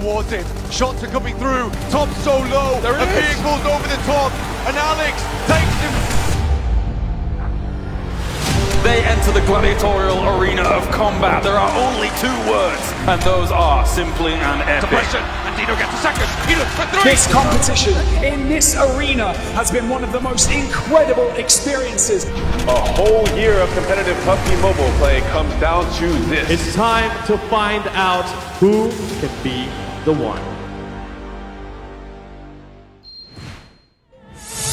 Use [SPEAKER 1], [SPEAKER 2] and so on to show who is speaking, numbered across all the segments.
[SPEAKER 1] towards him. Shots are coming through. Top so low.
[SPEAKER 2] There it
[SPEAKER 1] a
[SPEAKER 2] is.
[SPEAKER 1] vehicle's over the top. And Alex takes him.
[SPEAKER 2] They enter the gladiatorial arena of combat. There are only two words, and those are simply and epic.
[SPEAKER 1] Suppression. And Dino gets a second. He looks for three.
[SPEAKER 3] This competition in this arena has been one of the most incredible experiences.
[SPEAKER 4] A whole year of competitive PUBG Mobile play comes down to this.
[SPEAKER 5] It's time to find out who can be the one.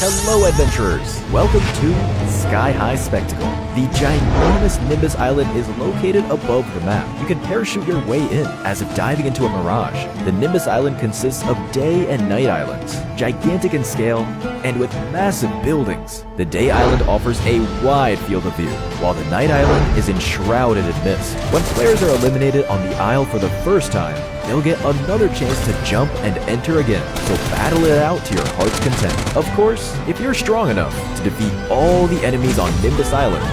[SPEAKER 6] Hello adventurers, welcome to Sky High Spectacle. The ginormous Nimbus Island is located above the map. You can parachute your way in as if diving into a mirage. The Nimbus Island consists of day and night islands, gigantic in scale and with massive buildings. The day island offers a wide field of view, while the night island is enshrouded in mist. When players are eliminated on the isle for the first time, they'll get another chance to jump and enter again, so battle it out to your heart's content. Of course, if you're strong enough to defeat all the enemies on Nimbus Island,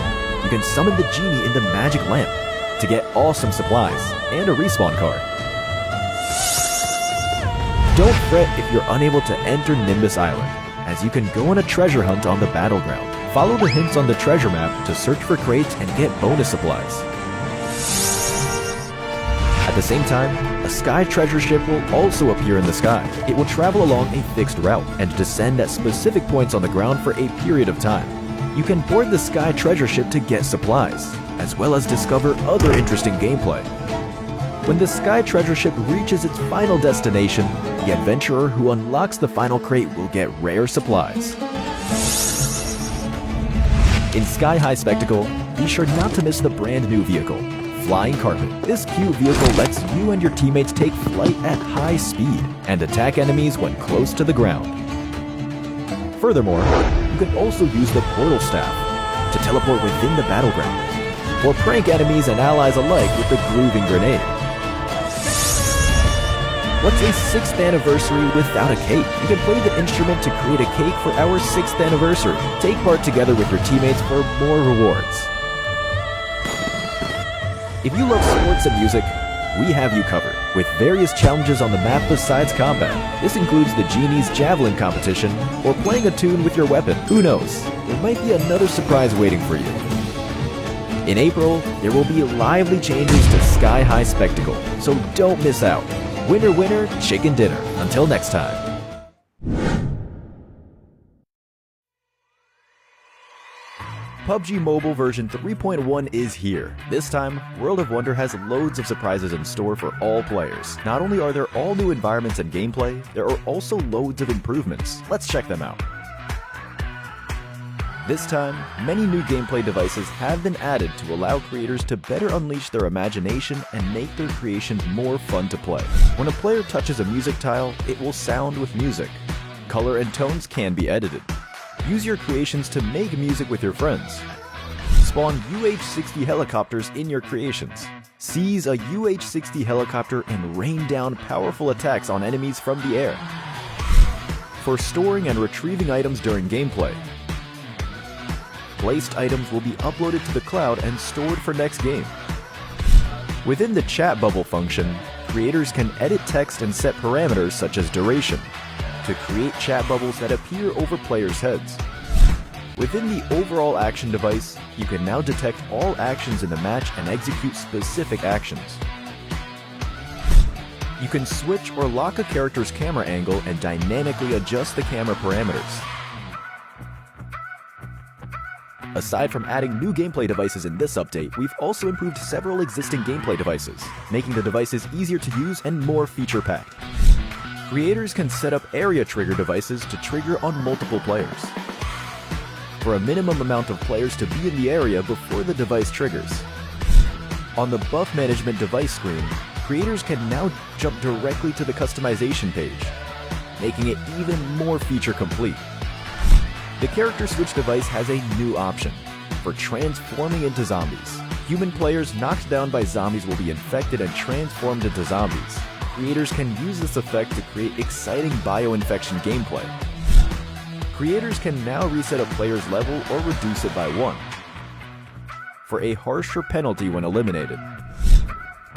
[SPEAKER 6] you can summon the genie in the magic lamp to get awesome supplies and a respawn card. Don't fret if you're unable to enter Nimbus Island, as you can go on a treasure hunt on the battleground. Follow the hints on the treasure map to search for crates and get bonus supplies. At the same time, a sky treasure ship will also appear in the sky. It will travel along a fixed route and descend at specific points on the ground for a period of time. You can board the sky treasure ship to get supplies, as well as discover other interesting gameplay. When the sky treasure ship reaches its final destination, the adventurer who unlocks the final crate will get rare supplies. In Sky High Spectacle, be sure not to miss the brand new vehicle, Flying Carpet. This cute vehicle lets you and your teammates take flight at high speed and attack enemies when close to the ground. Furthermore, you can also use the Portal Staff to teleport within the battleground, or prank enemies and allies alike with the Grooving Grenade. What's a 6th anniversary without a cake? You can play the instrument to create a cake for our 6th anniversary. Take part together with your teammates for more rewards. If you love sports and music, we have you covered, with various challenges on the map besides combat. This includes the Genie's Javelin competition, or playing a tune with your weapon. Who knows, there might be another surprise waiting for you. In April, there will be lively changes to Sky High Spectacle, so don't miss out. Winner, winner, chicken dinner. Until next time. PUBG Mobile version 3.1 is here. This time, World of Wonder has loads of surprises in store for all players. Not only are there all new environments and gameplay, there are also loads of improvements. Let's check them out. This time, many new gameplay devices have been added to allow creators to better unleash their imagination and make their creations more fun to play. When a player touches a music tile, it will sound with music. Color and tones can be edited. Use your creations to make music with your friends. Spawn UH-60 helicopters in your creations. Seize a UH-60 helicopter and rain down powerful attacks on enemies from the air. For storing and retrieving items during gameplay, placed items will be uploaded to the cloud and stored for next game. Within the chat bubble function, creators can edit text and set parameters such as duration to create chat bubbles that appear over players' heads. Within the overall action device, you can now detect all actions in the match and execute specific actions. You can switch or lock a character's camera angle and dynamically adjust the camera parameters. Aside from adding new gameplay devices in this update, we've also improved several existing gameplay devices, making the devices easier to use and more feature-packed. Creators can set up area trigger devices to trigger on multiple players, for a minimum amount of players to be in the area before the device triggers. On the buff management device screen, creators can now jump directly to the customization page, making it even more feature complete. The character switch device has a new option for transforming into zombies. Human players knocked down by zombies will be infected and transformed into zombies. Creators can use this effect to create exciting bioinfection gameplay. Creators can now reset a player's level or reduce it by 1 for a harsher penalty when eliminated.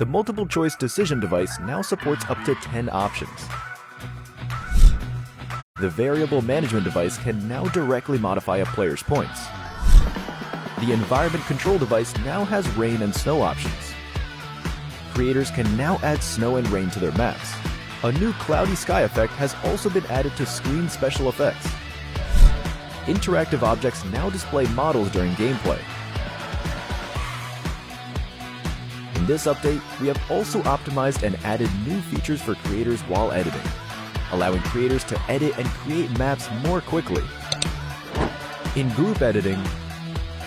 [SPEAKER 6] The multiple choice decision device now supports up to 10 options. The variable management device can now directly modify a player's points. The environment control device now has rain and snow options. Creators can now add snow and rain to their maps. A new cloudy sky effect has also been added to screen special effects. Interactive objects now display models during gameplay. In this update, we have also optimized and added new features for creators while editing, allowing creators to edit and create maps more quickly. In group editing,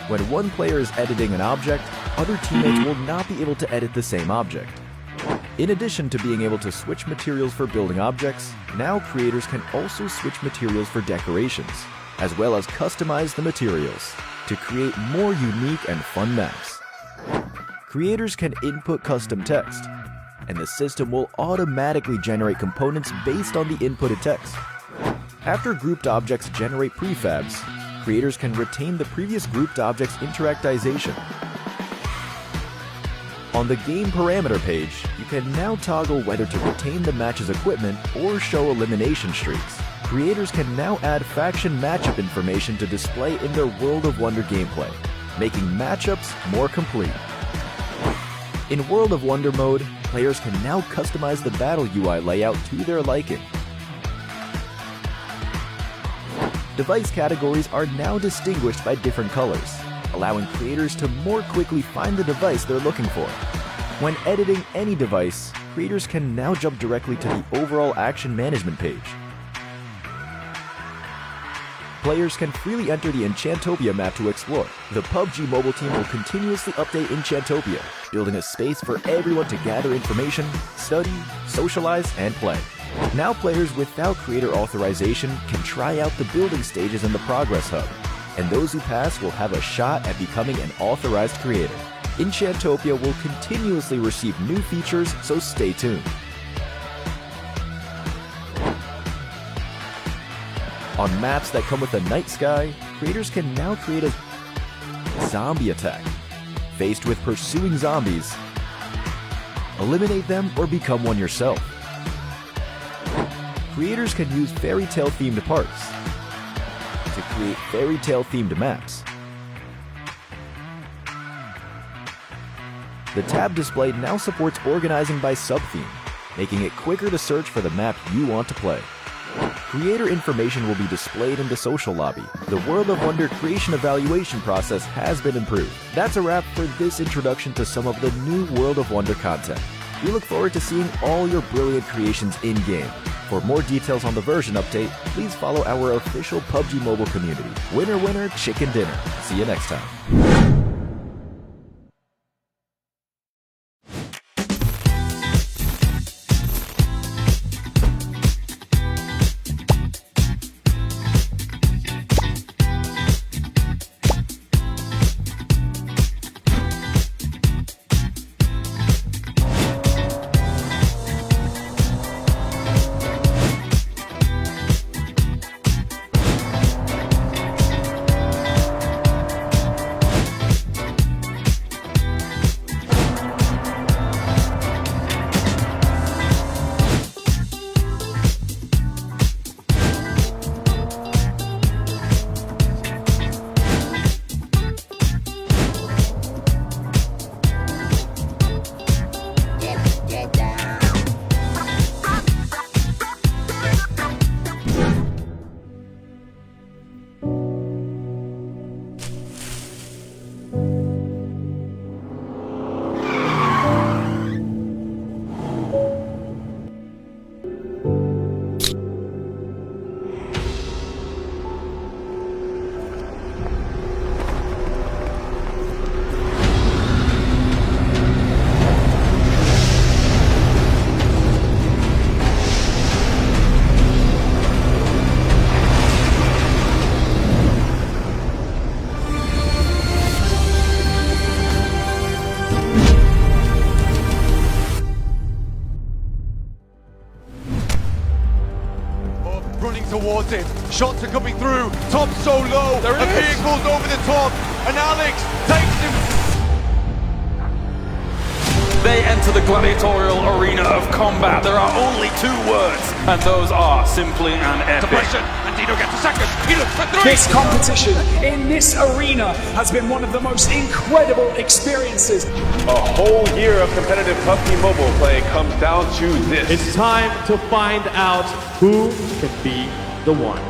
[SPEAKER 6] when one player is editing an object, other teammates will not be able to edit the same object. In addition to being able to switch materials for building objects, now creators can also switch materials for decorations, as well as customize the materials to create more unique and fun maps. Creators can input custom text, and the system will automatically generate components based on the inputted text. After grouped objects generate prefabs, creators can retain the previous grouped object's interactization. On the game parameter page, you can now toggle whether to retain the match's equipment or show elimination streaks. Creators can now add faction matchup information to display in their World of Wonder gameplay, making matchups more complete. In World of Wonder mode, players can now customize the battle UI layout to their liking. Device categories are now distinguished by different colors, allowing creators to more quickly find the device they're looking for. When editing any device, creators can now jump directly to the overall action management page. Players can freely enter the Enchantopia map to explore. The PUBG Mobile team will continuously update Enchantopia, building a space for everyone to gather information, study, socialize, and play. Now players without creator authorization can try out the building stages in the Progress Hub, and those who pass will have a shot at becoming an authorized creator. Enchantopia will continuously receive new features, so stay tuned. On maps that come with a night sky, creators can now create a zombie attack. Faced with pursuing zombies, eliminate them or become one yourself. Creators can use fairy tale themed parts to create fairy tale themed maps. The tab display now supports organizing by sub-theme, making it quicker to search for the map you want to play. Creator information will be displayed in the social lobby. The World of Wonder creation evaluation process has been improved. That's a wrap for this introduction to some of the new World of Wonder content. We look forward to seeing all your brilliant creations in-game. For more details on the version update, please follow our official PUBG Mobile community. Winner, winner, chicken dinner. See you next time.
[SPEAKER 1] Running towards him, shots are coming through, top so low,
[SPEAKER 2] There
[SPEAKER 1] a
[SPEAKER 2] he is.
[SPEAKER 1] vehicle's over the top, and Alex takes him.
[SPEAKER 2] They enter enter the gladiatorial arena of combat, there are only two words, and those are simply and epic.
[SPEAKER 1] And Dino gets a second. He looks for three.
[SPEAKER 3] This competition in this arena has been one of the most incredible experiences.
[SPEAKER 4] A whole year of competitive PUBG Mobile play comes down to this.
[SPEAKER 5] It's time to find out who can be the one.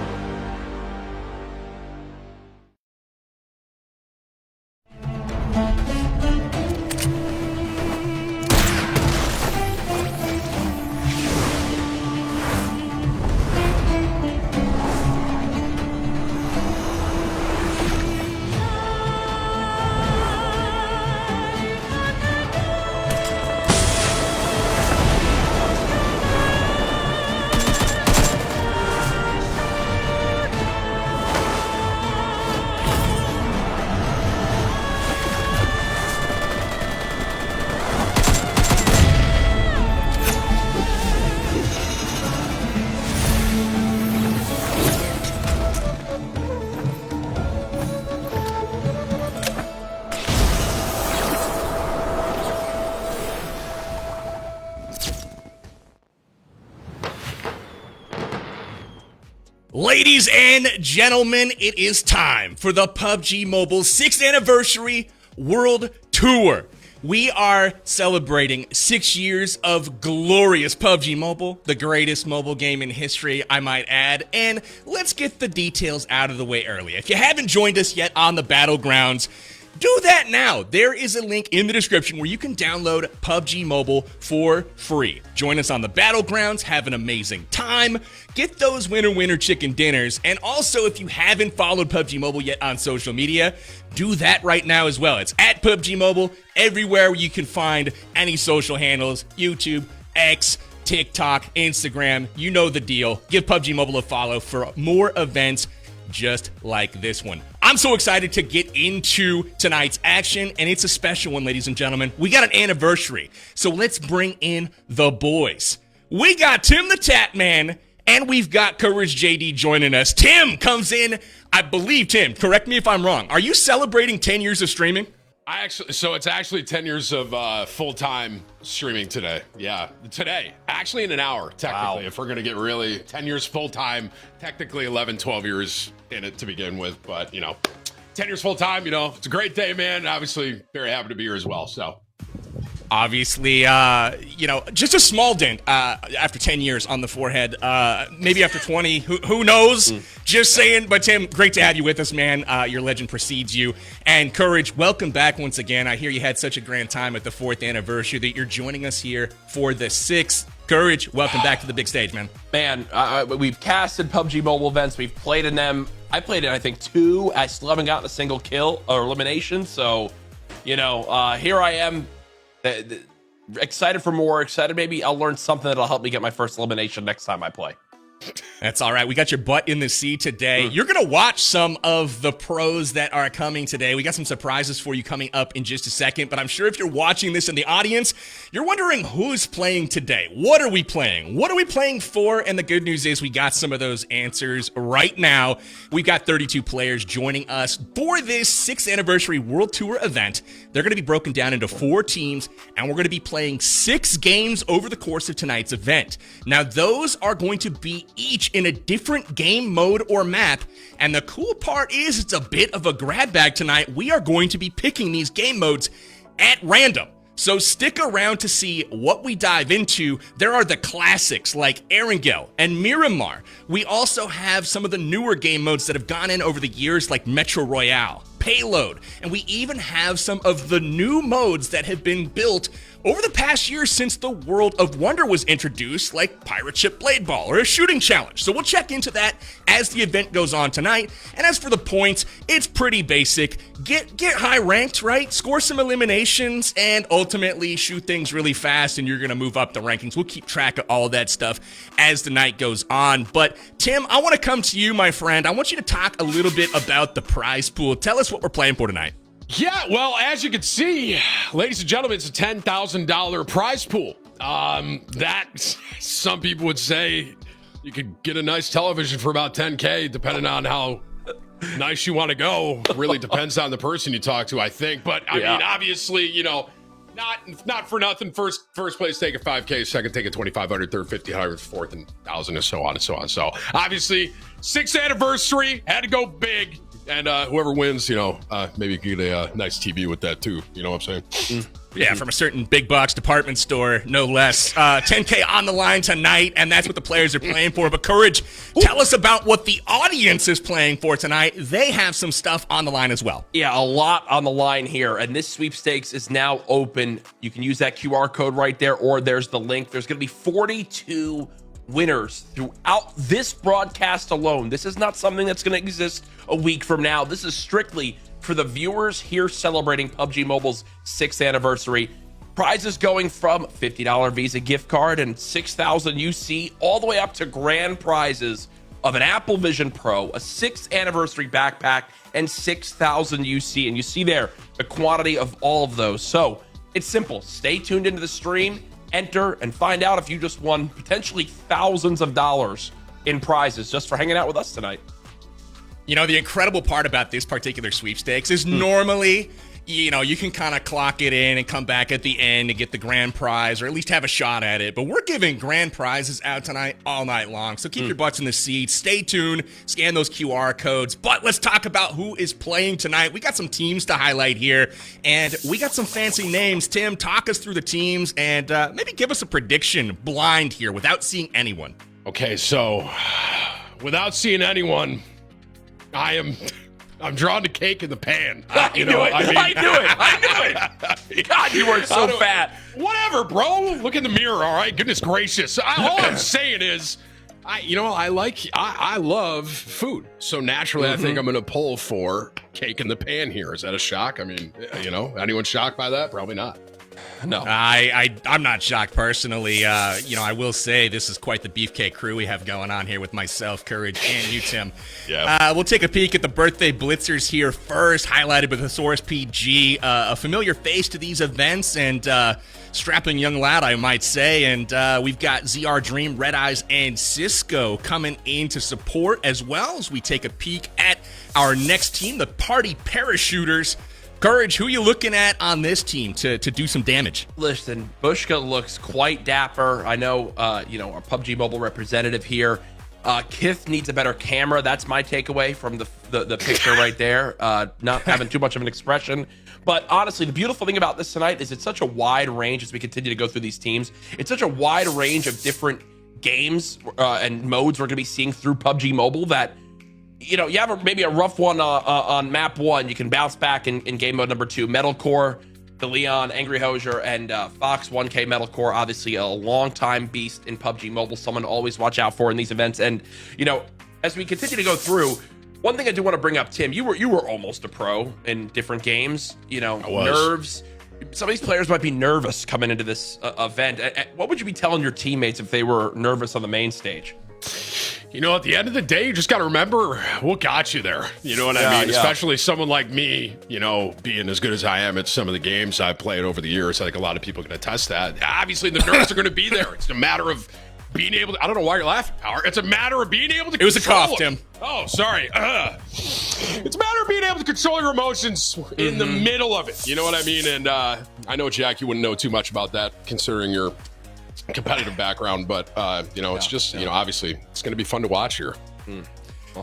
[SPEAKER 7] Ladies and gentlemen, it is time for the PUBG Mobile 6th Anniversary World Tour. We are celebrating 6 years of glorious PUBG Mobile, the greatest mobile game in history, I might add. And let's get the details out of the way early. If you haven't joined us yet on the Battlegrounds, do that now. There is a link in the description where you can download PUBG Mobile for free. Join us on the Battlegrounds, have an amazing time, get those winner chicken dinners, and also if you haven't followed PUBG Mobile yet on social media, do that right now as well. It's at PUBG Mobile, everywhere where you can find any social handles, YouTube, X, TikTok, Instagram, you know the deal. Give PUBG Mobile a follow for more events just like this one. I'm so excited to get into tonight's action, and it's a special one, ladies and gentlemen. We got an anniversary, so let's bring in the boys. We got Tim the Tat Man, and we've got Courage JD joining us. Tim comes in, I believe, Tim, correct me if I'm wrong. Are you celebrating 10 years of streaming?
[SPEAKER 8] It's actually 10 years of full-time streaming today. Yeah, today. Actually in an hour, technically. Wow. If we're going to get really 10 years full-time, technically 11, 12 years in it to begin with. But, 10 years full-time, it's a great day, man. Obviously, very happy to be here as well, so.
[SPEAKER 7] Obviously, just a small dent after 10 years on the forehead. Maybe after 20, who knows? Just saying. But Tim, great to have you with us, man. Your legend precedes you. And Courage, welcome back once again. I hear you had such a grand time at the 4th anniversary that you're joining us here for the 6th. Courage, welcome back to the big stage, man.
[SPEAKER 9] Man, we've casted PUBG Mobile events. We've played in them. I played in, I think, 2. I still haven't gotten a single kill or elimination. So, here I am. Excited for more, excited maybe I'll learn something that'll help me get my first elimination next time I play.
[SPEAKER 7] That's all right. We got your butt in the seat today. You're going to watch some of the pros that are coming today. We got some surprises for you coming up in just a second, but I'm sure if you're watching this in the audience, you're wondering who's playing today. What are we playing? What are we playing for? And the good news is we got some of those answers right now. We've got 32 players joining us for this 6th anniversary World Tour event. They're going to be broken down into 4 teams, and we're going to be playing 6 games over the course of tonight's event. Now, those are going to be each in a different game mode or map, and the cool part is it's a bit of a grab bag tonight. We are going to be picking these game modes at random. So stick around to see what we dive into. There are the classics like Erangel and Miramar. We also have some of the newer game modes that have gone in over the years like Metro Royale, Payload, and we even have some of the new modes that have been built over the past year since the World of Wonder was introduced, like Pirate Ship Blade Ball or a shooting challenge. So we'll check into that as the event goes on tonight. And as for the points, it's pretty basic. Get high ranked, right? Score some eliminations and ultimately shoot things really fast, and you're going to move up the rankings. We'll keep track of all of that stuff as the night goes on. But Tim, I want to come to you, my friend. I want you to talk a little bit about the prize pool. Tell us what we're playing for tonight.
[SPEAKER 8] Yeah, well, as you can see, ladies and gentlemen, it's a $10,000 prize pool. That, some people would say you could get a nice television for about $10K, depending on how nice you want to go. Really depends on the person you talk to, I think. But, I mean, obviously, Not for nothing. First place take a 5K, second take a 2,500, third 1,500, fourth and 1,000, and so on and so on. So obviously, 6th anniversary had to go big, and whoever wins, maybe get a nice TV with that too. You know what I'm saying?
[SPEAKER 7] Yeah, from a certain big box department store, no less. 10K on the line tonight, and that's what the players are playing for. But Courage, tell us about what the audience is playing for tonight. They have some stuff on the line as well.
[SPEAKER 9] Yeah, a lot on the line here, and this sweepstakes is now open. You can use that QR code right there, or there's the link. There's going to be 42 winners throughout this broadcast alone. This is not something that's going to exist a week from now. This is strictly for the viewers here celebrating PUBG Mobile's 6th anniversary. Prizes going from $50 Visa gift card and 6,000 UC all the way up to grand prizes of an Apple Vision Pro, a 6th anniversary backpack, and 6,000 UC. And you see there the quantity of all of those. So it's simple. Stay tuned into the stream, enter, and find out if you just won potentially thousands of dollars in prizes just for hanging out with us tonight.
[SPEAKER 7] You know, the incredible part about this particular sweepstakes is normally, you can kind of clock it in and come back at the end and get the grand prize or at least have a shot at it. But we're giving grand prizes out tonight all night long. So keep your butts in the seats. Stay tuned. Scan those QR codes. But let's talk about who is playing tonight. We got some teams to highlight here, and we got some fancy names. Tim, talk us through the teams and maybe give us a prediction blind here without seeing anyone.
[SPEAKER 8] Okay, so without seeing anyone, I'm drawn to cake in the pan.
[SPEAKER 9] I knew it. God, you weren't so fat.
[SPEAKER 8] Whatever, bro. Look in the mirror, all right? Goodness gracious. All I'm saying is, I love food. So naturally, I think I'm going to pull for cake in the pan here. Is that a shock? I mean, anyone shocked by that? Probably not.
[SPEAKER 9] No,
[SPEAKER 7] I'm not shocked personally. I will say this is quite the beefcake crew we have going on here with myself, Courage, and you, Tim.
[SPEAKER 8] Yeah.
[SPEAKER 7] We'll take a peek at the birthday blitzers here first, highlighted with Thesaurus PG, a familiar face to these events and strapping young lad, I might say. And we've got ZR Dream, Red Eyes, and Cisco coming in to support, as well as we take a peek at our next team, the Party Parachuters. Courage, who are you looking at on this team to do some damage?
[SPEAKER 9] Listen, Bushka looks quite dapper. I know, our PUBG Mobile representative here. Kith needs a better camera. That's my takeaway from the picture right there. Not having too much of an expression. But honestly, the beautiful thing about this tonight is it's such a wide range as we continue to go through these teams. It's such a wide range of different games and modes we're going to be seeing through PUBG Mobile that, you have maybe a rough one on map 1. You can bounce back in game mode number 2. Metalcore, the Leon, Angry Hosier, and Fox 1K Metalcore, obviously a long-time beast in PUBG Mobile, someone to always watch out for in these events. And, as we continue to go through, one thing I do want to bring up, Tim, you were almost a pro in different games.
[SPEAKER 8] I was.
[SPEAKER 9] Nerves. Some of these players might be nervous coming into this event. What would you be telling your teammates if they were nervous on the main stage?
[SPEAKER 8] At the end of the day, you just got to remember what got you there. You know what I mean? Yeah. Especially someone like me, being as good as I am at some of the games I've played over the years. I think a lot of people can attest that. Obviously, the nerves are going to be there. It's a matter of being able to, I don't know why you're laughing, Howard. It's a matter of being able to
[SPEAKER 7] It was a cough, Tim.
[SPEAKER 8] Oh, sorry. It's a matter of being able to control your emotions in the middle of it. You know what I mean? And I know, Jack, you wouldn't know too much about that considering your competitive background, but it's just obviously it's going to be fun to watch here.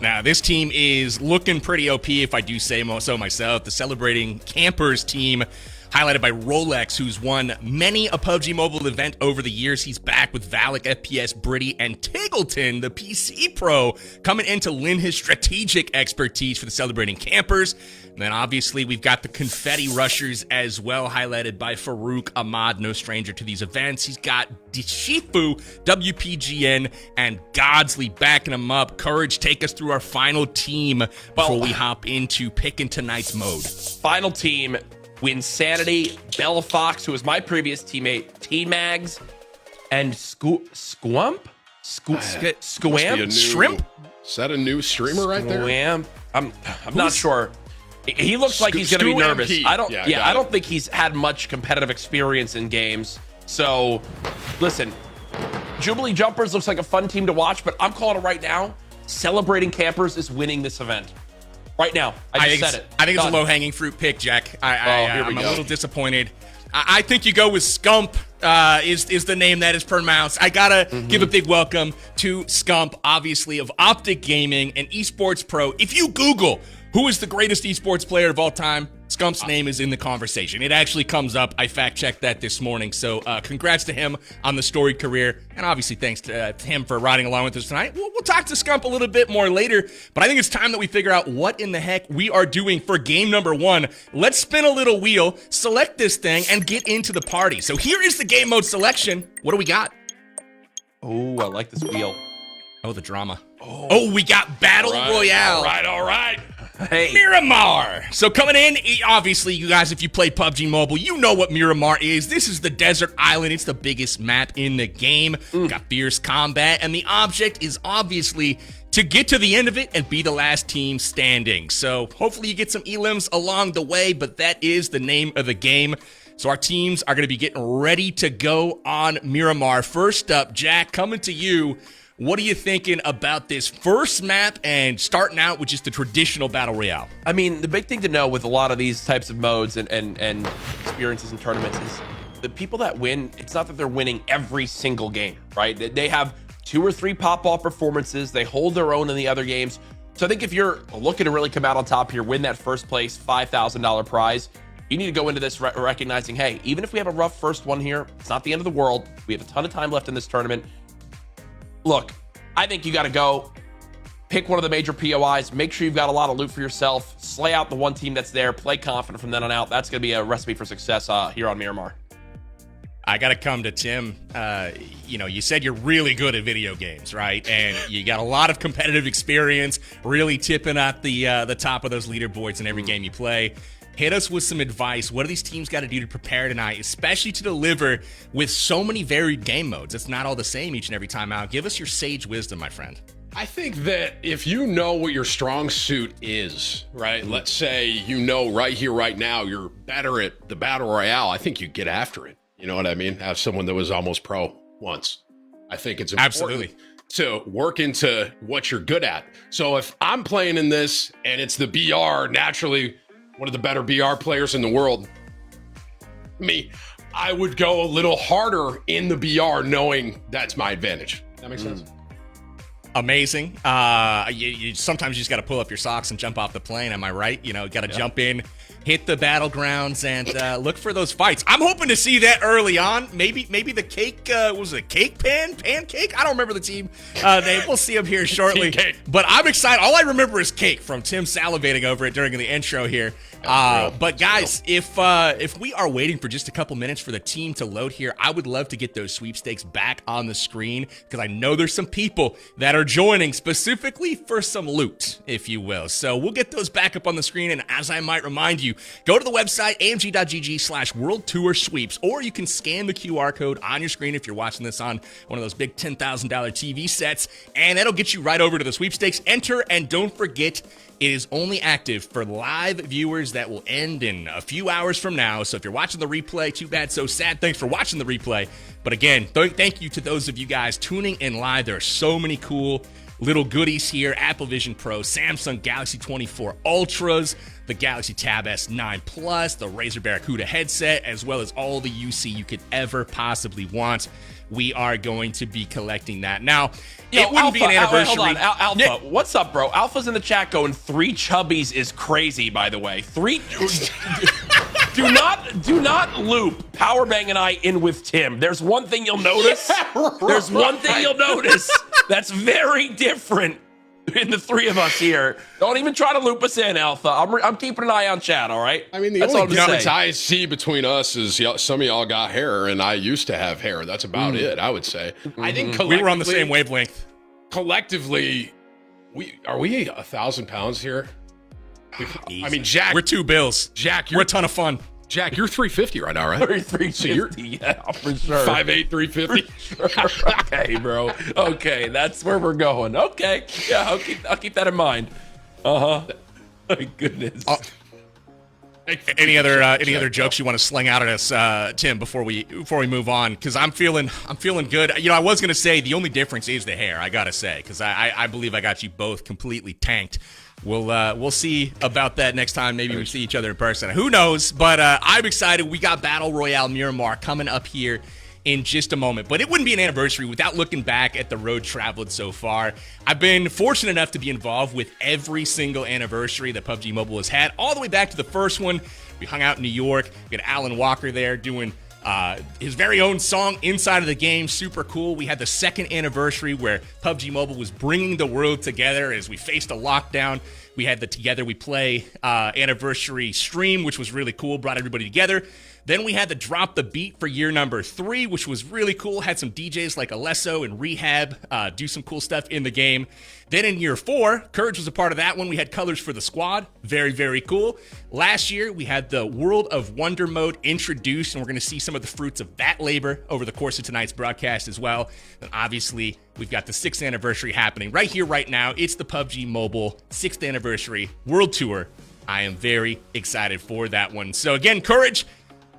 [SPEAKER 7] Now this team is looking pretty OP, if I do say so myself. The Celebrating Campers team, highlighted by Rolex, who's won many a PUBG Mobile event over the years. He's back with Valak, FPS, Britty, and Tiggleton, the PC Pro, coming in to lend his strategic expertise for the Celebrating Campers. And then obviously we've got the Confetti Rushers as well, highlighted by Farouk Ahmad, no stranger to these events. He's got Shifu, WPGN, and Godsley backing him up. Courage, take us through our final team before we hop into picking tonight's mode.
[SPEAKER 9] Final team, Winsanity, Bella Fox, who was my previous teammate, T-Mags, and Squamp? Shrimp?
[SPEAKER 8] Is that a new streamer right there?
[SPEAKER 9] Squamp. I'm not sure. He looks like he's going to be nervous.
[SPEAKER 8] MP.
[SPEAKER 9] I don't think he's had much competitive experience in games. So, listen, Jubilee Jumpers looks like a fun team to watch, but I'm calling it right now. Celebrating Campers is winning this event. Right now. I just said it.
[SPEAKER 7] I think it's a low-hanging fruit pick, Jack. I'm a little disappointed. I think you go with Scump is the name that is pronounced. I gotta give a big welcome to Scump, obviously, of Optic Gaming, an esports pro. If you Google who is the greatest esports player of all time, Scump's name is in the conversation. It actually comes up. I fact-checked that this morning. So congrats to him on the storied career. And obviously thanks to him for riding along with us tonight. We'll talk to Scump a little bit more later. But I think it's time that we figure out what in the heck we are doing for game number 1. Let's spin a little wheel, select this thing, and get into the party. So here is the game mode selection. What do we got?
[SPEAKER 9] Oh, I like this wheel.
[SPEAKER 7] Oh, the drama. Oh, we got Battle Royale.
[SPEAKER 8] All right.
[SPEAKER 9] Hey.
[SPEAKER 7] Miramar. So coming in, obviously, you guys, if you play PUBG Mobile, you know what Miramar is. This is the desert island. It's the biggest map in the game. Got fierce combat, and the object is obviously to get to the end of it and be the last team standing. So hopefully you get some elims along the way, but that is the name of the game. So our teams are going to be getting ready to go on Miramar. First up, Jack, coming to you. What are you thinking about this first map and starting out with just the traditional Battle Royale?
[SPEAKER 9] I mean, the big thing to know with a lot of these types of modes and experiences and tournaments is the people that win, it's not that they're winning every single game, right? They have 2 or 3 pop-off performances. They hold their own in the other games. So I think if you're looking to really come out on top here, win that first place $5,000 prize, you need to go into this recognizing, hey, even if we have a rough first one here, it's not the end of the world. We have a ton of time left in this tournament. Look, I think you got to go pick one of the major POIs, make sure you've got a lot of loot for yourself, slay out the one team that's there, play confident from then on out. That's going to be a recipe for success here on Miramar.
[SPEAKER 7] I got to come to Tim. You said you're really good at video games, right? And you got a lot of competitive experience, really tipping at the top of those leaderboards in every game you play. Hit us with some advice. What do these teams got to do to prepare tonight, especially to deliver with so many varied game modes? It's not all the same each and every time out. Give us your sage wisdom, my friend.
[SPEAKER 8] I think that if you know what your strong suit is, right? Let's say you know right here, right now, you're better at the Battle Royale. I think you get after it. You know what I mean? Have someone that was almost pro once. I think it's important
[SPEAKER 7] Absolutely.
[SPEAKER 8] to work into what you're good at. So if I'm playing in this and it's the BR, naturally one of the better BR players in the world, I would go a little harder in the BR knowing that's my advantage. That makes sense?
[SPEAKER 7] Amazing. You sometimes you just got to pull up your socks and jump off the plane. Am I right? You got to jump in, hit the battlegrounds, and look for those fights. I'm hoping to see that early on. Maybe the cake was it pancake? I don't remember the team name. We'll see them here shortly. But I'm excited. All I remember is cake from Tim salivating over it during the intro here. But guys, if we are waiting for just a couple minutes for the team to load here, I would love to get those sweepstakes back on the screen because I know there's some people that are joining specifically for some loot, if you will. So we'll get those back up on the screen. And as I might remind you, go to the website amg.gg/World Tour Sweeps, or you can scan the QR code on your screen if you're watching this on one of those big $10,000 TV sets, and that'll get you right over to the sweepstakes. Enter, and don't forget, it is only active for live viewers that will end in a few hours from now. So if you're watching the replay, too bad, so sad. Thanks for watching the replay. But again, thank you to those of you guys tuning in live. There are so many cool little goodies here. Apple Vision Pro, Samsung Galaxy 24 Ultras, the Galaxy Tab S9 Plus, the Razer Barracuda headset, as well as all the UC you could ever possibly want. We are going to be collecting that. Now, it wouldn't be an anniversary.
[SPEAKER 9] Hold on, Alpha, what's up, bro? Alpha's in the chat going, 3 chubbies is crazy, by the way. 3... Do not loop Powerbang and I in with Tim. There's one thing you'll notice. There's one thing you'll notice that's very different in the 3 of us here. Don't even try to loop us in, Alpha. I'm keeping an eye on chat, all right?
[SPEAKER 8] I mean, the only difference I see between us is some of y'all got hair, and I used to have hair. That's about it, I would say. I think
[SPEAKER 7] we were on the same wavelength.
[SPEAKER 8] Collectively, are we 1,000 pounds here? I mean, Jack.
[SPEAKER 7] We're 2 bills.
[SPEAKER 8] Jack,
[SPEAKER 7] we're a ton of fun.
[SPEAKER 8] Jack, you're 350 right now, right?
[SPEAKER 9] 350, so you're, yeah, for sure.
[SPEAKER 8] 5'8", 350.
[SPEAKER 9] Sure. Okay, bro. Okay, that's where we're going. Okay, yeah, I'll keep that in mind. My goodness.
[SPEAKER 7] Any other jokes you want to sling out at us, Tim, before we move on? Because I'm feeling good. I was gonna say the only difference is the hair. I gotta say, because I believe I got you both completely tanked We'll see about that next time. Maybe we see each other in person. Who knows? But I'm excited. We got Battle Royale Miramar coming up here in just a moment. But it wouldn't be an anniversary without looking back at the road traveled so far. I've been fortunate enough to be involved with every single anniversary that PUBG Mobile has had, all the way back to the first one. We hung out in New York. We had Alan Walker there doing his very own song inside of the game. Super cool. We had the second anniversary where PUBG Mobile was bringing the world together as we faced a lockdown. We had the Together We Play anniversary stream, which was really cool, brought everybody together. Then we had the Drop the Beat for year number 3, which was really cool. Had some DJs like Alesso and Rehab do some cool stuff in the game. Then in year 4, Courage was a part of that one. We had Colors for the Squad. Very, very cool. Last year, we had the World of Wonder mode introduced, and we're going to see some of the fruits of that labor over the course of tonight's broadcast as well. And obviously, we've got the 6th anniversary happening right here, right now. It's the PUBG Mobile 6th anniversary World Tour. I am very excited for that one. So again, Courage,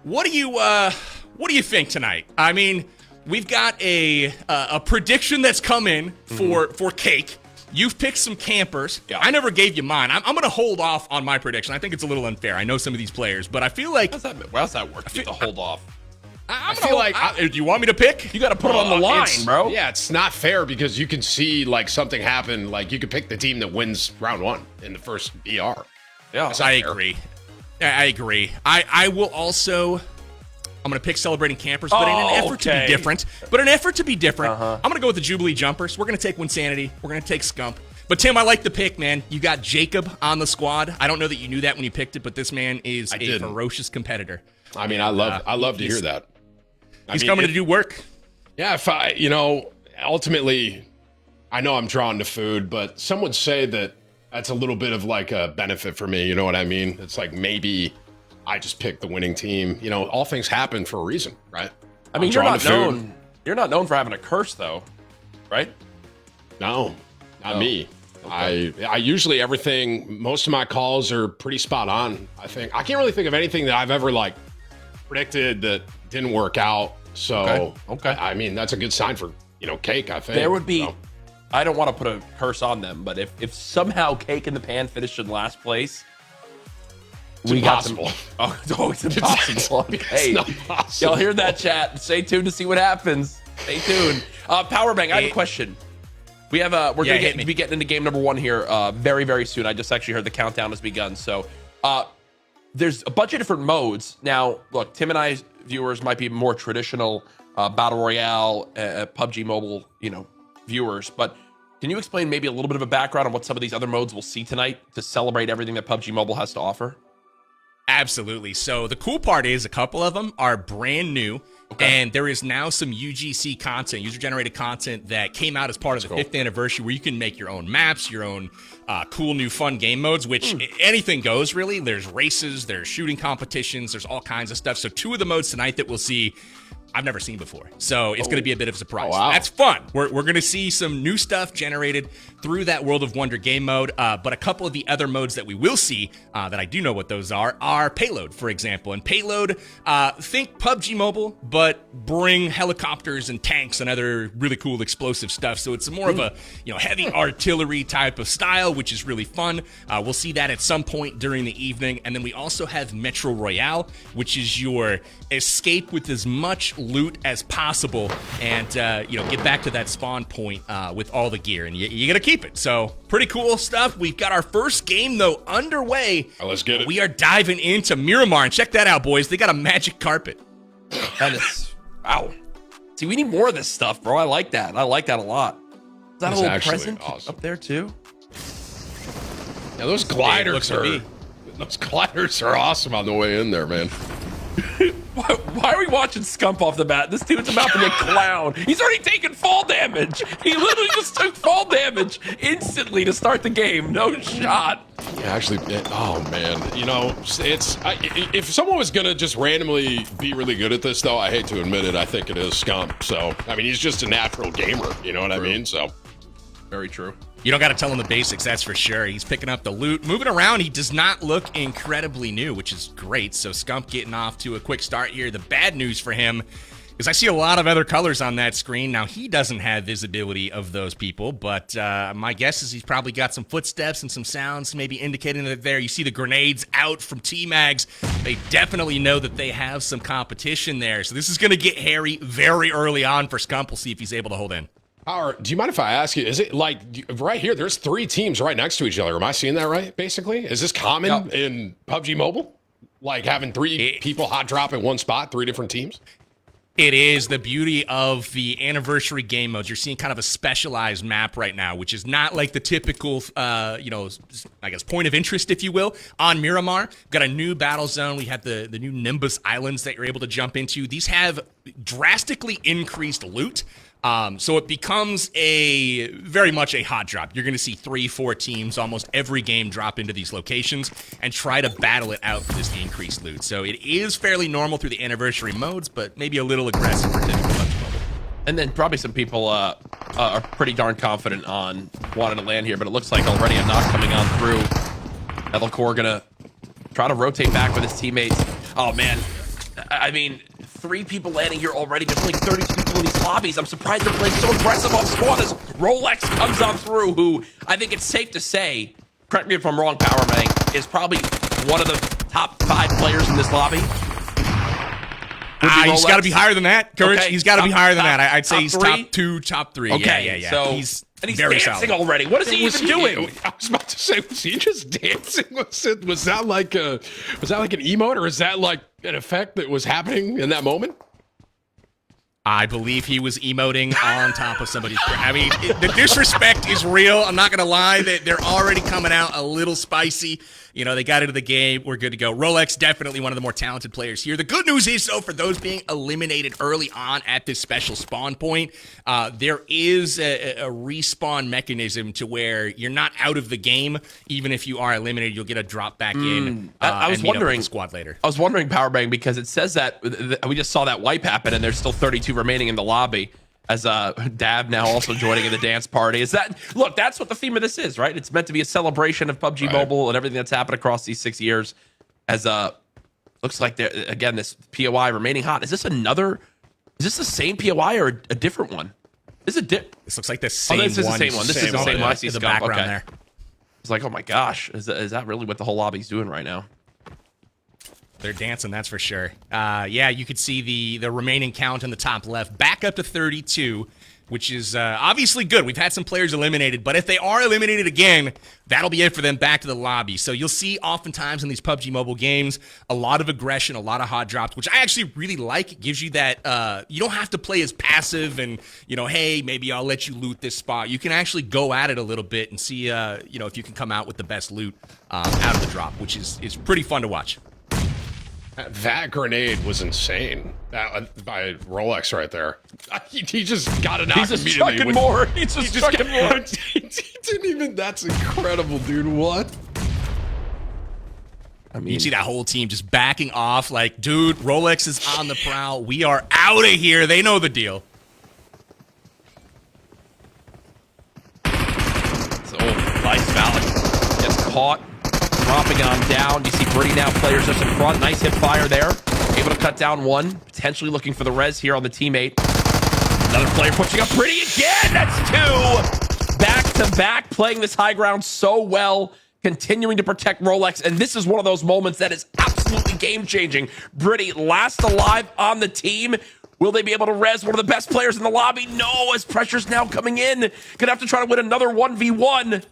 [SPEAKER 7] what do you think tonight? I mean, we've got a prediction that's come in for Cake. You've picked some campers. Yeah. I never gave you mine. I'm going to hold off on my prediction. I think it's a little unfair. I know some of these players, but I feel like...
[SPEAKER 9] How's that work? To hold off.
[SPEAKER 7] I feel like... do you want me to pick?
[SPEAKER 9] You got to put it on the line, bro.
[SPEAKER 8] Yeah, it's not fair because you can see like something happen. Like you could pick the team that wins round 1 in the first BR.
[SPEAKER 7] Yeah, I agree. I agree. I will also... I'm going to pick Celebrating Campers, but in an effort to be different. I'm going to go with the Jubilee Jumpers. We're going to take Winsanity. We're going to take Scump. But, Tim, I like the pick, man. You got Jacob on the squad. I don't know that you knew that when you picked it, but this man is a ferocious competitor.
[SPEAKER 8] I mean, I love to hear that.
[SPEAKER 7] He's coming to do work.
[SPEAKER 8] Yeah, if ultimately, I know I'm drawn to food, but some would say that that's a little bit of like a benefit for me. You know what I mean? It's like maybe I just picked the winning team. You know, all things happen for a reason, right?
[SPEAKER 9] I mean, you're not known for having a curse, though, right?
[SPEAKER 8] No, not me. Okay. I usually most of my calls are pretty spot on. I think I can't really think of anything that I've ever like predicted that didn't work out. So,
[SPEAKER 9] okay.
[SPEAKER 8] I mean, that's a good sign for Cake. I think
[SPEAKER 9] there would be. So. I don't want to put a curse on them, but if somehow Cake in the Pan finished in last place.
[SPEAKER 8] It's impossible.
[SPEAKER 9] It's impossible. Okay.
[SPEAKER 8] It's not possible.
[SPEAKER 9] Y'all hear that, chat? Stay tuned to see what happens. Stay tuned. Powerbang, I have a question. We're going to be getting into game number 1 here very, very soon. I just actually heard the countdown has begun. So there's a bunch of different modes. Now, look, Tim and I's viewers might be more traditional Battle Royale, PUBG Mobile, viewers. But can you explain maybe a little bit of a background on what some of these other modes we'll see tonight to celebrate everything that PUBG Mobile has to offer?
[SPEAKER 7] Absolutely. So the cool part is a couple of them are brand new, and there is now some UGC content, user-generated content that came out as part of the 5th anniversary where you can make your own maps, your own cool new fun game modes, which anything goes, really. There's races, there's shooting competitions, there's all kinds of stuff. So 2 of the modes tonight that we'll see I've never seen before. So it's going to be a bit of a surprise.
[SPEAKER 8] Wow.
[SPEAKER 7] That's fun. We're going to see some new stuff generated through that World of Wonder game mode. But a couple of the other modes that we will see that I do know what those are Payload, for example. And Payload, think PUBG Mobile, but bring helicopters and tanks and other really cool explosive stuff. So it's more of a heavy artillery type of style, which is really fun. We'll see that at some point during the evening. And then we also have Metro Royale, which is your escape with as much loot as possible and get back to that spawn point with all the gear, and you gotta keep it. So pretty cool stuff. We've got our first game though underway.
[SPEAKER 8] Let's get it.
[SPEAKER 7] We are diving into Miramar, and check that out, boys. They got a magic carpet.
[SPEAKER 9] That is wow. See, we need more of this stuff, bro. I like that a lot. Is that a little present awesome up there too?
[SPEAKER 8] Yeah, those gliders are awesome on the way in there, man.
[SPEAKER 9] Why are we watching Scump off the bat? This dude's about to get clown. He's already taken fall damage. He literally just took fall damage instantly to start the game. No shot.
[SPEAKER 8] Yeah, actually, oh man. If someone was gonna just randomly be really good at this, though, I hate to admit it, I think it is Scump. So, I mean, he's just a natural gamer. You know what I mean? So,
[SPEAKER 9] very true.
[SPEAKER 7] You don't got to tell him the basics, that's for sure. He's picking up the loot. Moving around, he does not look incredibly new, which is great. So Scump getting off to a quick start here. The bad news for him Because I see a lot of other colors on that screen. Now, he doesn't have visibility of those people, but my guess is he's probably got some footsteps and some sounds maybe indicating that there. You see the grenades out from T-Mags. They definitely know that they have some competition there. So this is going to get hairy very early on for Scump. We'll see if he's able to hold in.
[SPEAKER 8] Power, do you mind if I ask you, is it like right here, there's 3 teams right next to each other. Am I seeing that right, basically? Is this common in PUBG Mobile? Like having 3 people hot drop in one spot, 3 different teams?
[SPEAKER 7] It is the beauty of the anniversary game modes. You're seeing kind of a specialized map right now, which is not like the typical, I guess, point of interest, if you will. On Miramar, we've got a new battle zone. We have the new Nimbus Islands that you're able to jump into. These have drastically increased loot. So it becomes very much a hot drop. You're going to see 3-4 teams almost every game drop into these locations and try to battle it out for this increased loot. So it is fairly normal through the anniversary modes, but maybe a little aggressive for typical PUBG Mobile.
[SPEAKER 9] And then probably some people are pretty darn confident on wanting to land here, but it looks like already a knock coming on through. Metalcore gonna try to rotate back with his teammates. Oh man, I mean, 3 people landing here already. There's like 32 people in these lobbies. I'm surprised they're playing so aggressive off spawn as Rolex comes on through, who I think it's safe to say, correct me if I'm wrong, Powerman, is probably one of the top 5 players in this lobby.
[SPEAKER 7] He's got to be higher than that, Courage.
[SPEAKER 9] Okay.
[SPEAKER 7] He's got to be higher than that. I'd say he's
[SPEAKER 9] 3?
[SPEAKER 7] top 2, top 3.
[SPEAKER 9] Okay,
[SPEAKER 7] yeah.
[SPEAKER 9] So
[SPEAKER 7] he's
[SPEAKER 9] dancing
[SPEAKER 7] very solid
[SPEAKER 9] already. What is he even doing?
[SPEAKER 8] I was about to say, was he just dancing? Was that like an emote, or is that like an effect that was happening in that moment?
[SPEAKER 7] I believe he was emoting on top of somebody's. I mean, the disrespect is real. I'm not going to lie. They're already coming out a little spicy. You know, they got into the game. We're good to go. Rolex, definitely one of the more talented players here. The good news is, though, for those being eliminated early on at this special spawn point, there is a respawn mechanism to where you're not out of the game. Even if you are eliminated, you'll get a drop back in.
[SPEAKER 9] I was wondering,
[SPEAKER 7] the squad later.
[SPEAKER 9] I was wondering, Powerbang, because it says that we just saw that wipe happen, and there's still 32 remaining in the lobby. As Dab now also joining in the dance party. Is that, look, that's what the theme of this is, right? It's meant to be a celebration of PUBG Mobile and everything that's happened across these 6 years. As looks like again, this POI remaining hot. Is this the same POI or a different one?
[SPEAKER 7] This looks like the same one.
[SPEAKER 9] This is the same one. This is the same one. I see
[SPEAKER 7] the
[SPEAKER 9] Scump.
[SPEAKER 7] background there.
[SPEAKER 9] It's like, oh my gosh, is that really what the whole lobby's doing right now?
[SPEAKER 7] They're dancing, that's for sure. Yeah, you could see the remaining count in the top left back up to 32, which is obviously good. We've had some players eliminated, but if they are eliminated again, that'll be it for them back to the lobby. So you'll see oftentimes in these PUBG Mobile games, a lot of aggression, a lot of hot drops, which I actually really like. It gives you that, you don't have to play as passive and, hey, maybe I'll let you loot this spot. You can actually go at it a little bit and see, if you can come out with the best loot out of the drop, which is pretty fun to watch.
[SPEAKER 8] That grenade was insane. That by Rolex right there. He just got a knock
[SPEAKER 9] He's just
[SPEAKER 8] immediately.
[SPEAKER 9] chucking more. He's just chucking more.
[SPEAKER 8] He didn't even. That's incredible, dude. What?
[SPEAKER 9] I mean,
[SPEAKER 7] You see that whole team just backing off like, dude, Rolex is on the prowl. We are out of here. They know the deal.
[SPEAKER 9] So nice Valak gets caught. Dropping on down. You see Brady now, players just in front. Nice hip fire there. Able to cut down one. Potentially looking for the res here on the teammate. Another player pushing up Brady again. That's 2. Back to back, playing this high ground so well. Continuing to protect Rolex. And this is one of those moments that is absolutely game changing. Brady last alive on the team. Will they be able to res one of the best players in the lobby? No, as pressure's now coming in. Gonna have to try to win another 1v1.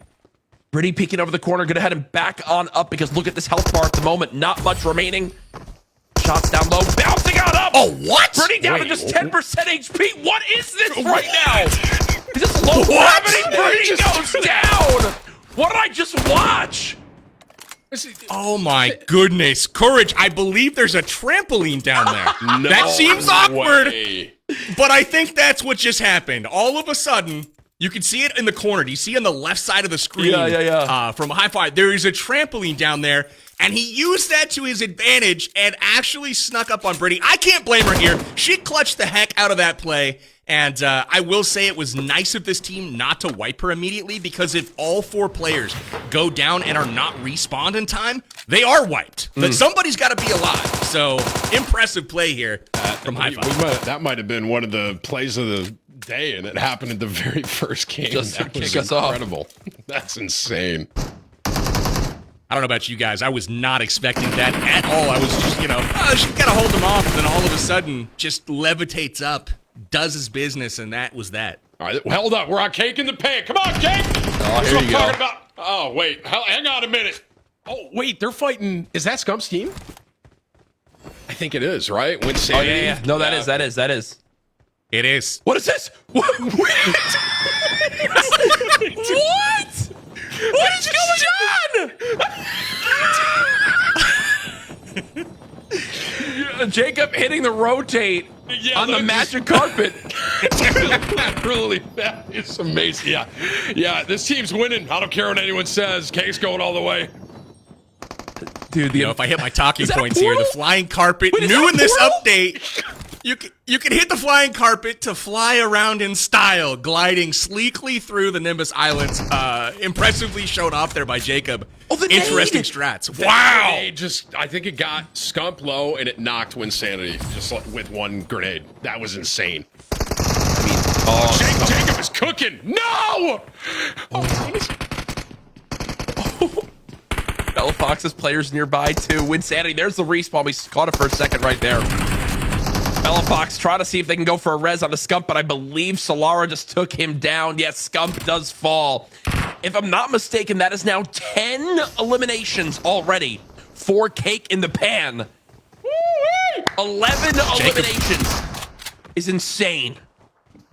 [SPEAKER 9] Brady peeking over the corner, gonna head him back on up because look at this health bar at the moment. Not much remaining. Shots down low, bouncing on up.
[SPEAKER 7] Oh, what?
[SPEAKER 9] Brady down to just 10% HP. What is this right now? Is this low gravity? Brady goes down. What did I just watch?
[SPEAKER 7] Oh my goodness. Courage, I believe there's a trampoline down there. That seems awkward, but I think that's what just happened. All of a sudden, you can see it in the corner. Do you see on the left side of the screen?
[SPEAKER 9] Yeah.
[SPEAKER 7] From a high five, there is a trampoline down there, and he used that to his advantage and actually snuck up on Brady. I can't blame her here. She clutched the heck out of that play, and I will say it was nice of this team not to wipe her immediately, because if all 4 players go down and are not respawned in time, they are wiped. But somebody's got to be alive. So, impressive play here from High Five.
[SPEAKER 8] That might have been one of the plays of the day, and it happened in the very first game.
[SPEAKER 9] Just to
[SPEAKER 8] that
[SPEAKER 9] kick
[SPEAKER 8] was
[SPEAKER 9] us off.
[SPEAKER 8] incredible. That's insane.
[SPEAKER 7] I don't know about you guys. I was not expecting that at all. I was just, she got to hold him off. And then all of a sudden, just levitates up, does his business, and that was that.
[SPEAKER 8] All right, hold up. We're on Cake in the Pan. Come on, Cake.
[SPEAKER 9] Oh,
[SPEAKER 8] That's
[SPEAKER 9] here
[SPEAKER 8] what
[SPEAKER 9] you
[SPEAKER 8] I'm talking
[SPEAKER 9] go.
[SPEAKER 8] about. Oh, wait. Hang on a minute. Oh, wait. They're fighting. Is that Scump's team? I think it is, right? Win
[SPEAKER 9] Oh,
[SPEAKER 8] Sanity.
[SPEAKER 9] yeah. No, that is.
[SPEAKER 7] It is.
[SPEAKER 9] What is this? What? What is going on? Jacob hitting the rotate on the magic carpet.
[SPEAKER 8] Literally, that is amazing. Yeah, this team's winning. I don't care what anyone says. Cake's going all the way.
[SPEAKER 9] Dude,
[SPEAKER 7] If I hit my talking
[SPEAKER 9] Is that a
[SPEAKER 7] points here, the
[SPEAKER 9] portal?
[SPEAKER 7] flying carpet,
[SPEAKER 9] Wait, is
[SPEAKER 7] new
[SPEAKER 9] that a
[SPEAKER 7] in this
[SPEAKER 9] portal?
[SPEAKER 7] update, you can hit the flying carpet to fly around in style, gliding sleekly through the Nimbus Islands. Impressively shown off there by Jacob.
[SPEAKER 9] Oh, the
[SPEAKER 7] Interesting
[SPEAKER 9] nade!
[SPEAKER 7] strats.
[SPEAKER 8] Wow!
[SPEAKER 7] Wow!
[SPEAKER 8] I think it got Scump low and it knocked Win Sanity just like with one grenade. That was insane. Jacob is cooking. No!
[SPEAKER 9] Bella Fox's players nearby too. Win Sanity. There's the respawn. We caught it for a second right there. Bella Fox trying to see if they can go for a res on the Scump, but I believe Solara just took him down. Yes, Scump does fall. If I'm not mistaken, that is now 10 eliminations already for Cake in the Pan. 11 eliminations is insane.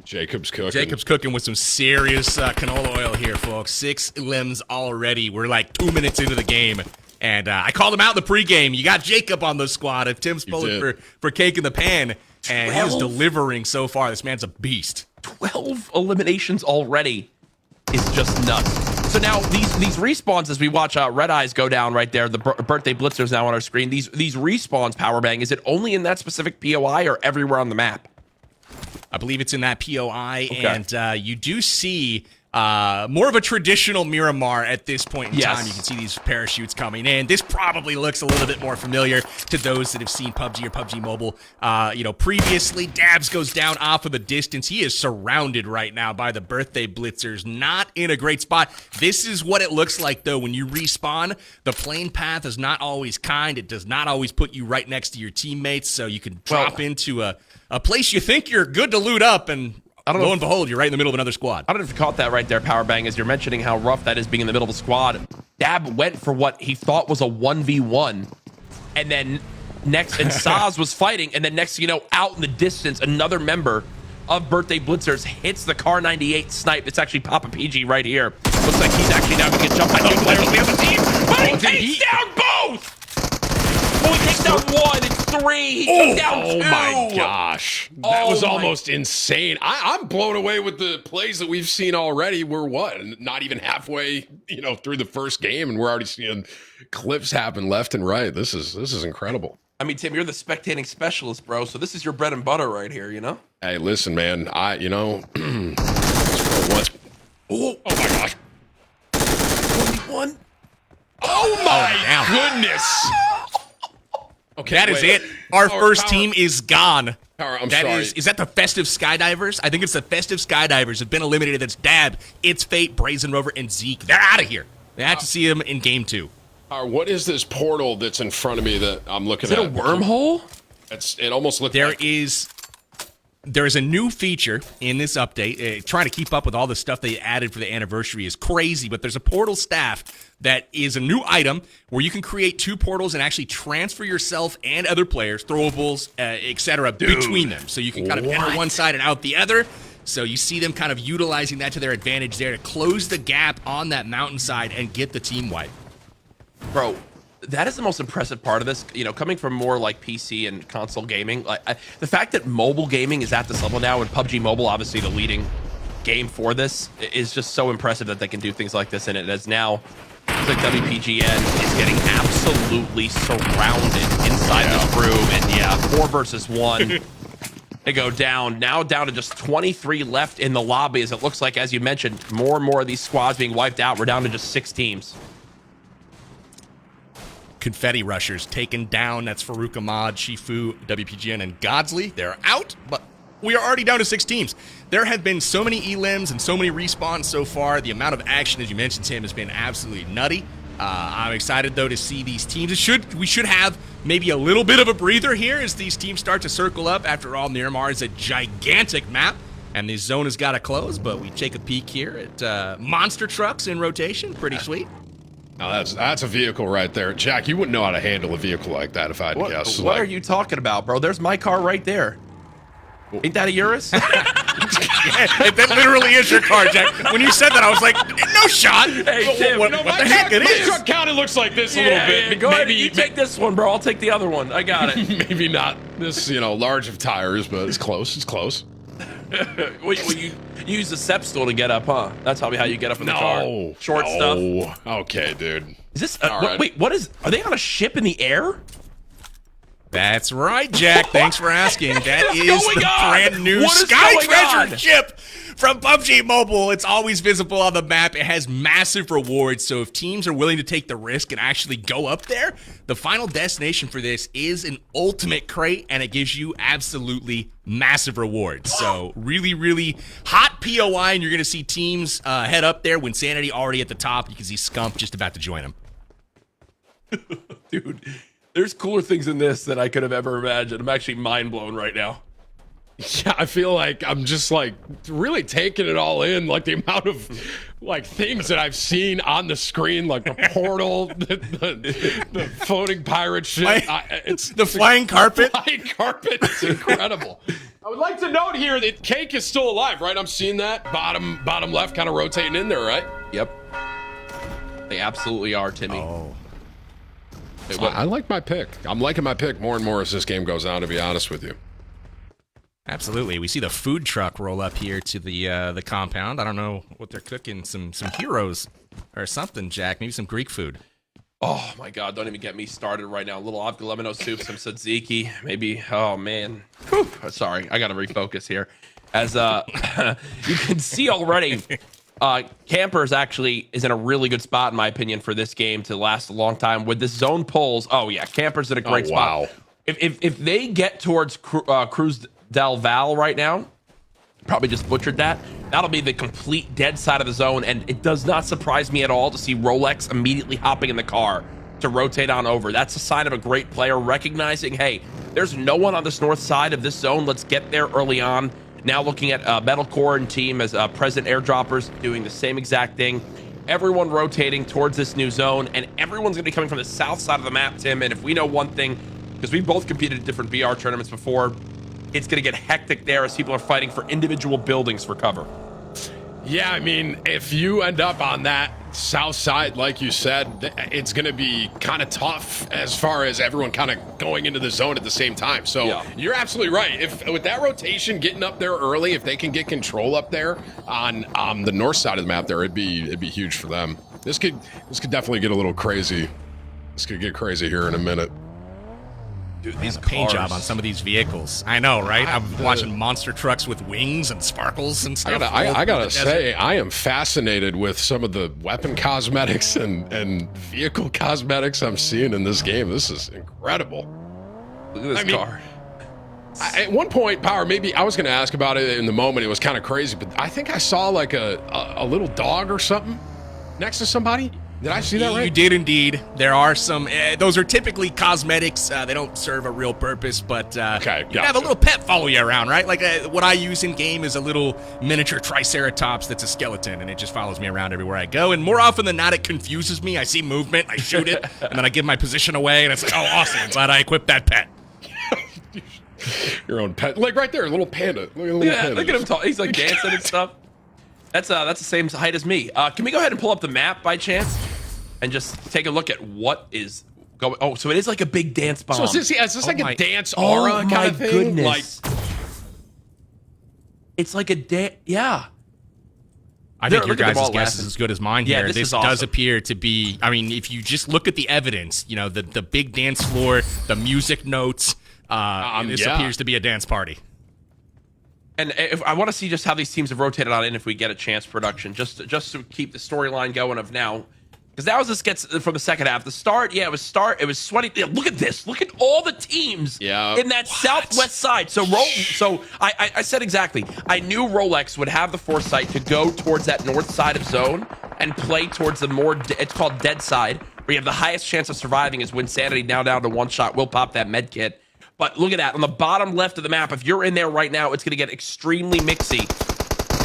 [SPEAKER 8] Jacob's cooking.
[SPEAKER 7] Jacob's cooking with some serious canola oil here, folks. 6 limbs already. We're like 2 minutes into the game. And I called him out in the pregame. You got Jacob on the squad. If Tim's pulling for Cake in the Pan, and he is delivering so far. This man's a beast.
[SPEAKER 9] 12 eliminations already is just nuts. So now these respawns, as we watch Red Eyes go down right there, the birthday blitzers now on our screen. These respawns, Power Bang, is it only in that specific POI or everywhere on the map?
[SPEAKER 7] I believe it's in that POI,
[SPEAKER 9] Okay.
[SPEAKER 7] and you do see more of a traditional Miramar at this point in time. You can see these parachutes coming in. This probably looks a little bit more familiar to those that have seen PUBG or PUBG Mobile. Previously, Dabs goes down off of the distance. He is surrounded right now by the birthday blitzers. Not in a great spot. This is what it looks like, though, when you respawn. The plane path is not always kind. It does not always put you right next to your teammates, so you can drop into a place you think you're good to loot up, and lo and behold, you're right in the middle of another squad.
[SPEAKER 9] I don't know if you caught that right there, Power Bang, as you're mentioning how rough that is being in the middle of a squad. Dab went for what he thought was a 1v1, and then next, and Saz was fighting, and then next thing you know, out in the distance, another member of Birthday Blitzers hits the Car 98 snipe. It's actually Papa PG right here. Looks like he's actually now going to get jumped by two players on the other team, but he takes down both! Oh, he takes down one, it's 3. He took down 2.
[SPEAKER 8] Oh my gosh. That was
[SPEAKER 9] Oh my-
[SPEAKER 8] almost insane. I'm blown away with the plays that we've seen already. We're not even halfway, through the first game, and we're already seeing clips happen left and right. This is incredible.
[SPEAKER 9] I mean, Tim, you're the spectating specialist, bro, so this is your bread and butter right here, you know?
[SPEAKER 8] Hey, listen, man. Once. Oh my gosh.
[SPEAKER 9] 1v1?
[SPEAKER 8] Oh my goodness. Okay,
[SPEAKER 7] That is
[SPEAKER 8] wait.
[SPEAKER 7] it. Our
[SPEAKER 8] Power-
[SPEAKER 7] first
[SPEAKER 8] Power-
[SPEAKER 7] team is gone.
[SPEAKER 8] Power, I'm
[SPEAKER 7] That
[SPEAKER 8] sorry.
[SPEAKER 7] is that the Festive Skydivers? I think it's the Festive Skydivers have been eliminated. That's Dab, It's Fate, Brazen Rover, and Zeke. They're out of here. They have to see them in game 2.
[SPEAKER 8] What is this portal that's in front of me that I'm looking at?
[SPEAKER 9] Is it a wormhole?
[SPEAKER 8] It almost looked
[SPEAKER 7] There
[SPEAKER 8] like...
[SPEAKER 7] is a new feature in this update. Trying to keep up with all the stuff they added for the anniversary is crazy, but there's a portal staff that is a new item where you can create 2 portals and actually transfer yourself and other players, throwables, etc., between them. So you can kind of enter one side and out the other. So you see them kind of utilizing that to their advantage there to close the gap on that mountainside and get the team wipe.
[SPEAKER 9] Bro, that is the most impressive part of this, coming from more like PC and console gaming. The fact that mobile gaming is at this level now, and PUBG Mobile, obviously the leading game for this, is just so impressive that they can do things like this in it. As now, it's like WPGN is getting absolutely surrounded inside this room. And 4 versus 1. They go down, now down to just 23 left in the lobby, as it looks like, as you mentioned, more and more of these squads being wiped out. We're down to just 6 teams.
[SPEAKER 7] confetti rushers taken down. That's Farouk Ahmad, Shifu, WPGN, and Godsley. They're out, but we are already down to 6 teams. There have been so many elims and so many respawns so far. The amount of action, as you mentioned, Tim, has been absolutely nutty. I'm excited, though, to see these teams. We should have maybe a little bit of a breather here as these teams start to circle up. After all, Miramar is a gigantic map, and the zone has got to close. But we take a peek here at monster trucks in rotation. Pretty sweet.
[SPEAKER 8] Now that's a vehicle right there. Jack, you wouldn't know how to handle a vehicle like that if I had to guess.
[SPEAKER 9] What are you talking about, bro? There's my car right there. Ain't that a Urus?
[SPEAKER 7] Yeah, that literally is your car, Jack. When you said that, I was like, no shot.
[SPEAKER 9] Hey, Tim,
[SPEAKER 7] what the heck it is?
[SPEAKER 8] My truck kind of looks like this a little bit.
[SPEAKER 9] Go ahead, you take this one, bro. I'll take the other one. I got it.
[SPEAKER 8] Maybe not this, large of tires, but it's close. It's close.
[SPEAKER 9] Well, you use the step stool to get up, huh? That's probably how you get up in the car. Short stuff.
[SPEAKER 8] Okay, dude.
[SPEAKER 9] Is this?
[SPEAKER 8] right.
[SPEAKER 9] Wait, what is? Are they on a ship in the air?
[SPEAKER 7] That's right, Jack. Thanks for asking. That is
[SPEAKER 9] going
[SPEAKER 7] the
[SPEAKER 9] on?
[SPEAKER 7] brand new
[SPEAKER 9] What is
[SPEAKER 7] Sky
[SPEAKER 9] going
[SPEAKER 7] Treasure
[SPEAKER 9] on?
[SPEAKER 7] ship from PUBG Mobile. It's always visible on the map. It has massive rewards. So if teams are willing to take the risk and actually go up there, the final destination for this is an ultimate crate, and it gives you absolutely massive rewards. So really, really hot POI, and you're going to see teams head up there when Sanity already at the top. You can see Scump just about to join them.
[SPEAKER 9] Dude, there's cooler things in this than I could have ever imagined. I'm actually mind blown right now.
[SPEAKER 8] Yeah, I feel like I'm just really taking it all in, like the amount of things that I've seen on the screen, like the portal, the floating pirate ship. It's
[SPEAKER 7] the flying carpet.
[SPEAKER 8] Flying carpet. It's incredible. I would like to note here that Cake is still alive, right? I'm seeing that bottom left, kind of rotating in there, right?
[SPEAKER 9] Yep. They absolutely are, Timmy.
[SPEAKER 7] Oh.
[SPEAKER 8] I like my pick. I'm liking my pick more and more as this game goes on, to be honest with you.
[SPEAKER 7] Absolutely. We see the food truck roll up here to the compound. I don't know what they're cooking. Some heroes or something, Jack. Maybe some Greek food.
[SPEAKER 9] Oh my God! Don't even get me started right now. A little avgolemino soup, some tzatziki, maybe. Oh man. Whew. Sorry, I got to refocus here. As you can see already, Campers actually is in a really good spot, in my opinion, for this game to last a long time. With this zone pulls, oh yeah, Campers in a great spot.
[SPEAKER 8] Wow.
[SPEAKER 9] If they get towards Cruz Del Val right now, probably just butchered that. That'll be the complete dead side of the zone, and it does not surprise me at all to see Rolex immediately hopping in the car to rotate on over. That's a sign of a great player recognizing, hey, there's no one on this north side of this zone. Let's get there early on. Now looking at Metalcore and team as present airdroppers doing the same exact thing. Everyone rotating towards this new zone, and everyone's going to be coming from the south side of the map, Tim. And if we know one thing, because we both competed in different VR tournaments before, it's going to get hectic there as people are fighting for individual buildings for cover.
[SPEAKER 8] Yeah, I mean, if you end up on that south side, like you said, it's going to be kind of tough as far as everyone kind of going into the zone at the same time. So yeah, you're absolutely right. If with that rotation getting up there early, if they can get control up there on the north side of the map there, it'd be huge for them. This could definitely get a little crazy. This could get crazy here in a minute.
[SPEAKER 9] Dude, these
[SPEAKER 7] paint job on some of these vehicles. I know, right? I'm watching monster trucks with wings and sparkles and stuff.
[SPEAKER 8] I gotta say, I am fascinated with some of the weapon cosmetics and vehicle cosmetics I'm seeing in this game. This is incredible.
[SPEAKER 9] Look at this car.
[SPEAKER 8] At one point, Power, maybe I was gonna ask about it in the moment. It was kind of crazy, but I think I saw like a little dog or something next to somebody. Did I see that right?
[SPEAKER 7] You did indeed. There are some, those are typically cosmetics. They don't serve a real purpose, but
[SPEAKER 8] okay,
[SPEAKER 7] you have a little pet follow you around, right? Like what I use in game is a little miniature triceratops that's a skeleton, and it just follows me around everywhere I go. And more often than not, it confuses me. I see movement, I shoot it, and then I give my position away, and it's like, oh, awesome. I'm glad I equipped that pet.
[SPEAKER 8] Your own pet. Like right there, a little panda. Look
[SPEAKER 9] at him talk. He's like dancing and stuff. That's the same height as me. Can we go ahead and pull up the map by chance and just take a look at what is going? Oh, so it is like a big dance bomb.
[SPEAKER 8] So is this like a dance aura kind of thing?
[SPEAKER 9] Goodness. Like, it's like a dance. Yeah.
[SPEAKER 7] I think your guys' guess is as good as mine here.
[SPEAKER 9] Yeah,
[SPEAKER 7] this
[SPEAKER 9] awesome.
[SPEAKER 7] does appear to be, I mean, if you just look at the evidence, you know, the big dance floor, the music notes, this appears to be a dance party.
[SPEAKER 9] And if I want to see just how these teams have rotated on in if we get a chance production, just to keep the storyline going of now, Because that was this gets from the second half. The start, yeah, it was sweaty. Yeah, look at this. Look at all the teams in that southwest side. So I said exactly. I knew Rolex would have the foresight to go towards that north side of zone and play towards the more, it's called dead side, where you have the highest chance of surviving is when Sanity now down to one shot will pop that med kit. But look at that. On the bottom left of the map, if you're in there right now, it's going to get extremely mixy.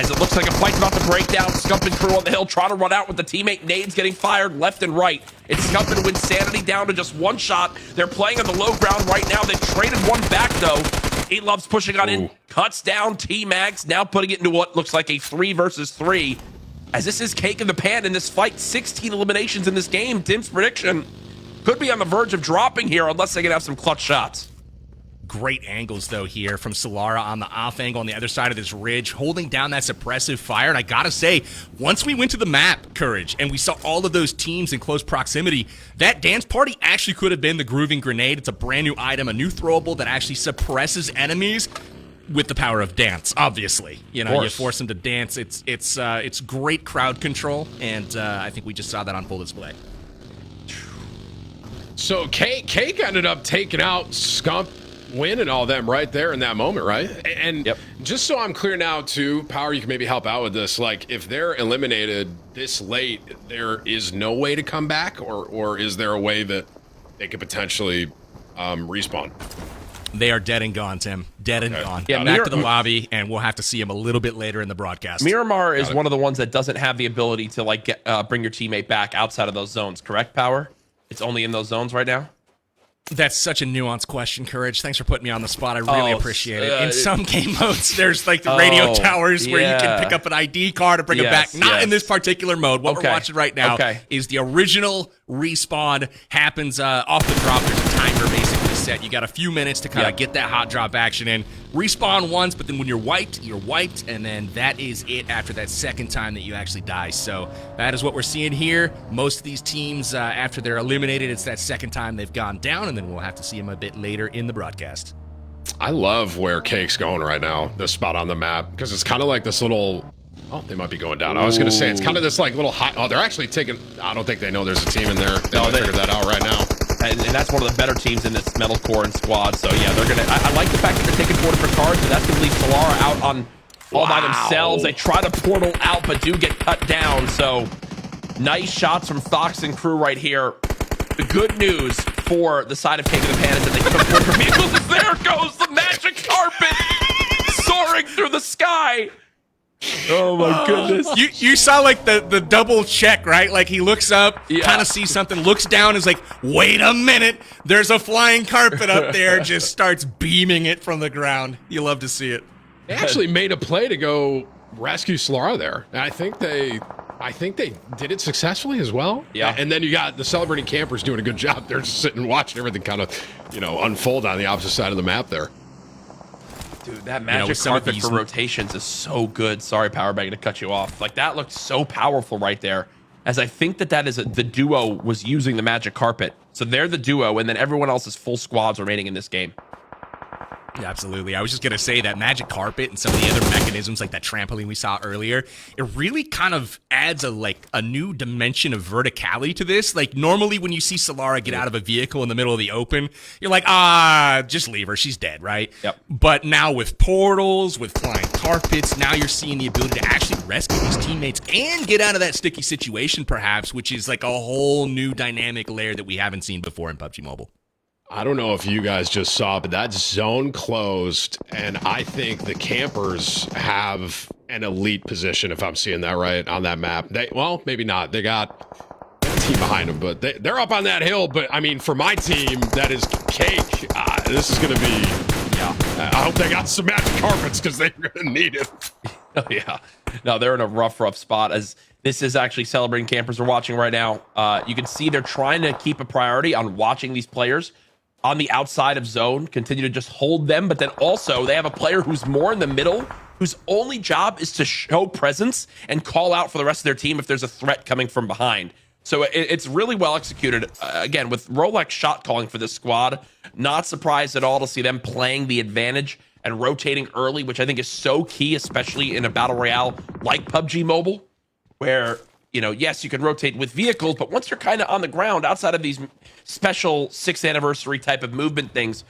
[SPEAKER 9] As it looks like a fight's about to break down. Scump and crew on the hill trying to run out with the teammate. Nades getting fired left and right. It's Scump and Sanity down to just one shot. They're playing on the low ground right now. They've traded one back, though. Love's pushing on in. Cuts down T-Mags. Now putting it into what looks like a 3 versus 3. As this is cake in the pan in this fight. 16 eliminations in this game. Tim's prediction could be on the verge of dropping here unless they can have some clutch shots.
[SPEAKER 7] Great angles, though, here from Solara on the off angle on the other side of this ridge, holding down that suppressive fire. And I gotta say, once we went to the map, Courage, and we saw all of those teams in close proximity, that dance party actually could have been the grooving grenade. It's a brand new item, a new throwable that actually suppresses enemies with the power of dance, obviously. You know, you force them to dance. It's great crowd control, and I think we just saw that on full display.
[SPEAKER 8] So Cake ended up taking out Scump, Win and all them right there in that moment, right? And just so I'm clear now, too, Power, you can maybe help out with this. Like, if they're eliminated this late, there is no way to come back, or is there a way that they could potentially respawn?
[SPEAKER 7] They are dead and gone, Tim. Dead and gone.
[SPEAKER 9] Yeah,
[SPEAKER 7] back to the lobby, and we'll have to see them a little bit later in the broadcast.
[SPEAKER 9] Miramar is one of the ones that doesn't have the ability to like bring your teammate back outside of those zones, correct, Power? It's only in those zones right now?
[SPEAKER 7] That's such a nuanced question, Courage. Thanks for putting me on the spot. I really appreciate it. In some game modes, there's like the radio towers where you can pick up an ID card and bring it back. Not in this particular mode. What we're watching right now is the original respawn happens off the drop. There's a timer basically set. You got a few minutes to kind of get that hot drop action in. Respawn once, but then when you're wiped, and then that is it after that second time that you actually die. So that is what we're seeing here. Most of these teams, after they're eliminated, it's that second time they've gone down, and then we'll have to see them a bit later in the broadcast.
[SPEAKER 8] I love where Cake's going right now, the spot on the map, because it's kind of like this little... Oh, they might be going down. I was going to say, it's kind of this like little high... Oh, they're actually taking... I don't think they know there's a team in there. They figured that out right now.
[SPEAKER 9] And that's one of the better teams in this metalcore and squad. So yeah, they're gonna. I like the fact that they're taking 4 different cards, but that's gonna leave Solara out on all by themselves. They try to portal out, but do get cut down. So nice shots from Fox and crew right here. The good news for the side of King of the Pan is that they can afford for vehicles. There goes the magic carpet soaring through the sky. Oh my goodness.
[SPEAKER 7] You saw like the double check, right? Like he looks up, kind of sees something, looks down, is like, wait a minute, there's a flying carpet up there, just starts beaming it from the ground. You love to see it.
[SPEAKER 8] They actually made a play to go rescue Solara there. And I think they did it successfully as well.
[SPEAKER 9] Yeah.
[SPEAKER 8] And then you got the celebrating campers doing a good job. They're just sitting and watching everything kind of, unfold on the opposite side of the map there.
[SPEAKER 9] Dude, that magic carpet for rotations is so good. Sorry, Powerbag, to cut you off. Like, that looked so powerful right there. As I think that is the duo was using the magic carpet. So they're the duo, and then everyone else is full squads remaining in this game.
[SPEAKER 7] Yeah, absolutely. I was just going to say that magic carpet and some of the other mechanisms like that trampoline we saw earlier, it really kind of adds a new dimension of verticality to this. Like normally when you see Solara get out of a vehicle in the middle of the open, you're like, just leave her. She's dead, right?
[SPEAKER 9] Yep.
[SPEAKER 7] But now with portals, with flying carpets, now you're seeing the ability to actually rescue these teammates and get out of that sticky situation perhaps, which is like a whole new dynamic layer that we haven't seen before in PUBG Mobile.
[SPEAKER 8] I don't know if you guys just saw, but that zone closed, and I think the campers have an elite position, if I'm seeing that right, on that map. Well, maybe not. They got a team behind them, but they're up on that hill. But, I mean, for my team, that is Cake. This is going to be... Yeah. I hope they got some magic carpets, because they're going to need it.
[SPEAKER 9] Oh, yeah. No, they're in a rough spot, as this is actually celebrating campers we're watching right now. You can see they're trying to keep a priority on watching these players on the outside of zone, continue to just hold them, but then also they have a player who's more in the middle, whose only job is to show presence and call out for the rest of their team if there's a threat coming from behind. So it's really well executed. Again, with Rolex shot calling for this squad, not surprised at all to see them playing the advantage and rotating early, which I think is so key, especially in a battle royale like PUBG Mobile, where yes, you can rotate with vehicles, but once you're kind of on the ground outside of these special 6th anniversary type of movement things,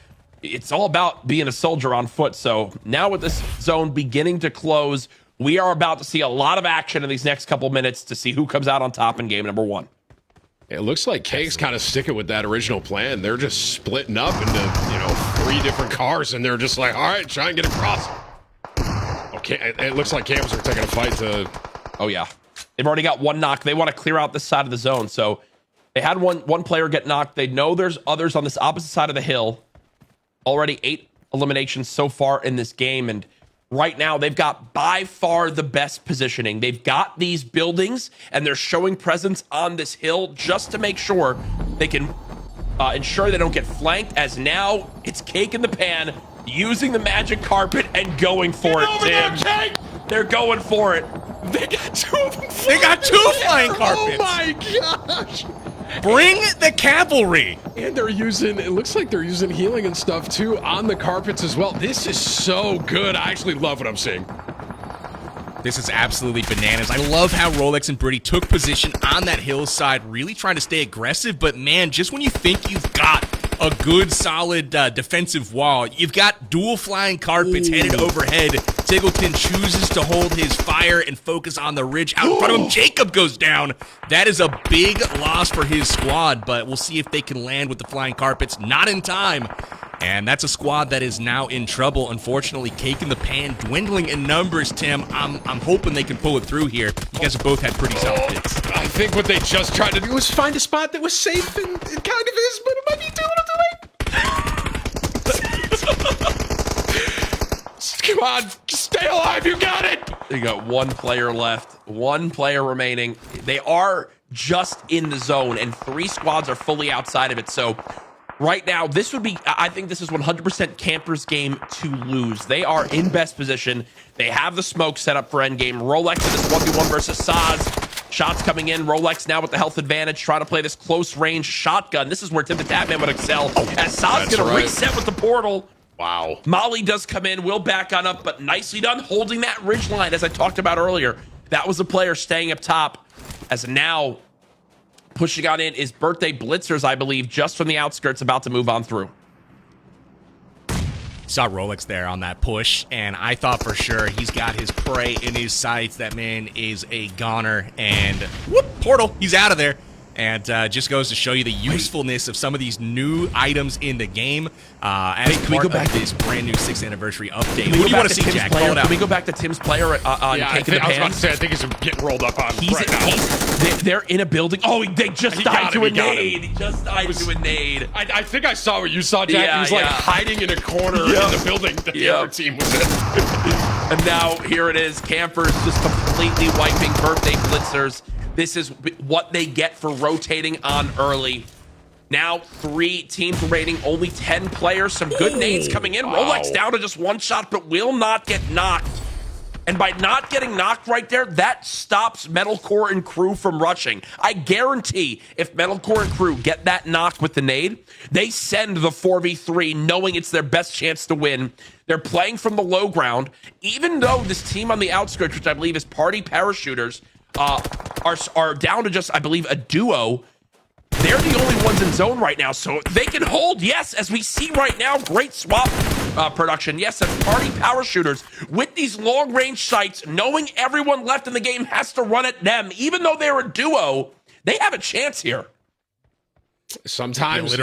[SPEAKER 9] it's all about being a soldier on foot. So now with this zone beginning to close, we are about to see a lot of action in these next couple minutes to see who comes out on top in game number 1.
[SPEAKER 8] It looks like Cake's kind of sticking with that original plan. They're just splitting up into, 3 different cars, and they're just like, all right, try and get across. Okay, it looks like Campers are taking a fight to...
[SPEAKER 9] Oh, yeah. They've already got 1 knock. They want to clear out this side of the zone. So they had one player get knocked. They know there's others on this opposite side of the hill. Already 8 eliminations so far in this game, and right now they've got by far the best positioning. They've got these buildings, and they're showing presence on this hill just to make sure they can ensure they don't get flanked, as now it's Cake in the pan, using the magic carpet and going for it, Tim. They're going for it.
[SPEAKER 8] They got 2 of them.
[SPEAKER 7] They got 2 flying carpets.
[SPEAKER 8] Oh my gosh.
[SPEAKER 7] Bring the cavalry.
[SPEAKER 8] And they're using, it looks like they're using healing and stuff too on the carpets as well. This is so good. I actually love what I'm seeing.
[SPEAKER 7] This is absolutely bananas. I love how Rolex and Birdie took position on that hillside, really trying to stay aggressive. But man, just when you think you've got a good, solid defensive wall, you've got dual flying carpets headed overhead. Tiggleton chooses to hold his fire and focus on the ridge out in front of him. Jacob goes down. That is a big loss for his squad, but we'll see if they can land with the flying carpets. Not in time. And that's a squad that is now in trouble. Unfortunately, Cake in the pan dwindling in numbers, Tim. I'm hoping they can pull it through here. You guys have both had pretty solid hits.
[SPEAKER 8] I think what they just tried to do was find a spot that was safe, and it kind of is, but it might be too little too late. Come on, stay alive, you got it!
[SPEAKER 9] You got 1 player left, 1 player remaining. They are just in the zone, and 3 squads are fully outside of it. So right now, I think this is 100% Campers' game to lose. They are in best position. They have the smoke set up for endgame. Rolex in this 1v1 versus Saz. Shots coming in. Rolex now with the health advantage, trying to play this close range shotgun. This is where Tim the Tatman would excel. As Saz going to reset with the portal.
[SPEAKER 8] Wow.
[SPEAKER 9] Molly does come in, will back on up, but nicely done holding that ridge line, as I talked about earlier. That was the player staying up top, as now pushing on in is Birthday Blitzers, I believe, just from the outskirts, about to move on through.
[SPEAKER 7] Saw Rolex there on that push, and I thought for sure he's got his prey in his sights. That man is a goner, and whoop, portal, he's out of there. And just goes to show you the usefulness of some of these new items in the game. As
[SPEAKER 9] can we go back
[SPEAKER 7] to this brand new 6th anniversary update?
[SPEAKER 9] What do you want to
[SPEAKER 7] see, Jack? Call it out.
[SPEAKER 9] Can we go back to Tim's player on Cake in the Pan?
[SPEAKER 8] I was about to say, I think he's getting rolled up on right now.
[SPEAKER 9] They're in a building. Oh, they just died to a nade. He just died to a nade.
[SPEAKER 8] I think I saw what you saw, Jack.
[SPEAKER 9] Yeah,
[SPEAKER 8] he was like hiding in a corner in the building that the other team was in.
[SPEAKER 9] And now here it is. Campers just completely wiping Birthday Blitzers. This is what they get for rotating on early. Now 3 teams remaining, only 10 players. Some good nades coming in.
[SPEAKER 8] Wow.
[SPEAKER 9] Rolex down to just 1 shot, but will not get knocked. And by not getting knocked right there, that stops Metalcore and Crew from rushing. I guarantee if Metalcore and Crew get that knock with the nade, they send the 4v3 knowing it's their best chance to win. They're playing from the low ground. Even though this team on the outskirts, which I believe is Party Parachuters, are down to just, I believe, a duo. They're the only ones in zone right now, so they can hold. Yes, as we see right now, great swap production. Yes, that's Party Parachuters with these long-range sights, knowing everyone left in the game has to run at them. Even though they're a duo, they have a chance here.
[SPEAKER 8] Sometimes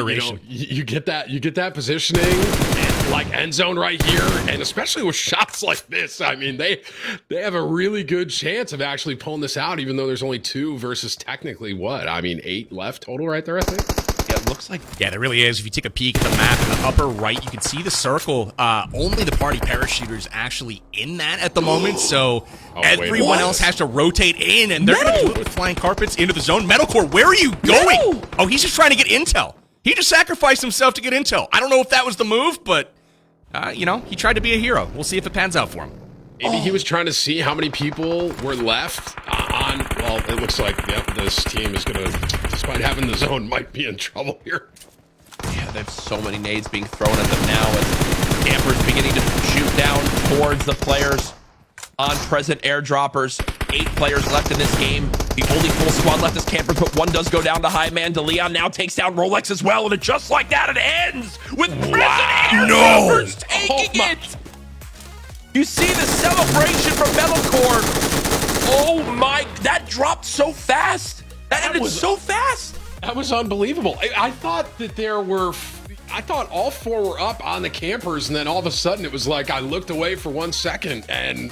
[SPEAKER 8] you get that positioning, and like end zone right here, and especially with shots like this, I mean they have a really good chance of actually pulling this out, even though there's only 2 versus technically 8 left total right there, I think.
[SPEAKER 9] Yeah, it looks like.
[SPEAKER 7] Yeah, there really is. If you take a peek at the map in the upper right, you can see the circle. Only the Party Parachuters actually in that at the moment, so everyone else has to rotate in, and they're going to do it with flying carpets into the zone. Metalcore, where are you going? Oh, he's just trying to get intel. He just sacrificed himself to get intel. I don't know if that was the move, but, he tried to be a hero. We'll see if it pans out for him.
[SPEAKER 8] Maybe he was trying to see how many people were left on. Well, it looks like this team is going to, despite having the zone, might be in trouble here.
[SPEAKER 9] Yeah, they have so many nades being thrown at them now as Campers beginning to shoot down towards the players on present airdroppers. 8 players left in this game. The only full squad left is Campers, but one does go down to High Man. DeLeon now takes down Rolex as well, and just like that, it ends with Prison Aircrafters taking it. You see the celebration from Metalcore. Oh my, that dropped so fast. That ended so fast.
[SPEAKER 8] That was unbelievable. I thought that I thought all 4 were up on the Campers, and then all of a sudden it was like I looked away for 1 second, and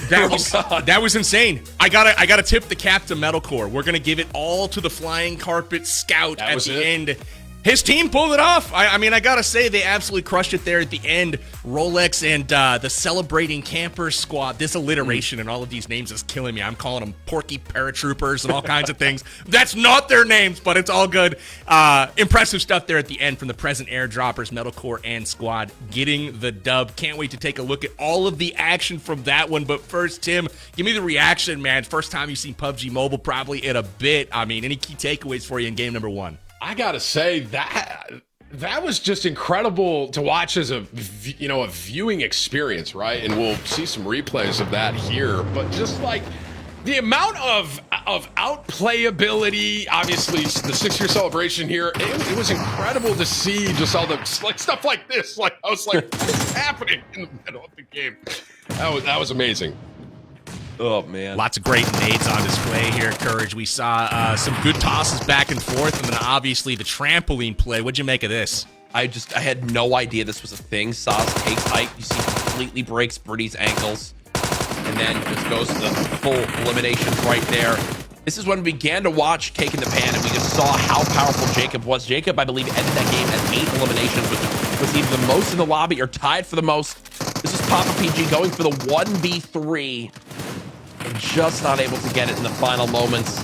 [SPEAKER 7] that was insane. I gotta tip the cap to Metalcore. We're gonna give it all to the flying carpet scout at the end. His team pulled it off. I mean, I gotta say, they absolutely crushed it there at the end. Rolex and the Celebrating Campers squad. This alliteration and all of these names is killing me. I'm calling them Porky Paratroopers and all kinds of things. That's not their names, but it's all good. Impressive stuff there at the end from the present airdroppers, Metalcore and squad, getting the dub. Can't wait to take a look at all of the action from that one. But first, Tim, give me the reaction, man. First time you've seen PUBG Mobile probably in a bit. I mean, any key takeaways for you in game number 1?
[SPEAKER 8] I gotta say that was just incredible to watch as a viewing experience, right? And we'll see some replays of that here. But just like the amount of outplayability, obviously the 6-year celebration here, it was incredible to see just all the like stuff like this. Like I was like, what's happening in the middle of the game? That was amazing.
[SPEAKER 9] Oh, man.
[SPEAKER 7] Lots of great nades on display here, Courage. We saw some good tosses back and forth, and then obviously the trampoline play. What'd you make of this?
[SPEAKER 9] I had no idea this was a thing. Sauce takes height. You see completely breaks Birdie's ankles, and then just goes to the full eliminations right there. This is when we began to watch Cake in the Pan, and we just saw how powerful Jacob was. Jacob, I believe, ended that game at 8 eliminations, which was either the most in the lobby or tied for the most. This is Papa PG going for the 1v3. And just not able to get it in the final moments.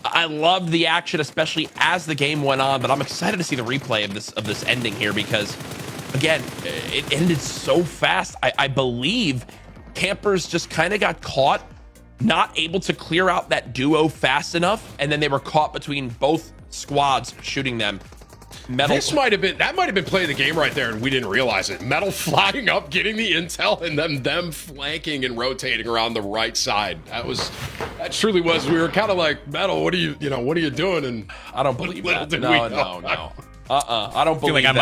[SPEAKER 9] I loved the action, especially as the game went on, but I'm excited to see the replay of this ending here because, again, it ended so fast. I believe Campers just kind of got caught, not able to clear out that duo fast enough, and then they were caught between both squads shooting them. Metal.
[SPEAKER 8] That might have been play of the game right there, and we didn't realize it. Metal flying up, getting the intel, and then them flanking and rotating around the right side. That truly was. We were kind of like, Metal, what are you doing? And
[SPEAKER 9] I don't believe that. No. I don't believe that.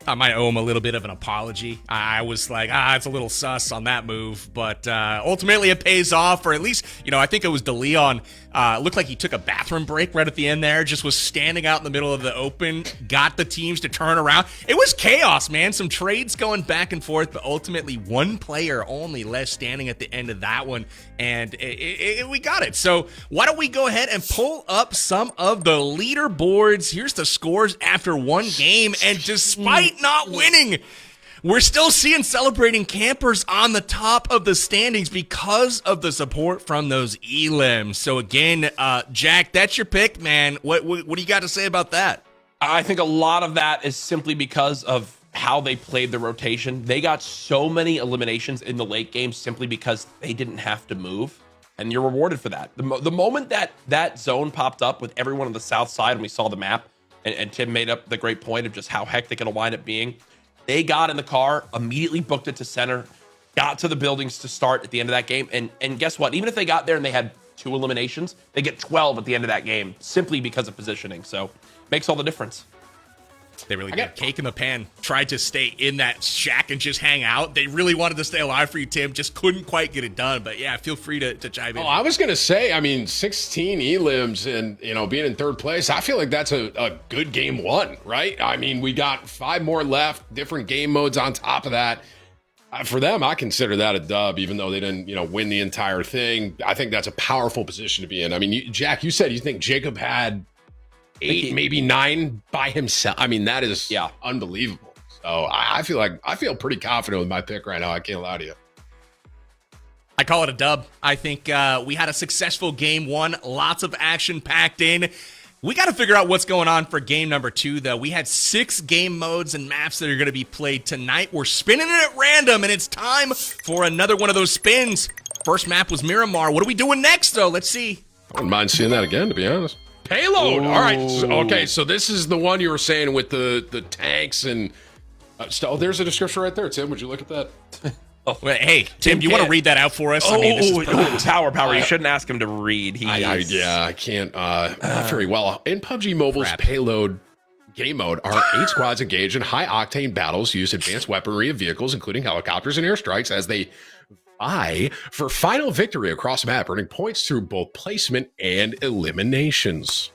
[SPEAKER 7] I might owe him a little bit of an apology. I was like, it's a little sus on that move, but ultimately it pays off, or at least, I think it was DeLeon. Looked like he took a bathroom break right at the end there, just was standing out in the middle of the open, got the teams to turn around. It was chaos, man. Some trades going back and forth, but ultimately one player only left standing at the end of that one, and we got it. So why don't we go ahead and pull up some of the leaderboards. Here's the scores after one game, and despite not winning, we're still seeing Celebrating Campers on the top of the standings because of the support from those elims. So again, Jack, that's your pick, man. What do you got to say about that?
[SPEAKER 9] I think a lot of that is simply because of how they played the rotation. They got so many eliminations in the late game simply because they didn't have to move, and you're rewarded for that. The moment that zone popped up with everyone on the south side and we saw the map, and Tim made up the great point of just how hectic it'll wind up being. They got in the car, immediately booked it to center, got to the buildings to start at the end of that game. And guess what? Even if they got there and they had 2 eliminations, they get 12 at the end of that game simply because of positioning. So makes all the difference.
[SPEAKER 7] They really did. Cake in the Pan tried to stay in that shack and just hang out. They really wanted to stay alive for you, Tim. Just couldn't quite get it done. But yeah, feel free to chime in.
[SPEAKER 8] I was going to say, 16 elims and, being in third place, I feel like that's a good game 1, right? I mean, we got 5 more left, different game modes on top of that. For them, I consider that a dub, even though they didn't, win the entire thing. I think that's a powerful position to be in. I mean, Jack, you said you think Jacob had 8, maybe 9 by himself. I mean, that is unbelievable. So I feel pretty confident with my pick right now. I can't lie to you.
[SPEAKER 7] I call it a dub. I think we had a successful game 1, lots of action packed in. We got to figure out what's going on for game number 2, though. We had 6 game modes and maps that are going to be played tonight. We're spinning it at random, and it's time for another one of those spins. First map was Miramar. What are we doing next, though? Let's see.
[SPEAKER 8] I wouldn't mind seeing that again, to be honest. Payload. All right. Okay. So this is the one you were saying with the tanks and there's a description right there. Tim, would you look at that?
[SPEAKER 7] Oh, well, hey, Tim, do you want to read that out for us?
[SPEAKER 9] Oh,
[SPEAKER 7] This is
[SPEAKER 9] power. You shouldn't ask him to read.
[SPEAKER 8] I can't. Not very well. In PUBG Mobile's payload game mode, are 8 squads engaged in high-octane battles, use advanced weaponry of vehicles, including helicopters and airstrikes, as they vie for final victory across the map, earning points through both placement and eliminations.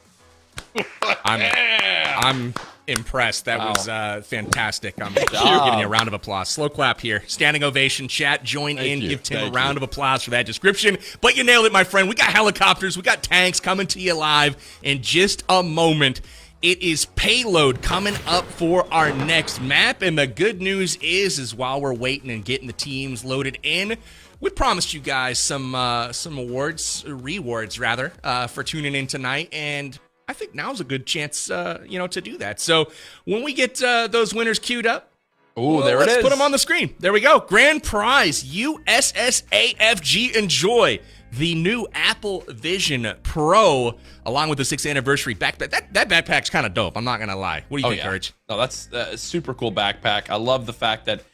[SPEAKER 7] I'm impressed. That was fantastic. I'm giving you a round of applause. Slow clap here. Standing ovation. Chat, join in. Give Tim a round of applause for that description. But you nailed it, my friend. We got helicopters. We got tanks coming to you live in just a moment. It is payload coming up for our next map. And the good news is while we're waiting and getting the teams loaded in, we promised you guys some rewards for tuning in tonight. And I think now's a good chance, to do that. So when we get those winners queued up, let's put them on the screen. There we go. Grand prize, USSAFG Enjoy, the new Apple Vision Pro, along with the 6th anniversary backpack. That backpack's kind of dope. I'm not going to lie. What do you think, Courage?
[SPEAKER 9] No, that's a super cool backpack. I love the fact that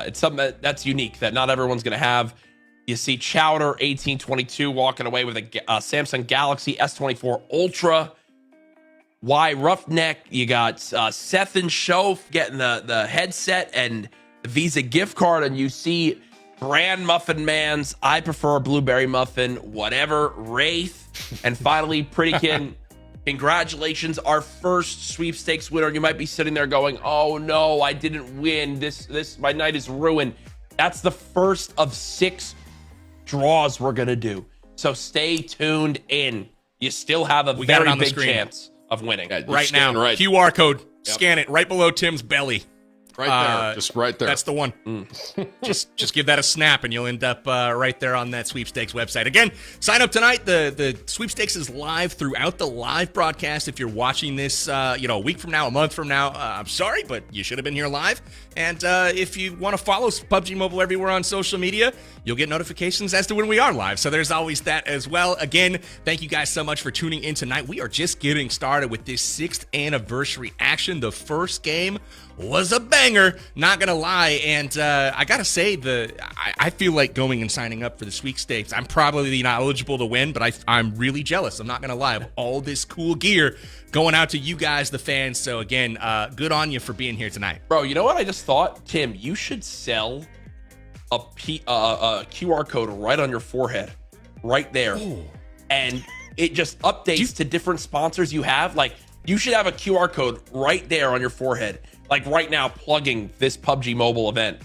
[SPEAKER 9] it's something that's unique that not everyone's going to have. You see Chowder 1822 walking away with a Samsung Galaxy S24 Ultra. Why Roughneck? You got Seth and Shof getting the headset and the Visa gift card, and you see Brand Muffin Man's I prefer a blueberry muffin, whatever, Wraith, and finally Prettykin. Congratulations, our first sweepstakes winner. You might be sitting there going, "Oh no, I didn't win. This my night is ruined." That's the first of 6 draws we're gonna do. So stay tuned in. You still have a very big chance of winning.
[SPEAKER 7] Right now, QR code, scan it right below Tim's belly.
[SPEAKER 8] Right there, just right there.
[SPEAKER 7] That's the one. Just give that a snap, and you'll end up right there on that sweepstakes website. Again, sign up tonight. The sweepstakes is live throughout the live broadcast. If you're watching this, a week from now, a month from now, I'm sorry, but you should have been here live. And if you want to follow PUBG Mobile everywhere on social media, you'll get notifications as to when we are live. So there's always that as well. Again, thank you guys so much for tuning in tonight. We are just getting started with this 6th anniversary action. The first game was a banger, not gonna lie, and I gotta say, I feel like going and signing up for the sweepstakes. I'm probably not eligible to win, but I'm really jealous. I'm not gonna lie, of all this cool gear going out to you guys, the fans. So again, good on you for being here tonight,
[SPEAKER 9] bro. You know what I just thought, Tim? You should sell a QR code right on your forehead, right there, and it just updates to different sponsors you have. Like, you should have a QR code right there on your forehead. Like right now, plugging this PUBG Mobile event.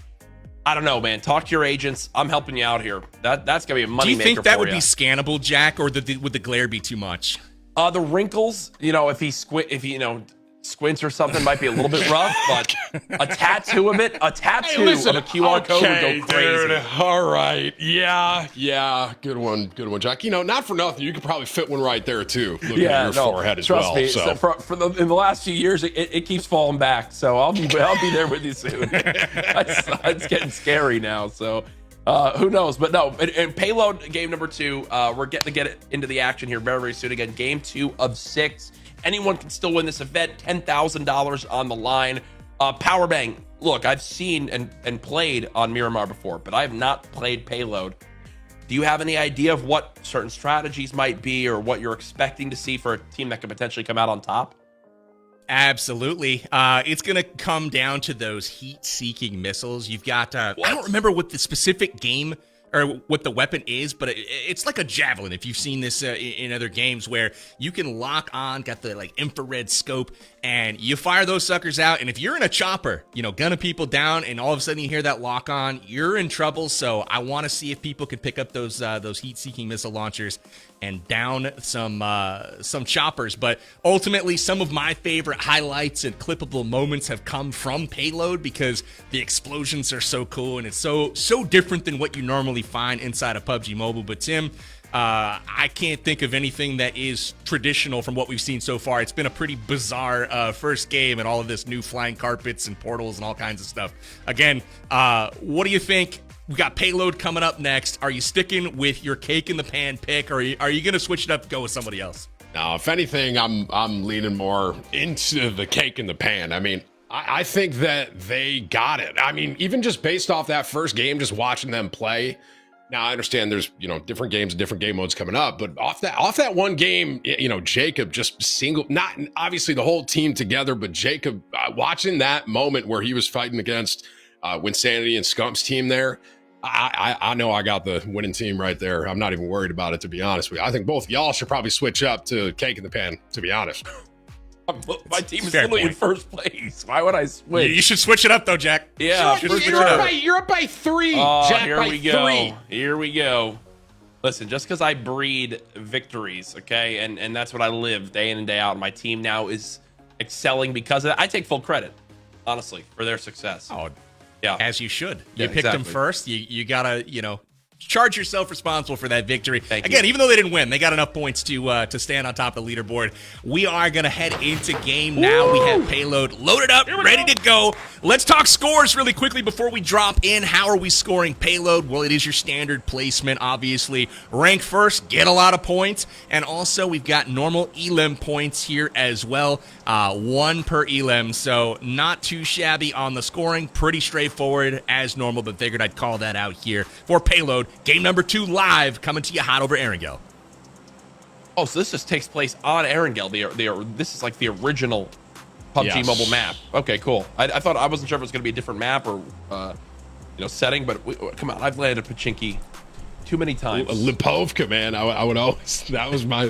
[SPEAKER 9] I don't know, man. Talk to your agents. I'm helping you out here. That's gonna be a money maker.
[SPEAKER 7] Do you think that would be scannable, Jack, or would the glare be too much?
[SPEAKER 9] The wrinkles, if he squints or something, might be a little bit rough, but a tattoo of a QR code would go crazy.
[SPEAKER 8] Dude, all right. Yeah. Good one, Jack. Not for nothing, you could probably fit one right there too. Looking at your forehead as well.
[SPEAKER 9] Me, so in the last few years, it keeps falling back. So I'll be there with you soon. It's getting scary now. So who knows? But no, and payload game number 2. We're getting to get it into the action here very, very soon. Again, game 2 of 6. Anyone can still win this event. $10,000 on the line. Powerbang. Look, I've seen and played on Miramar before, but I have not played Payload. Do you have any idea of what certain strategies might be, or what you're expecting to see for a team that could potentially come out on top?
[SPEAKER 7] Absolutely. It's going to come down to those heat-seeking missiles. You've got, I don't remember what the specific game or what the weapon is, but it's like a javelin. If you've seen this in other games, where you can lock on, got the like infrared scope, and you fire those suckers out. And if you're in a chopper, gunning people down, and all of a sudden you hear that lock on, you're in trouble. So I want to see if people can pick up those heat-seeking missile launchers and down some choppers. But ultimately, some of my favorite highlights and clippable moments have come from Payload, because the explosions are so cool, and it's so different than what you normally find inside of PUBG Mobile. But Tim, I can't think of anything that is traditional from what we've seen so far. It's been a pretty bizarre first game, and all of this new flying carpets and portals and all kinds of stuff. Again, what do you think? We got Payload coming up next. Are you sticking with your cake in the pan pick, or are you going to switch it up, go with somebody else?
[SPEAKER 8] Now, if anything, I'm leaning more into the cake in the pan. I mean, I think that they got it. I mean, even just based off that first game, just watching them play. Now I understand there's, different games and different game modes coming up, but off that one game, Jacob just not obviously the whole team together, but Jacob watching that moment where he was fighting against Winsanity and Scump's team there. I know I got the winning team right there. I'm not even worried about it, to be honest with you. I think both y'all should probably switch up to Cake in the Pan, to be honest.
[SPEAKER 9] My team is literally in first place. Why would I switch?
[SPEAKER 7] You should switch it up, though, Jack.
[SPEAKER 9] Yeah,
[SPEAKER 8] you're up by 3. Jack,
[SPEAKER 9] here
[SPEAKER 8] by
[SPEAKER 9] we go.
[SPEAKER 8] 3.
[SPEAKER 9] Here we go. Listen, just because I breed victories, okay, and that's what I live day in and day out. My team now is excelling because of that. I take full credit, honestly, for their success.
[SPEAKER 7] Oh,
[SPEAKER 9] yeah,
[SPEAKER 7] as you should.
[SPEAKER 9] Yeah,
[SPEAKER 7] You picked them
[SPEAKER 9] exactly.
[SPEAKER 7] first. You gotta, charge yourself responsible for that victory.
[SPEAKER 9] Thank
[SPEAKER 7] Again,
[SPEAKER 9] you.
[SPEAKER 7] even though they didn't win, they got enough points to stand on top of the leaderboard. We are going to head into game now. We have Payload loaded up, ready to go. Let's talk scores really quickly before we drop in. How are we scoring Payload? Well, it is your standard placement, obviously. Rank first, get a lot of points. And also, we've got normal elim points here as well. 1 per elim, so not too shabby on the scoring. Pretty straightforward as normal, but figured I'd call that out here for Payload. Game number 2 live, coming to you hot over Erangel.
[SPEAKER 9] Oh, so this just takes place on Erangel. This is like the original PUBG Mobile map. Okay, cool. I wasn't sure if it was going to be a different map or setting, but come on, I've landed Pachinki too many times.
[SPEAKER 8] Lipovka, man. I would always. That was my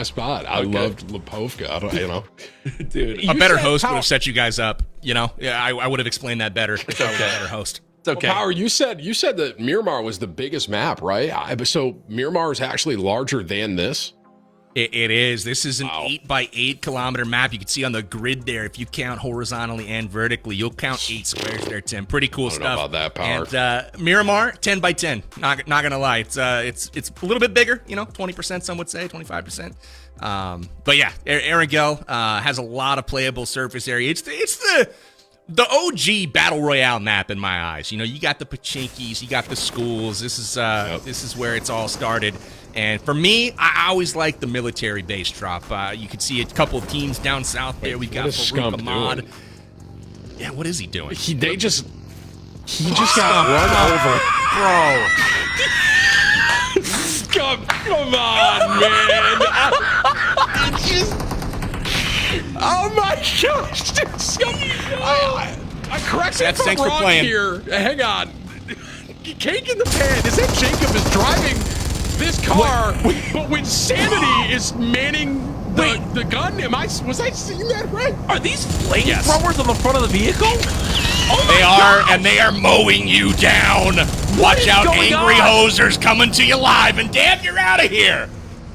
[SPEAKER 8] spot. I loved Lipovka. I don't.
[SPEAKER 9] Dude,
[SPEAKER 7] A better host would have set you guys up. Yeah, I would have explained that better. It's okay. A better host.
[SPEAKER 9] It's okay.
[SPEAKER 8] Well, Power, you said that Miramar was the biggest map, right? So Miramar is actually larger than this.
[SPEAKER 7] It is. This is an 8x8 kilometer map. You can see on the grid there, if you count horizontally and vertically, you'll count 8 squares there, Tim. Pretty cool stuff.
[SPEAKER 8] I don't know about that, Power.
[SPEAKER 7] And Miramar, 10x10. Not gonna lie, it's a little bit bigger. 20%. Some would say 25%. But yeah, Erangel has a lot of playable surface area. It's the OG battle royale map in my eyes. You got the Pachinkis, you got the schools. This is where it's all started. And for me, I always like the military base drop. You can see a couple of teams down south there. We've got Farouk Ahmad. Yeah, what is he doing?
[SPEAKER 8] He just got run over. Bro. Scum, come on, man. Oh my gosh, dude, Scum. I correct me if I'm wrong here. Hang on. Cake in the Pan. Is that Jacob is driving this car, but when Sanity is manning the gun? Was I seeing that right?
[SPEAKER 9] Are these flamethrowers on the front of the vehicle?
[SPEAKER 7] They are, and they are mowing you down. Watch out, angry hosers coming to you live, and damn, you're out of here.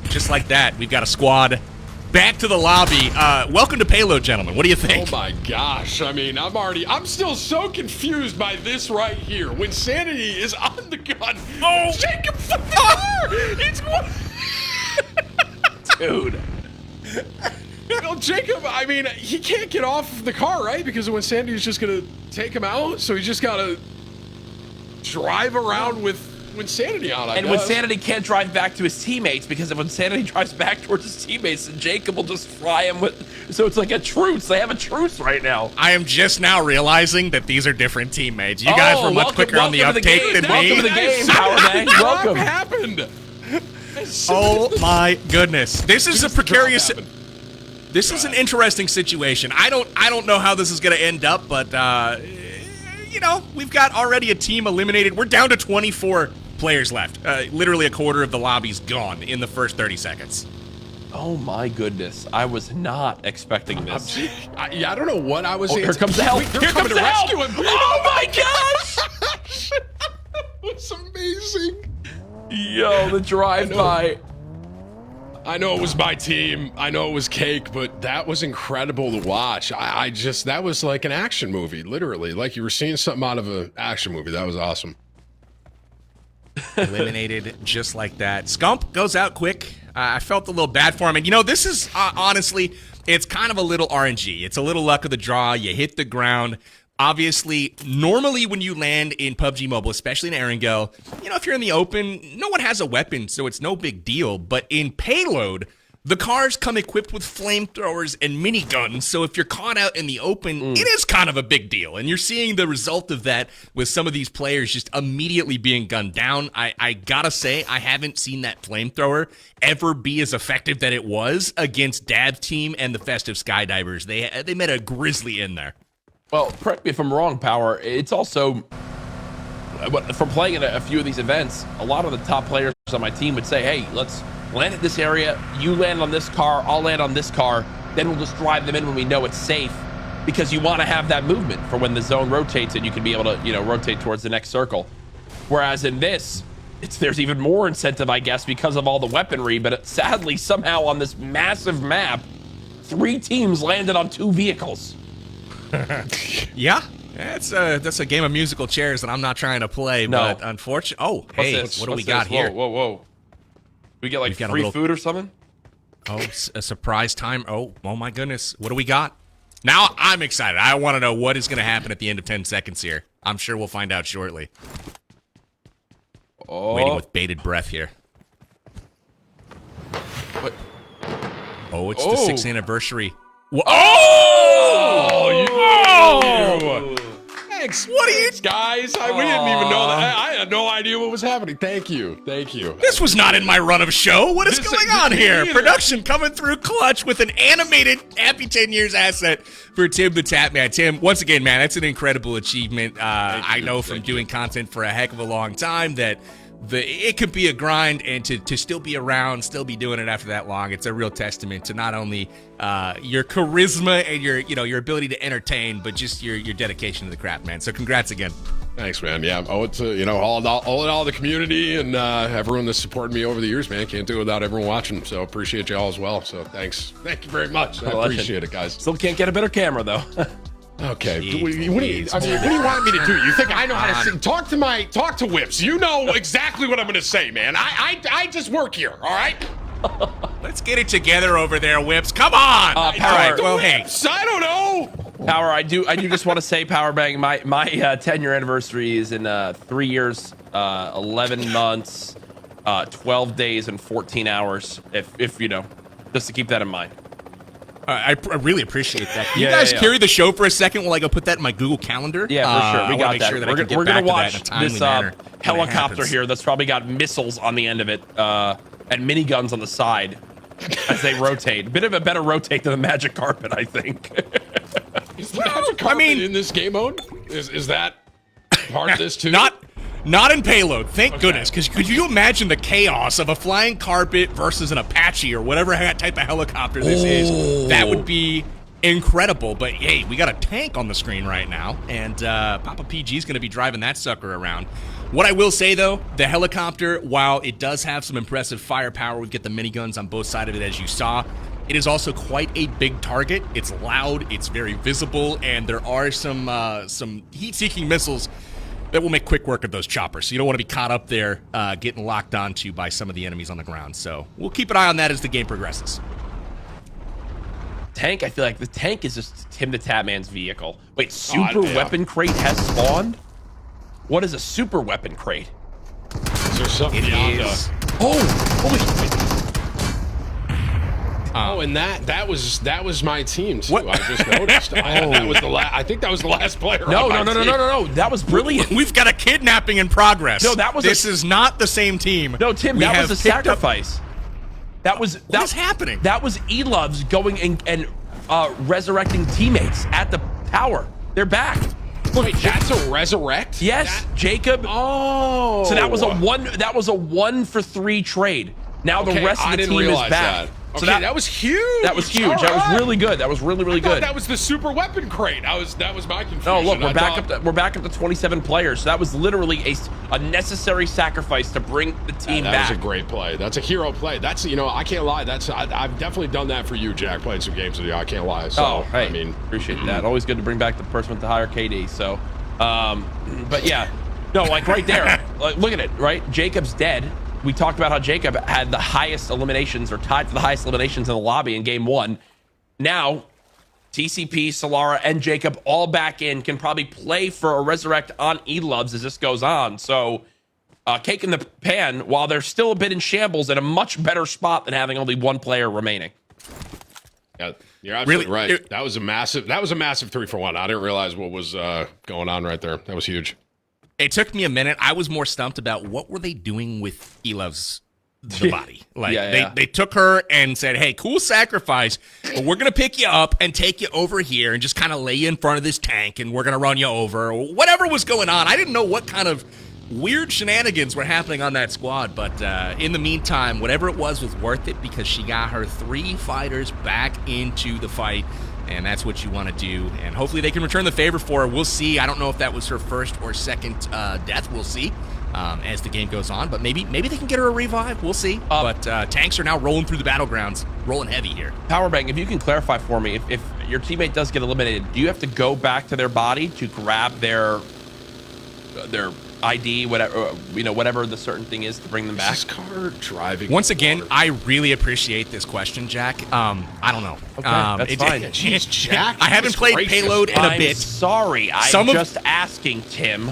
[SPEAKER 7] Just like that, we've got a squad back to the lobby. Welcome to Payload, gentlemen. What do you think?
[SPEAKER 8] Oh my gosh. I mean, I'm still so confused by this right here. When Sanity is on the gun. Oh, Jacob, it's
[SPEAKER 9] dude.
[SPEAKER 8] Well, Jacob, I mean, he can't get off the car, right? Because when Sanity is just gonna take him out, so he's just gotta drive around with Winsanity on, I guess.
[SPEAKER 9] And Winsanity can't drive back to his teammates, because if Winsanity drives back towards his teammates, then Jacob will just fry him with. So it's like a truce. They have a truce right now.
[SPEAKER 7] I am just now realizing that these are different teammates. You guys were much quicker on the uptake than me.
[SPEAKER 9] Welcome to the game, Power Man. Welcome.
[SPEAKER 8] What happened?
[SPEAKER 7] Oh my goodness! This is a precarious. This is an interesting situation. I don't know how this is going to end up, but we've got already a team eliminated. We're down to 24 players left. Literally a quarter of the lobby's gone in the first 30 seconds.
[SPEAKER 9] Oh my goodness! I was not expecting this.
[SPEAKER 8] I don't know what I was.
[SPEAKER 9] Here comes the help! Here comes the help!
[SPEAKER 8] Rescue him.
[SPEAKER 9] Oh my gosh!
[SPEAKER 8] That's amazing.
[SPEAKER 9] Yo, the drive-by.
[SPEAKER 8] I know it was my team. I know it was Cake, but that was incredible to watch. That was like an action movie, literally. Like you were seeing something out of an action movie. That was awesome.
[SPEAKER 7] Eliminated just like that. Scump goes out quick. I felt a little bad for him. And, this is, honestly, it's kind of a little RNG. It's a little luck of the draw. You hit the ground. Obviously, normally when you land in PUBG Mobile, especially in Erangel, if you're in the open, no one has a weapon, so it's no big deal. But in Payload, The cars come equipped with flamethrowers and miniguns, so if you're caught out in the open, it is kind of a big deal. And you're seeing the result of that with some of these players just immediately being gunned down. I gotta say, I haven't seen that flamethrower ever be as effective that it was against Dad's team and the Festive Skydivers. They met a grizzly in there.
[SPEAKER 9] Well, correct me if I'm wrong, Power. It's also, from playing in a few of these events, a lot of the top players on my team would say, hey, let's land at this area, you land on this car, I'll land on this car, then we'll just drive them in when we know it's safe, because you want to have that movement for when the zone rotates and you can be able to, rotate towards the next circle. Whereas in this, there's even more incentive, I guess, because of all the weaponry, but sadly, somehow on this massive map, 3 teams landed on 2 vehicles.
[SPEAKER 7] Yeah. That's a game of musical chairs that I'm not trying to play, but unfortunately... Oh, hey, what do we got here?
[SPEAKER 9] Whoa. We get like free food or something?
[SPEAKER 7] Oh, a surprise time. Oh my goodness. What do we got? Now I'm excited. I want to know what is going to happen at the end of 10 seconds here. I'm sure we'll find out shortly. Waiting with bated breath here.
[SPEAKER 9] What?
[SPEAKER 7] Oh, it's the 6th anniversary.
[SPEAKER 8] Thanks.
[SPEAKER 7] What are you
[SPEAKER 8] guys? We didn't even know that. I had no idea what was happening. Thank you.
[SPEAKER 7] This was not in my run of show. What is going on here?
[SPEAKER 8] Either.
[SPEAKER 7] Production coming through clutch with an animated Happy 10 Years asset for Tim the Tap Man. Tim, once again, man, that's an incredible achievement. I know from doing content for a heck of a long time that it could be a grind, and to still be around, still be doing it after that long, it's a real testament to not only your charisma and your ability to entertain, but just your dedication to the craft, man. So congrats again.
[SPEAKER 8] Thanks, man. Yeah, I owe it to all the community and everyone that's supported me over the years, man. Can't do it without everyone watching. So appreciate you all as well. So thanks. Thank you very much. I appreciate it, guys.
[SPEAKER 9] Still can't get a better camera though.
[SPEAKER 8] Okay. What do you want me to do? You think I know how to sing? Talk to Whips. You know exactly what I'm going to say, man. I just work here, all right?
[SPEAKER 7] Let's get it together over there, Whips. Come on.
[SPEAKER 9] Power.
[SPEAKER 7] Well, hey.
[SPEAKER 8] I don't know.
[SPEAKER 9] Power, I do just want to say, Power Bang, my 10-year anniversary is in 3 years, 11 months, 12 days, and 14 hours. If just to keep that in mind.
[SPEAKER 7] I really appreciate that. Can you guys carry the show for a second while I go put that in my Google Calendar?
[SPEAKER 9] Yeah, for sure. We got that.
[SPEAKER 7] Sure that
[SPEAKER 9] we're going to watch this helicopter here that's probably got missiles on the end of it and miniguns on the side as they rotate. A bit of a better rotate than the magic carpet, I think.
[SPEAKER 8] Is the magic carpet in this game mode? Is that part of this too?
[SPEAKER 7] Not in payload, thank goodness. Because could you imagine the chaos of a flying carpet versus an Apache or whatever type of helicopter this is? That would be incredible. But hey, we got a tank on the screen right now, and Papa PG is going to be driving that sucker around. What I will say though, the helicopter, while it does have some impressive firepower, we get the miniguns on both sides of it, as you saw. It is also quite a big target. It's loud, it's very visible, and there are some heat-seeking missiles that will make quick work of those choppers. So you don't want to be caught up there getting locked onto by some of the enemies on the ground. So we'll keep an eye on that as the game progresses.
[SPEAKER 9] Tank, I feel like the tank is just Tim the Tatman's vehicle. Wait, super weapon crate has spawned? What is a super weapon crate?
[SPEAKER 8] Is there something beyond us? And that was my team too. What? I just noticed. I think that was the last player.
[SPEAKER 9] No. That was brilliant.
[SPEAKER 7] We've got a kidnapping in progress.
[SPEAKER 9] No, this
[SPEAKER 7] is not the same team.
[SPEAKER 9] No, Tim, that was a sacrifice. What is
[SPEAKER 7] happening?
[SPEAKER 9] That was E-Loves going and resurrecting teammates at the tower. They're back.
[SPEAKER 8] Wait, that's a resurrect?
[SPEAKER 9] Yes, Jacob.
[SPEAKER 8] Oh.
[SPEAKER 9] So that was a 1-for-3 trade. Now the rest of the team is back.
[SPEAKER 8] That.
[SPEAKER 9] So
[SPEAKER 8] okay, that was huge.
[SPEAKER 9] That was huge. That was really good. That was really good.
[SPEAKER 8] That was the super weapon crate. That was my confusion.
[SPEAKER 9] Oh, look, we're back up to 27 players. So that was literally a necessary sacrifice to bring the team back.
[SPEAKER 8] That was a great play. That's a hero play. That's I can't lie. I've definitely done that for you, Jack. Played some games with you. I can't lie. So
[SPEAKER 9] hey,
[SPEAKER 8] I mean,
[SPEAKER 9] appreciate that. Always good to bring back the person with the higher KD. So, but yeah, no, like right there. Like, look at it. Right, Jacob's dead. We talked about how Jacob had the highest eliminations or tied for the highest eliminations in the lobby in game 1. Now, TCP, Solara, and Jacob all back in, can probably play for a resurrect on E-Loves as this goes on. So, cake in the pan while they're still a bit in shambles in a much better spot than having only one player remaining.
[SPEAKER 8] Yeah, you're absolutely right. That was a massive 3-for-1. I didn't realize what was going on right there. That was huge.
[SPEAKER 7] It took me a minute. I was more stumped about what were they doing with Elov's the body. Like they took her and said, hey, cool sacrifice, but we're going to pick you up and take you over here and just kind of lay you in front of this tank and we're going to run you over. Or whatever was going on. I didn't know what kind of weird shenanigans were happening on that squad, but in the meantime, whatever it was worth it because she got her 3 fighters back into the fight, and that's what you want to do, and hopefully they can return the favor for her. We'll see. I don't know if that was her first or second death. We'll see as the game goes on, but maybe they can get her a revive. We'll see. But tanks are now rolling through the battlegrounds, rolling heavy here.
[SPEAKER 9] Powerbang, if you can clarify for me, if your teammate does get eliminated, do you have to go back to their body to grab their ID, whatever the certain thing is to bring them back?
[SPEAKER 8] This car driving.
[SPEAKER 7] Once again, I really appreciate this question, Jack. I don't know.
[SPEAKER 9] Okay, that's fine.
[SPEAKER 8] Jeez, Jack.
[SPEAKER 7] I haven't played Payload in a bit.
[SPEAKER 9] Sorry, I'm just asking, Tim.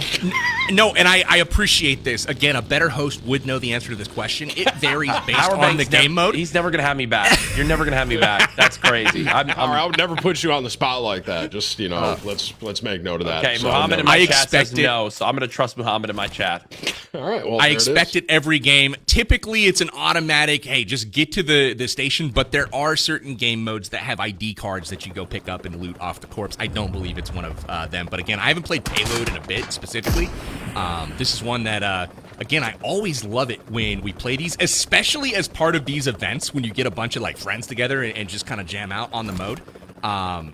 [SPEAKER 7] No, and I appreciate this. Again, a better host would know the answer to this question. It varies based on the game mode.
[SPEAKER 9] He's never going to have me back. You're never going to have me back. That's crazy.
[SPEAKER 8] I would never put you on the spot like that. Just, let's make note of that.
[SPEAKER 9] Okay,
[SPEAKER 8] So,
[SPEAKER 9] Muhammad in my chat says no, so I'm going to trust Muhammad in my chat.
[SPEAKER 8] All right, well,
[SPEAKER 7] I expect it every game. Typically, it's an automatic, hey, just get to the station, but there are certain game modes that have ID cards that you go pick up and loot off the corpse. I don't believe it's one of them. But again, I haven't played Payload in a bit specifically. This is one that, again, I always love it when we play these, especially as part of these events when you get a bunch of friends together and just kind of jam out on the mode.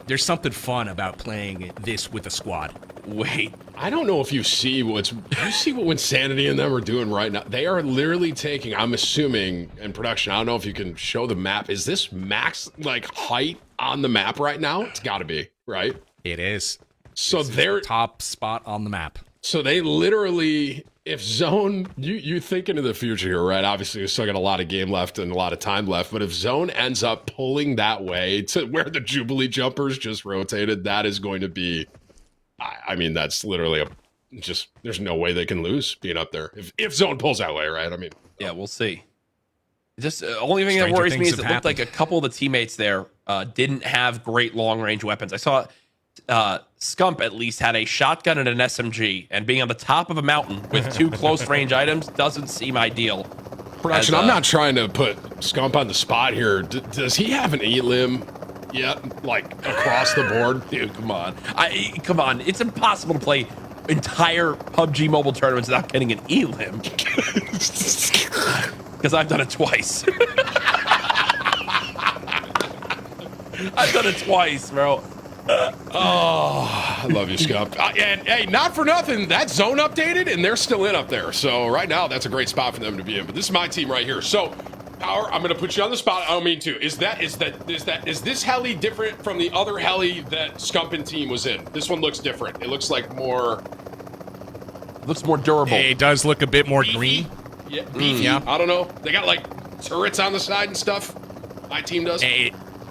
[SPEAKER 7] There's something fun about playing this with a squad.
[SPEAKER 8] Wait, I don't know if you see what Insanity and them are doing right now. They are literally taking, I'm assuming, in production, I don't know if you can show the map. Is this max, height on the map right now? It's got to be, right?
[SPEAKER 7] It is.
[SPEAKER 8] So they're
[SPEAKER 7] the top spot on the map.
[SPEAKER 8] So they literally, if Zone, you think into the future here, right? Obviously, we've still got a lot of game left and a lot of time left, but if Zone ends up pulling that way to where the Jubilee jumpers just rotated, that is going to be, I mean, that's literally there's no way they can lose being up there. If Zone pulls that way, right? I mean.
[SPEAKER 9] Yeah, we'll see. Just the only thing that worries me is it looked like a couple of the teammates there didn't have great long-range weapons. I saw Scump at least had a shotgun and an SMG, and being on the top of a mountain with 2 close-range items doesn't seem ideal.
[SPEAKER 8] Production, I'm not trying to put Scump on the spot here. Does he have an elim yet, across the board?
[SPEAKER 9] Dude, come on. Come on. It's impossible to play entire PUBG Mobile tournaments without getting an elim. Because I've done it twice. I've done it twice, bro.
[SPEAKER 8] I love you, Scump. And hey, not for nothing, that Zone updated and they're still in up there. So right now, that's a great spot for them to be in. But this is my team right here. So, Power, I'm gonna put you on the spot. I don't mean to. Is this heli different from the other heli that Scump and team was in? This one looks different. It looks more
[SPEAKER 9] durable.
[SPEAKER 7] It does look a bit more
[SPEAKER 8] beefy.
[SPEAKER 7] green.
[SPEAKER 8] Yeah, beefy.
[SPEAKER 7] Yeah.
[SPEAKER 8] I don't know. They got turrets on the side and stuff. My team does.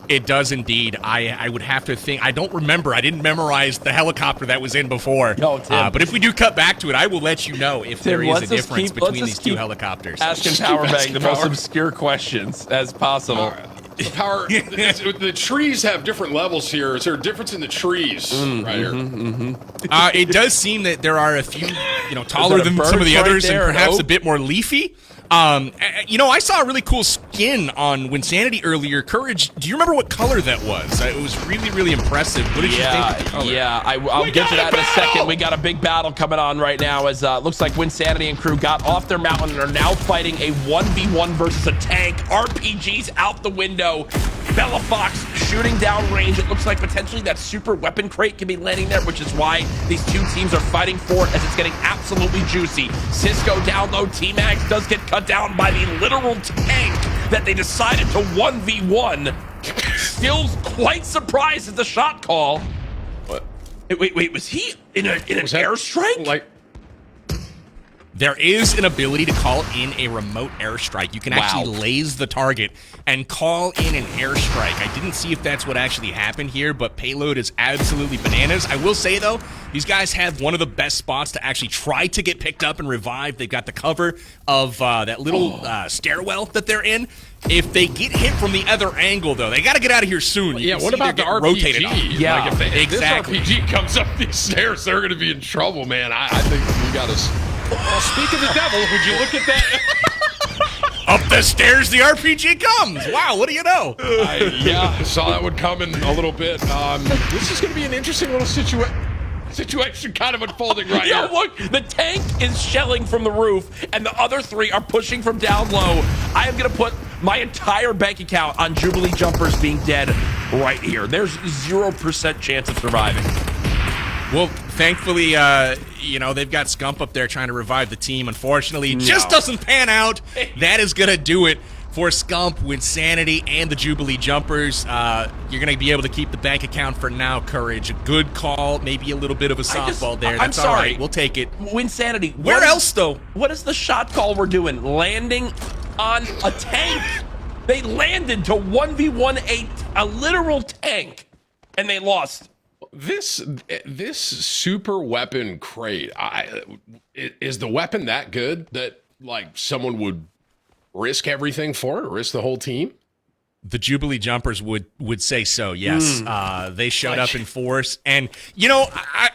[SPEAKER 7] It does indeed. I would have to think. I don't remember. I didn't memorize the helicopter that was in before.
[SPEAKER 9] No, Tim.
[SPEAKER 7] But if we do cut back to it, I will let you know if there is a difference between these 2 helicopters.
[SPEAKER 9] Asking Powerbang the most obscure questions as possible.
[SPEAKER 8] Power. The trees have different levels here. Is there a difference in the trees right here?
[SPEAKER 7] It does seem that there are a few, taller than some of the others and perhaps a bit more leafy. I saw a really cool skin on Winsanity earlier. Courage, do you remember what color that was? It was really, really impressive. What did you think of the color?
[SPEAKER 9] Yeah, I'll get to that in a second. We got a big battle coming on right now as looks like Winsanity and crew got off their mountain and are now fighting a 1v1 versus a tank. RPGs out the window. Bella Fox shooting down range. It looks like potentially that super weapon crate can be landing there, which is why these 2 teams are fighting for it as it's getting absolutely juicy. Cisco down low. T-Max does get cut down by the literal tank that they decided to 1v1. Still quite surprised at the shot call. What? Wait, was he in an airstrike?
[SPEAKER 7] there is an ability to call in a remote airstrike. You can actually laze the target and call in an airstrike. I didn't see if that's what actually happened here, but payload is absolutely bananas. I will say, though, these guys have one of the best spots to actually try to get picked up and revived. They've got the cover of that little stairwell that they're in. If they get hit from the other angle, though, they got to get out of here soon.
[SPEAKER 8] Yeah, what about the RPG?
[SPEAKER 7] Rotated on.
[SPEAKER 8] Yeah, like if
[SPEAKER 7] exactly.
[SPEAKER 8] this RPG comes up these stairs, they're going to be in trouble, man. I think we got to... Well, speak of the devil, would you look at that?
[SPEAKER 7] Up the stairs, the RPG comes. Wow, what do you know?
[SPEAKER 8] Yeah, I saw that one coming a little bit. This is going to be an interesting little situation kind of unfolding right here.
[SPEAKER 9] Look, the tank is shelling from the roof, and the other three are pushing from down low. I am going to put my entire bank account on Jubilee Jumpers being dead right here. There's 0% chance of surviving.
[SPEAKER 7] Well, thankfully, they've got Scump up there trying to revive the team. Unfortunately, it just doesn't pan out. That is going to do it for Scump, Winsanity, and the Jubilee Jumpers. You're going to be able to keep the bank account for now, Courage. A good call, maybe a little bit of a softball there. That's all right. We'll take it.
[SPEAKER 9] Winsanity.
[SPEAKER 7] Where else, though?
[SPEAKER 9] What is the shot call we're doing? Landing on a tank. They landed to 1v1 a literal tank, and they lost.
[SPEAKER 8] This super weapon crate, is the weapon that good that like someone would risk everything for it, risk the whole team?
[SPEAKER 7] The Jubilee Jumpers would say so, yes. They showed up in force. And,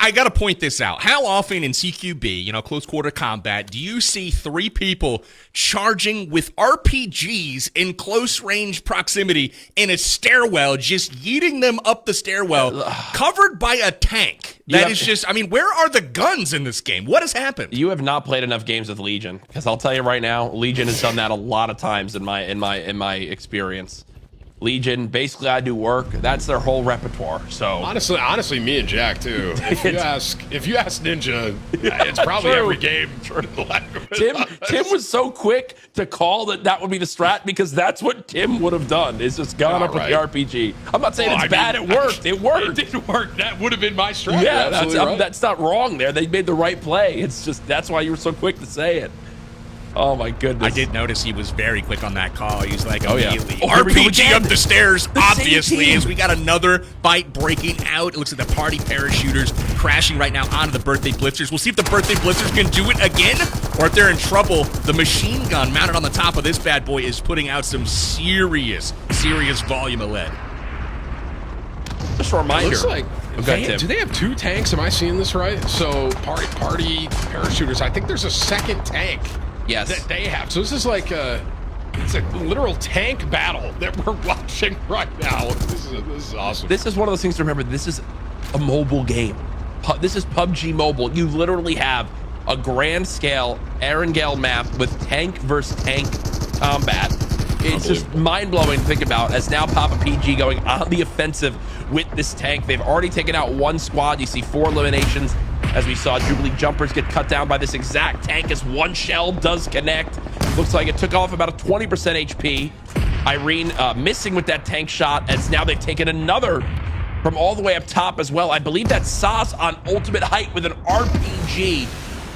[SPEAKER 7] I got to point this out. How often in CQB, close quarter combat, do you see three people charging with RPGs in close range proximity in a stairwell, just yeeting them up the stairwell, covered by a tank? That is just, where are the guns in this game? What has happened?
[SPEAKER 9] You have not played enough games with Legion, because I'll tell you right now, Legion has done that a lot of times in my experience. Legion, basically I do work. That's their whole repertoire. So
[SPEAKER 8] honestly, me and Jack too. If you ask Ninja, it's probably every game.
[SPEAKER 9] Tim was so quick to call that would be the strat, because that's what Tim would have done. Is just gone up with the RPG. I'm not saying it's bad. It worked. It worked.
[SPEAKER 8] It did work. That would have been my strat.
[SPEAKER 9] Yeah, that's not wrong there. They made the right play. It's just that's why you were so quick to say it. Oh my goodness!
[SPEAKER 7] I did notice he was very quick on that call. He was like
[SPEAKER 9] immediately
[SPEAKER 7] RPG up the stairs. Obviously, as we got another fight breaking out. It looks like the party parachuters crashing right now onto the birthday blitzers. We'll see if the birthday blitzers can do it again, or if they're in trouble. The machine gun mounted on the top of this bad boy is putting out some serious volume of lead.
[SPEAKER 9] Just a reminder.
[SPEAKER 8] Looks like do they have two tanks? Am I seeing this right? So party parachuters. I think there's a second tank.
[SPEAKER 9] Yes.
[SPEAKER 8] That they have. So this is like it's a literal tank battle that we're watching right now. This is awesome.
[SPEAKER 9] This is one of those things to remember. This is a mobile game. This is PUBG Mobile. You literally have a grand scale Erangel map with tank versus tank combat. It's just mind-blowing to think about, as now Papa PG going on the offensive with this tank. They've already taken out one squad. You see 4 eliminations, as we saw Jubilee Jumpers get cut down by this exact tank as one shell does connect. Looks like it took off about a 20% HP. Irene missing with that tank shot, as now they've taken another from all the way up top as well. I believe that's Sauce on ultimate height with an RPG.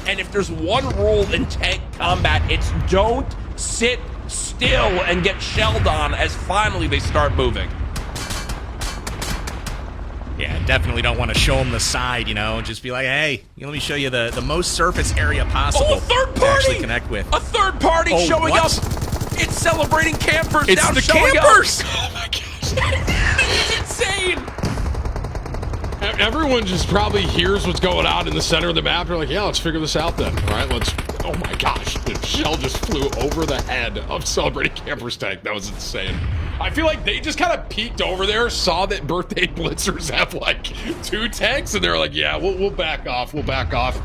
[SPEAKER 9] And if there's one rule in tank combat, it's don't sit still and get shelled on, as finally they start moving.
[SPEAKER 7] Yeah, definitely don't want to show them the side, just be like, hey, let me show you the most surface area possible.
[SPEAKER 9] Oh, a third
[SPEAKER 7] to
[SPEAKER 9] party!
[SPEAKER 7] actually connect with.
[SPEAKER 9] A third party showing up. It's celebrating campers.
[SPEAKER 7] It's
[SPEAKER 9] now
[SPEAKER 7] the
[SPEAKER 9] showing
[SPEAKER 7] campers!
[SPEAKER 9] Up. Oh my gosh. It's insane.
[SPEAKER 8] Everyone just probably hears what's going on in the center of the map. They're like, yeah, let's figure this out then. All right, oh my gosh, the shell just flew over the head of Celebrating Campers tank. That was insane. I feel like they just kind of peeked over there, saw that Birthday Blitzers have like 2 tanks, and they're like, yeah, we'll back off. We'll back off.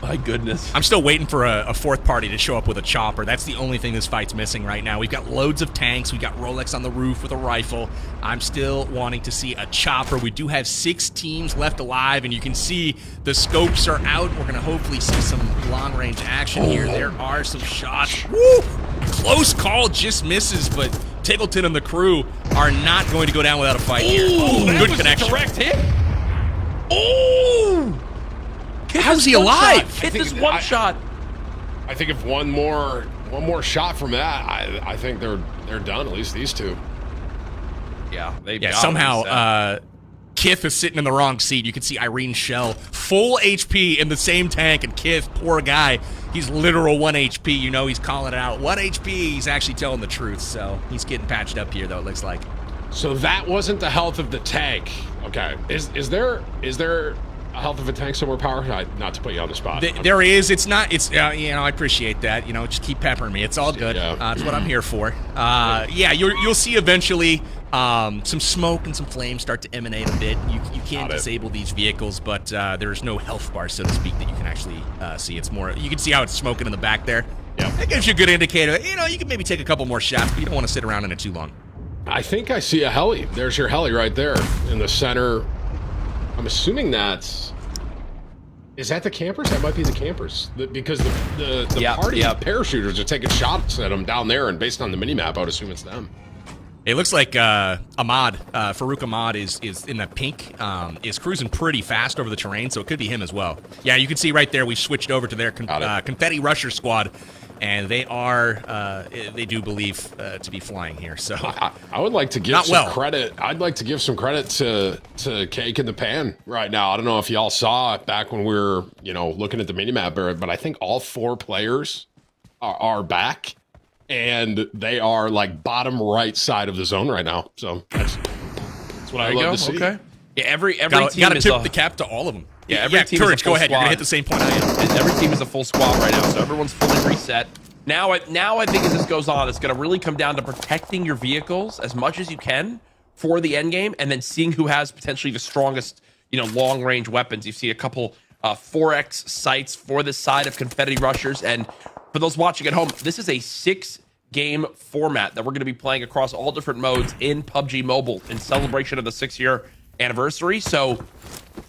[SPEAKER 9] My goodness.
[SPEAKER 7] I'm still waiting for a fourth party to show up with a chopper. That's the only thing this fight's missing right now. We've got loads of tanks. We've got Rolex on the roof with a rifle. I'm still wanting to see a chopper. We do have 6 teams left alive, and you can see the scopes are out. We're going to hopefully see some long-range action here. There are some shots. Woo! Close call, just misses, but Tiggleton and the crew are not going to go down without a fight here.
[SPEAKER 8] That
[SPEAKER 7] Good
[SPEAKER 8] was
[SPEAKER 7] connection.
[SPEAKER 8] A direct hit.
[SPEAKER 9] Oh!
[SPEAKER 7] How's he alive?
[SPEAKER 9] Hit this one shot.
[SPEAKER 8] I think if one more shot from that, I think they're done. At least these two.
[SPEAKER 9] Yeah,
[SPEAKER 7] somehow Kith is sitting in the wrong seat. You can see Irene's shell, full HP in the same tank, and Kith, poor guy, he's literal 1 HP. You know he's calling it out. 1 HP, he's actually telling the truth, so he's getting patched up here, though, it looks like.
[SPEAKER 8] So that wasn't the health of the tank. Okay. Is there a health of a tank somewhere, Power? Not to put you on the spot.
[SPEAKER 7] There is. It's not. It's I appreciate that. Just keep peppering me. It's all good.
[SPEAKER 8] Yeah.
[SPEAKER 7] That's what I'm here for. You'll see eventually some smoke and some flames start to emanate a bit. You can't disable these vehicles, but there's no health bar, so to speak, that you can actually see. It's more. You can see how it's smoking in the back there.
[SPEAKER 8] Yeah.
[SPEAKER 7] That gives you a good indicator. You can maybe take a couple more shots, but you don't want to sit around in it too long.
[SPEAKER 8] I think I see a heli. There's your heli right there in the center. I'm assuming is that the campers? That might be the campers. Because the party of parachuters are taking shots at them down there, and based on the minimap, I would assume it's them.
[SPEAKER 7] It looks like Ahmad, Farouk Ahmad is in the pink, is cruising pretty fast over the terrain, so it could be him as well. Yeah, you can see right there we switched over to their Confetti Rusher squad, and they do believe to be flying here. So
[SPEAKER 8] I would like to give credit. I'd like to give some credit to Cake in the Pan right now. I don't know if y'all saw it back when we were looking at the minimap, but I think all 4 players are back. And they are like bottom right side of the zone right now. So that's what I love to see.
[SPEAKER 9] Okay. Yeah, every team
[SPEAKER 7] gotta
[SPEAKER 9] is
[SPEAKER 7] tip the cap to all of them.
[SPEAKER 9] Yeah, every team
[SPEAKER 7] Courage,
[SPEAKER 9] is a full
[SPEAKER 7] go ahead.
[SPEAKER 9] squad.
[SPEAKER 7] You're gonna hit the same point I am.
[SPEAKER 9] Every team is a full squad right now, so everyone's fully reset. Now I think as this goes on, it's gonna really come down to protecting your vehicles as much as you can for the end game, and then seeing who has potentially the strongest, long range weapons. You see a couple 4X sights for this side of Confetti Rushers, and for those watching at home, this is a 6-game format that we're going to be playing across all different modes in PUBG Mobile in celebration of the 6-year anniversary. So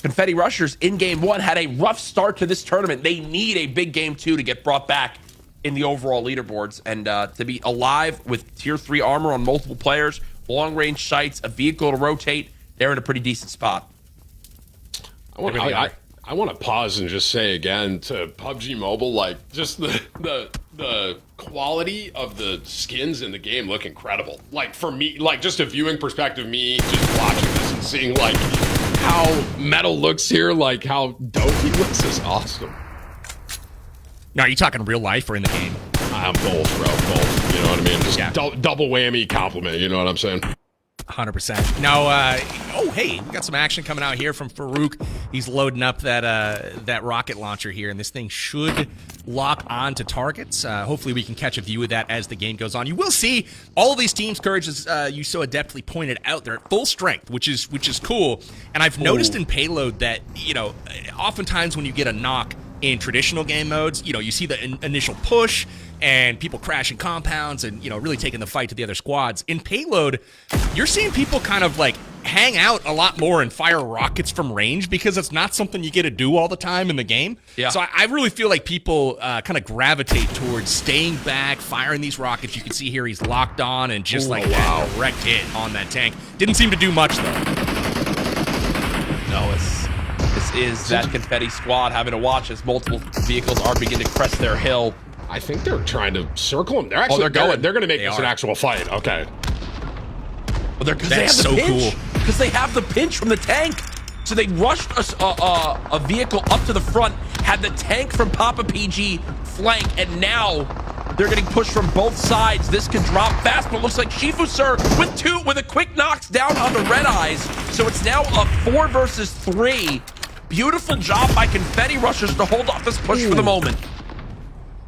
[SPEAKER 9] Confetti Rushers in game 1 had a rough start to this tournament. They need a big game 2 to get brought back in the overall leaderboards, and to be alive with tier 3 armor on multiple players, long range sights, a vehicle to rotate. They're in a pretty decent spot.
[SPEAKER 8] I want to pause and just say again to PUBG Mobile, like just the quality of the skins in the game look incredible. Like for me, like just a viewing perspective, me just watching this and seeing like how Metal looks here, like how dope he looks is awesome.
[SPEAKER 7] Now, are you talking real life or in the game?
[SPEAKER 8] I'm both, bro. Both. You know what I mean? Just double whammy compliment. You know what I'm saying?
[SPEAKER 7] 100%. Now, hey, we got some action coming out here from Farouk. He's loading up that rocket launcher here, and this thing should lock on to targets. Hopefully, we can catch a view of that as the game goes on. You will see all of these teams, Courage, as you so adeptly pointed out, they're at full strength, which is cool. And I've noticed in Payload that oftentimes when you get a knock in traditional game modes, you see the initial push and people crashing compounds and, really taking the fight to the other squads. In Payload, you're seeing people kind of like hang out a lot more and fire rockets from range because it's not something you get to do all the time in the game.
[SPEAKER 9] Yeah.
[SPEAKER 7] So I really feel like people kind of gravitate towards staying back, firing these rockets. You can see here he's locked on and just that direct hit on that tank. Didn't seem to do much, though.
[SPEAKER 9] No, this is that Confetti squad having to watch as multiple vehicles are beginning to crest their hill.
[SPEAKER 8] I think they're trying to circle him. They're actually They're going to make this an actual fight. Okay.
[SPEAKER 9] Well, they have the pinch. Because they have the pinch from the tank. So they rushed a vehicle up to the front, had the tank from Papa PG flank, and now they're getting pushed from both sides. This could drop fast, but it looks like Shifu Sir with a quick knocks down on the Red Eyes. So it's now a 4 versus 3. Beautiful job by Confetti Rushers to hold off this push for the moment.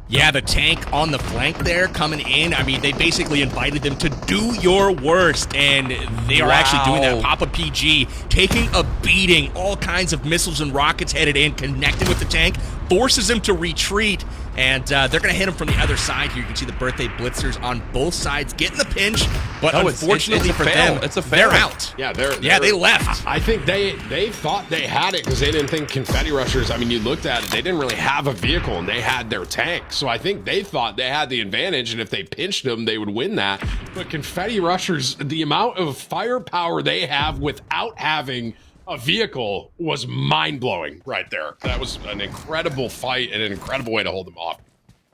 [SPEAKER 7] Yeah, the tank on the flank there coming in. I mean, they basically invited them to do your worst, and they are actually doing that. Papa PG taking a beating, all kinds of missiles and rockets headed in, connecting with the tank, forces him to retreat, and they're going to hit him from the other side here. You can see the birthday blitzers on both sides getting the pinch, but unfortunately for them, they're out.
[SPEAKER 8] Yeah,
[SPEAKER 7] they left.
[SPEAKER 8] I think they thought they had it because they didn't think Confetti Rushers, I mean, you looked at it, they didn't really have a vehicle, and they had their tank. So I think they thought they had the advantage, and if they pinched them, they would win that. But Confetti Rushers, the amount of firepower they have without having a vehicle was mind-blowing right there. That was an incredible fight and an incredible way to hold them off.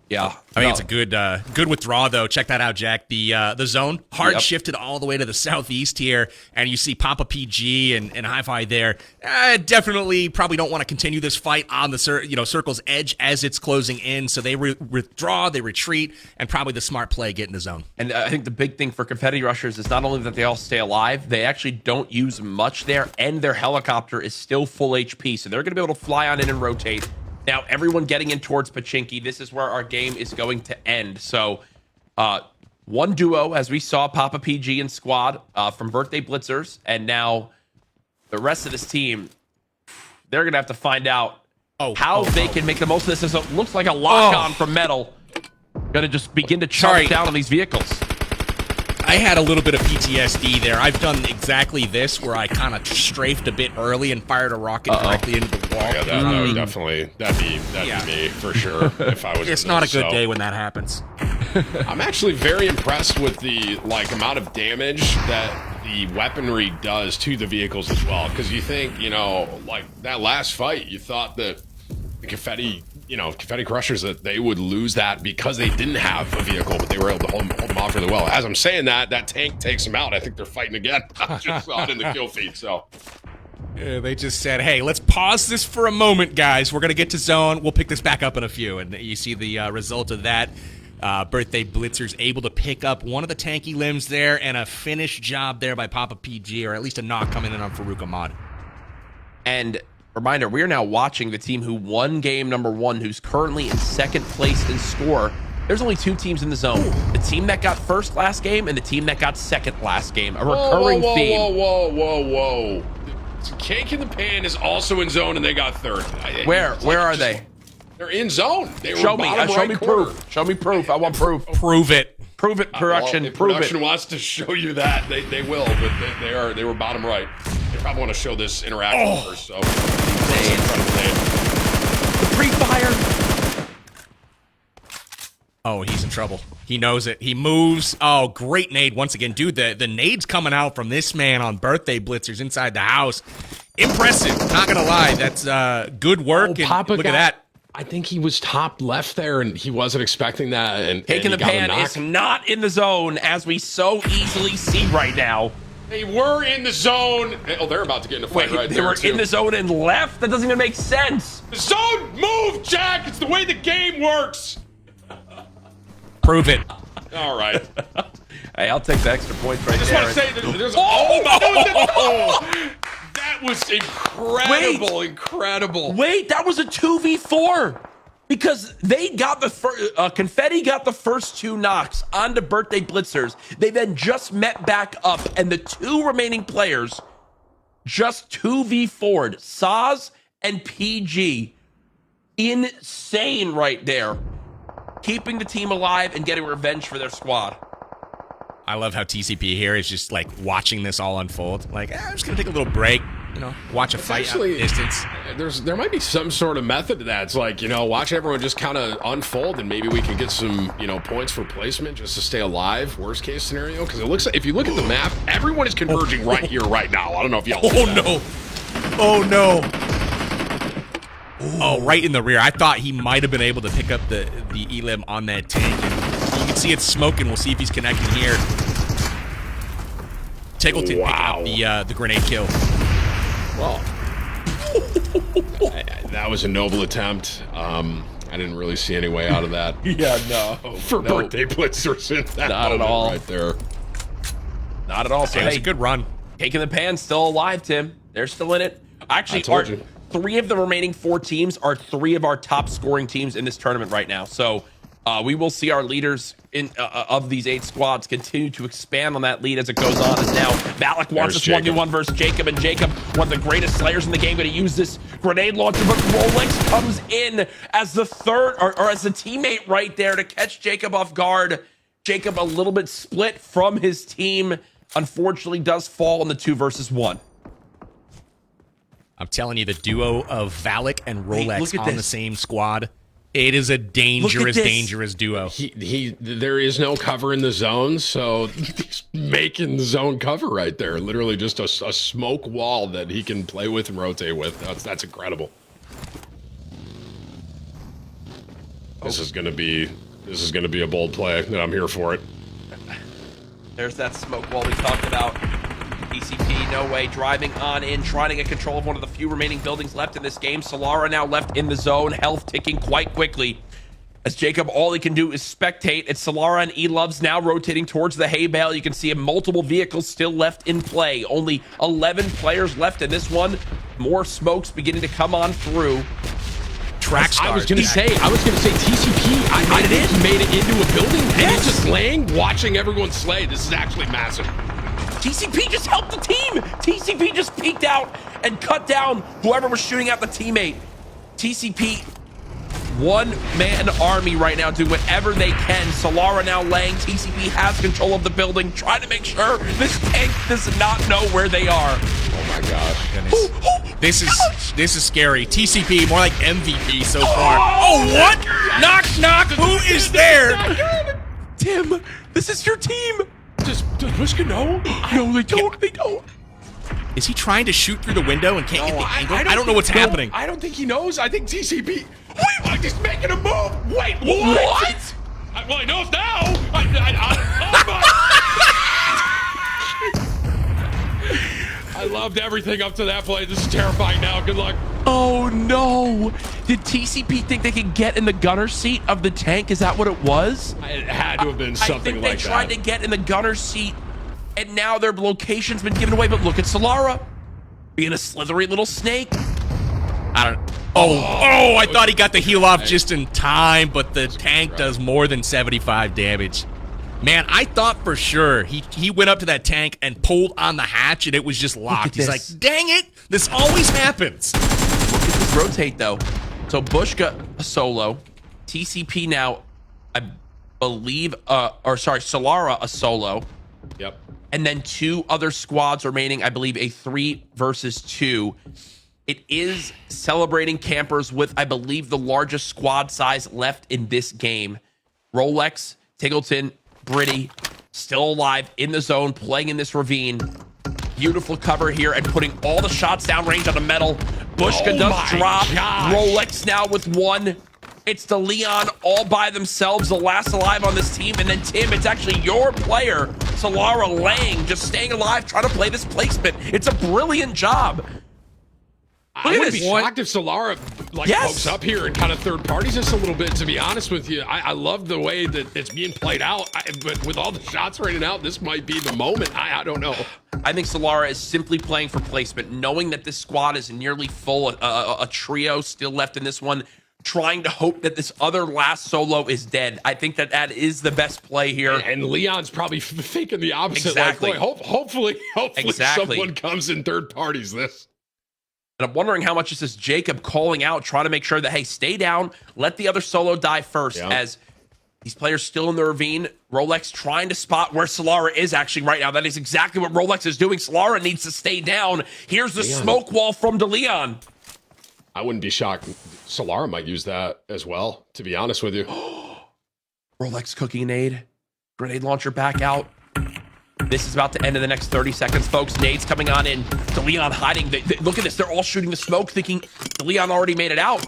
[SPEAKER 9] Yeah,
[SPEAKER 7] I think it's a good withdrawal though. Check that out, Jack. The zone hard shifted all the way to the southeast here, and you see Papa PG and Hi-Fi there. Definitely, probably don't want to continue this fight on the circle's edge as it's closing in. So they withdraw, they retreat, and probably the smart play get in the zone.
[SPEAKER 9] And I think the big thing for Confetti Rushers is not only that they all stay alive, they actually don't use much there, and their helicopter is still full HP, so they're going to be able to fly on in and rotate. Now, everyone getting in towards Pachinki, this is where our game is going to end. So, one duo, as we saw, Papa PG and Squad from Birthday Blitzers, and now the rest of this team, they're going to have to find out how they can make the most of this. It looks like a lock-on from Metal. Going to just begin to charge down on these vehicles.
[SPEAKER 7] I had a little bit of PTSD there. I've done exactly this where I kind of strafed a bit early and fired a rocket directly into the wall.
[SPEAKER 8] Yeah, that would definitely, that'd be me for sure if I was.
[SPEAKER 7] It's not a good day when that happens.
[SPEAKER 8] I'm actually very impressed with the amount of damage that the weaponry does to the vehicles as well. Because you think, like that last fight, you thought that the Confetti Crushers, that they would lose that because they didn't have a vehicle, but they were able to hold them off really well. As I'm saying that tank takes them out. I think they're fighting again. I just saw it in the kill feed, so.
[SPEAKER 7] Yeah, they just said, hey, let's pause this for a moment, guys. We're going to get to zone. We'll pick this back up in a few. And you see the result of that. Birthday Blitzers able to pick up one of the tanky limbs there, and a finished job there by Papa PG, or at least a knock coming in on Farouk Ahmad.
[SPEAKER 9] And reminder, we are now watching the team who won game number 1, who's currently in second place in score. There's only 2 teams in the zone. The team that got first last game and the team that got second last game. A recurring theme.
[SPEAKER 8] Whoa. Cake in the Pan is also in zone, and they got third.
[SPEAKER 9] Where are they?
[SPEAKER 8] They're in zone. They
[SPEAKER 9] show
[SPEAKER 8] were
[SPEAKER 9] me. Show me proof. Show me proof. I want proof.
[SPEAKER 7] Prove it.
[SPEAKER 9] Prove it, production.
[SPEAKER 8] If
[SPEAKER 9] prove
[SPEAKER 8] production
[SPEAKER 9] it.
[SPEAKER 8] wants to show you that, they will, but they were bottom right. They probably want to show this interaction first. So
[SPEAKER 9] The pre-fire.
[SPEAKER 7] Oh, he's in trouble. He knows it. He moves. Oh, great nade once again. Dude, the nade's coming out from this man on Birthday Blitzers inside the house. Impressive. Not going to lie. That's good work. And look at that.
[SPEAKER 8] I think he was top left there, and he wasn't expecting that. And
[SPEAKER 9] Cake in the Pan is not in the zone, as we so easily see right now.
[SPEAKER 8] They were in the zone. Oh, they're about to get in a fight right there.
[SPEAKER 9] They were in the zone and left? That doesn't even make sense.
[SPEAKER 8] The zone moved, Jack. It's the way the game works.
[SPEAKER 7] Prove it.
[SPEAKER 8] All right.
[SPEAKER 9] Hey, I'll take the extra points right there.
[SPEAKER 8] I just want to say there's that was incredible. Incredible.
[SPEAKER 9] Wait, that was a 2v4 because they got the first. Confetti got the first 2 knocks onto Birthday Blitzers. They then just met back up, and the 2 remaining players just 2v4'd Saz and PG. Insane right there. Keeping the team alive and getting revenge for their squad.
[SPEAKER 7] I love how TCP here is just like watching this all unfold. Like, I'm just gonna take a little break, watch a fight
[SPEAKER 8] actually,
[SPEAKER 7] out distance.
[SPEAKER 8] There might be some sort of method to that. It's like, watch everyone just kind of unfold, and maybe we can get some, points for placement just to stay alive. Worst case scenario, because it looks like if you look at the map, everyone is converging right here, right now. I don't know if y'all.
[SPEAKER 7] Oh no! Oh, right in the rear. I thought he might have been able to pick up the elim on that tank. And you can see it's smoking. We'll see if he's connecting here. Tickleton picking up the grenade kill.
[SPEAKER 8] Well, that was a noble attempt. I didn't really see any way out of that. Birthday Blitzers in that
[SPEAKER 9] not at all
[SPEAKER 8] right there.
[SPEAKER 9] Not at all. So
[SPEAKER 7] it was a good run.
[SPEAKER 9] Cake in the Pan still alive, Tim. They're still in it. Actually, 3 of the remaining 4 teams are 3 of our top scoring teams in this tournament right now. So we will see our leaders of these 8 squads continue to expand on that lead as it goes on. As now Valak wants this 1v1 versus Jacob, and Jacob, one of the greatest slayers in the game, going to use this grenade launcher, but Rolex comes in as the third, or as the teammate right there to catch Jacob off guard. Jacob a little bit split from his team, unfortunately does fall in the 2 versus 1.
[SPEAKER 7] I'm telling you, the duo of Valak and Rolex on the same squad. It is a dangerous duo.
[SPEAKER 8] There is no cover in the zone, so he's making the zone cover right there. Literally just a smoke wall that he can play with and rotate with. That's incredible. This is gonna be a bold play, and I'm here for it.
[SPEAKER 9] There's that smoke wall we talked about. TCP, no way, driving on in, trying to get control of one of the few remaining buildings left in this game. Solara now left in the zone, health ticking quite quickly. As Jacob, all he can do is spectate. It's Solara and E-Loves now rotating towards the hay bale. You can see multiple vehicles still left in play. Only 11 players left in this one. More smokes beginning to come on through.
[SPEAKER 7] Track stars.
[SPEAKER 8] I was gonna say TCP. I think he made it into a building, and he's just laying, watching everyone slay. This is actually massive.
[SPEAKER 9] TCP just helped the team. TCP just peeked out and cut down whoever was shooting at the teammate. TCP, one-man army right now, doing whatever they can. Solara now laying. TCP has control of the building, trying to make sure this tank does not know where they are.
[SPEAKER 8] Oh my gosh.
[SPEAKER 7] This is scary. TCP, more like MVP so far. Oh, what? Knock. Who is there?
[SPEAKER 9] Tim, this is your team.
[SPEAKER 8] Does Bushka know?
[SPEAKER 9] No, they don't.
[SPEAKER 7] Is he trying to shoot through the window and can't get the angle? I don't know what's happening.
[SPEAKER 8] I don't think he knows. I think TCP. Wait, he's making a move. Wait, what? Well, he knows now. I loved everything up to that play. This is terrifying now. Good luck.
[SPEAKER 9] Oh no! Did TCP think they could get in the gunner seat of the tank? Is that what it was?
[SPEAKER 8] It had to have been something like that.
[SPEAKER 9] I think they tried to get in the gunner seat, and now their location's been given away. But look at Solara being a slithery little snake.
[SPEAKER 7] I don't. Oh! I thought he got the heal off just in time, but the tank does more than 75 damage. Man, I thought for sure he went up to that tank and pulled on the hatch, and it was just locked. He's like, dang it! This always happens.
[SPEAKER 9] Look at this rotate, though. So Bushka a solo. TCP now, I believe, Solara a solo.
[SPEAKER 8] Yep.
[SPEAKER 9] And then 2 other squads remaining, I believe a 3 versus 2. It is celebrating campers with, I believe, the largest squad size left in this game. Rolex, Tiggleton, Britty, still alive in the zone, playing in this ravine. Beautiful cover here and putting all the shots downrange on the metal. Bushka does drop.
[SPEAKER 8] Gosh.
[SPEAKER 9] Rolex now with 1. It's the Leon all by themselves, the last alive on this team. And then Tim, it's actually your player, Solara Lang, just staying alive, trying to play this placement. It's a brilliant job.
[SPEAKER 8] I would be shocked if Solara pokes up here and kind of third parties this a little bit, to be honest with you. I love the way that it's being played out, but with all the shots raining out, this might be the moment. I don't know.
[SPEAKER 9] I think Solara is simply playing for placement, knowing that this squad is nearly full, a trio still left in this one, trying to hope that this other last solo is dead. I think that is the best play here.
[SPEAKER 8] And Leon's probably thinking the opposite.
[SPEAKER 9] Exactly.
[SPEAKER 8] Like, boy, hopefully
[SPEAKER 9] Exactly.
[SPEAKER 8] someone comes in third parties this.
[SPEAKER 9] And I'm wondering how much this is Jacob calling out, trying to make sure that, hey, stay down, let the other solo die first, as these players still in the ravine. Rolex trying to spot where Solara is actually right now. That is exactly what Rolex is doing. Solara needs to stay down. Here's the smoke wall from DeLeon.
[SPEAKER 8] I wouldn't be shocked. Solara might use that as well, to be honest with you.
[SPEAKER 9] Rolex cooking nade. Grenade launcher back out. This is about to end in the next 30 seconds, folks. Nades coming on in. DeLeon hiding. Look at this. They're all shooting the smoke, thinking DeLeon already made it out.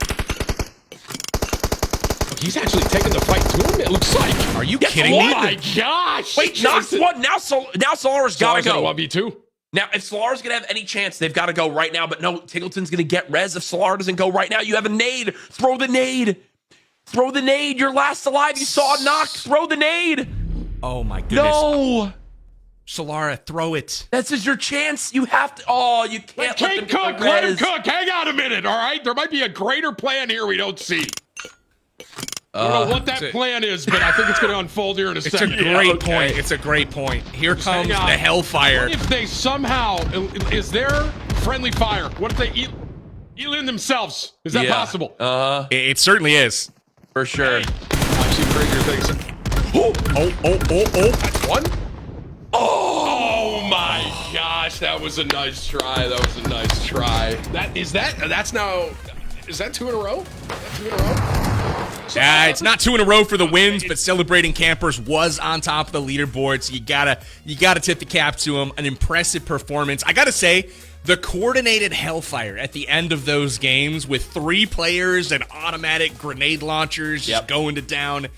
[SPEAKER 8] He's actually taking the fight to him, it looks like.
[SPEAKER 7] Are you kidding me?
[SPEAKER 8] Oh my gosh.
[SPEAKER 9] Wait, knocks 1. Now Solara's got to go.
[SPEAKER 8] 1v2.
[SPEAKER 9] Now, if Solara's going to have any chance, they've got to go right now. But no, Tiggleton's going to get res. If Solara doesn't go right now, you have a nade. Throw the nade. Throw the nade. You're last alive. You saw a knock. Throw the nade.
[SPEAKER 7] Oh my goodness.
[SPEAKER 9] No.
[SPEAKER 7] Solara, throw it.
[SPEAKER 9] This is your chance. You have to. Oh, you can't let them
[SPEAKER 8] cook.
[SPEAKER 9] get the
[SPEAKER 8] Let him
[SPEAKER 9] res.
[SPEAKER 8] cook. Hang on a minute, all right? There might be a greater plan here we don't see. I don't know what that plan is, but I think it's going to unfold here in a second.
[SPEAKER 7] It's a great point. It's a great point. Here comes the hellfire.
[SPEAKER 8] What if they somehow, is there friendly fire? What if they eat in themselves? Is that possible?
[SPEAKER 7] It certainly is.
[SPEAKER 9] For sure.
[SPEAKER 8] Hey, I've seen crazier things.
[SPEAKER 7] Oh.
[SPEAKER 8] That's one? Oh my gosh, that was a nice try. That's two in a row?
[SPEAKER 7] It's not 2 in a row for the wins, but Celebrating Campers was on top of the leaderboard, so you gotta tip the cap to them. An impressive performance. I gotta say, the coordinated hellfire at the end of those games with 3 players and automatic grenade launchers just going to town,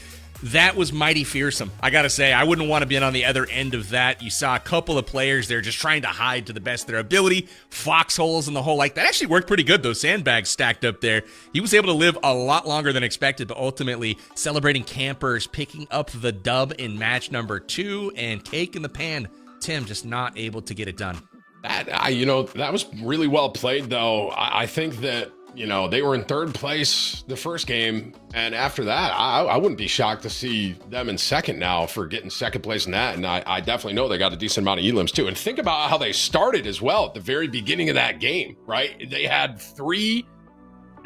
[SPEAKER 7] that was mighty fearsome. I gotta say, I wouldn't want to be on the other end of that. You saw a couple of players there just trying to hide to the best of their ability, foxholes and the whole like. That actually worked pretty good, those sandbags stacked up there. He was able to live a lot longer than expected, but ultimately Celebrating Campers picking up the dub in match number 2, and Cake in the Pan, Tim just not able to get it done.
[SPEAKER 8] That was really well played, though. I think that, they were in 3rd place the first game, and after that, I wouldn't be shocked to see them in 2nd now for getting 2nd place in that, and I definitely know they got a decent amount of elims, too. And think about how they started as well at the very beginning of that game, right? They had 3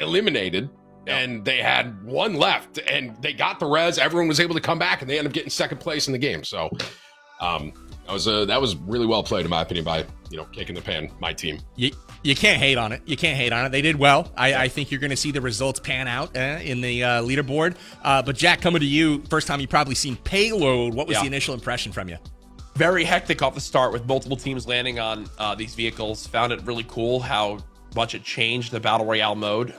[SPEAKER 8] eliminated, and they had 1 left, and they got the res. Everyone was able to come back, and they ended up getting 2nd place in the game, so... that was really well played, in my opinion, by Cake in the Pan, my team.
[SPEAKER 7] You can't hate on it. They did well. I think you're going to see the results pan out in the leaderboard. But Jack, coming to you, first time you've probably seen Payload. What was the initial impression from you?
[SPEAKER 9] Very hectic off the start with multiple teams landing on these vehicles. Found it really cool how much it changed the Battle Royale mode.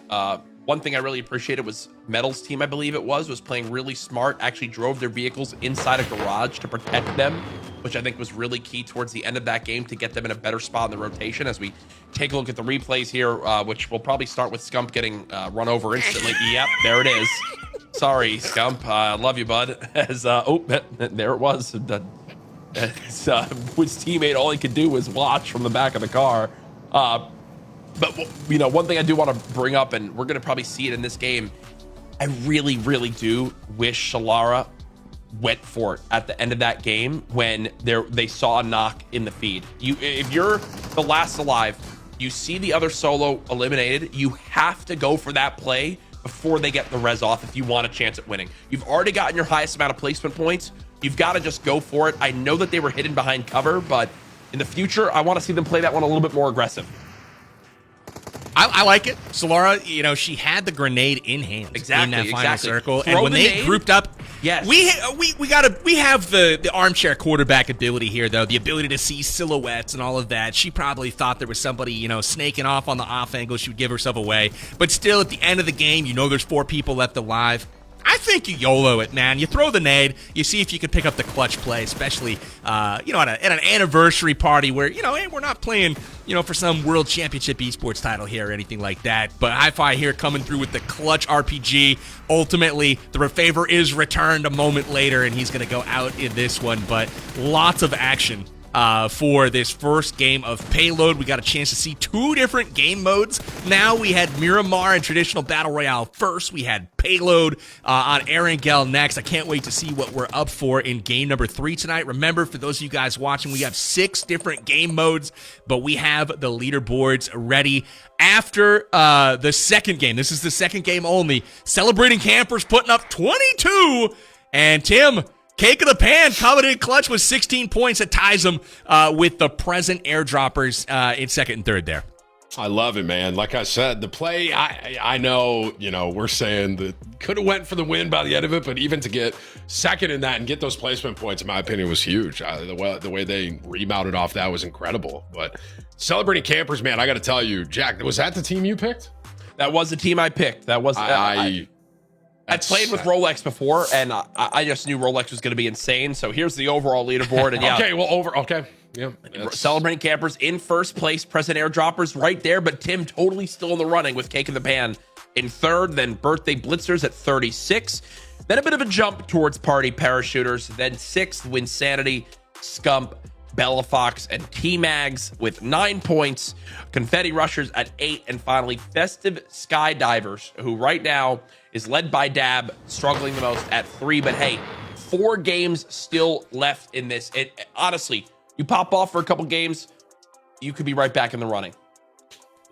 [SPEAKER 9] One thing I really appreciated was Metal's team, I believe it was playing really smart, actually drove their vehicles inside a garage to protect them, which I think was really key towards the end of that game to get them in a better spot in the rotation. As we take a look at the replays here, which will probably start with Scump getting run over instantly. Yep, there it is. Sorry, Scump. I love you, bud. As there it was. His teammate, all he could do was watch from the back of the car. But, one thing I do want to bring up, and we're going to probably see it in this game, I really, really do wish Solara went for it at the end of that game when they saw a knock in the feed. If you're the last alive, you see the other solo eliminated, you have to go for that play before they get the res off if you want a chance at winning. You've already gotten your highest amount of placement points. You've got to just go for it. I know that they were hidden behind cover, but in the future, I want to see them play that one a little bit more aggressive.
[SPEAKER 7] I like it. Solara, she had the grenade in hand in that final circle. And when they grouped up,
[SPEAKER 9] yes,
[SPEAKER 7] we have the armchair quarterback ability here, though, the ability to see silhouettes and all of that. She probably thought there was somebody, snaking off on the off angle. She would give herself away. But still, at the end of the game, there's 4 people left alive. I think you YOLO it, man. You throw the nade. You see if you can pick up the clutch play, especially, at an anniversary party where, hey, we're not playing, for some world championship esports title here or anything like that. But Hi-Fi here coming through with the clutch RPG. Ultimately, the favor is returned a moment later, and he's going to go out in this one. But lots of action for this first game of Payload. We got a chance to see 2 different game modes. Now we had Miramar and traditional Battle Royale first. We had Payload on Erangel next. I can't wait to see what we're up for in game number 3 tonight. Remember, for those of you guys watching, we have 6 different game modes, but we have the leaderboards ready. After the second game, this is the second game only, Celebrating Campers putting up 22, and Tim, Cake of the Pan coming in clutch with 16 points. That ties them with the present airdroppers in 2nd and 3rd there.
[SPEAKER 8] I love it, man. Like I said, the play, I know, we're saying that could have went for the win by the end of it, but even to get 2nd in that and get those placement points, in my opinion, was huge. The way they rebounded off that was incredible. But Celebrating Campers, man, I got to tell you, Jack, was that the team you picked?
[SPEAKER 9] That was the team I picked. That was I'd played with Rolex before, and I just knew Rolex was going to be insane. So here's the overall leaderboard. And
[SPEAKER 8] okay. Yeah.
[SPEAKER 9] Celebrating Campers in first place, present airdroppers right there, but Tim totally still in the running with Cake in the Pan in 3rd, then Birthday Blitzers at 36. Then a bit of a jump towards Party Parachuters, then 6th, Winsanity, Scump, Bellafox, and T-Mags with 9 points, Confetti Rushers at 8, and finally Festive Skydivers, who right now is led by Dab, struggling the most at 3. But hey, 4 games still left in this. Honestly, you pop off for a couple games, you could be right back in the running.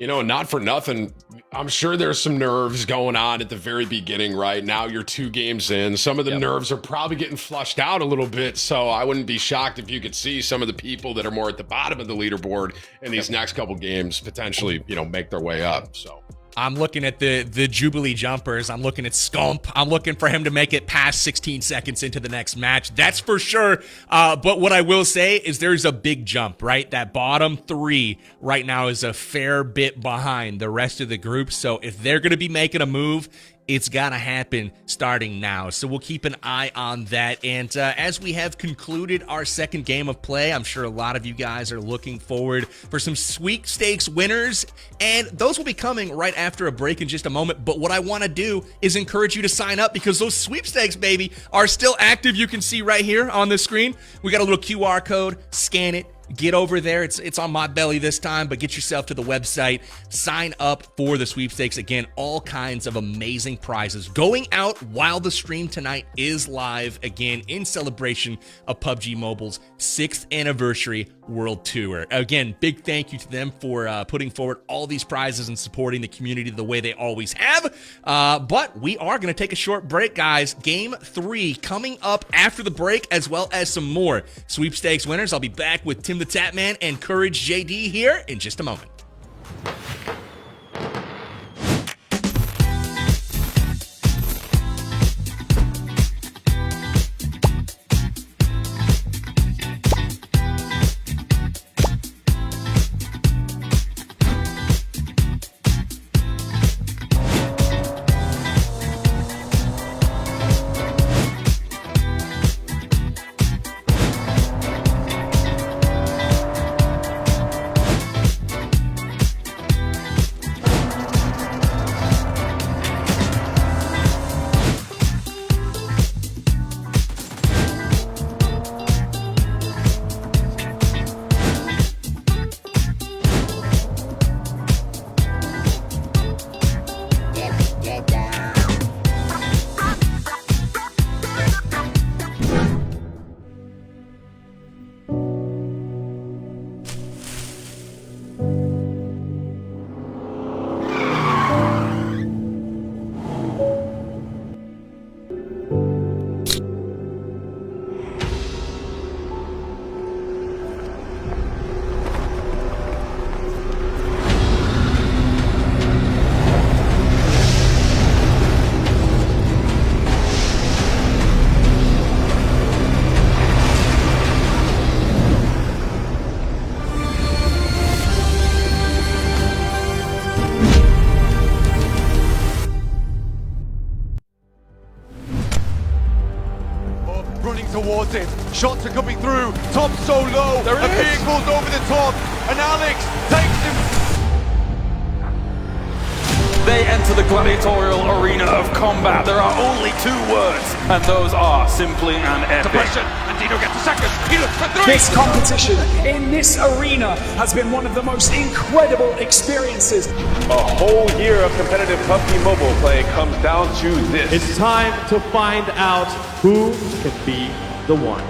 [SPEAKER 8] Not for nothing, I'm sure there's some nerves going on at the very beginning, right? Now you're 2 games in. Some of the nerves are probably getting flushed out a little bit, so I wouldn't be shocked if you could see some of the people that are more at the bottom of the leaderboard in these next couple games potentially, make their way up. So
[SPEAKER 7] I'm looking at the Jubilee jumpers. I'm looking at Scump. I'm looking for him to make it past 16 seconds into the next match. That's for sure. But what I will say is there's a big jump, right? That bottom 3 right now is a fair bit behind the rest of the group. So if they're going to be making a move, it's got to happen starting now. So we'll keep an eye on that. And as we have concluded our second game of play, I'm sure a lot of you guys are looking forward for some sweepstakes winners. And those will be coming right after a break in just a moment. But what I want to do is encourage you to sign up because those sweepstakes, baby, are still active. You can see right here on the screen. We got a little QR code. Scan it. Get over there. It's on my belly this time, but get yourself to the website. Sign up for the sweepstakes. Again, all kinds of amazing prizes going out while the stream tonight is live, again, in celebration of PUBG Mobile's 6th anniversary World Tour. Again, big thank you to them for putting forward all these prizes and supporting the community the way they always have. But we are going to take a short break, guys. Game 3 coming up after the break, as well as some more sweepstakes winners. I'll be back with Tim the Tapman and Courage JD here in just a moment.
[SPEAKER 1] Towards him, shots are coming through, top so low, a vehicle's over the top, and Alex takes him.
[SPEAKER 2] They enter the gladiatorial arena of combat. There are only 2 words, and those are simply and epic.
[SPEAKER 1] Depression, and Dino gets a second, he looks for 3!
[SPEAKER 3] This competition in this arena has been one of the most incredible experiences.
[SPEAKER 4] A whole year of competitive PUBG Mobile play comes down to this.
[SPEAKER 5] It's time to find out who can be the one.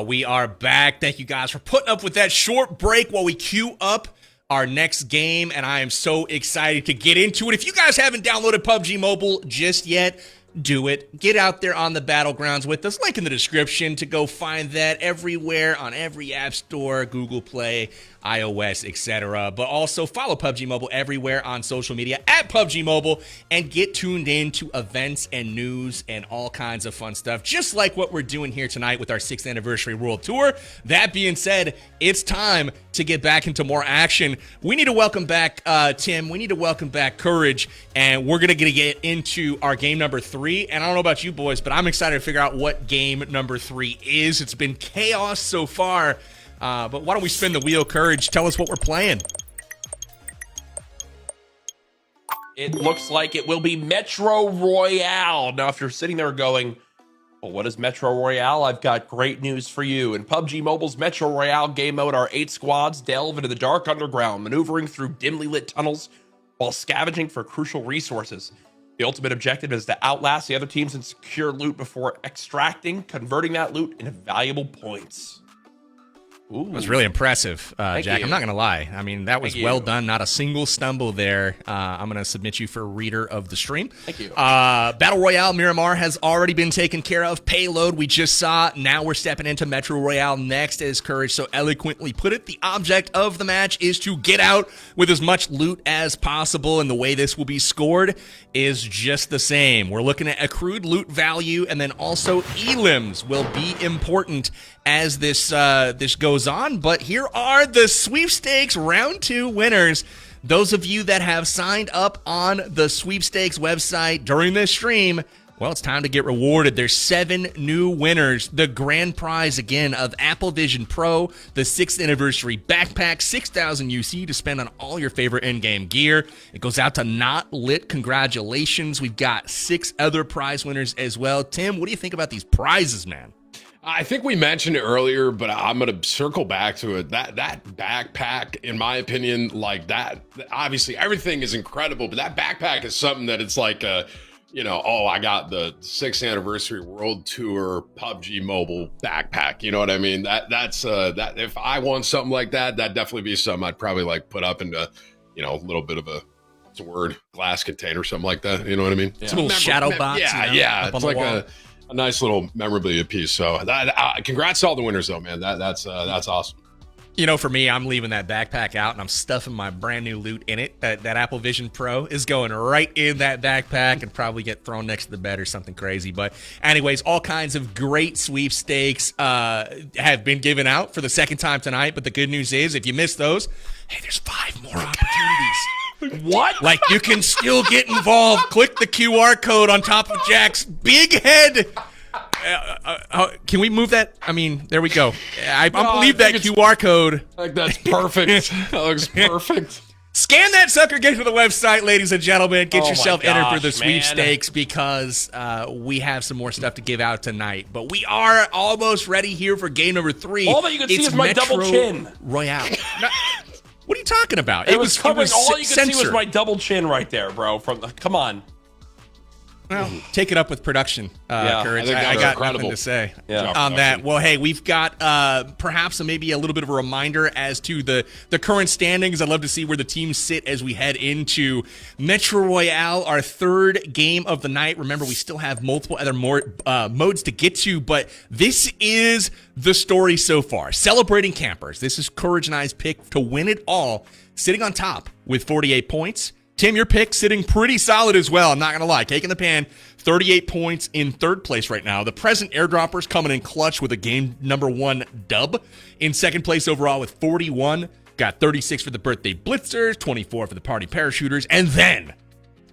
[SPEAKER 7] We are back. Thank you guys for putting up with that short break while we queue up our next game, and I am so excited to get into it. If you guys haven't downloaded PUBG Mobile just yet, do it. Get out there on the battlegrounds with us. Link in the description to go find that everywhere on every app store, Google Play, iOS, etc. But also follow PUBG Mobile everywhere on social media at PUBG Mobile and get tuned in to events and news and all kinds of fun stuff, just like what we're doing here tonight with our 6th anniversary World Tour. That being said, it's time to get back into more action. We need to welcome back Tim. We need to welcome back Courage, and we're going to get into our game number 3. And I don't know about you boys, but I'm excited to figure out what game number 3 is. It's been chaos so far. But why don't we spin the wheel, Courage? Tell us what we're playing.
[SPEAKER 9] It looks like it will be Metro Royale. Now, if you're sitting there going, well, what is Metro Royale? I've got great news for you. In PUBG Mobile's Metro Royale game mode, our 8 squads delve into the dark underground, maneuvering through dimly lit tunnels while scavenging for crucial resources. The ultimate objective is to outlast the other teams and secure loot before converting that loot into valuable points. Ooh.
[SPEAKER 7] It was really impressive, Jack.
[SPEAKER 9] you.
[SPEAKER 7] I'm not going to lie. I mean, that was well done. Not a single stumble there. I'm going to submit you for reader of the stream.
[SPEAKER 9] Thank you.
[SPEAKER 7] Battle Royale Miramar has already been taken care of. Payload we just saw. Now we're stepping into Metro Royale next, as Courage so eloquently put it. The object of the match is to get out with as much loot as possible, and the way this will be scored is just the same. We're looking at accrued loot value, and then also elims will be important as this goes on. But here are the sweepstakes round 2 winners. Those of you that have signed up on the sweepstakes website during this stream, well, it's time to get rewarded. There's 7 new winners. The grand prize, again, of Apple Vision Pro, the 6th anniversary backpack, 6,000 UC to spend on all your favorite in-game gear. It goes out to Not Lit. Congratulations. We've got 6 other prize winners as well. Tim, what do you think about these prizes, man?
[SPEAKER 8] I think we mentioned it earlier, but I'm going to circle back to it. That backpack, in my opinion, like that, obviously everything is incredible, but that backpack is something that it's like I got the 6th anniversary World Tour PUBG Mobile backpack. You know what I mean? That's if I want something like that, that'd definitely be something I'd probably like put up into, a little bit of a glass container, something like that. You know what I mean?
[SPEAKER 7] Yeah. It's a little shadow box.
[SPEAKER 8] Yeah. It's like a nice little memorabilia piece. So congrats to all the winners though, man. That's awesome.
[SPEAKER 7] For me, I'm leaving that backpack out and I'm stuffing my brand new loot in it. That Apple Vision Pro is going right in that backpack and probably get thrown next to the bed or something crazy. But anyways, all kinds of great sweepstakes have been given out for the 2nd time tonight. But the good news is, if you missed those, hey, there's 5 more opportunities.
[SPEAKER 9] What?
[SPEAKER 7] Like, you can still get involved. Click the QR code on top of Jack's big head. Can we move that? I mean, there we go. I believe that QR code.
[SPEAKER 8] Like, that's perfect. That looks perfect.
[SPEAKER 7] Scan that sucker, get to the website, ladies and gentlemen. Get yourself entered for the
[SPEAKER 9] man.
[SPEAKER 7] sweepstakes because we have some more stuff to give out tonight. But we are almost ready here for game number 3.
[SPEAKER 9] All that you can see is my double chin.
[SPEAKER 7] Royale. What are you talking about?
[SPEAKER 9] It was covering all you could see was my double chin right there, bro. Come on.
[SPEAKER 7] Well, take it up with production, Courage. I got nothing to say on that. Well, hey, we've got perhaps maybe a little bit of a reminder as to the current standings. I'd love to see where the teams sit as we head into Metro Royale, our 3rd game of the night. Remember, we still have multiple other modes to get to, but this is the story so far. Celebrating Campers. This is Courage and I's pick to win it all, sitting on top with 48 points. Tim, your pick sitting pretty solid as well. I'm not going to lie. Taking the pan, 38 points in 3rd place right now. The present airdroppers coming in clutch with a game number 1 dub. In 2nd place overall with 41. Got 36 for the birthday blitzers, 24 for the party parachuters. And then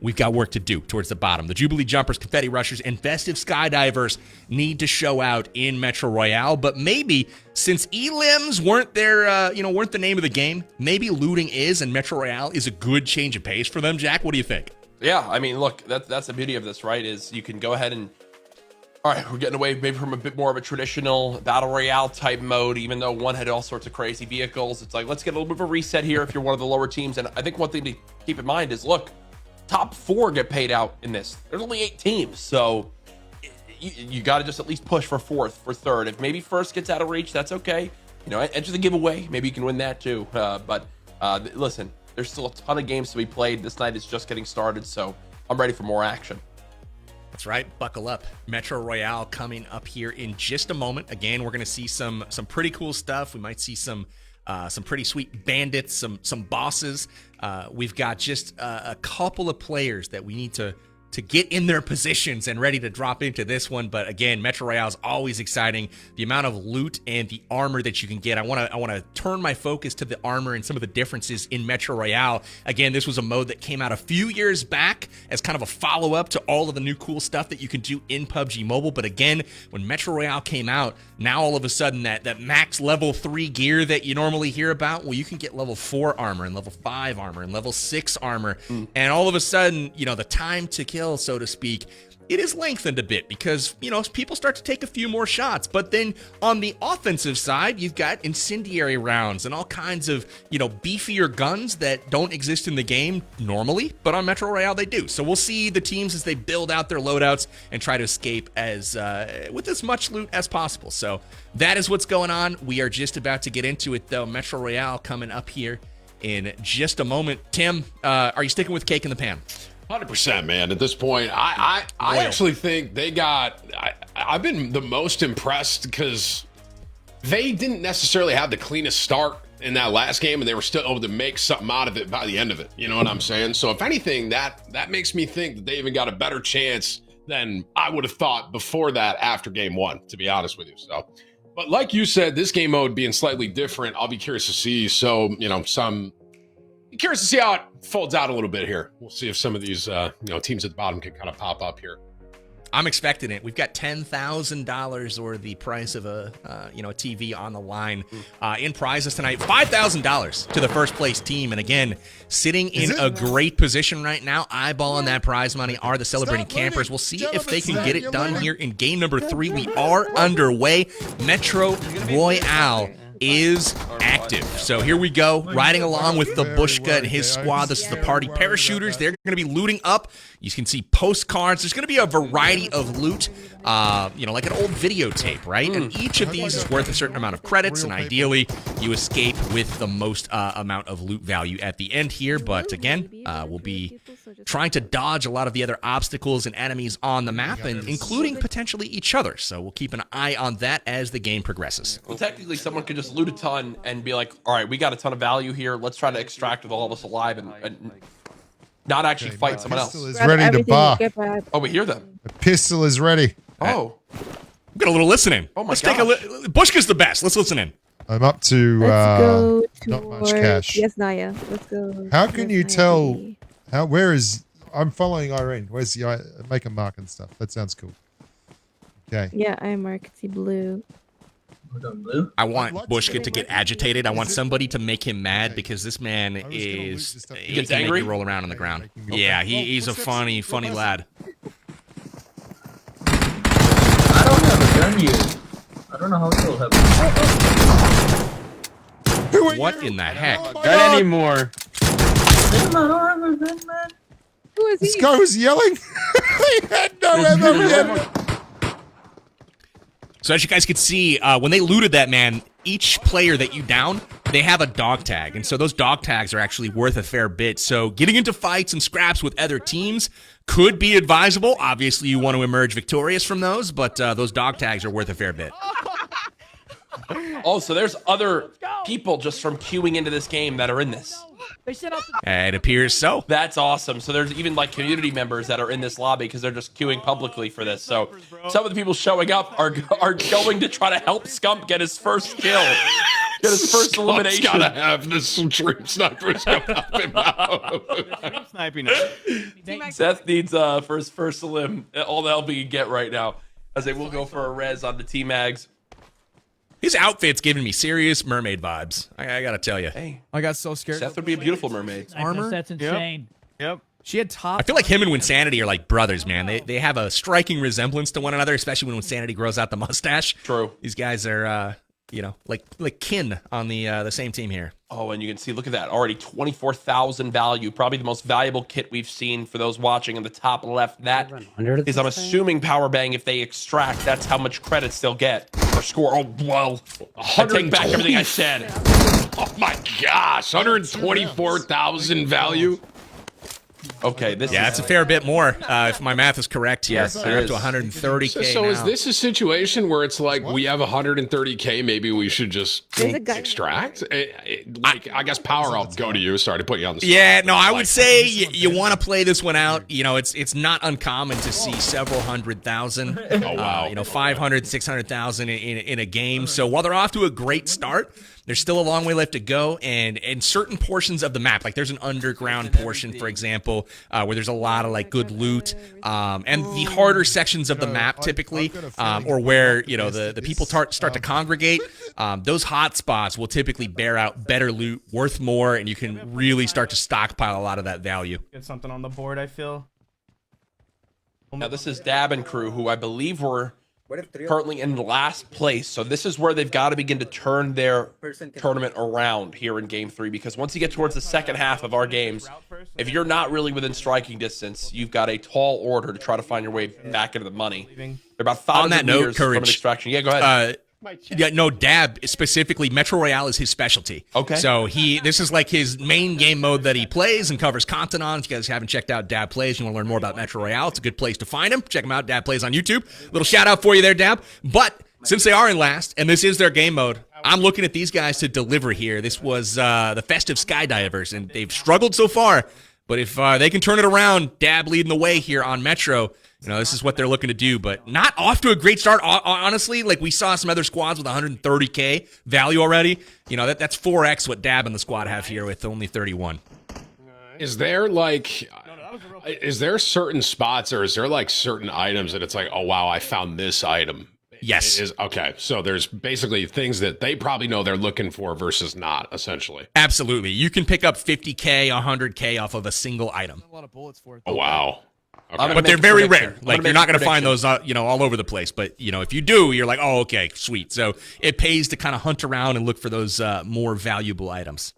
[SPEAKER 7] we've got work to do towards the bottom. The Jubilee Jumpers, Confetti Rushers, and Festive Skydivers need to show out in Metro Royale. But maybe since elims weren't weren't the name of the game, maybe looting is, and Metro Royale is a good change of pace for them. Jack, what do you think?
[SPEAKER 9] Yeah, I mean, look, that's the beauty of this, right? Is you can go ahead and, all right, we're getting away maybe from a bit more of a traditional battle royale type mode, even though one had all sorts of crazy vehicles. It's like, let's get a little bit of a reset here if you're one of the lower teams. And I think one thing to keep in mind is, look, top 4 get paid out in this. There's only 8 teams, so you got to just at least push for fourth, for third. If maybe first gets out of reach, that's okay. You know, enter the giveaway. Maybe you can win that too. But listen, there's still a ton of games to be played. This night is just getting started, so I'm ready for more action.
[SPEAKER 7] That's right. Buckle up. Metro Royale coming up here in just a moment. Again, we're going to see some pretty cool stuff. We might see some pretty sweet bandits, some bosses. We've got just a couple of players that we need to get in their positions and ready to drop into this one. But again, Metro Royale is always exciting. The amount of loot and the armor that you can get. I want to turn my focus to the armor and some of the differences in Metro Royale. Again, this was a mode that came out a few years back as kind of a follow-up to all of the new cool stuff that you can do in PUBG Mobile. But again, when Metro Royale came out, now all of a sudden that max level 3 gear that you normally hear about, well, you can get level 4 armor and level 5 armor and level 6 armor. And all of a sudden, you know, the time to kill, so to speak, it is lengthened a bit because, you know, people start to take a few more shots. But then on the offensive side, you've got incendiary rounds and all kinds of, you know, beefier guns that don't exist in the game normally, but on Metro Royale they do. So we'll see the teams as they build out their loadouts and try to escape as with as much loot as possible. So that is what's going on. We are just about to get into it, though. Metro Royale coming up here in just a moment. Tim, are you sticking with cake in the pan?
[SPEAKER 8] 100%, man. At this point, I actually think they got. I've been the most impressed because they didn't necessarily have the cleanest start in that last game, and they were still able to make something out of it by the end of it. You know what I'm saying? So, if anything, that makes me think that they even got a better chance than I would have thought before that after game one. To be honest with you, so. But like you said, this game mode being slightly different, I'll be curious to see. So, you know, curious to see how it folds out a little bit here. We'll see if some of these teams at the bottom can kind of pop up here.
[SPEAKER 7] I'm expecting it. We've got $10,000 or the price of a TV on the line in prizes tonight. $5,000 to the first place team. And again, sitting in a great position right now, eyeballing that prize money are the Celebrating Campers. We'll see if they can get it done here in game number 3. We are underway. Metro Royale is active. So here we go, riding along with the Bushka and his squad. This is the party parachuters. They're going to be looting up. You can see postcards. There's going to be a variety of loot, like an old videotape, right? And each of these is worth a certain amount of credits, and ideally you escape with the most amount of loot value at the end here. But again, we'll be trying to dodge a lot of the other obstacles and enemies on the map, and including potentially each other. So we'll keep an eye on that as the game progresses.
[SPEAKER 9] Well, technically, someone could just loot a ton and be like, all right, we got a ton of value here. Let's try to extract with all of us alive and not actually fight someone else.
[SPEAKER 10] Pistol is ready to bar.
[SPEAKER 9] Oh, we hear them.
[SPEAKER 10] The pistol is ready.
[SPEAKER 9] Oh.
[SPEAKER 7] We've got a little listening.
[SPEAKER 9] Oh, my
[SPEAKER 7] Let's
[SPEAKER 9] gosh.
[SPEAKER 7] take Bushka's the best. Let's listen in.
[SPEAKER 10] I'm up to
[SPEAKER 11] Let's go
[SPEAKER 10] not much cash.
[SPEAKER 11] Yes, Naya. Let's go.
[SPEAKER 10] How can you
[SPEAKER 11] Naya,
[SPEAKER 10] tell?
[SPEAKER 11] baby.
[SPEAKER 10] Where is? I'm following Irene. Where's the? Make a mark and stuff. That sounds cool. Okay.
[SPEAKER 11] Yeah, I mark it blue.
[SPEAKER 7] I want
[SPEAKER 10] I'd like
[SPEAKER 7] Bushka
[SPEAKER 10] to-
[SPEAKER 7] to get agitated. I want somebody to make him mad because this man
[SPEAKER 10] I was gonna loot
[SPEAKER 7] is
[SPEAKER 10] this stuff.
[SPEAKER 7] he
[SPEAKER 9] gets
[SPEAKER 7] can make
[SPEAKER 9] angry?
[SPEAKER 7] you roll around on the ground.
[SPEAKER 10] Okay.
[SPEAKER 7] Yeah,
[SPEAKER 10] Well,
[SPEAKER 7] he's a funny lad.
[SPEAKER 12] I don't have a gun yet. I don't know how you'll have it.
[SPEAKER 10] Who are
[SPEAKER 7] What
[SPEAKER 10] you?
[SPEAKER 7] in the heck?
[SPEAKER 10] Oh my
[SPEAKER 5] Not
[SPEAKER 10] God.
[SPEAKER 5] anymore.
[SPEAKER 12] Damn, I don't have a gun, man.
[SPEAKER 11] Who is
[SPEAKER 10] This
[SPEAKER 11] he?
[SPEAKER 10] guy was yelling. He had no ammo.
[SPEAKER 7] So as you guys can see, when they looted that man, each player that you down, they have a dog tag. And so those dog tags are actually worth a fair bit. So getting into fights and scraps with other teams could be advisable. Obviously, you want to emerge victorious from those, but those dog tags are worth a fair bit.
[SPEAKER 9] Oh, so there's other people just from queuing into this game that are in this.
[SPEAKER 7] It appears so.
[SPEAKER 9] That's awesome. So there's even like community members that are in this lobby because they're just queuing publicly for this. So some of the people showing up are going to try to help Scump get his first kill, get his first elimination.
[SPEAKER 8] Gotta have this stream snipers come up him out.
[SPEAKER 5] Sniping.
[SPEAKER 9] Seth needs for his first elim all the help he can get right now, as they will go for a res on the T-Mags.
[SPEAKER 7] His outfit's giving me serious mermaid vibes. I gotta tell you.
[SPEAKER 9] Hey,
[SPEAKER 5] I got so scared.
[SPEAKER 9] Seth would be a beautiful mermaid.
[SPEAKER 5] Armor?
[SPEAKER 12] That's insane.
[SPEAKER 5] Yep. She had top.
[SPEAKER 7] I feel like him and Winsanity are like brothers, man. They have a striking resemblance to one another, especially when Winsanity grows out the mustache.
[SPEAKER 9] True.
[SPEAKER 7] These guys are like kin on the same team here.
[SPEAKER 9] Oh, and you can see, look at that, already 24,000 value, probably the most valuable kit we've seen for those watching in the top left. That is, I'm assuming, power bang. If they extract, that's how much credits they'll get or score. Oh, well, I take back everything I said.
[SPEAKER 8] Oh my gosh, 124,000 value.
[SPEAKER 9] Okay,
[SPEAKER 7] it's a fair bit more if my math is correct here.
[SPEAKER 9] Yes,
[SPEAKER 7] They're up to 130K.
[SPEAKER 8] So
[SPEAKER 7] now.
[SPEAKER 8] is this a situation where it's like we have 130K, maybe we should just extract? I guess Power, I'll go to you. Sorry to put you on the spot.
[SPEAKER 7] Yeah, no, I would say you want to play this one out. It's not uncommon to see several 100,000.
[SPEAKER 8] Oh, wow.
[SPEAKER 7] 500, 600,000 in a game. So while they're off to a great start, there's still a long way left to go, and certain portions of the map, like there's an underground portion, for example, where there's a lot of like good loot, and the harder sections of the map typically, or where the people start to congregate, those hot spots will typically bear out better loot, worth more, and you can really start to stockpile a lot of that value.
[SPEAKER 13] Get something on the board, I feel.
[SPEAKER 9] Now this is Dab and crew, who I believe were currently in last place. So this is where they've got to begin to turn their tournament around here in game 3, because once you get towards the second half of our games, if you're not really within striking distance, you've got a tall order to try to find your way back into the money. They're about 500 meters from an extraction. Yeah, go ahead.
[SPEAKER 7] Yeah, no, Dab specifically, Metro Royale is his specialty.
[SPEAKER 9] Okay.
[SPEAKER 7] So this is like his main game mode that he plays and covers content on. If you guys haven't checked out Dab Plays, you want to learn more about Metro Royale, it's a good place to find him. Check him out, Dab Plays on YouTube. Little shout out for you there, Dab. But since they are in last, and this is their game mode, I'm looking at these guys to deliver here. This was the Festive Skydivers, and they've struggled so far. But if they can turn it around, Dab leading the way here on Metro, this is what they're looking to do, but not off to a great start. Honestly, like we saw some other squads with 130K value already. That's 4x what Dab and the squad have here with only 31.
[SPEAKER 8] Is there is there certain spots, or is there like certain items that it's like, oh wow, I found this item?
[SPEAKER 7] Yes.
[SPEAKER 8] Okay, so there's basically things that they probably know they're looking for versus not, essentially.
[SPEAKER 7] Absolutely. You can pick up 50K, 100K off of a single item.
[SPEAKER 8] Oh, wow.
[SPEAKER 7] Okay. But they're very rare. Like, you're not going to find those, all over the place. But, if you do, you're like, oh, okay, sweet. So it pays to kind of hunt around and look for those more valuable items.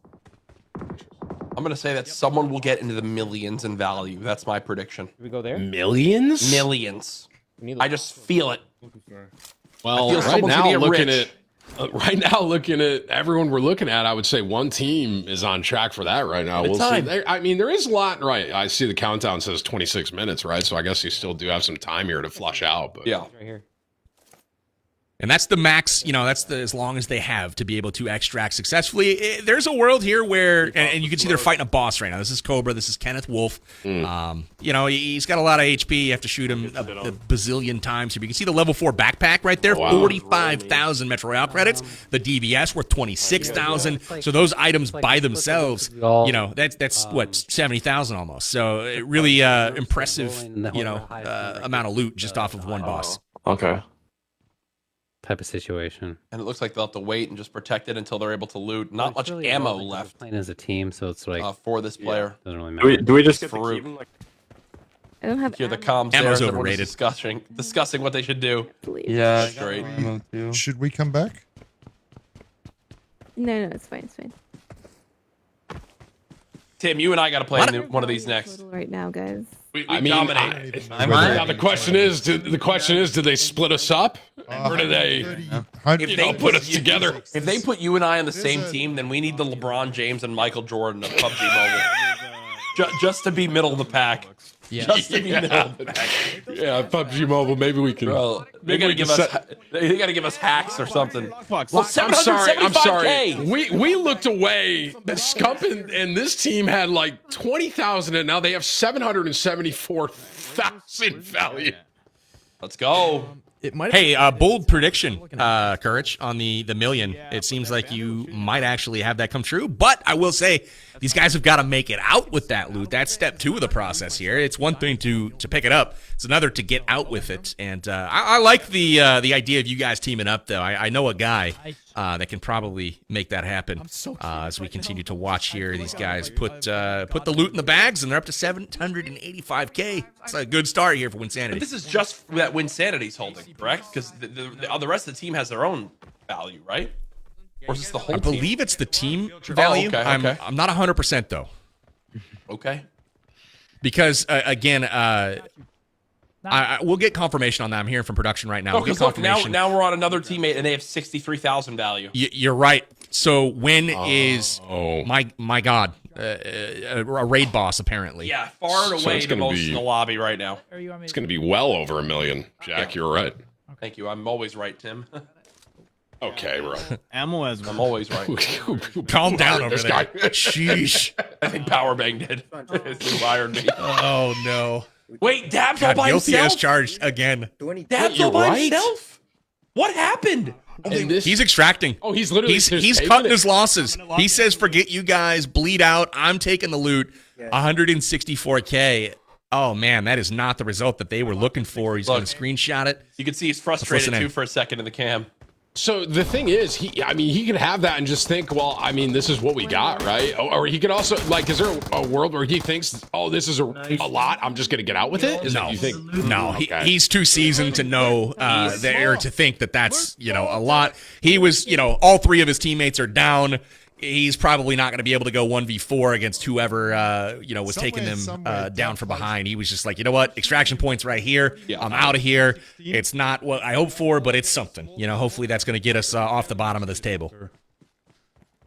[SPEAKER 9] I'm going to say that someone will get into the millions in value. That's my prediction.
[SPEAKER 13] We go there?
[SPEAKER 8] Millions?
[SPEAKER 9] Millions. I just feel it.
[SPEAKER 8] Well, right now, looking at everyone we're looking at, I would say one team is on track for that right now. We'll see. There is a lot, right? I see the countdown says 26 minutes, right? So I guess you still do have some time here to flush out. But
[SPEAKER 9] yeah.
[SPEAKER 13] Right here.
[SPEAKER 7] And that's the max, that's as long as they have to be able to extract successfully. There's a world here where, and you can see they're fighting a boss right now. This is Cobra. This is Kenneth Wolf. He's got a lot of HP. You have to shoot him a bazillion times here. But you can see the level 4 backpack right there, 45,000 Metro Royale credits. The DVS worth 26,000. So those items by themselves, that's what, 70,000 almost. So really impressive, amount of loot just off of one boss.
[SPEAKER 14] Okay.
[SPEAKER 15] Type of situation.
[SPEAKER 9] And it looks like they'll have to wait and just protect it until they're able to loot. Not much ammo left.
[SPEAKER 15] Playing as a team, so it's like
[SPEAKER 9] for this player.
[SPEAKER 15] Doesn't really matter.
[SPEAKER 14] Do we just get to keep them, like...
[SPEAKER 11] I don't have
[SPEAKER 9] hear the comms
[SPEAKER 7] ammo's
[SPEAKER 9] there.
[SPEAKER 7] Overrated.
[SPEAKER 9] Discussing what they should do.
[SPEAKER 14] Yeah,
[SPEAKER 9] great.
[SPEAKER 10] Should we come back?
[SPEAKER 11] No, it's fine. It's fine.
[SPEAKER 9] Tim, you and I got to play one of these next.
[SPEAKER 11] Right now, guys.
[SPEAKER 9] We dominate.
[SPEAKER 8] Now the question is, do they split us up, or do they, put us together?
[SPEAKER 9] If they put you and I on the same team, then we need the LeBron James and Michael Jordan of PUBG Mobile, just to be middle of the pack.
[SPEAKER 15] Yeah.
[SPEAKER 9] Just to be middle of the pack.
[SPEAKER 8] Yeah, PUBG Mobile. Maybe we can.
[SPEAKER 9] Bro, they gotta give us hacks or something. Well,
[SPEAKER 8] I'm sorry.
[SPEAKER 9] 775K.
[SPEAKER 8] We looked away. The Scump and this team had like 20,000, and now they have 774,000 value.
[SPEAKER 9] Let's go.
[SPEAKER 7] Hey, bold prediction, Courage, on the million. It seems like you might actually have that come true, but I will say these guys have got to make it out with that loot. That's step 2 of the process here. It's one thing to pick it up. It's another to get out with it. And I like the idea of you guys teaming up, though. I know a guy that can probably make that happen as we continue to watch here. These guys put the loot in the bags, and they're up to 785K. It's a good start here for Winsanity.
[SPEAKER 9] But this is just that Winsanity's holding, correct? Because the rest of the team has their own value, right? Or is this the whole
[SPEAKER 7] I
[SPEAKER 9] team?
[SPEAKER 7] believe it's the team value.
[SPEAKER 9] okay, okay.
[SPEAKER 7] I'm not 100% though.
[SPEAKER 9] Okay.
[SPEAKER 7] Because again, we'll get confirmation on that. I'm hearing from production right now.
[SPEAKER 9] Oh,
[SPEAKER 7] We'll get
[SPEAKER 9] because look,
[SPEAKER 7] confirmation.
[SPEAKER 9] now we're on another teammate, and they have 63,000 value.
[SPEAKER 7] You're right. So when is my God a raid boss apparently?
[SPEAKER 9] Yeah, far and away
[SPEAKER 8] it's
[SPEAKER 9] the
[SPEAKER 8] gonna
[SPEAKER 9] most
[SPEAKER 8] be-
[SPEAKER 9] in the lobby right now.
[SPEAKER 8] It's going to be well over $1 million. Jack, you're right.
[SPEAKER 9] Thank you. I'm always right, Tim.
[SPEAKER 8] Okay, bro.
[SPEAKER 13] Ammo as
[SPEAKER 9] I'm always right.
[SPEAKER 7] Calm down over
[SPEAKER 8] This
[SPEAKER 7] there.
[SPEAKER 8] guy.
[SPEAKER 7] Sheesh.
[SPEAKER 9] I think Powerbang did. Who hired me?
[SPEAKER 7] Oh no.
[SPEAKER 9] Wait, Dab's all
[SPEAKER 7] God,
[SPEAKER 9] by
[SPEAKER 7] guilty as
[SPEAKER 9] himself.
[SPEAKER 7] charged again.
[SPEAKER 9] Dab's
[SPEAKER 8] You're
[SPEAKER 9] all by
[SPEAKER 8] right.
[SPEAKER 9] himself. What happened?
[SPEAKER 8] And this,
[SPEAKER 7] He's extracting.
[SPEAKER 8] oh, he's literally
[SPEAKER 7] He's
[SPEAKER 8] just
[SPEAKER 7] cutting
[SPEAKER 8] taping
[SPEAKER 7] his
[SPEAKER 8] it.
[SPEAKER 7] losses. He says, "Forget you guys, bleed out. I'm taking the loot." 164K. Oh man, that is not the result that they were looking for. He's going to screenshot it.
[SPEAKER 9] You can see he's frustrated
[SPEAKER 7] listen in.
[SPEAKER 9] too for a second in the cam.
[SPEAKER 8] So the thing is, he could have that and just think, well, I mean, this is what we got, right? Or he could also, like, is there a world where he thinks, oh, this is a lot, I'm just going to get out with it? Is
[SPEAKER 7] No,
[SPEAKER 8] that you think?
[SPEAKER 7] no,
[SPEAKER 8] Okay.
[SPEAKER 7] he's too seasoned to know or to think that that's a lot. He was, all three of his teammates are down. He's probably not going to be able to go 1v4 against whoever was taking them down from behind. He was just like, you know what, extraction point's right here. I'm out of here. It's not what I hoped for, but it's something. Hopefully that's going to get us off the bottom of this table.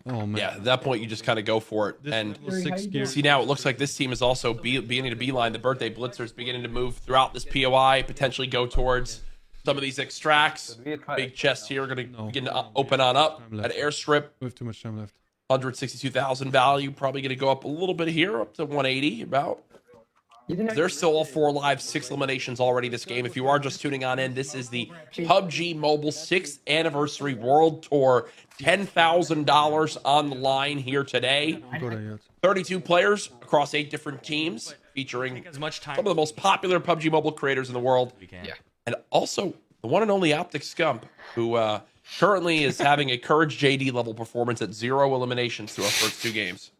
[SPEAKER 5] Oh man.
[SPEAKER 9] Yeah, at that point you just kind of go for it. And see now it looks like this team is also beginning to beeline the birthday blitzers, beginning to move throughout this POI, potentially go towards some of these extracts. Big chests here are going to begin to open on up at airstrip.
[SPEAKER 5] We have too much time left.
[SPEAKER 9] 162,000 value, probably going to go up a little bit here, up to 180 about. There's still all 4 live, 6 eliminations already this game. If you are just tuning on in, this is the PUBG Mobile 6th Anniversary World Tour. $10,000 on the line here today. 32 players across 8 different teams, featuring some of the most popular PUBG Mobile creators in the world.
[SPEAKER 8] Yeah.
[SPEAKER 9] And also the one and only Optic Scump, who currently is having a Courage JD level performance at 0 eliminations through our first 2 games.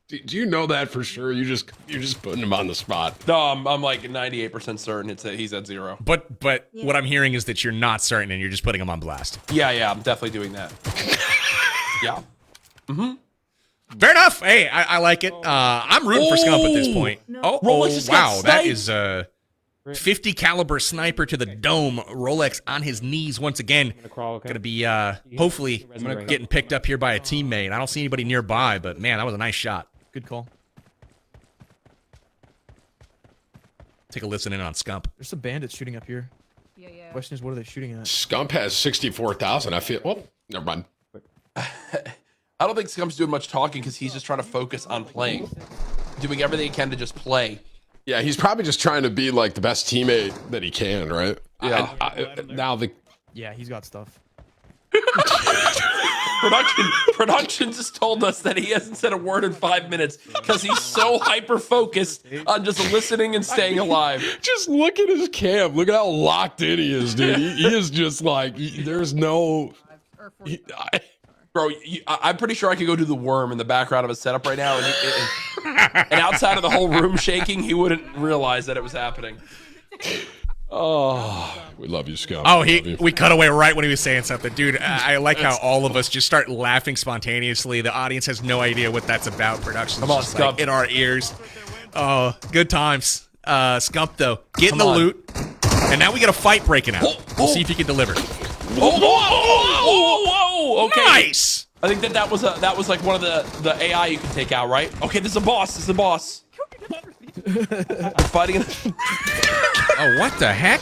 [SPEAKER 8] Do you know that for sure? You're just putting him on the spot.
[SPEAKER 9] No, I'm like 98% certain he's at 0.
[SPEAKER 7] But what I'm hearing is that you're not certain and you're just putting him on blast.
[SPEAKER 9] Yeah, I'm definitely doing that. Yeah.
[SPEAKER 7] Fair enough. Hey, I like it. I'm rooting for Scump at this point. Oh,
[SPEAKER 9] Rolex just got
[SPEAKER 7] wow, that
[SPEAKER 9] sniped.
[SPEAKER 7] is a 50 caliber sniper to the dome. Rolex on his knees once again. Gonna be hopefully getting picked up here by a teammate. I don't see anybody nearby, but man, that was a nice shot.
[SPEAKER 13] Good call.
[SPEAKER 7] Take a listen in on Scump.
[SPEAKER 13] There's some bandits shooting up here. Yeah. Question is, what are they shooting at?
[SPEAKER 8] Scump has 64,000. I feel. Well, never mind.
[SPEAKER 9] I don't think Scump's doing much talking because he's just trying to focus on playing. Doing everything he can to just play.
[SPEAKER 8] Yeah, he's probably just trying to be like the best teammate that he can, right?
[SPEAKER 9] Yeah.
[SPEAKER 8] Now the.
[SPEAKER 13] Yeah, he's got stuff.
[SPEAKER 9] Production just told us that he hasn't said a word in 5 minutes because he's so hyper focused on just listening and staying alive.
[SPEAKER 8] Just look at his cam. Look at how locked in he is, dude. He is just like there's no.
[SPEAKER 9] Bro, I'm pretty sure I could go do the worm in the background of his setup right now, and outside of the whole room shaking, he wouldn't realize that it was happening.
[SPEAKER 8] Oh, we love you, Scump.
[SPEAKER 7] Oh, we cut away right when he was saying something. Dude, I like how all of us just start laughing spontaneously. The audience has no idea what that's about. Production's
[SPEAKER 9] Come on,
[SPEAKER 7] just like
[SPEAKER 9] Scump.
[SPEAKER 7] in our ears. Oh, good times. Scump, though, getting
[SPEAKER 9] Come
[SPEAKER 7] the
[SPEAKER 9] on.
[SPEAKER 7] loot. And now we got a fight breaking out. We'll see if he can deliver.
[SPEAKER 9] Whoa, okay.
[SPEAKER 7] Nice.
[SPEAKER 9] I think that was like one of the AI you can take out, right? Okay, this is a boss. This is a boss. They're fighting.
[SPEAKER 7] Oh, what the heck?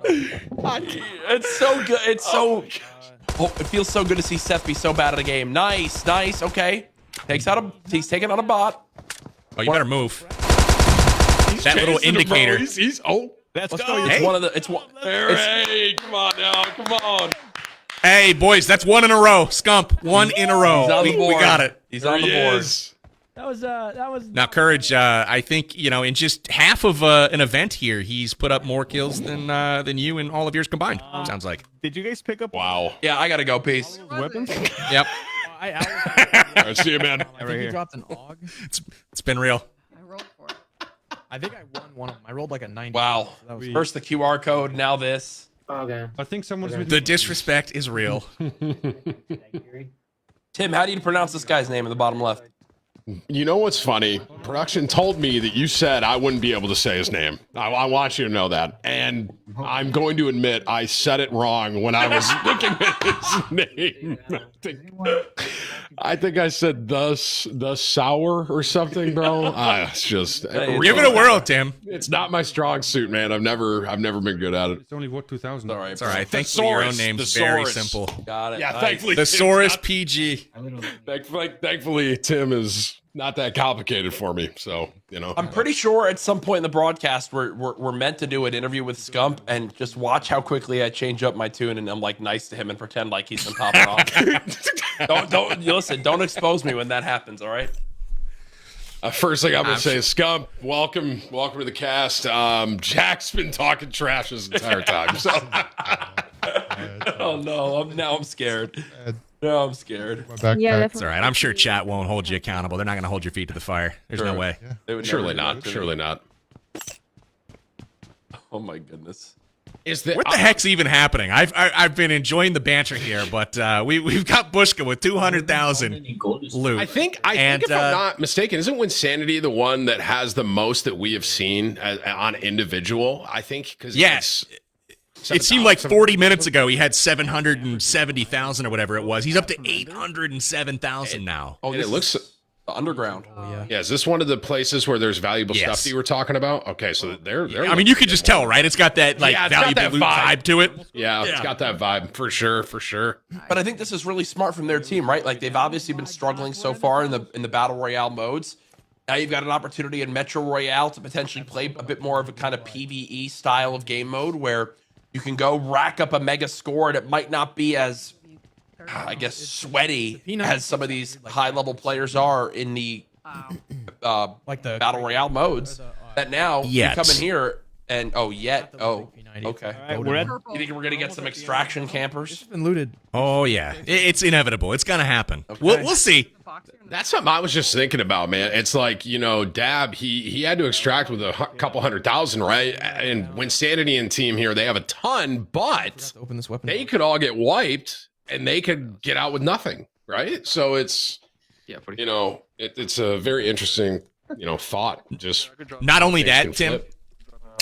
[SPEAKER 9] It's so good. It's so. Oh, it feels so good to see Seth be so bad at a game. Nice. Okay. He's taking out a bot.
[SPEAKER 7] Oh, you better move. That little indicator.
[SPEAKER 8] He's
[SPEAKER 13] Let's
[SPEAKER 9] go.
[SPEAKER 13] go.
[SPEAKER 9] It's one of the. It's one.
[SPEAKER 8] Hey, come on now. Come on.
[SPEAKER 7] Hey, boys, that's 1 in a row. Scump, 1 in a row.
[SPEAKER 9] He's on the board.
[SPEAKER 7] We got it.
[SPEAKER 9] He's on the board.
[SPEAKER 13] That was.
[SPEAKER 7] Now, Courage, I think, in just half of an event here, he's put up more kills than you and all of yours combined, sounds like.
[SPEAKER 13] Did you guys pick up?
[SPEAKER 8] Wow.
[SPEAKER 9] Yeah, I gotta go. Peace.
[SPEAKER 13] Weapons?
[SPEAKER 7] Yep.
[SPEAKER 8] All right, see you, man.
[SPEAKER 13] I think you dropped an AUG.
[SPEAKER 7] It's been real.
[SPEAKER 11] I rolled for it.
[SPEAKER 13] I think I won one of them. I rolled like a 90.
[SPEAKER 9] Wow.
[SPEAKER 13] That was
[SPEAKER 9] First the QR code, now this.
[SPEAKER 12] Okay.
[SPEAKER 5] I think someone's with
[SPEAKER 7] The disrespect is real.
[SPEAKER 9] Tim, how do you pronounce this guy's name in the bottom left?
[SPEAKER 8] You know what's funny? Production told me that you said I wouldn't be able to say his name. I want you to know that. And I'm going to admit I said it wrong when I was looking at his name. I think I said the sour or something, bro. It's just
[SPEAKER 7] give it a whirl, Tim.
[SPEAKER 8] It's not my strong suit, man. I've never been good at it.
[SPEAKER 5] It's only what 2000.
[SPEAKER 9] All right,
[SPEAKER 7] It's all right. Thankfully, your own name's very simple.
[SPEAKER 9] Got it.
[SPEAKER 8] Yeah,
[SPEAKER 9] Nice.
[SPEAKER 8] thankfully.
[SPEAKER 7] Thesaurus PG.
[SPEAKER 8] Thankfully, Tim is not that complicated for me. So, you know.
[SPEAKER 9] I'm pretty sure at some point in the broadcast we're meant to do an interview with Scump and just watch how quickly I change up my tune and I'm like nice to him and pretend like he's been popping off. Don't listen. Don't expose me when that happens. All right.
[SPEAKER 8] First thing I'm gonna say is Scump, welcome to the cast. Jack's been talking trash this entire time. So.
[SPEAKER 9] Oh no! I'm scared. No, I'm scared.
[SPEAKER 11] Yeah,
[SPEAKER 7] It's all right. I'm sure chat won't hold you accountable. They're not going to hold your feet to the fire. There's no way.
[SPEAKER 9] They would
[SPEAKER 8] Surely
[SPEAKER 9] never do
[SPEAKER 8] not.
[SPEAKER 9] that to me.
[SPEAKER 8] Surely not.
[SPEAKER 9] Oh my goodness.
[SPEAKER 7] What the heck's even happening? I've been enjoying the banter here, but we've got Bushka with 200,000 loot.
[SPEAKER 8] I think if I'm not mistaken, isn't Winsanity the one that has the most that we have seen on individual? I think because
[SPEAKER 7] yes. It seemed like 40 minutes ago he had 770,000 or whatever it was. He's up to 807,000 now.
[SPEAKER 8] Oh, and it looks
[SPEAKER 9] the underground.
[SPEAKER 8] Oh, yeah. Yeah, is this one of the places where there's valuable stuff that you were talking about? Okay, so they're
[SPEAKER 7] I mean, you could just tell, right? It's got that valuable loot vibe to it.
[SPEAKER 8] Yeah, it's got that vibe for sure.
[SPEAKER 9] But I think this is really smart from their team, right? Like they've obviously been struggling so far in the battle royale modes. Now you've got an opportunity in Metro Royale to potentially play a bit more of a kind of PvE style of game mode where you can go rack up a mega score and it might not be as, I guess, sweaty as some of these high-level players are in the like the Battle Royale modes. That now you come in here and, okay. You think we're going to get some extraction campers?
[SPEAKER 13] Been looted.
[SPEAKER 7] Oh, yeah. It's inevitable. It's going to happen. Okay. We'll see.
[SPEAKER 8] That's something I was just thinking about, man. It's like, Dab, he had to extract with a couple 100,000, right? And Winsanity and team here, they have a ton, but
[SPEAKER 13] open this weapon
[SPEAKER 8] they could all get wiped and they could get out with nothing, right? So it's, it's a very interesting, thought. Just
[SPEAKER 7] not only that, Tim,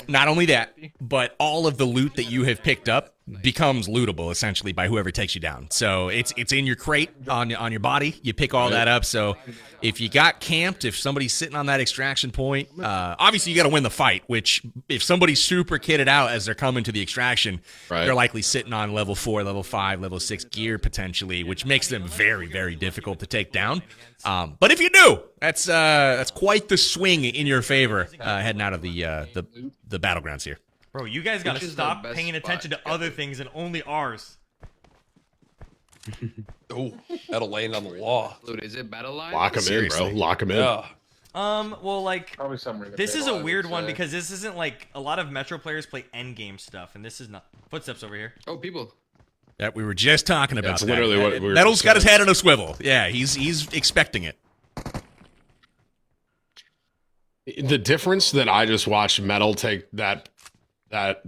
[SPEAKER 7] not only that, but all of the loot that you have picked up becomes lootable essentially by whoever takes you down. So it's in your crate on your body. You pick all that up. So if you got camped, if somebody's sitting on that extraction point, obviously you got to win the fight. Which if somebody's super kitted out as they're coming to the extraction, they're likely sitting on level 4, level 5, level 6 gear potentially, which makes them very, very difficult to take down. But if you do, that's quite the swing in your favor heading out of the battlegrounds here.
[SPEAKER 16] Bro, you guys gotta stop paying attention to other things and only ours.
[SPEAKER 9] Oh, that'll land on the law.
[SPEAKER 17] Dude, is it battle line?
[SPEAKER 8] Lock him in, bro. Lock him in.
[SPEAKER 9] Yeah.
[SPEAKER 16] Well, like, this is a weird one because this isn't like a lot of Metro players play endgame stuff, and this is not. Footsteps over here.
[SPEAKER 17] Oh, people.
[SPEAKER 7] That we were just talking about.
[SPEAKER 8] That's literally what we were.
[SPEAKER 7] Metal's got his head on a swivel. Yeah, he's expecting it.
[SPEAKER 8] The difference that I just watched Metal take that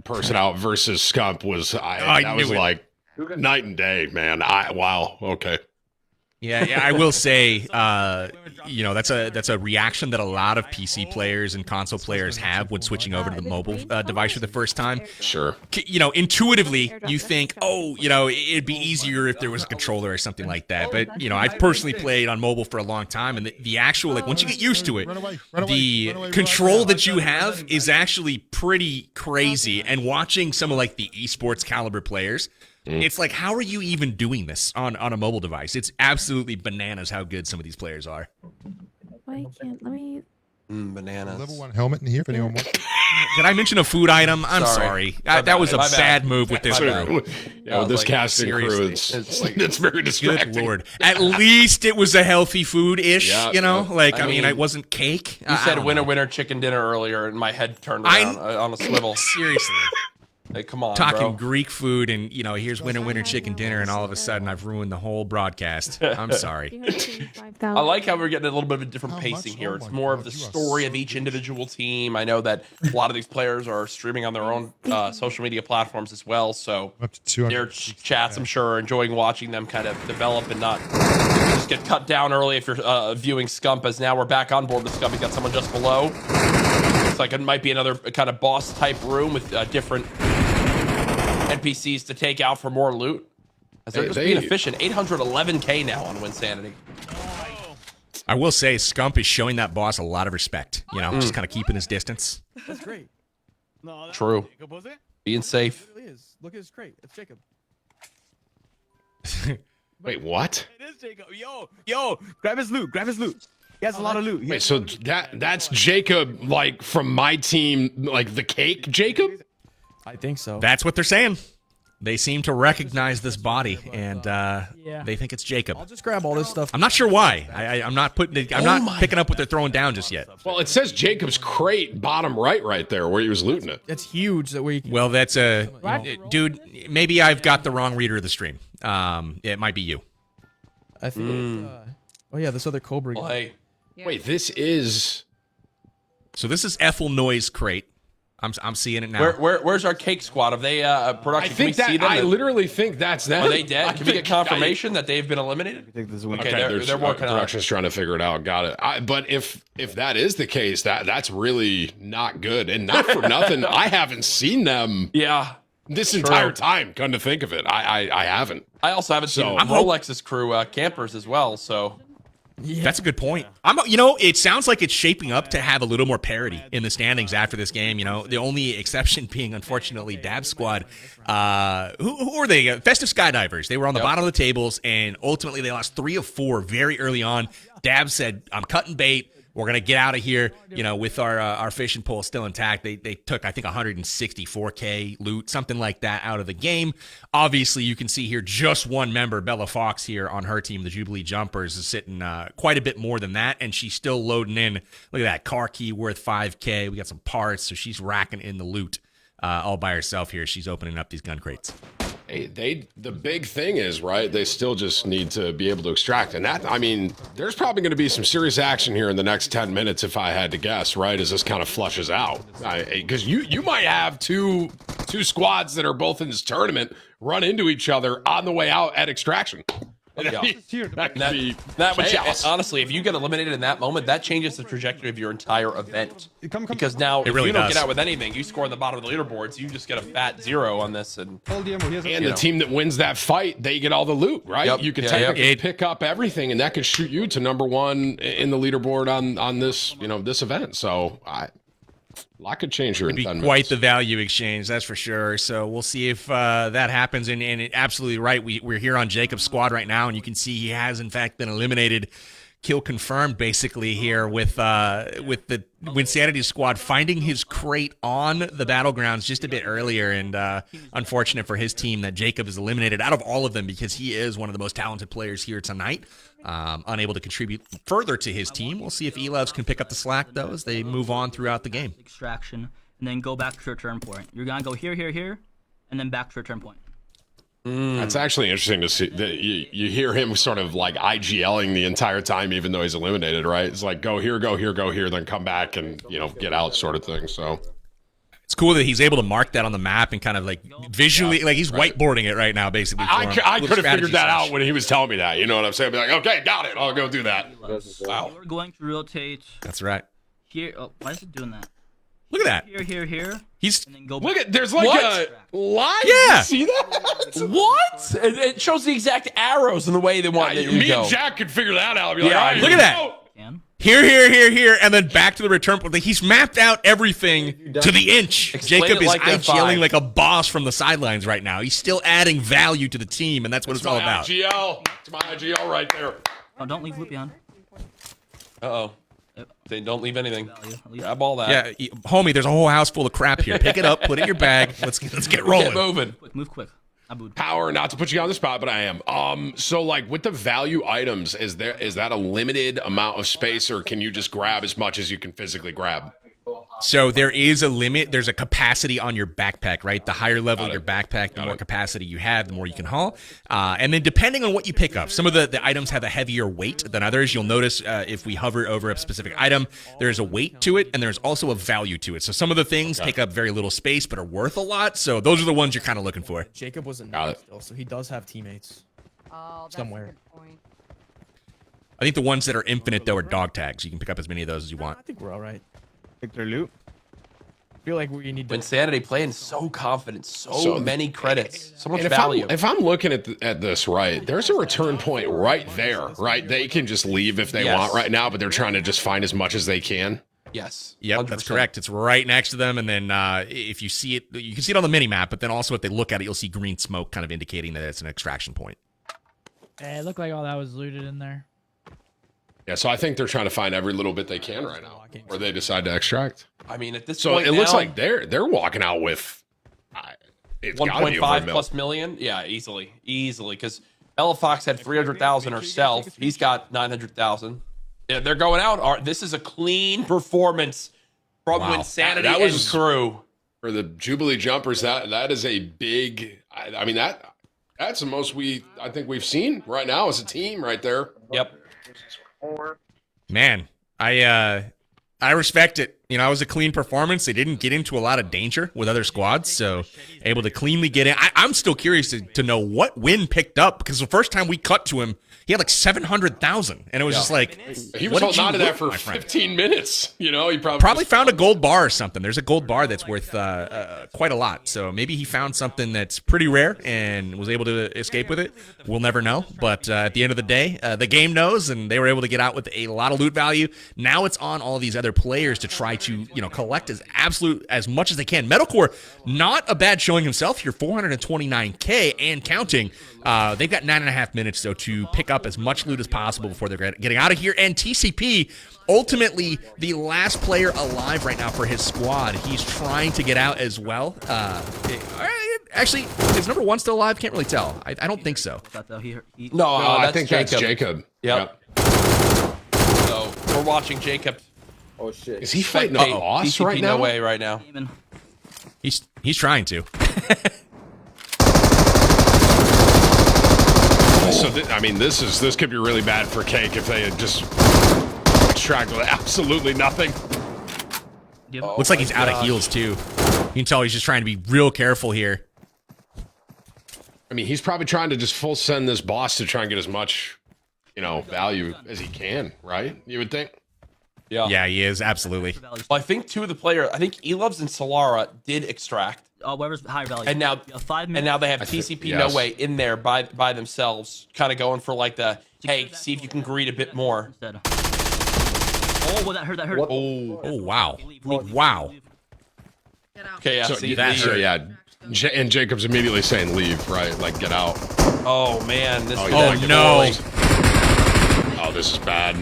[SPEAKER 8] person out versus Scump was that was like night and day, man. Wow. Okay.
[SPEAKER 7] Yeah, I will say, that's a reaction that a lot of PC players and console players have when switching over to the mobile device for the first time.
[SPEAKER 8] Sure.
[SPEAKER 7] Intuitively, you think, it'd be easier if there was a controller or something like that. But, I've personally played on mobile for a long time, and the actual, once you get used to it, the control that you have is actually pretty crazy. And watching some of, the esports caliber players, it's like, how are you even doing this on a mobile device? It's absolutely bananas how good some of these players are.
[SPEAKER 11] Why can't let me?
[SPEAKER 9] Bananas.
[SPEAKER 10] Level 1 helmet in here if anyone wants.
[SPEAKER 7] Did I mention a food item? I'm sorry. That was a bad move with this crew.
[SPEAKER 8] Yeah, with this casting crew, it's very distracting.
[SPEAKER 7] Good Lord. At least it was a healthy food-ish, it wasn't cake.
[SPEAKER 9] You said winner chicken dinner earlier, and my head turned around on a swivel.
[SPEAKER 7] Seriously.
[SPEAKER 9] Hey, come on,
[SPEAKER 7] talking
[SPEAKER 9] bro.
[SPEAKER 7] Greek food, and here's winner chicken dinner, and all of a sudden I've ruined the whole broadcast. I'm sorry.
[SPEAKER 9] I like how we're getting a little bit of a different pacing here. It's more of the story of each individual team. I know that a lot of these players are streaming on their own social media platforms as well, so their chats, I'm sure, are enjoying watching them kind of develop and not just get cut down early if you're viewing Scump, as now we're back on board with Scump. You got someone just below. Looks like it might be another kind of boss-type room with different NPCs to take out for more loot. As they're just being efficient. 811k now on Winsanity.
[SPEAKER 7] I will say, Scump is showing that boss a lot of respect. Just kind of keeping his distance.
[SPEAKER 13] That's great. No, that's
[SPEAKER 9] True.
[SPEAKER 13] Jacob, was it?
[SPEAKER 9] Being safe.
[SPEAKER 13] It really is. Look at his crate. It's Jacob.
[SPEAKER 8] Wait, what?
[SPEAKER 13] It is Jacob. Yo, grab his loot. Grab his loot. He has a lot of loot.
[SPEAKER 8] Wait, so that's Jacob, like, from my team, like the cake Jacob?
[SPEAKER 13] I think so.
[SPEAKER 7] That's what they're saying. They seem to recognize this body, and they think it's Jacob.
[SPEAKER 13] I'll just grab all this stuff.
[SPEAKER 7] I'm not sure why. I'm not putting it. I'm not picking up what they're throwing down just yet.
[SPEAKER 8] Well, it says Jacob's crate bottom right there where he was looting it.
[SPEAKER 13] That's huge. That way.
[SPEAKER 7] Well, that's dude. Maybe I've got the wrong reader of the stream. It might be you.
[SPEAKER 13] I think. Oh yeah, this other Cobra.
[SPEAKER 8] Wait, this is.
[SPEAKER 7] So this is Ethel Noy's crate. I'm seeing it now.
[SPEAKER 9] Where's our cake squad? Have they production?
[SPEAKER 8] I think
[SPEAKER 9] Can we see them?
[SPEAKER 8] I literally think that's them.
[SPEAKER 9] Are they dead? Can we get confirmation that they've been eliminated?
[SPEAKER 8] Okay,
[SPEAKER 9] they're working on it.
[SPEAKER 8] Production's trying to figure it out. Got it. But if that is the case, that's really not good. And not for nothing, I haven't seen them.
[SPEAKER 9] Yeah.
[SPEAKER 8] This entire time, come to think of it, I haven't.
[SPEAKER 9] I also haven't seen Rolex's crew campers as well. So.
[SPEAKER 7] Yeah. That's a good point. It sounds like it's shaping up to have a little more parity in the standings after this game. The only exception being, unfortunately, Dab Squad. Who are they? Festive Skydivers. They were on the bottom of the tables, and ultimately they lost 3 of 4 very early on. Dab said, "I'm cutting bait. We're going to get out of here," with our fishing pole still intact. They took, I think, 164K loot, something like that, out of the game. Obviously, you can see here just one member, Bella Fox, here on her team, the Jubilee Jumpers, is sitting quite a bit more than that, and she's still loading in. Look at that, car key worth 5K. We got some parts, so she's racking in the loot all by herself here. She's opening up these gun crates.
[SPEAKER 8] Hey, the big thing is, right, they still just need to be able to extract. And that, I mean, there's probably going to be some serious action here in the next 10 minutes, if I had to guess, right, as this kind of flushes out. Because you might have two squads that are both in this tournament run into each other on the way out at extraction.
[SPEAKER 9] Yeah. That would honestly, if you get eliminated in that moment, that changes the trajectory of your entire event. Because now, if you don't get out with anything, you score on the bottom of the leaderboards, you just get a fat 0 on this, and
[SPEAKER 8] the team that wins that fight, they get all the loot, right?
[SPEAKER 9] Yep.
[SPEAKER 8] You can technically pick up everything, and that could shoot you to #1 in the leaderboard on this this event. So a lot could change here in 10 minutes.
[SPEAKER 7] Quite the value exchange, that's for sure. So we'll see if that happens. And absolutely right. We're here on Jacob's squad right now, and you can see he has, in fact, been eliminated. Kill confirmed, basically, here with the Winsanity squad finding his crate on the battlegrounds just a bit earlier. And unfortunate for his team that Jacob is eliminated out of all of them, because he is one of the most talented players here tonight. Unable to contribute further to his team. We'll see if Elevs can pick up the slack, though, as they move on throughout the game.
[SPEAKER 17] Extraction, and then go back to your turn point. You're going to go here, and then back to your turn point.
[SPEAKER 8] That's actually interesting to see. You hear him sort of like IGLing the entire time, even though he's eliminated, right? It's like, go here, then come back and, get out sort of thing. So
[SPEAKER 7] it's cool that he's able to mark that on the map and kind of like visually, like he's whiteboarding it right now, basically.
[SPEAKER 8] I could have figured that out when he was telling me that. You know what I'm saying? I'd be like, okay, got it. I'll go do that.
[SPEAKER 17] Wow. We're going to rotate.
[SPEAKER 7] That's right.
[SPEAKER 17] Here. Oh, why is it doing that?
[SPEAKER 7] Look at that.
[SPEAKER 17] Here.
[SPEAKER 7] He's
[SPEAKER 17] and then go
[SPEAKER 8] look
[SPEAKER 17] back.
[SPEAKER 8] at there's like a line.
[SPEAKER 7] Yeah.
[SPEAKER 8] You see that?
[SPEAKER 9] What? It shows the exact arrows in the way they want you to
[SPEAKER 8] Me
[SPEAKER 9] go.
[SPEAKER 8] and Jack could figure that out. I'd be like, all right,
[SPEAKER 7] look at that. Here, and then back to the return point. He's mapped out everything to the inch.
[SPEAKER 9] Explain
[SPEAKER 7] Jacob
[SPEAKER 9] it
[SPEAKER 7] is
[SPEAKER 9] like they're
[SPEAKER 7] IGLing
[SPEAKER 9] 5.
[SPEAKER 7] like a boss from the sidelines right now. He's still adding value to the team, and that's what it's all about.
[SPEAKER 8] IGL. It's my IGL right there.
[SPEAKER 17] Oh, don't leave loot behind.
[SPEAKER 9] Uh-oh. They don't leave anything. Grab all that.
[SPEAKER 7] Yeah, homie, there's a whole house full of crap here. Pick it up, put it in your bag. Let's get rolling.
[SPEAKER 9] Get moving.
[SPEAKER 17] Move quick.
[SPEAKER 8] Power, not to put you on the spot, but I am. So like with the value items, is that a limited amount of space, or can you just grab as much as you can physically grab?
[SPEAKER 7] So there is a limit. There's a capacity on your backpack, right? The higher level your backpack, the more capacity you have, the more you can haul. And then depending on what you pick up, some of the items have a heavier weight than others. You'll notice if we hover over a specific item, there's a weight to it, and there's also a value to it. So some of the things take up very little space but are worth a lot. So those are the ones you're kind of looking for.
[SPEAKER 13] Jacob wasn't there still, so he does have teammates somewhere.
[SPEAKER 7] I think the ones that are infinite, though, are dog tags. You can pick up as many of those as you want.
[SPEAKER 13] I think we're all right. Pick their loot. I feel like we need to.
[SPEAKER 9] Insanity playing so confident, so many credits, so much
[SPEAKER 8] and
[SPEAKER 9] value.
[SPEAKER 8] If I'm looking at this right, there's a return point right there, right? They can just leave if they want right now, but they're trying to just find as much as they can.
[SPEAKER 9] Yes.
[SPEAKER 7] Yep,
[SPEAKER 9] 100%.
[SPEAKER 7] that's correct. It's right next to them, and then if you see it, you can see it on the mini map. But then also, if they look at it, you'll see green smoke, kind of indicating that it's an extraction point.
[SPEAKER 18] It looked like all that was looted in there.
[SPEAKER 8] Yeah, so I think they're trying to find every little bit they can right now, or they decide to extract.
[SPEAKER 9] I mean, at this
[SPEAKER 8] so
[SPEAKER 9] point
[SPEAKER 8] it looks
[SPEAKER 9] now,
[SPEAKER 8] like they're walking out with
[SPEAKER 9] 1.5 plus million. Yeah, easily, because Ella Fox had 300,000 herself. He's got 900,000. Yeah, they're going out. This is a clean performance from Insanity
[SPEAKER 8] that was
[SPEAKER 9] and crew
[SPEAKER 8] for the Jubilee Jumpers. That is a big. I mean that's the most I think we've seen right now as a team right there.
[SPEAKER 9] Yep.
[SPEAKER 7] Man, I respect it. You know, it was a clean performance. They didn't get into a lot of danger with other squads, so able to cleanly get in. I'm still curious to know what Win picked up, because the first time we cut to him, he had like 700,000, and it was just like,
[SPEAKER 8] he was holding on to that for 15 minutes. You know, he
[SPEAKER 7] probably found a gold bar or something. There's a gold bar that's worth quite a lot, so maybe he found something that's pretty rare and was able to escape with it. We'll never know, but at the end of the day, the game knows, and they were able to get out with a lot of loot value. Now it's on all these other players to try to collect as much as they can. Metalcore, not a bad showing himself here, 429K and counting. They've got 9.5 minutes, though, to pick up as much loot as possible before they're getting out of here. And TCP, ultimately, the last player alive right now for his squad. He's trying to get out as well. Actually, is number one still alive? Can't really tell. I don't think so.
[SPEAKER 9] No,
[SPEAKER 8] I think that's Jacob.
[SPEAKER 9] Yep. So we're watching Jacob.
[SPEAKER 12] Oh shit!
[SPEAKER 8] Is he fighting a boss right now?
[SPEAKER 9] No way, right now.
[SPEAKER 7] He's trying to.
[SPEAKER 8] So this could be really bad for Cake if they had just extracted absolutely nothing.
[SPEAKER 7] Looks like he's out of heals too. You can tell he's just trying to be real careful here.
[SPEAKER 8] I mean, he's probably trying to just full send this boss to try and get as much, value as he can, right? You would think.
[SPEAKER 7] Yeah, he is, absolutely.
[SPEAKER 9] Well, I think two of the players, I think Eloves and Solara did extract.
[SPEAKER 17] Whoever's higher value.
[SPEAKER 9] And now,
[SPEAKER 17] 5 minutes.
[SPEAKER 9] And now they have TCP No Way in there by themselves, kind of going for like the, hey, see if you can greed a bit more.
[SPEAKER 17] Oh, well, that hurt.
[SPEAKER 7] Oh, wow. Wow.
[SPEAKER 9] Okay, yeah,
[SPEAKER 8] so
[SPEAKER 9] see,
[SPEAKER 8] that hurt. Yeah, and Jacob's immediately saying leave, right? Like, get out.
[SPEAKER 9] Oh, man. This
[SPEAKER 7] no.
[SPEAKER 8] Oh, this is bad.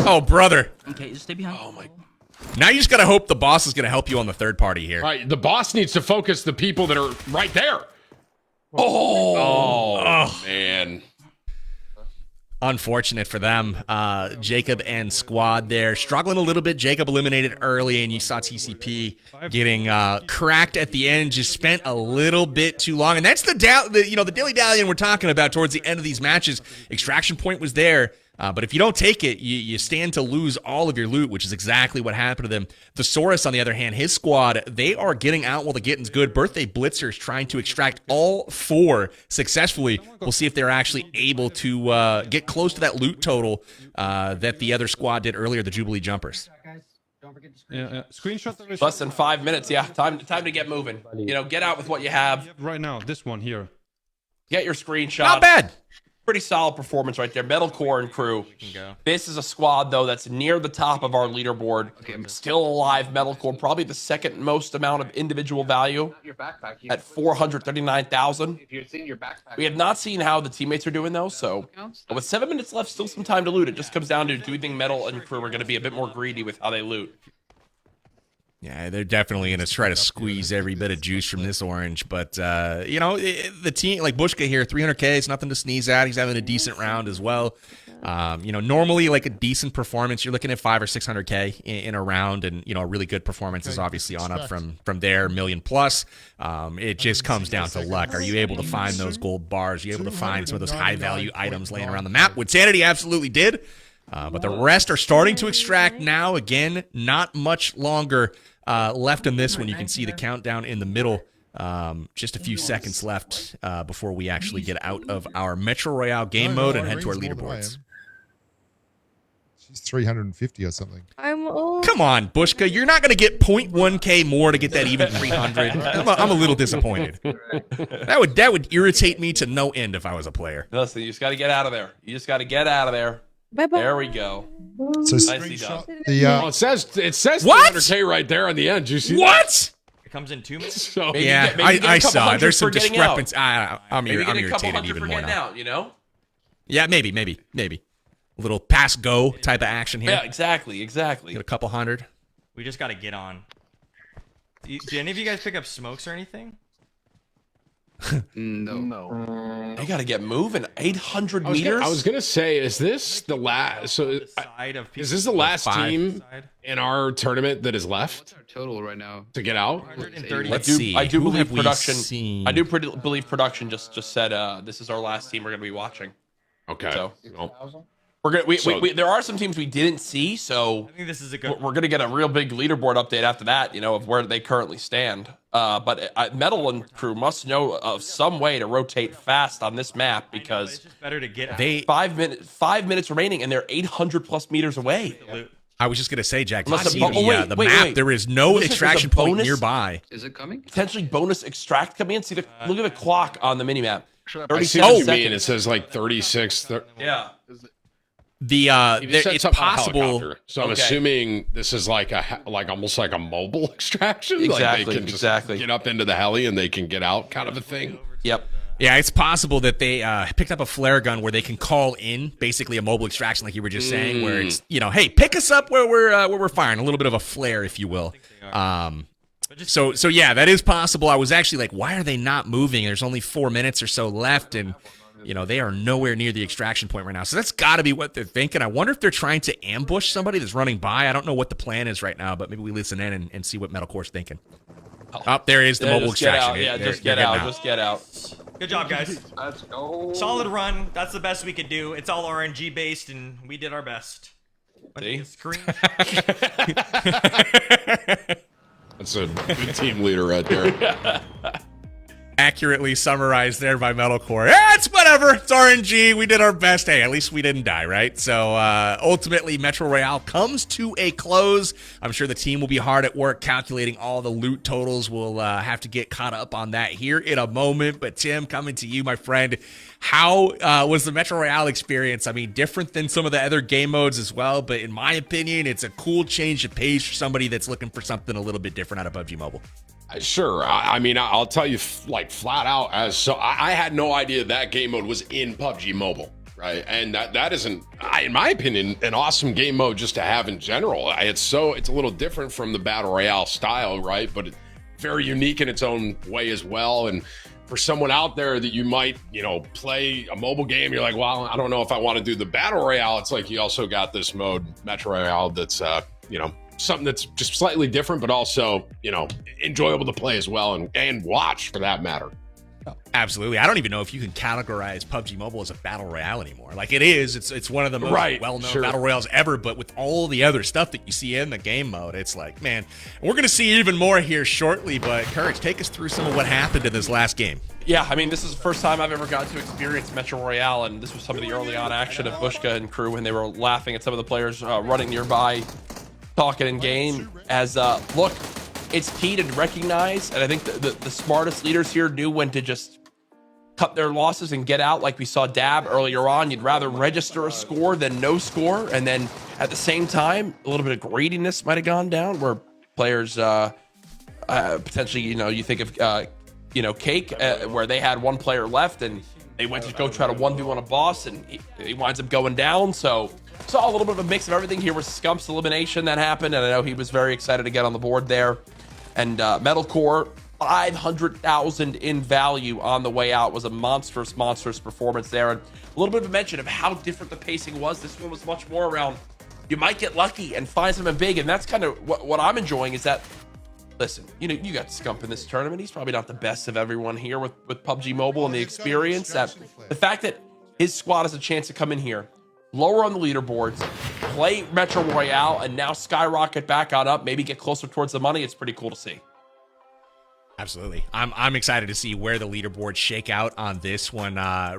[SPEAKER 7] Oh, brother.
[SPEAKER 17] Okay, just stay behind.
[SPEAKER 9] Oh, my.
[SPEAKER 7] Now you just got to hope the boss is going to help you on the third party here.
[SPEAKER 8] All right, the boss needs to focus the people that are right there.
[SPEAKER 7] Oh,
[SPEAKER 8] man.
[SPEAKER 7] Unfortunate for them. Jacob and squad there struggling a little bit. Jacob eliminated early, and you saw TCP getting cracked at the end. Just spent a little bit too long, and that's the dilly dallying we're talking about towards the end of these matches. Extraction point was there. But if you don't take it, you stand to lose all of your loot, which is exactly what happened to them. Thesaurus, on the other hand, his squad, they are getting out while the getting's good. Birthday Blitzers trying to extract all 4 successfully. We'll see if they're actually able to get close to that loot total that the other squad did earlier, the Jubilee Jumpers.
[SPEAKER 19] Yeah. Screenshot.
[SPEAKER 9] Less than 5 minutes. Yeah, time to get moving. Get out with what you have.
[SPEAKER 19] Right now, this one here.
[SPEAKER 9] Get your screenshot.
[SPEAKER 7] Not bad.
[SPEAKER 9] Pretty solid performance right there. Metalcore and crew. This is a squad, though, that's near the top of our leaderboard. Still alive, Metalcore. Probably the second most amount of individual value at 439,000. We have not seen how the teammates are doing, though. So with 7 minutes left, still some time to loot. It just comes down to, do we think Metal and crew are going to be a bit more greedy with how they loot?
[SPEAKER 7] Yeah, they're definitely going to try to squeeze every bit of juice from this orange. But, the team, like Bushka here, 300K is nothing to sneeze at. He's having a decent round as well. Normally, like a decent performance, you're looking at 500 or 600K in a round. And, a really good performance is obviously on up from there, million plus. It just comes down to luck. Are you able to find those gold bars? Are you able to find some of those high-value items laying around the map? Which Sanity absolutely did. But the rest are starting to extract now. Again, not much longer left in this one. You can see the countdown in the middle. Just a few seconds left before we actually get out of our Metro Royale game mode and head to our leaderboards.
[SPEAKER 10] She's 350 or something.
[SPEAKER 7] Come on, Bushka. You're not going to get 0.1K more to get that even 300. I'm a little disappointed. That would irritate me to no end if I was a player.
[SPEAKER 9] Listen, you just got to get out of there. You just got to get out of there.
[SPEAKER 11] Bye-bye.
[SPEAKER 9] There we go.
[SPEAKER 10] So
[SPEAKER 9] Nicely done.
[SPEAKER 8] Well, it says
[SPEAKER 7] what?
[SPEAKER 8] 300K right there on the end. You see
[SPEAKER 7] what?
[SPEAKER 16] It comes in 2 minutes.
[SPEAKER 8] So,
[SPEAKER 7] yeah, I saw. There's some discrepancy. I'm irritated even more now. Yeah, maybe. A little pass go type of action here.
[SPEAKER 9] Yeah, exactly.
[SPEAKER 7] Get a couple hundred.
[SPEAKER 16] We just got to get on. Did any of you guys pick up smokes or anything?
[SPEAKER 9] No. I got to get moving. 800 meters?
[SPEAKER 8] I was going to say, is this the last? So, is this the last team in our tournament that is left?
[SPEAKER 20] Total right now
[SPEAKER 8] to get out.
[SPEAKER 7] Let's see.
[SPEAKER 9] I do believe production.
[SPEAKER 7] Seen?
[SPEAKER 9] I do believe production just said this is our last team we're going to be watching.
[SPEAKER 8] Okay.
[SPEAKER 9] So we're gonna there are some teams we didn't see, so
[SPEAKER 16] I think this is a good.
[SPEAKER 9] We're going to get a real big leaderboard update after that. Of where they currently stand. But Metal and crew must know of some way to rotate fast on this map because
[SPEAKER 16] it's just better to get.
[SPEAKER 9] 5 minutes remaining, and they're 800 plus meters away.
[SPEAKER 7] I was just going to say, Jack,
[SPEAKER 9] Unless
[SPEAKER 7] you see the map, there is no extraction point nearby.
[SPEAKER 20] Is it coming?
[SPEAKER 9] Potentially bonus extract coming in. See look at the clock on the minimap.
[SPEAKER 8] I see what you mean. It says like 36.
[SPEAKER 9] Yeah.
[SPEAKER 7] It's possible.
[SPEAKER 8] So I'm assuming this is like almost like a mobile extraction.
[SPEAKER 9] Exactly.
[SPEAKER 8] Like they can just get up into the heli and they can get out, kind of a thing.
[SPEAKER 9] Yep.
[SPEAKER 7] Yeah, it's possible that they picked up a flare gun where they can call in basically a mobile extraction, like you were just saying, where it's hey, pick us up where we're firing, a little bit of a flare, if you will. So yeah, that is possible. I was actually like, why are they not moving? There's only 4 minutes or so left, and they are nowhere near the extraction point right now. So that's got to be what they're thinking. I wonder if they're trying to ambush somebody that's running by. I don't know what the plan is right now, but maybe we listen in and see what Metalcore's thinking. Oh, there is the mobile extraction.
[SPEAKER 9] Just get out. Just get out.
[SPEAKER 16] Good job, guys.
[SPEAKER 20] Let's go.
[SPEAKER 16] Solid run. That's the best we could do. It's all RNG based, and we did our best.
[SPEAKER 9] See?
[SPEAKER 16] Screen.
[SPEAKER 8] That's a good team leader right there.
[SPEAKER 7] Accurately summarized there by Metalcore. It's whatever. It's RNG. We did our best. Hey, at least we didn't die, right? So ultimately, Metro Royale comes to a close. I'm sure the team will be hard at work calculating all the loot totals. We'll have to get caught up on that here in a moment. But Tim, coming to you, my friend, how was the Metro Royale experience? I mean, different than some of the other game modes as well, but in my opinion, it's a cool change of pace for somebody that's looking for something a little bit different out of PUBG Mobile.
[SPEAKER 8] Sure. I mean, I'll tell you like flat out I had no idea that game mode was in PUBG Mobile, right? And that isn't, in my opinion, an awesome game mode just to have in general. It's a little different from the Battle Royale style, right? But it's very unique in its own way as well. And for someone out there that you might, play a mobile game, you're like, well, I don't know if I want to do the Battle Royale. It's like you also got this mode, Metro Royale, that's, something that's just slightly different, but also, enjoyable to play as well and watch for that matter.
[SPEAKER 7] Absolutely. I don't even know if you can categorize PUBG Mobile as a battle royale anymore. Like it is. It's one of the most well-known battle royales ever, but with all the other stuff that you see in the game mode, it's like, man, we're going to see even more here shortly, but Courage, take us through some of what happened in this last game.
[SPEAKER 9] Yeah, I mean, this is the first time I've ever got to experience Metro Royale, and this was some of the early on action of Bushka and crew when they were laughing at some of the players running nearby, talking in game. As look, it's key to recognize, and I think the smartest leaders here knew when to just cut their losses and get out. Like we saw Dab earlier on, you'd rather register a score than no score, and then at the same time, a little bit of greediness might have gone down where players potentially, you think of Cake, where they had one player left and they went to go try to 1v1 a boss, and he winds up going down. So saw a little bit of a mix of everything here with Scump's elimination that happened, and I know he was very excited to get on the board there. And Metalcore, 500,000 in value on the way out, was a monstrous performance there. And a little bit of a mention of how different the pacing was. This one was much more around, you might get lucky and find something big, and that's kind of what I'm enjoying is that, listen, you know, you got Scump in this tournament. He's probably not the best of everyone here with PUBG Mobile and the experience. That the fact that his squad has a chance to come in here, lower on the leaderboards, play Metro Royale, and now skyrocket back on up, maybe get closer towards the money. It's pretty cool to see.
[SPEAKER 7] Absolutely. I'm excited to see where the leaderboards shake out on this one.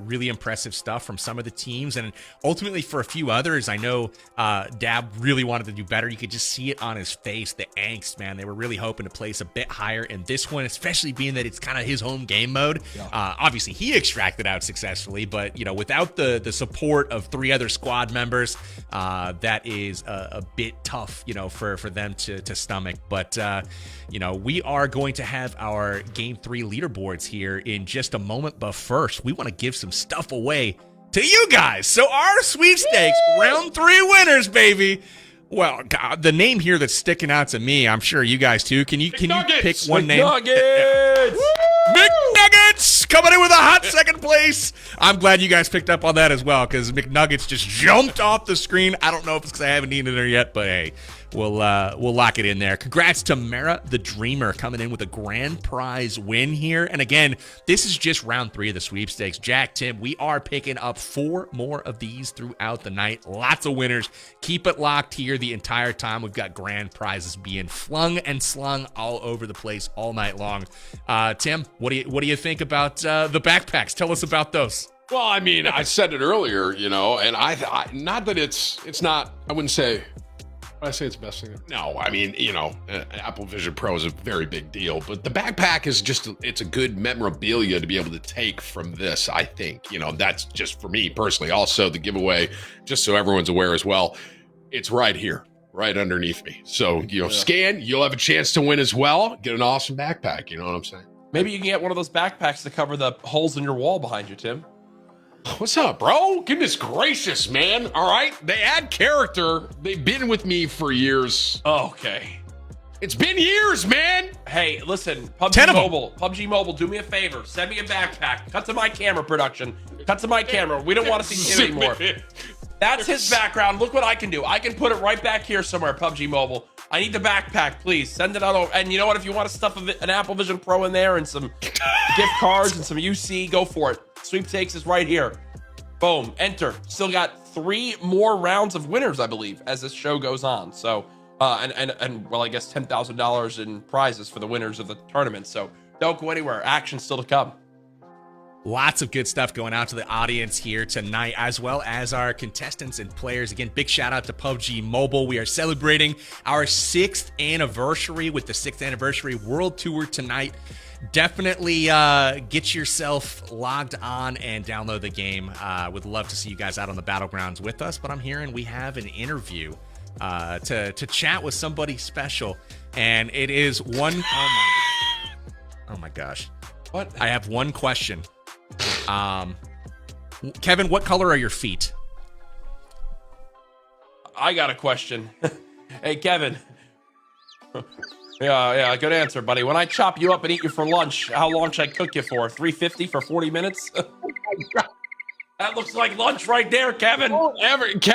[SPEAKER 7] Really impressive stuff from some of the teams, and ultimately for a few others. I know Dab really wanted to do better. You could just see it on his face, the angst, man. They were really hoping to place a bit higher in this one, especially being that it's kind of his home game mode. Yeah. Obviously, he extracted out successfully, but, you know, without the support of 3 other squad members, that is a bit tough, you know, for them to stomach. But, you know, we are going to have our Game 3 leaderboards here in just a moment, but first, we want to give some stuff away to you guys. So our sweepstakes, round 3 winners, baby. Well, God, the name here that's sticking out to me, I'm sure you guys too. Can you pick one name?
[SPEAKER 9] McNuggets!
[SPEAKER 7] McNuggets coming in with a hot second place. I'm glad you guys picked up on that as well, because McNuggets just jumped off the screen. I don't know if it's because I haven't eaten it yet, but hey, we'll lock it in there. Congrats to Mara the Dreamer coming in with a grand prize win here. And again, this is just round 3 of the sweepstakes. Jack, Tim, we are picking up 4 more of these throughout the night. Lots of winners. Keep it locked here the entire time. We've got grand prizes being flung and slung all over the place all night long. Tim, what do you think about the backpacks? Tell us about those.
[SPEAKER 8] Well, I mean, I said it earlier, you know, and I not that it's not, I wouldn't say, I say it's the best thing. No, I mean, you know, Apple Vision Pro is a very big deal, but the backpack is just, it's a good memorabilia to be able to take from this, I think. You know, that's just for me personally. Also, the giveaway, just so everyone's aware as well, it's right here, right underneath me. So, you know, scan, you'll have a chance to win as well. Get an awesome backpack, you know what I'm saying?
[SPEAKER 9] Maybe you can get one of those backpacks to cover the holes in your wall behind you, Tim.
[SPEAKER 8] What's up, bro? Goodness gracious, man. All right. They add character. They've been with me for years.
[SPEAKER 9] Oh, okay.
[SPEAKER 8] It's been years, man.
[SPEAKER 9] Hey, listen, PUBG Mobile, do me a favor. Send me a backpack. Cut to my camera, production. Cut to my camera. We don't want to see Tim anymore. That's his background. Look what I can do. I can put it right back here somewhere, PUBG Mobile. I need the backpack, please. Send it out over. And you know what? If you want to stuff an Apple Vision Pro in there and some gift cards and some UC, go for it. Sweepstakes is right here. Boom. Enter. Still got 3 more rounds of winners, I believe, as this show goes on. So, and well, I guess $10,000 in prizes for the winners of the tournament. So don't go anywhere. Action still to come.
[SPEAKER 7] Lots of good stuff going out to the audience here tonight, as well as our contestants and players. Again, big shout out to PUBG Mobile. We are celebrating our 6th anniversary with the 6th anniversary World Tour tonight. Definitely get yourself logged on and download the game. Would love to see you guys out on the battlegrounds with us, but I'm hearing we have an interview to chat with somebody special, and it is one. Oh my gosh!
[SPEAKER 9] What?
[SPEAKER 7] I have one question. Kevin, what color are your feet?
[SPEAKER 9] I got a question. Hey, Kevin. Yeah, good answer, buddy. When I chop you up and eat you for lunch, how long should I cook you for? 350 for 40 minutes? That looks like lunch right there, Kevin.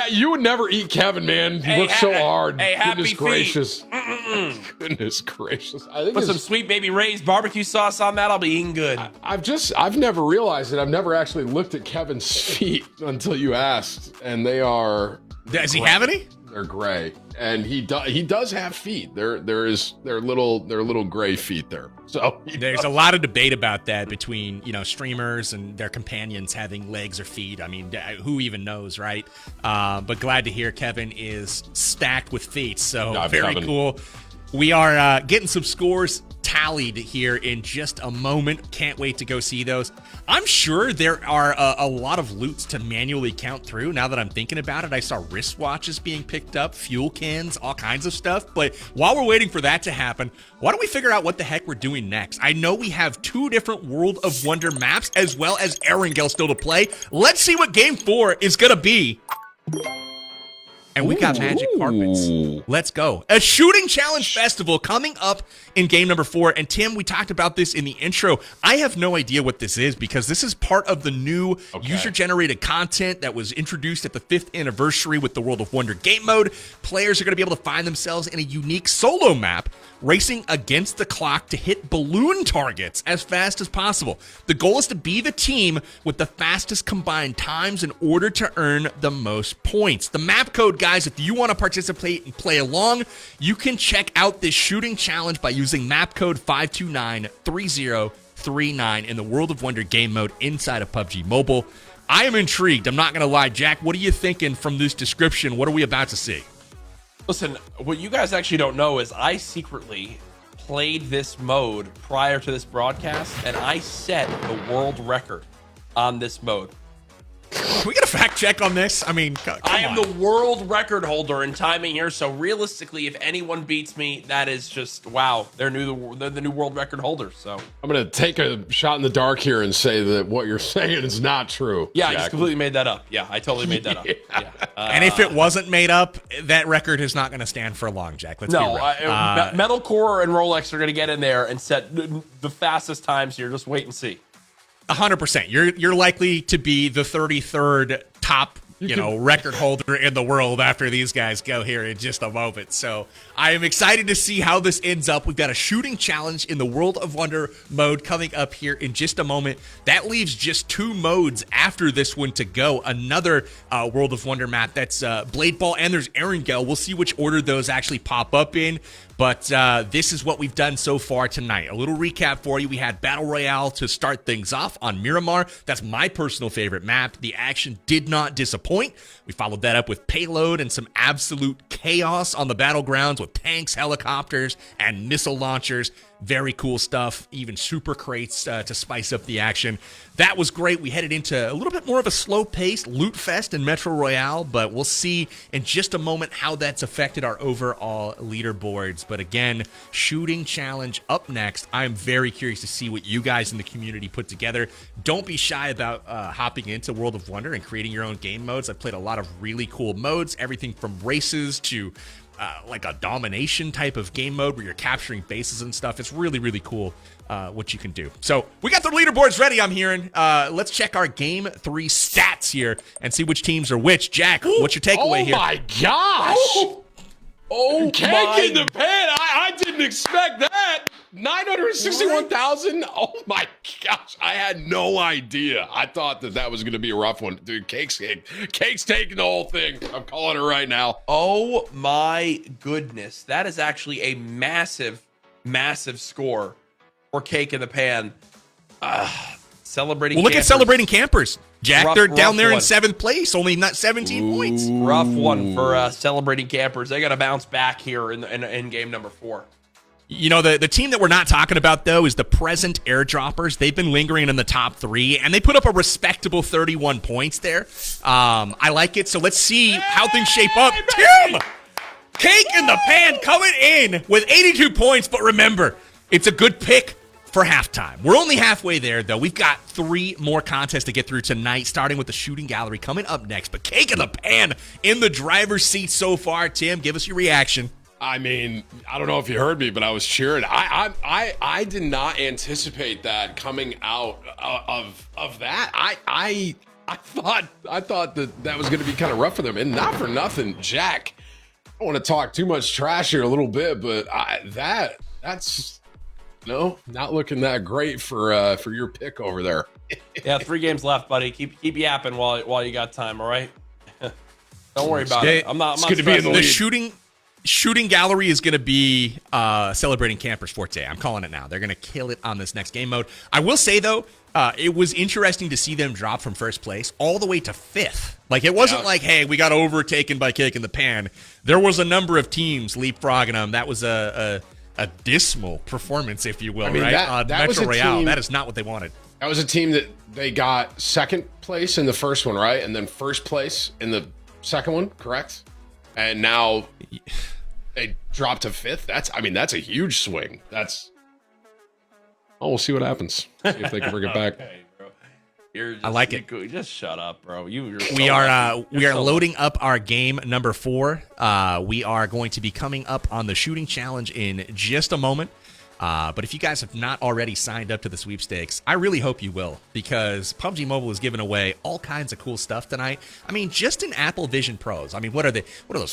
[SPEAKER 8] You would never eat Kevin, man. He works so hard.
[SPEAKER 9] Hey,
[SPEAKER 8] Goodness
[SPEAKER 9] happy
[SPEAKER 8] gracious.
[SPEAKER 9] feet.
[SPEAKER 8] Goodness gracious. I think
[SPEAKER 9] Put some Sweet Baby Ray's barbecue sauce on that. I'll be eating good.
[SPEAKER 8] I've never realized it. I've never actually looked at Kevin's feet until you asked, and they are.
[SPEAKER 7] Does he have any?
[SPEAKER 8] They're gray, and he does have feet. They're little gray feet there. So
[SPEAKER 7] there's a lot of debate about that between, you know, streamers and their companions having legs or feet. I mean, who even knows, right? But glad to hear Kevin is stacked with feet. So very cool. We are getting some scores tallied here in just a moment. Can't wait to go see those. I'm sure there are a lot of loots to manually count through. Now that I'm thinking about it, I saw wristwatches being picked up, fuel cans, all kinds of stuff. But while we're waiting for that to happen, why don't we figure out what the heck we're doing next? I know we have 2 different World of Wonder maps as well as Erangel still to play. Let's see what Game 4 is going to be. And we got magic carpets. Let's go. A shooting challenge festival coming up in game number 4. And Tim, we talked about this in the intro. I have no idea what this is because this is part of the new user-generated content that was introduced at the 5th anniversary with the World of Wonder game mode. Players are going to be able to find themselves in a unique solo map, racing against the clock to hit balloon targets as fast as possible. The goal is to be the team with the fastest combined times in order to earn the most points. The map code, guys, if you want to participate and play along, you can check out this shooting challenge by using map code 5293039 in the World of Wonder game mode inside of PUBG Mobile. I am intrigued. I'm not going to lie. Jack, what are you thinking from this description? What are we about to see?
[SPEAKER 9] Listen, what you guys actually don't know is I secretly played this mode prior to this broadcast, and I set the world record on this mode.
[SPEAKER 7] Can we get a fact check on this? I mean,
[SPEAKER 9] I am the world record holder in timing here, so realistically, if anyone beats me, that is just, wow, they're the new world record holder. So
[SPEAKER 8] I'm going to take a shot in the dark here and say that what you're saying is not true.
[SPEAKER 9] Yeah,
[SPEAKER 8] Jack.
[SPEAKER 9] I just completely made that up. Yeah, I totally made that up. Yeah.
[SPEAKER 7] And if it wasn't made up, that record is not going to stand for long, Jack. Let's be real.
[SPEAKER 9] Metalcore and Rolex are going to get in there and set the fastest times here. Just wait and see.
[SPEAKER 7] 100%. You're likely to be the 33rd top, record holder in the world after these guys go here in just a moment. So I am excited to see how this ends up. We've got a shooting challenge in the World of Wonder mode coming up here in just a moment. That leaves just 2 modes after this one to go. Another World of Wonder map that's Blade Ball, and there's Erangel. We'll see which order those actually pop up in. But this is what we've done so far tonight. A little recap for you. We had Battle Royale to start things off on Miramar. That's my personal favorite map. The action did not disappoint. We followed that up with Payload and some absolute chaos on the battlegrounds with tanks, helicopters, and missile launchers. Very cool stuff. Even super crates to spice up the action. That was great. We headed into a little bit more of a slow-paced loot fest in Metro Royale, but we'll see in just a moment how that's affected our overall leaderboards. But again, shooting challenge up next. I'm very curious to see what you guys in the community put together. Don't be shy about hopping into World of Wonder and creating your own game modes. I've played a lot of really cool modes, everything from races to like a domination type of game mode where you're capturing bases and stuff. It's really, really cool what you can do. So we got the leaderboards ready, I'm hearing. Let's check our Game 3 stats here and see which teams are which. Jack, what's your takeaway here?
[SPEAKER 8] Oh my gosh!
[SPEAKER 9] Oh
[SPEAKER 8] Cake
[SPEAKER 9] my.
[SPEAKER 8] in the pan! I didn't expect that! 961,000? Oh my gosh, I had no idea. I thought that was going to be a rough one. Dude, Cake's taking the whole thing. I'm calling it right now.
[SPEAKER 9] Oh my goodness. That is actually a massive, massive score for Cake in the Pan. Celebrating
[SPEAKER 7] Well, look
[SPEAKER 9] Campers.
[SPEAKER 7] at Celebrating Campers. Jack, they're down there in
[SPEAKER 9] one.
[SPEAKER 7] 7th place, only not 17 points.
[SPEAKER 9] Rough one for Celebrating Campers. They got to bounce back here in game number 4.
[SPEAKER 7] You know, the team that we're not talking about, though, is the present airdroppers. They've been lingering in the top 3, and they put up a respectable 31 points there. I like it, so let's see how things shape up. Tim! Cake in the Pan coming in with 82 points, but remember, it's a good pick for halftime. We're only halfway there, though. We've got 3 more contests to get through tonight, starting with the shooting gallery coming up next. But Cake in the Pan in the driver's seat so far. Tim, give us your reaction.
[SPEAKER 8] I mean, I don't know if you heard me, but I was cheering. I did not anticipate that coming out of that. I thought that was going to be kind of rough for them, and not for nothing, Jack. I don't want to talk too much trash here a little bit, but that's not looking that great for your pick over there.
[SPEAKER 9] Yeah, 3 games left, buddy. Keep yapping while you got time. All right. Don't worry about it. I'm not
[SPEAKER 7] going to be in the shooting gallery is going to be Celebrating Campers Forte. I'm calling it now. They're going to kill it on this next game mode. I will say, though, it was interesting to see them drop from 1st place all the way to 5th. Like, it wasn't like, hey, we got overtaken by Cake in the Pan. There was a number of teams leapfrogging them. That was a dismal performance, if you will, right?
[SPEAKER 8] That
[SPEAKER 7] Metro Royale. That is not what they wanted.
[SPEAKER 8] That was a team that they got 2nd place in the first one, right? And then 1st place in the second one, correct? And now they dropped to 5th. That's a huge swing. We'll see what happens. See if they can bring it back.
[SPEAKER 9] Okay, bro.
[SPEAKER 7] I like it.
[SPEAKER 9] Just shut up, bro.
[SPEAKER 7] We are loading up our game number 4. We are going to be coming up on the shooting challenge in just a moment. But if you guys have not already signed up to the sweepstakes, I really hope you will, because PUBG Mobile is giving away all kinds of cool stuff tonight. I mean, just in Apple Vision Pros. I mean, what are those,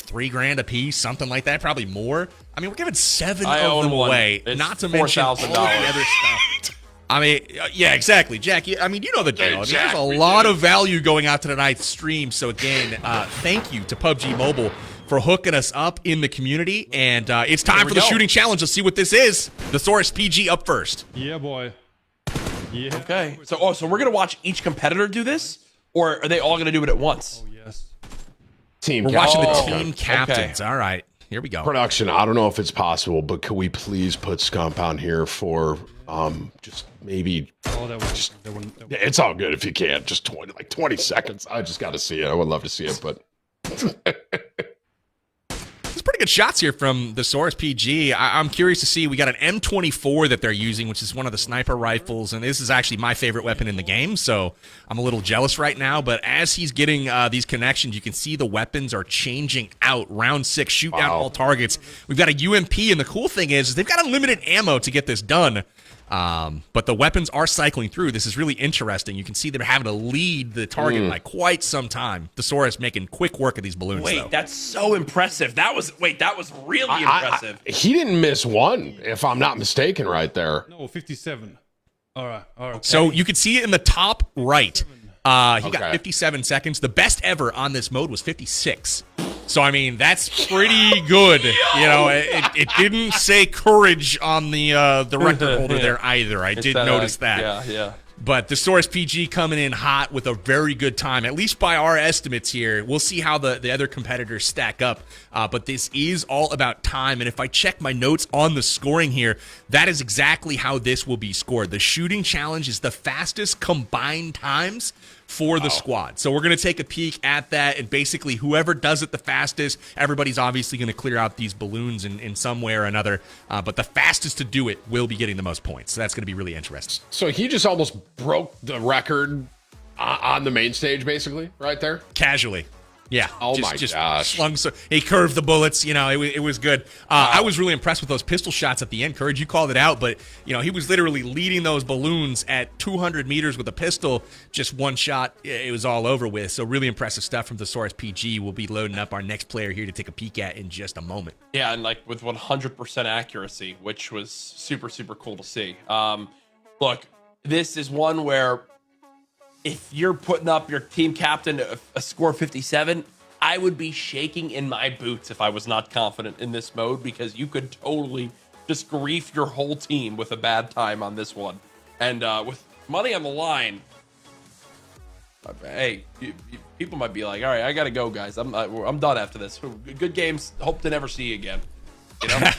[SPEAKER 7] $3,000 a piece, something like that? Probably more. I mean, we're giving 7 of them away, not to mention all of the other stuff. I mean, yeah, exactly, Jack. I mean, you know the deal. There's a lot of value going out to tonight's stream. So again, thank you to PUBG Mobile for hooking us up in the community, and it's time for the shooting challenge. Let's see what this is. The Source PG up first.
[SPEAKER 19] Yeah, boy. Yeah.
[SPEAKER 9] Okay. So we're gonna watch each competitor do this, or are they all gonna do it at once?
[SPEAKER 19] Oh yes.
[SPEAKER 7] We're watching the team captains. Okay. All right, here we go.
[SPEAKER 8] Production. I don't know if it's possible, but could we please put Scump on here for just maybe? It's all good if you can. Just 20 seconds. I just got to see it. I would love to see it, but.
[SPEAKER 7] There's pretty good shots here from the Source PG. I'm curious to see. We got an M24 that they're using, which is one of the sniper rifles, and this is actually my favorite weapon in the game, so I'm a little jealous right now. But as he's getting these connections, you can see the weapons are changing out. Round 6, shoot down all targets. We've got a UMP, and the cool thing is they've got unlimited ammo to get this done. But the weapons are cycling through. This is really interesting. You can see they're having to lead the target by quite some time. The Source making quick work of these balloons.
[SPEAKER 9] Wait,
[SPEAKER 7] though.
[SPEAKER 9] That's so impressive. That was really impressive.
[SPEAKER 8] He didn't miss one, if I'm not mistaken, right there.
[SPEAKER 19] No, 57. All right.
[SPEAKER 7] So you can see it in the top right. He got 57 seconds. The best ever on this mode was 56. So, I mean, that's pretty good. You know, it didn't say courage on the record holder there either. I did notice that.
[SPEAKER 9] Yeah.
[SPEAKER 7] But the Source PG coming in hot with a very good time, at least by our estimates here. We'll see how the other competitors stack up. But this is all about time. And if I check my notes on the scoring here, that is exactly how this will be scored. The shooting challenge is the fastest combined times for the squad. So we're going to take a peek at that, and basically whoever does it the fastest, everybody's obviously going to clear out these balloons in some way or another, but the fastest to do it will be getting the most points. So that's going to be really interesting.
[SPEAKER 8] So he just almost broke the record on the main stage, basically, right there?
[SPEAKER 7] Casually. Yeah.
[SPEAKER 8] Oh my gosh.
[SPEAKER 7] He curved the bullets. You know, it was good. I was really impressed with those pistol shots at the end. Courage, you called it out, but you know, he was literally leading those balloons at 200 meters with a pistol. Just one shot, it was all over with. So really impressive stuff from the Source PG. We'll be loading up our next player here to take a peek at in just a moment.
[SPEAKER 9] Yeah, and like with 100% accuracy, which was super, super cool to see. Look, this is one where if you're putting up your team captain a score 57, I would be shaking in my boots if I was not confident in this mode, because you could totally just grief your whole team with a bad time on this one. And with money on the line, hey, people might be like, all right, I got to go, guys. I'm done after this. Good games. Hope to never see you again. You know?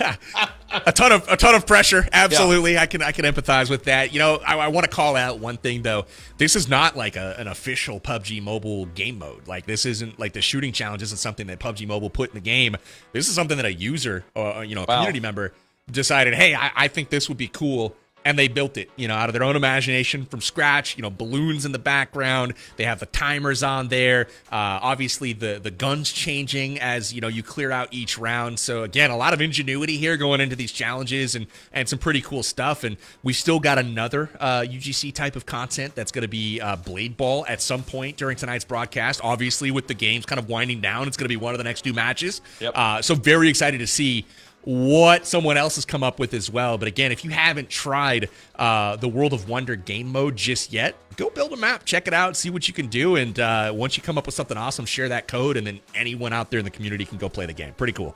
[SPEAKER 7] a ton of pressure. Absolutely. Yeah. I can empathize with that. You know, I want to call out one thing though. This is not like an official PUBG Mobile game mode. Like, this isn't like the shooting challenge isn't something that PUBG Mobile put in the game. This is something that a user or, you know, a community member decided, hey, I think this would be cool. And they built it, you know, out of their own imagination from scratch. You know, balloons in the background. They have the timers on there. Obviously, the guns changing as, you know, you clear out each round. So, again, a lot of ingenuity here going into these challenges and some pretty cool stuff. And we've still got another UGC type of content that's going to be Blade Ball at some point during tonight's broadcast. Obviously, with the games kind of winding down, it's going to be one of the next 2 matches.
[SPEAKER 9] Yep.
[SPEAKER 7] So very excited to see what someone else has come up with as well. But again, if you haven't tried the World of Wonder game mode just yet, go build a map, check it out, see what you can do. And once you come up with something awesome, share that code, and then anyone out there in the community can go play the game. Pretty cool.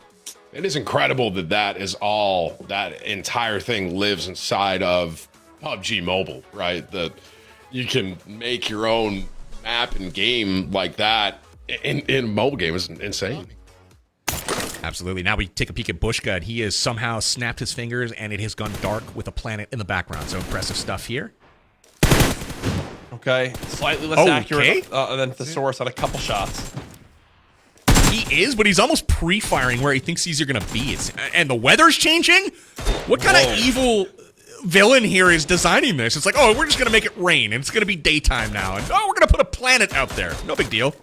[SPEAKER 8] It is incredible that entire thing lives inside of PUBG Mobile, right? That you can make your own map and game like that in a mobile game is insane.
[SPEAKER 7] Absolutely. Now we take a peek at Bushka, and he has somehow snapped his fingers, and it has gone dark with a planet in the background. So impressive stuff here.
[SPEAKER 9] Okay. Slightly less accurate than the Source on a couple shots.
[SPEAKER 7] He is, but he's almost pre-firing where he thinks these are going to be. And the weather's changing? What kind of evil villain here is designing this. It's like, oh, we're just going to make it rain, and it's going to be daytime now. And, oh, we're going to put a planet out there. No big deal.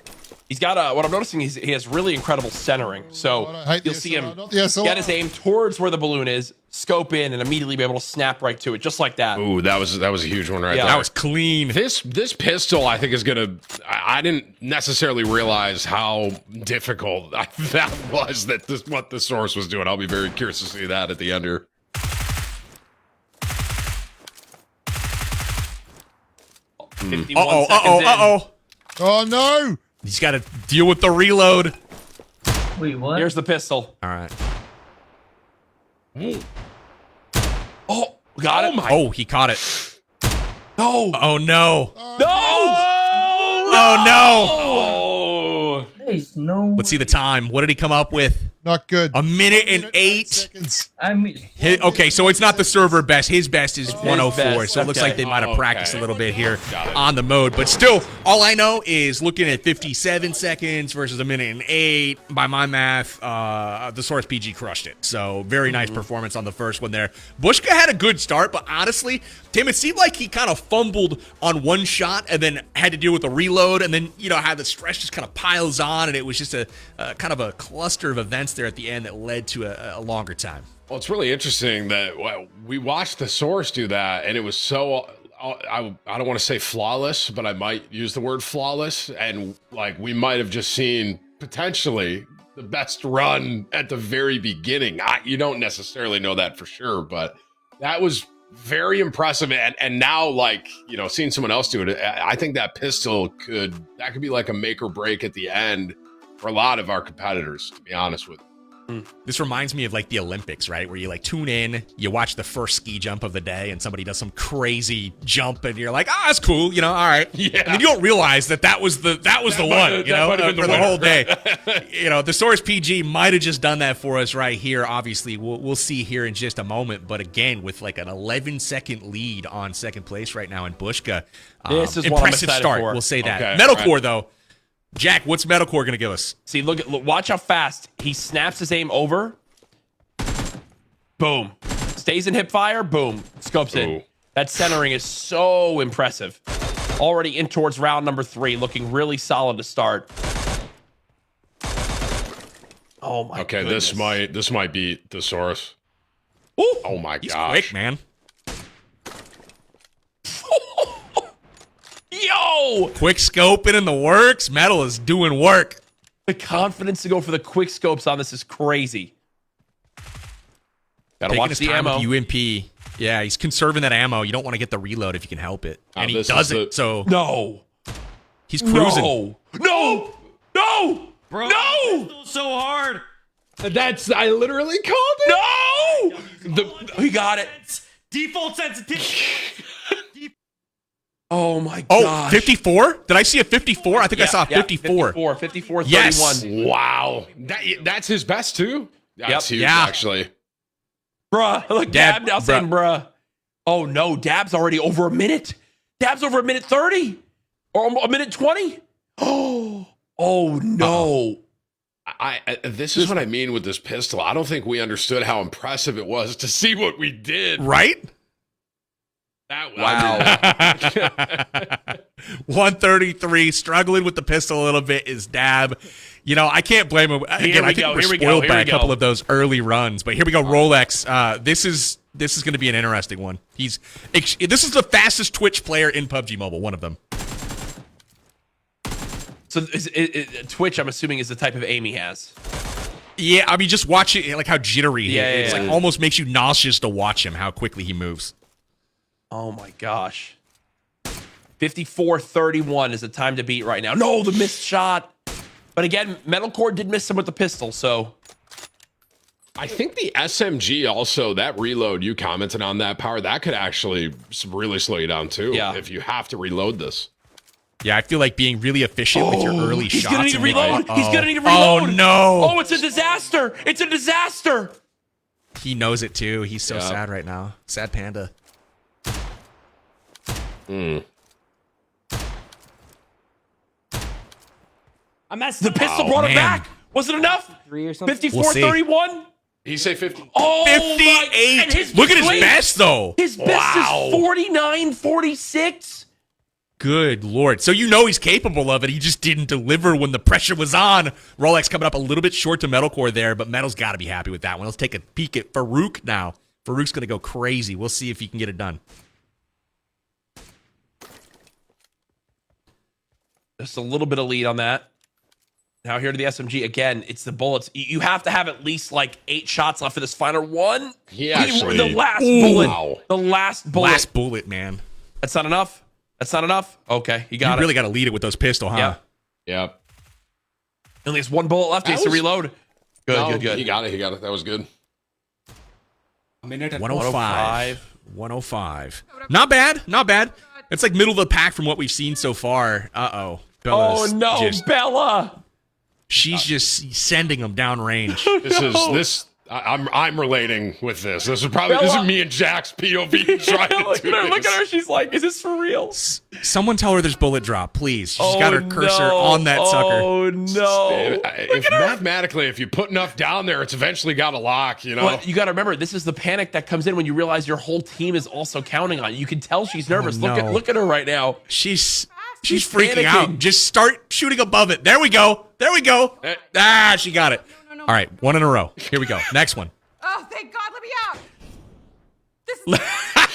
[SPEAKER 9] He's got what I'm noticing is he has really incredible centering. So you'll see him get his aim towards where the balloon is, scope in, and immediately be able to snap right to it, just like that.
[SPEAKER 8] Ooh, that was a huge one right there.
[SPEAKER 7] That was clean.
[SPEAKER 8] This pistol, I think, is gonna. I didn't necessarily realize how difficult that was. What the source was doing. I'll be very curious to see that at the end here.
[SPEAKER 9] 51 seconds in.
[SPEAKER 10] Oh no!
[SPEAKER 7] He's got to deal with the reload.
[SPEAKER 12] Wait, what?
[SPEAKER 9] Here's the pistol.
[SPEAKER 7] All right.
[SPEAKER 9] Oh, got it.
[SPEAKER 7] Oh, he caught it.
[SPEAKER 9] No.
[SPEAKER 7] Oh no.
[SPEAKER 9] No.
[SPEAKER 7] Oh no.
[SPEAKER 9] Oh.
[SPEAKER 12] There's no.
[SPEAKER 7] Let's see the time. What did he come up with?
[SPEAKER 10] Not good.
[SPEAKER 7] A minute and 8
[SPEAKER 10] seconds.
[SPEAKER 12] I mean,
[SPEAKER 7] Okay, so it's not the server best. His best is 104.
[SPEAKER 9] best,
[SPEAKER 7] So it looks
[SPEAKER 9] okay.
[SPEAKER 7] like they might have practiced a little bit here on the mode. But still, all I know is looking at 57 seconds versus a minute and 8. By my math, the Source PG crushed it. So very nice performance on the first one there. Bushka had a good start, but honestly, Tim, it seemed like he kind of fumbled on one shot and then had to deal with a reload, and then had the stress just kind of piles on, and it was just a kind of a cluster of events there at the end that led to a longer time.
[SPEAKER 8] Well, it's really interesting that we watched the Source do that, and it was so. I don't want to say flawless, but I might use the word flawless, and we might have just seen potentially the best run at the very beginning. You don't necessarily know that for sure, but that was very impressive. And now, seeing someone else do it, I think that pistol could be like a make or break at the end for a lot of our competitors, to be honest with you.
[SPEAKER 7] This reminds me of the Olympics, right? Where you tune in, you watch the first ski jump of the day, and somebody does some crazy jump, and you're like, that's cool, all right.
[SPEAKER 8] Yeah.
[SPEAKER 7] And then you don't realize that was the one, for the whole day. The Source PG might have just done that for us right here. Obviously, we'll see here in just a moment. But again, with an 11-second lead on second place right now in Bushka,
[SPEAKER 9] this is
[SPEAKER 7] impressive
[SPEAKER 9] what I'm excited
[SPEAKER 7] start.
[SPEAKER 9] for.
[SPEAKER 7] We'll say that.
[SPEAKER 8] Okay,
[SPEAKER 7] Metalcore though. Jack, what's Metalcore going to give us?
[SPEAKER 9] See, look, watch how fast he snaps his aim over. Boom. Stays in hip fire. Boom. Scopes in. That centering is so impressive. Already in towards round number 3, looking really solid to start. Oh my.
[SPEAKER 8] Okay,
[SPEAKER 9] goodness.
[SPEAKER 8] this might be the Source.
[SPEAKER 9] Ooh,
[SPEAKER 8] oh my
[SPEAKER 7] he's
[SPEAKER 8] gosh,
[SPEAKER 7] quick, man.
[SPEAKER 9] Yo!
[SPEAKER 7] Quick scoping in the works. Metal is doing work.
[SPEAKER 9] The confidence to go for the quick scopes on this is crazy. Gotta
[SPEAKER 7] Taking
[SPEAKER 9] watch
[SPEAKER 7] his
[SPEAKER 9] the
[SPEAKER 7] time
[SPEAKER 9] ammo.
[SPEAKER 7] with UMP. Yeah, he's conserving that ammo. You don't want to get the reload if you can help it. And he doesn't, so...
[SPEAKER 9] No.
[SPEAKER 7] He's cruising.
[SPEAKER 9] No!
[SPEAKER 16] Bro,
[SPEAKER 9] no!
[SPEAKER 16] So hard.
[SPEAKER 8] I literally called it.
[SPEAKER 9] No! He got it.
[SPEAKER 16] Default sensitivity.
[SPEAKER 9] Oh my
[SPEAKER 7] Oh,
[SPEAKER 9] gosh.
[SPEAKER 7] 54? Did I see a 54? I think I saw a 54.
[SPEAKER 9] 54, 31.
[SPEAKER 7] Yes.
[SPEAKER 8] Wow. That's his best too? That's huge,
[SPEAKER 7] Yeah.
[SPEAKER 8] actually.
[SPEAKER 9] Bruh, look, Dab now saying bruh. Oh no, Dab's already over a minute. Dab's over a minute 30. Or a minute 20. Oh no.
[SPEAKER 8] This is what I mean with this pistol. I don't think we understood how impressive it was to see what we did.
[SPEAKER 7] Right?
[SPEAKER 9] Wow.
[SPEAKER 7] 133, struggling with the pistol a little bit is Dab. I can't blame him. Again, I think we're spoiled by a couple of those early runs. But here we go, Rolex. This is going to be an interesting one. This is the fastest Twitch player in PUBG Mobile, one of them.
[SPEAKER 9] So Twitch, I'm assuming, is the type of aim he has.
[SPEAKER 7] Yeah, I mean, just watch it, how jittery he is.
[SPEAKER 9] Yeah.
[SPEAKER 7] Like, almost makes you nauseous to watch him, how quickly he moves.
[SPEAKER 9] Oh my gosh. 54-31 is the time to beat right now. No, the missed shot. But again, Metalcore did miss him with the pistol, so.
[SPEAKER 8] I think the SMG also, that reload, you commented on that, Power, that could actually really slow you down too.
[SPEAKER 9] Yeah.
[SPEAKER 8] If you have to reload this.
[SPEAKER 7] Yeah, I feel like being really efficient with your early shots.
[SPEAKER 9] He's gonna need to reload.
[SPEAKER 7] Oh.
[SPEAKER 9] He's gonna need to reload.
[SPEAKER 7] Oh no.
[SPEAKER 9] Oh, it's a disaster. It's a disaster.
[SPEAKER 7] He knows it too. He's so sad right now. Sad panda.
[SPEAKER 9] The pistol brought him back. Was it enough?
[SPEAKER 18] 3 or something.
[SPEAKER 9] 54-31?
[SPEAKER 8] He say 50.
[SPEAKER 9] Oh,
[SPEAKER 7] 58. Look at his best, though.
[SPEAKER 9] His best is 49-46.
[SPEAKER 7] Good Lord. So you know he's capable of it. He just didn't deliver when the pressure was on. Rolex coming up a little bit short to Metalcore there, but Metal's got to be happy with that one. Let's take a peek at Farouk now. Farouk's going to go crazy. We'll see if he can get it done.
[SPEAKER 9] Just a little bit of lead on that. Now here to the SMG. Again, it's the bullets. You have to have at least like 8 shots left for this final one. The last bullet.
[SPEAKER 8] Wow.
[SPEAKER 9] The last bullet.
[SPEAKER 7] Last bullet, man.
[SPEAKER 9] That's not enough? That's not enough? Okay, you got it.
[SPEAKER 7] You really got to lead it with those pistol, huh?
[SPEAKER 9] Yeah.
[SPEAKER 8] Yep.
[SPEAKER 9] Only has 1 bullet left. He has to reload. Good.
[SPEAKER 8] He got it. That was good.
[SPEAKER 7] 105. 105. Not bad. It's like middle of the pack from what we've seen so far. Uh-oh. Bella's
[SPEAKER 9] Bella.
[SPEAKER 7] She's just sending them down range.
[SPEAKER 8] I'm relating with this. This is me and Jack's POV trying to do this.
[SPEAKER 9] Look at her. She's like, is this for real?
[SPEAKER 7] Someone tell her there's bullet drop, please. She's got her cursor on that sucker.
[SPEAKER 9] Oh, no.
[SPEAKER 8] Mathematically, if you put enough down there, it's eventually got a lock, you know?
[SPEAKER 9] But you got to remember, this is the panic that comes in when you realize your whole team is also counting on you. You can tell she's nervous.
[SPEAKER 7] Oh, no.
[SPEAKER 9] Look at her right now.
[SPEAKER 7] She's freaking
[SPEAKER 9] panicking.
[SPEAKER 7] out. Just start shooting above it. There we go. She got it. All right, 1 in a row. Here we go. Next one.
[SPEAKER 20] Oh, thank God, let me out. This is I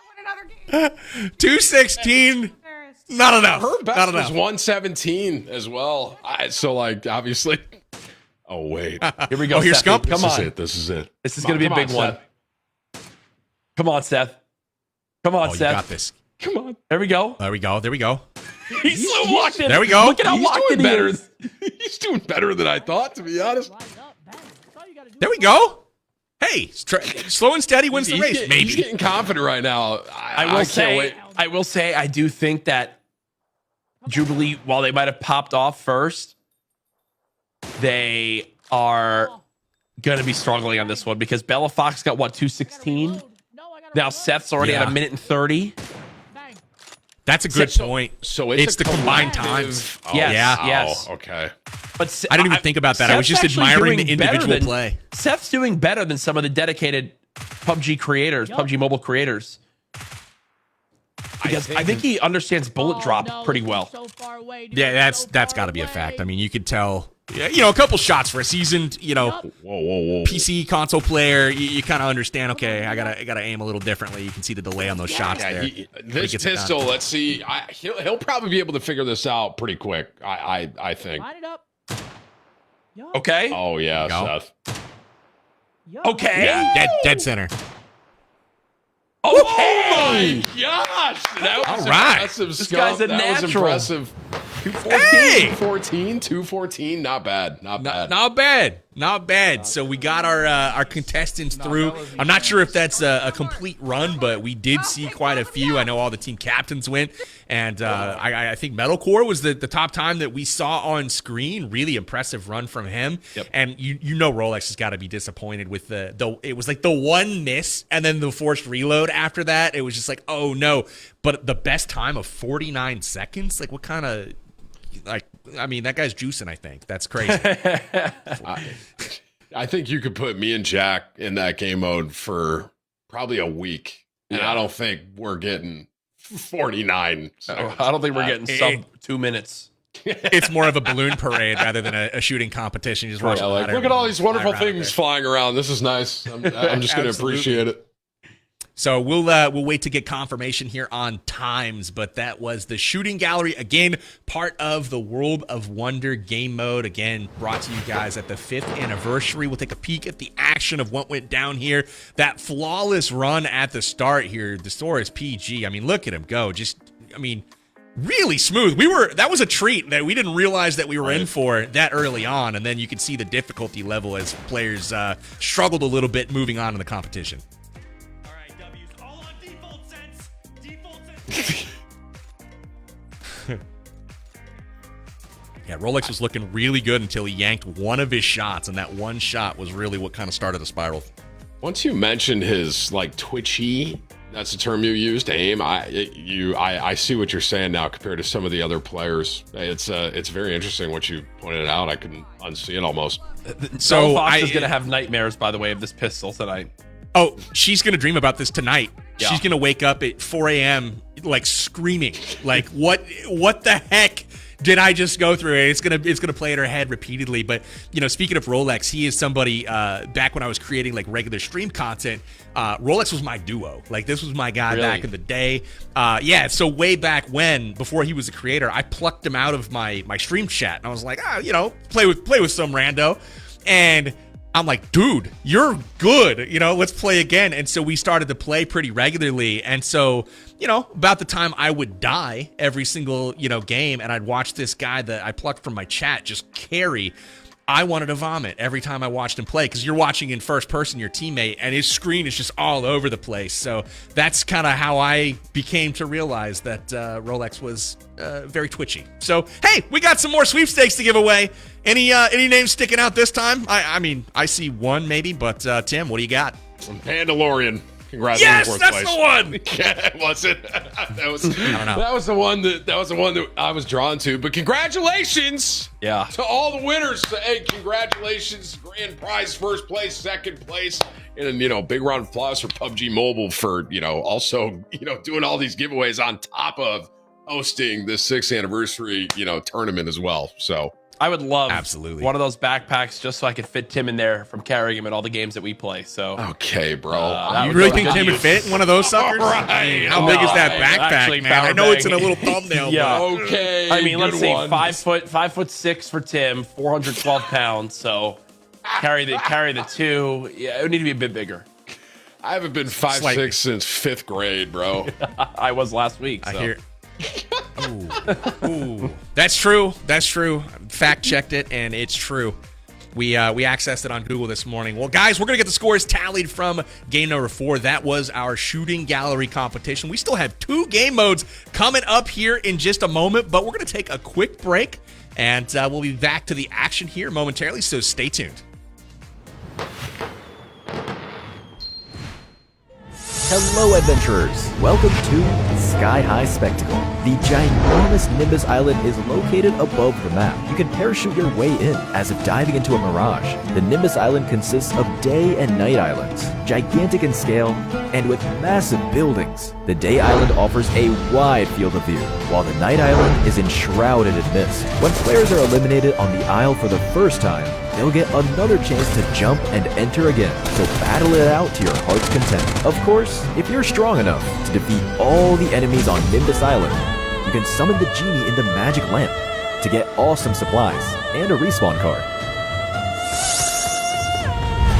[SPEAKER 20] want another game.
[SPEAKER 7] 216. Not enough.
[SPEAKER 8] Her best was 117 as well. So, like, obviously. Oh, wait.
[SPEAKER 9] Here we go.
[SPEAKER 7] Oh, here's
[SPEAKER 9] Seth.
[SPEAKER 7] Scump.
[SPEAKER 9] Come on.
[SPEAKER 8] This is it.
[SPEAKER 9] This is going to be a big one. Come on, Seth. Come on,
[SPEAKER 7] Oh,
[SPEAKER 9] Seth.
[SPEAKER 7] you got this.
[SPEAKER 9] Come on. There we go.
[SPEAKER 7] He's
[SPEAKER 9] so locked in.
[SPEAKER 7] There we go.
[SPEAKER 9] Look at how locked in he is.
[SPEAKER 8] He's doing better than I thought, to be honest.
[SPEAKER 7] There we go. Hey, slow and steady wins the race. Maybe.
[SPEAKER 8] He's getting confident right now.
[SPEAKER 9] I will say, I do think that Jubilee, while they might have popped off first, they are going to be struggling on this one because Bella Fox got, 216? Now Seth's already at 1:30.
[SPEAKER 7] That's a good point.
[SPEAKER 8] So
[SPEAKER 7] it's the combined times.
[SPEAKER 8] Oh,
[SPEAKER 9] yes.
[SPEAKER 8] Okay.
[SPEAKER 9] But
[SPEAKER 7] I didn't even think about that. I was just admiring the individual play.
[SPEAKER 9] Seth's doing better than some of the dedicated PUBG creators, PUBG Mobile creators. Because I think he understands bullet drop pretty well.
[SPEAKER 7] Yeah, that's got to be a fact. I mean, you could tell. Yeah, a couple shots for a seasoned, PC console player. You kind of understand. Okay, I gotta aim a little differently. You can see the delay on those shots there.
[SPEAKER 8] This pistol, let's see. He'll probably be able to figure this out pretty quick. I think.
[SPEAKER 18] Line it up.
[SPEAKER 9] Okay.
[SPEAKER 8] Oh yeah, Seth.
[SPEAKER 9] Okay.
[SPEAKER 7] Yeah, dead center.
[SPEAKER 9] Okay.
[SPEAKER 8] Oh my gosh! That was impressive.
[SPEAKER 9] This guy's a natural.
[SPEAKER 8] Was impressive. 214, not bad.
[SPEAKER 7] Not bad. So we got our contestants through. I'm not sure if that's a complete run, but we did see quite a few. I know all the team captains went, and I think Metalcore was the top time that we saw on screen. Really impressive run from him.
[SPEAKER 8] Yep.
[SPEAKER 7] And you know Rolex has got to be disappointed with it was like the one miss and then the forced reload after that. It was just like, oh no. But the best time of 49 seconds? Like what kind of... I mean, that guy's juicing, I think. That's crazy.
[SPEAKER 8] I think you could put me and Jack in that game mode for probably a week. And I don't think we're getting 49.
[SPEAKER 9] I don't think we're getting sub 2 minutes.
[SPEAKER 7] It's more of a balloon parade rather than a shooting competition. Just watch
[SPEAKER 8] look at all these wonderful things flying around. This is nice. I'm just going to appreciate it.
[SPEAKER 7] So we'll wait to get confirmation here on times, but that was the shooting gallery. Again, part of the World of Wonder game mode. Again, brought to you guys at the 5th anniversary. We'll take a peek at the action of what went down here. That flawless run at the start here. The score is PG. I mean, look at him go. Really smooth. That was a treat that we didn't realize that we were in for that early on, and then you could see the difficulty level as players struggled a little bit moving on in the competition. Yeah, Rolex was looking really good until he yanked one of his shots, and that one shot was really what kind of started the spiral.
[SPEAKER 8] Once you mentioned his twitchy That's the term you used, aim. I see what you're saying now compared to some of the other players. It's very interesting what you pointed out. I couldn't unsee it almost.
[SPEAKER 9] So Fox is gonna have nightmares, by the way, of this pistol tonight.
[SPEAKER 7] Oh, she's gonna dream about this tonight.
[SPEAKER 9] Yeah.
[SPEAKER 7] She's gonna wake up at 4 a.m. like screaming, like what the heck did I just go through? And it's gonna play in her head repeatedly. But speaking of Rolex, he is somebody. Back when I was creating like regular stream content, Rolex was my duo. Like this was my guy back in the day. Yeah. So way back when, before he was a creator, I plucked him out of my stream chat, and I was like, play with some rando, and I'm like, dude, you're good. Let's play again. And so we started to play pretty regularly. And so, about the time I would die every single, game, and I'd watch this guy that I plucked from my chat just carry, I wanted to vomit every time I watched him play, because you're watching in first person your teammate, and his screen is just all over the place. So that's kind of how I became to realize that Rolex was very twitchy. So, hey, we got some more sweepstakes to give away. Any names sticking out this time? I mean, I see one maybe, but Tim, what do you got?
[SPEAKER 8] Mandalorian. Congrats!
[SPEAKER 7] Yes,
[SPEAKER 8] on
[SPEAKER 7] that's
[SPEAKER 8] place.
[SPEAKER 7] the one.
[SPEAKER 8] Yeah, was it? That was.
[SPEAKER 7] I don't know.
[SPEAKER 8] That was the one that I was drawn to. But congratulations!
[SPEAKER 9] Yeah.
[SPEAKER 8] To all the winners. Hey, congratulations! Grand prize, first place, second place, and big round of applause for PUBG Mobile for also doing all these giveaways on top of hosting the 6th anniversary tournament as well. So.
[SPEAKER 9] I would love
[SPEAKER 7] absolutely
[SPEAKER 9] one of those backpacks just so I could fit Tim in there from carrying him in all the games that we play. So
[SPEAKER 8] okay, bro.
[SPEAKER 7] You really think Tim would fit in one of those suckers?
[SPEAKER 8] Right.
[SPEAKER 7] I mean, how big is that backpack, man? I know it's in a little thumbnail.
[SPEAKER 9] Yeah.
[SPEAKER 7] But...
[SPEAKER 8] Okay.
[SPEAKER 9] I mean, let's see,
[SPEAKER 8] one.
[SPEAKER 9] 5'6" for Tim, 412 pounds. So carry the two. Yeah, it would need to be a bit bigger.
[SPEAKER 8] I haven't been 5'6" since 5th grade, bro.
[SPEAKER 9] I was last week. So.
[SPEAKER 7] I hear. Ooh. That's true. Fact checked it, and it's true. We accessed it on Google this morning. Well, guys, we're gonna get the scores tallied from game number 4. That was our shooting gallery competition. We still have 2 game modes coming up here in just a moment, but we're gonna take a quick break, and we'll be back to the action here momentarily. So stay tuned.
[SPEAKER 6] Hello, adventurers! Welcome to Sky High Spectacle. The ginormous Nimbus Island is located above the map. You can parachute your way in, as if diving into a mirage. The Nimbus Island consists of day and night islands, gigantic in scale, and with massive buildings. The day island offers a wide field of view, while the night island is enshrouded in mist. When players are eliminated on the isle for the first time, they'll get another chance to jump and enter again, so battle it out to your heart's content. Of course, if you're strong enough to defeat all the enemies on Nimbus Island, you can summon the genie in the magic lamp to get awesome supplies and a respawn card.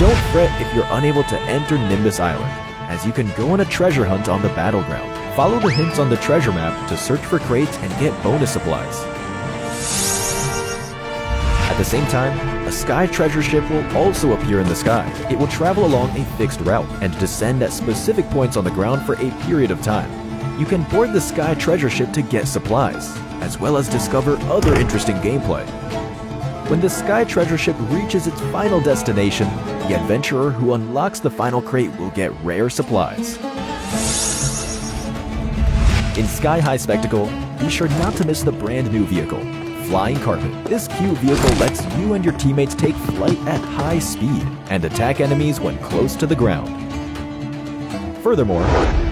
[SPEAKER 6] Don't fret if you're unable to enter Nimbus Island, as you can go on a treasure hunt on the battleground. Follow the hints on the treasure map to search for crates and get bonus supplies. At the same time, a sky treasure ship will also appear in the sky. It will travel along a fixed route and descend at specific points on the ground for a period of time. You can board the sky treasure ship to get supplies, as well as discover other interesting gameplay. When the sky treasure ship reaches its final destination, the adventurer who unlocks the final crate will get rare supplies. In Sky High Spectacle, be sure not to miss the brand new vehicle, Flying Carpet. This cute vehicle lets you and your teammates take flight at high speed and attack enemies when close to the ground. Furthermore,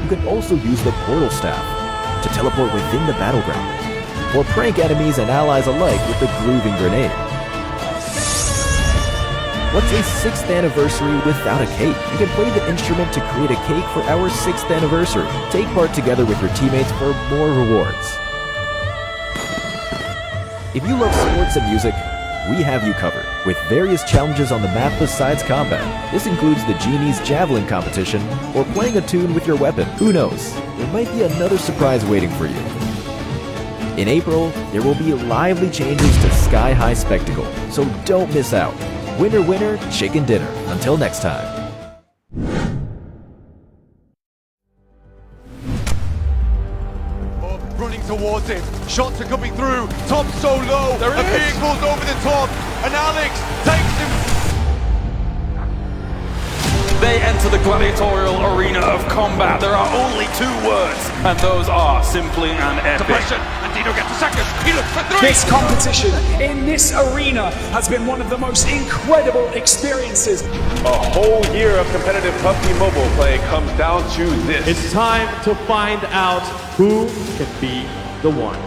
[SPEAKER 6] you can also use the Portal Staff to teleport within the battleground, or prank enemies and allies alike with the Grooving Grenade. What's a 6th anniversary without a cake? You can play the instrument to create a cake for our 6th anniversary. Take part together with your teammates for more rewards. If you love sports and music, we have you covered, with various challenges on the map besides combat. This includes the Genie's Javelin competition, or playing a tune with your weapon. Who knows, there might be another surprise waiting for you. In April, there will be lively changes to Sky High Spectacle, so don't miss out. Winner, winner, chicken dinner. Until next time.
[SPEAKER 1] Running towards him. Shots are coming through. Top so low. A vehicle's over the top. And Alex takes him.
[SPEAKER 2] They enter the gladiatorial arena of combat. There are only 2 words, and those are simply and epic.
[SPEAKER 3] And Dino gets a second. He looks for 3. This competition in this arena has been one of the most incredible experiences.
[SPEAKER 4] A whole year of competitive PUBG Mobile play comes down to this.
[SPEAKER 5] It's time to find out who can be the one.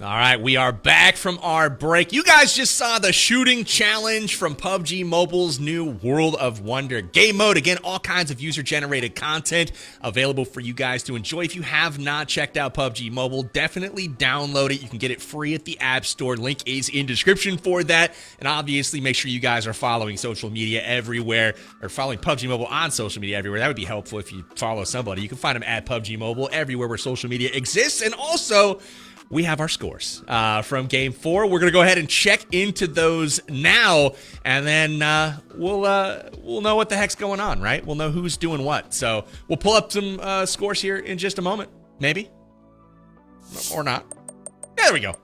[SPEAKER 7] All right, we are back from our break. You guys just saw the shooting challenge from PUBG Mobile's new World of Wonder game mode. Again, all kinds of user-generated content available for you guys to enjoy. If you have not checked out PUBG Mobile, definitely download it. You can get it free at the App Store. Link is in description for that. And obviously, make sure you guys are following social media everywhere, or following PUBG Mobile on social media everywhere. That would be helpful if you follow somebody. You can find them at PUBG Mobile everywhere where social media exists. And also, we have our scores from Game 4. We're going to go ahead and check into those now, and then we'll know what the heck's going on, right? We'll know who's doing what. So we'll pull up some scores here in just a moment, maybe, or not. There we go.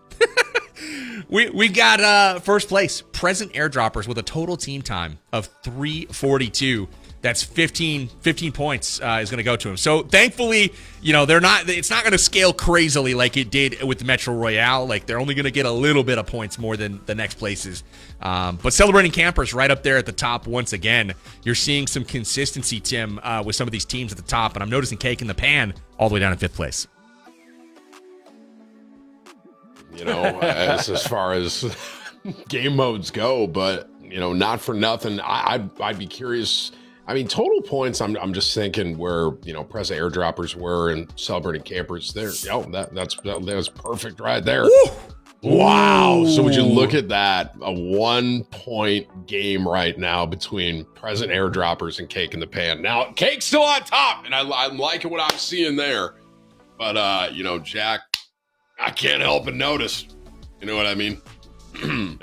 [SPEAKER 7] we got first place, Present Airdroppers, with a total team time of 342. That's 15 points is going to go to him. So thankfully, you know, it's not going to scale crazily like it did with the Metro Royale. Like, they're only going to get a little bit of points more than the next places. But Celebrating Campers right up there at the top once again. You're seeing some consistency, Tim, with some of these teams at the top. And I'm noticing Cake in the Pan all the way down in 5th place.
[SPEAKER 8] You know, as far as game modes go, but, you know, not for nothing. I'd be curious. I mean, total points, I'm just thinking where, you know, Present Airdroppers were and Celebrating Campers there. Oh, that's perfect right there.
[SPEAKER 7] Ooh.
[SPEAKER 8] Wow. So would you look at that? A 1-point game right now between Present Airdroppers and Cake in the Pan. Now, Cake's still on top, and I'm liking what I'm seeing there. But, you know, Jack, I can't help but notice. You know what I mean?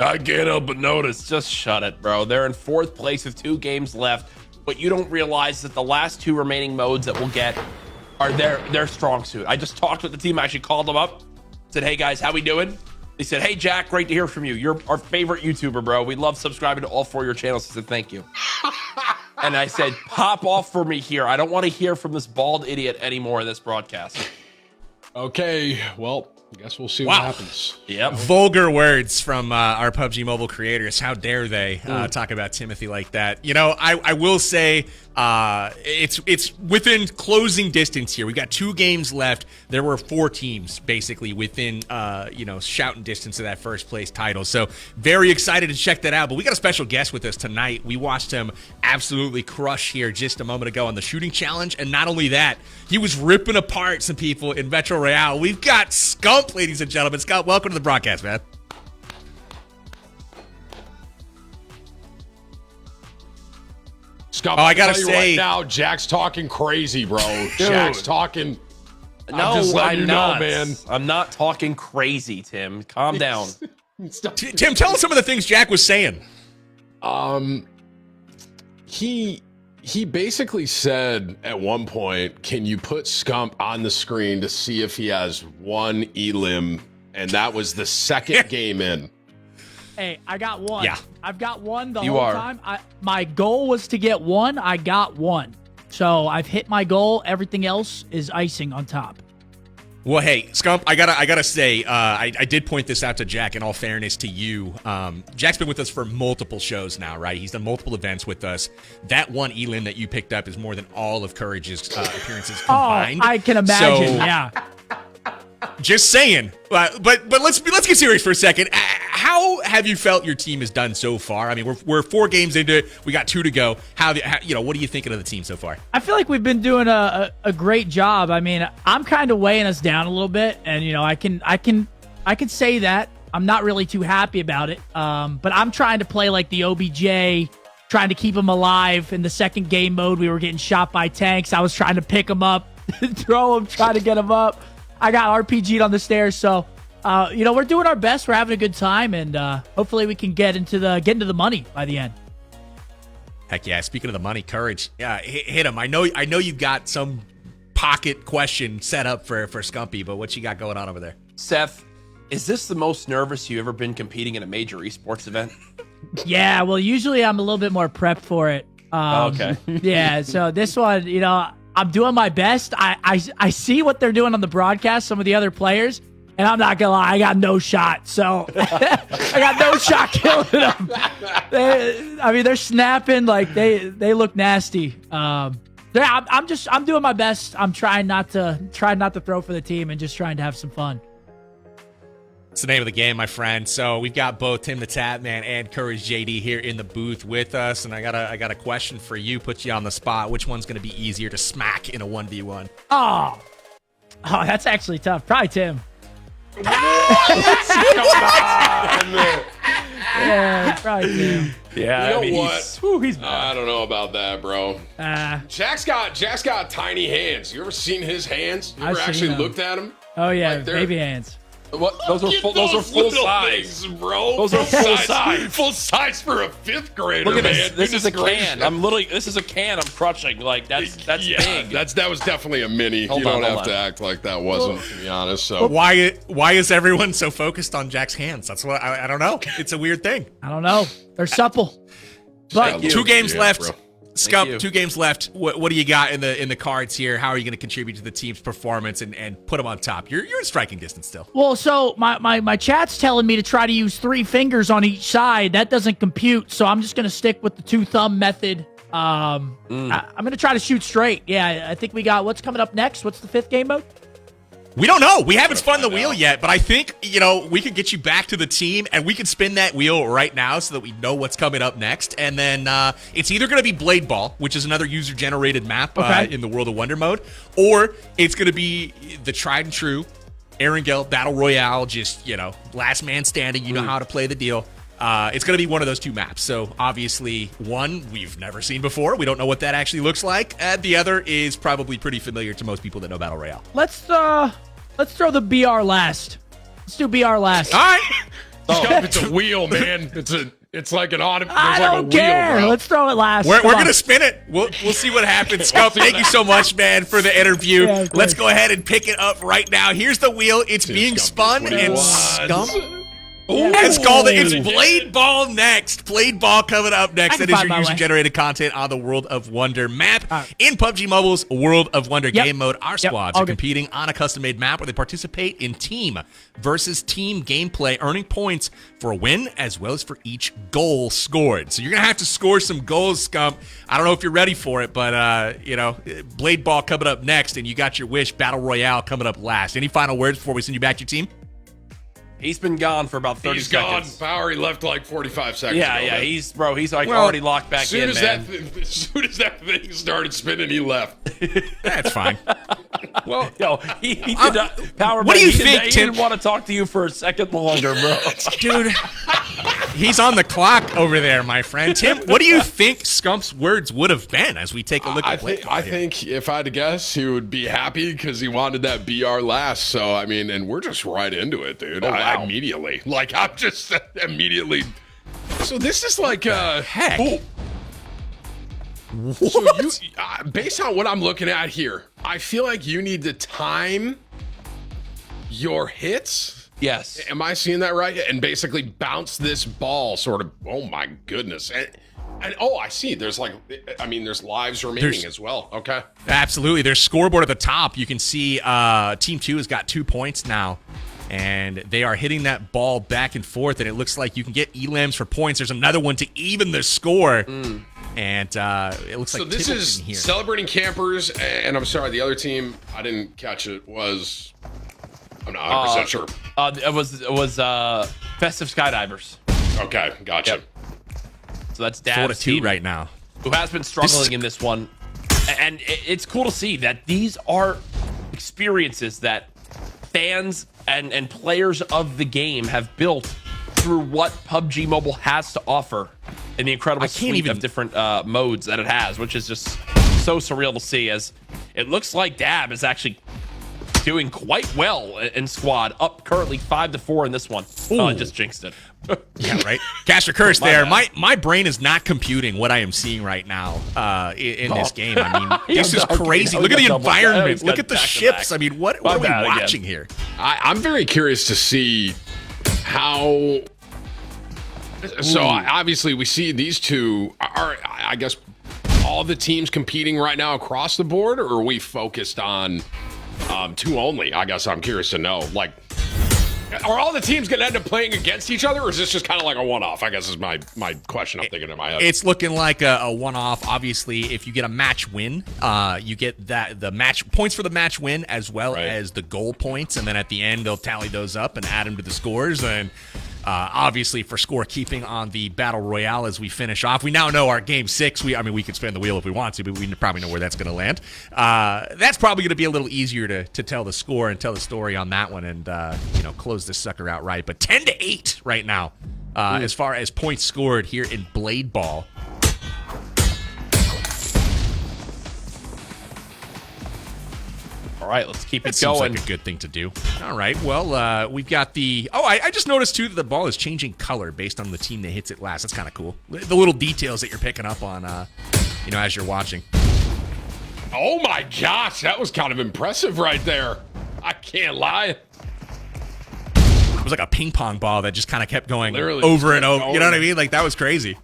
[SPEAKER 9] I can't help but notice. Just shut it, bro. They're in 4th place with 2 games left. But you don't realize that the last 2 remaining modes that we'll get are their strong suit. I just talked with the team. I actually called them up. Said, hey, guys, how we doing? They said, hey, Jack, great to hear from you. You're our favorite YouTuber, bro. We love subscribing to all 4 of your channels. I said, thank you. And I said, pop off for me here. I don't want to hear from this bald idiot anymore in this broadcast.
[SPEAKER 8] Okay, well, I guess we'll see what happens.
[SPEAKER 9] Yep.
[SPEAKER 7] Vulgar words from our PUBG Mobile creators. How dare they talk about Timothy like that? You know, I will say it's within closing distance here. We got 2 games left. There were 4 teams basically within you know, shouting distance of that first place title. So very excited to check that out. But we got a special guest with us tonight. We watched him absolutely crush here just a moment ago on the shooting challenge, and not only that, he was ripping apart some people in Metro Royale. We've got Scump, ladies and gentlemen. Scump, welcome to the broadcast, man.
[SPEAKER 8] Scump,
[SPEAKER 7] I gotta say
[SPEAKER 8] right now, Jack's talking crazy, bro. Jack's talking.
[SPEAKER 9] No,
[SPEAKER 8] I'm
[SPEAKER 9] not,
[SPEAKER 8] man.
[SPEAKER 9] I'm not talking crazy, Tim. Calm down.
[SPEAKER 7] Tim, tell us some of the things Jack was saying.
[SPEAKER 8] He basically said at one point, can you put Scump on the screen to see if he has 1 elim? And that was the second game in.
[SPEAKER 18] Hey, I got 1.
[SPEAKER 7] Yeah.
[SPEAKER 18] I've got 1 the
[SPEAKER 9] You
[SPEAKER 18] whole
[SPEAKER 9] are.
[SPEAKER 18] time. My goal was to get 1. I got 1. So I've hit my goal. Everything else is icing on top.
[SPEAKER 7] Well, hey, Scump, I gotta say, I did point this out to Jack. In all fairness to you, Jack's been with us for multiple shows now, right? He's done multiple events with us. That 1 elim that you picked up is more than all of Courage's appearances combined.
[SPEAKER 18] Oh, I can imagine.
[SPEAKER 7] So,
[SPEAKER 18] yeah.
[SPEAKER 7] Just saying. But let's get serious for a second. How have you felt your team has done so far? I mean, we're 4 games into it. We got 2 to go. How what are you thinking of the team so far?
[SPEAKER 18] I feel like we've been doing a great job. I mean, I'm kind of weighing us down a little bit, and I can say that I'm not really too happy about it. But I'm trying to play like the OBJ, trying to keep him alive. In the second game mode, we were getting shot by tanks. I was trying to pick him up, throw him, try to get him up. I got RPG'd on the stairs, so we're doing our best. We're having a good time, and hopefully we can get into the money by the end.
[SPEAKER 7] Heck yeah! Speaking of the money, Courage, yeah, hit him. I know you've got some pocket question set up for Scumpy, but what you got going on over there?
[SPEAKER 9] Seth, is this the most nervous you've ever been competing in a major esports event?
[SPEAKER 18] Yeah, well, usually I'm a little bit more prepped for it.
[SPEAKER 9] Okay.
[SPEAKER 18] Yeah, so this one, I'm doing my best. I see what they're doing on the broadcast, some of the other players, and I'm not gonna lie, I got no shot. So I got no shot killing them. They're snapping like they look nasty. I'm doing my best. I'm trying not to throw for the team and just trying to have some fun.
[SPEAKER 7] It's the name of the game, my friend. So we've got both Tim the Tatman and Courage JD here in the booth with us, and I got a question for you. Put you on the spot. Which one's going to be easier to smack in a 1v1?
[SPEAKER 18] Oh, that's actually tough. Probably Tim.
[SPEAKER 8] Come on.
[SPEAKER 18] Yeah, probably Tim.
[SPEAKER 9] Yeah,
[SPEAKER 8] you know what?
[SPEAKER 9] He's
[SPEAKER 8] I don't know about that, bro. Jack's got tiny hands. You ever seen his hands? You ever actually looked at him?
[SPEAKER 18] Oh yeah, baby hands.
[SPEAKER 9] What? Those are full size,
[SPEAKER 8] things, bro.
[SPEAKER 9] Those are full size.
[SPEAKER 8] Full size for a 5th grader.
[SPEAKER 9] Look at
[SPEAKER 8] man.
[SPEAKER 9] this. This is a can. This is a can. I'm crushing. Like that's big.
[SPEAKER 8] That was definitely a mini. You don't have to act like that wasn't, to be honest. So
[SPEAKER 7] why is everyone so focused on Jack's hands? That's what I don't know. It's a weird thing.
[SPEAKER 18] I don't know. They're supple. But
[SPEAKER 7] 2 games left.
[SPEAKER 8] Bro.
[SPEAKER 7] Scump, 2 games left. What do you got in the cards here? How are you going to contribute to the team's performance and put them on top? You're in striking distance still.
[SPEAKER 18] Well, so my chat's telling me to try to use 3 fingers on each side. That doesn't compute, so I'm just going to stick with the 2-thumb method. I'm going to try to shoot straight. Yeah, I think we got what's coming up next. What's the 5th game mode?
[SPEAKER 7] We don't know. We haven't spun the wheel yet, but I think, we could get you back to the team, and we can spin that wheel right now so that we know what's coming up next. And then it's either going to be Blade Ball, which is another user-generated map in the World of Wonder mode, or it's going to be the tried and true Erangel Battle Royale, just, last man standing. You know how to play the deal. It's going to be one of those 2 maps. So obviously, one we've never seen before. We don't know what that actually looks like. The other is probably pretty familiar to most people that know Battle Royale.
[SPEAKER 18] Let's throw the BR last. Let's do BR last.
[SPEAKER 7] All right.
[SPEAKER 8] It's a wheel, man. It's like an automatic.
[SPEAKER 18] I don't care.
[SPEAKER 8] Wheel,
[SPEAKER 18] let's throw it last.
[SPEAKER 7] We're going to spin it. We'll see what happens. Scump, thank you so much, man, for the interview. Yeah, let's go ahead and pick it up right now. Here's the wheel. It's being spun, and Scump has called it. It's Blade Ball next. Blade Ball coming up next. That is your user-generated content on the World of Wonder map. In PUBG Mobile's World of Wonder game mode, our squads are competing on a custom-made map where they participate in team versus team gameplay, earning points for a win as well as for each goal scored. So you're going to have to score some goals, Scump. I don't know if you're ready for it, but, Blade Ball coming up next, and you got your wish, Battle Royale coming up last. Any final words before we send you back to your team?
[SPEAKER 9] He's been gone for about 30 seconds.
[SPEAKER 8] He's gone. Power, he left like 45 seconds ago.
[SPEAKER 9] Yeah. He's already locked back in, man.
[SPEAKER 8] As soon as that thing started spinning, he left.
[SPEAKER 7] That's fine.
[SPEAKER 9] Well, he did not. Power.
[SPEAKER 7] What do you think,
[SPEAKER 9] He
[SPEAKER 7] Tim?
[SPEAKER 9] didn't want to talk to you for a second longer, bro.
[SPEAKER 7] Dude, he's on the clock over there, my friend. Tim, what do you think Scump's words would have been as we take a look at it?
[SPEAKER 8] I think if I had to guess, he would be happy because he wanted that BR last. So, I mean, and we're just right into it, dude. Immediately. Like, I'm just immediately. So this is like,
[SPEAKER 7] heck?
[SPEAKER 8] So based on what I'm looking at here, I feel like you need to time your hits.
[SPEAKER 9] Yes.
[SPEAKER 8] Am I seeing that right? And basically bounce this ball sort of, oh my goodness. And oh, I see. There's there's lives remaining as well. Okay.
[SPEAKER 7] Absolutely. There's scoreboard at the top. You can see Team 2 has got 2 points now. And they are hitting that ball back and forth, and it looks like you can get elams for points. There's another one to even the score. And it looks like
[SPEAKER 8] so. This is
[SPEAKER 7] here.
[SPEAKER 8] Celebrating Campers, and I'm sorry, the other team I didn't catch it was I'm not 100% sure.
[SPEAKER 9] It was Festive Skydivers.
[SPEAKER 8] Okay, gotcha.
[SPEAKER 9] Yep. So that's Dab's
[SPEAKER 7] 4-2
[SPEAKER 9] team,
[SPEAKER 7] right now.
[SPEAKER 9] who has been struggling in this one. And it's cool to see that these are experiences that fans and players of the game have built through what PUBG Mobile has to offer in the incredible suite of different modes that it has, which is just so surreal to see, as it looks like Dab is actually doing quite well in squad, up currently 5-4 in this one. Oh, I just jinxed it.
[SPEAKER 7] Yeah, right. Cash or curse
[SPEAKER 9] My
[SPEAKER 7] there.
[SPEAKER 9] bad.
[SPEAKER 7] My brain is not computing what I am seeing right now in this game. I mean, this is crazy. Look at the environment. Look at the ships. I mean, what are we watching here?
[SPEAKER 8] I'm very curious to see how. So obviously we see these two are, I guess, all the teams competing right now across the board, or are we focused on two only? I guess I'm curious to know. Like, are all the teams going to end up playing against each other, or is this just kind of like a one-off? I guess is my question I'm thinking in my head.
[SPEAKER 7] It's looking like a one-off. Obviously, if you get a match win, you get the match points for the match win as well as the goal points, and then at the end they'll tally those up and add them to the scores. And obviously for scorekeeping on the battle royale as we finish off, we now know our game 6. I mean, we could spin the wheel if we want to, but we probably know where that's going to land. That's probably going to be a little easier to tell the score and tell the story on that one, and close this sucker outright. But 10-8 right now, as far as points scored here in Blade Ball.
[SPEAKER 9] All right, let's keep it
[SPEAKER 7] Seems
[SPEAKER 9] going.
[SPEAKER 7] like a good thing to do. All right, well, we've got the... Oh, I just noticed, too, that the ball is changing color based on the team that hits it last. That's kind of cool. The little details that you're picking up on, as you're watching.
[SPEAKER 8] Oh, my gosh. That was kind of impressive right there. I can't lie.
[SPEAKER 7] It was like a ping pong ball that just kind of kept going over and over. You know what I mean? Like, that was crazy.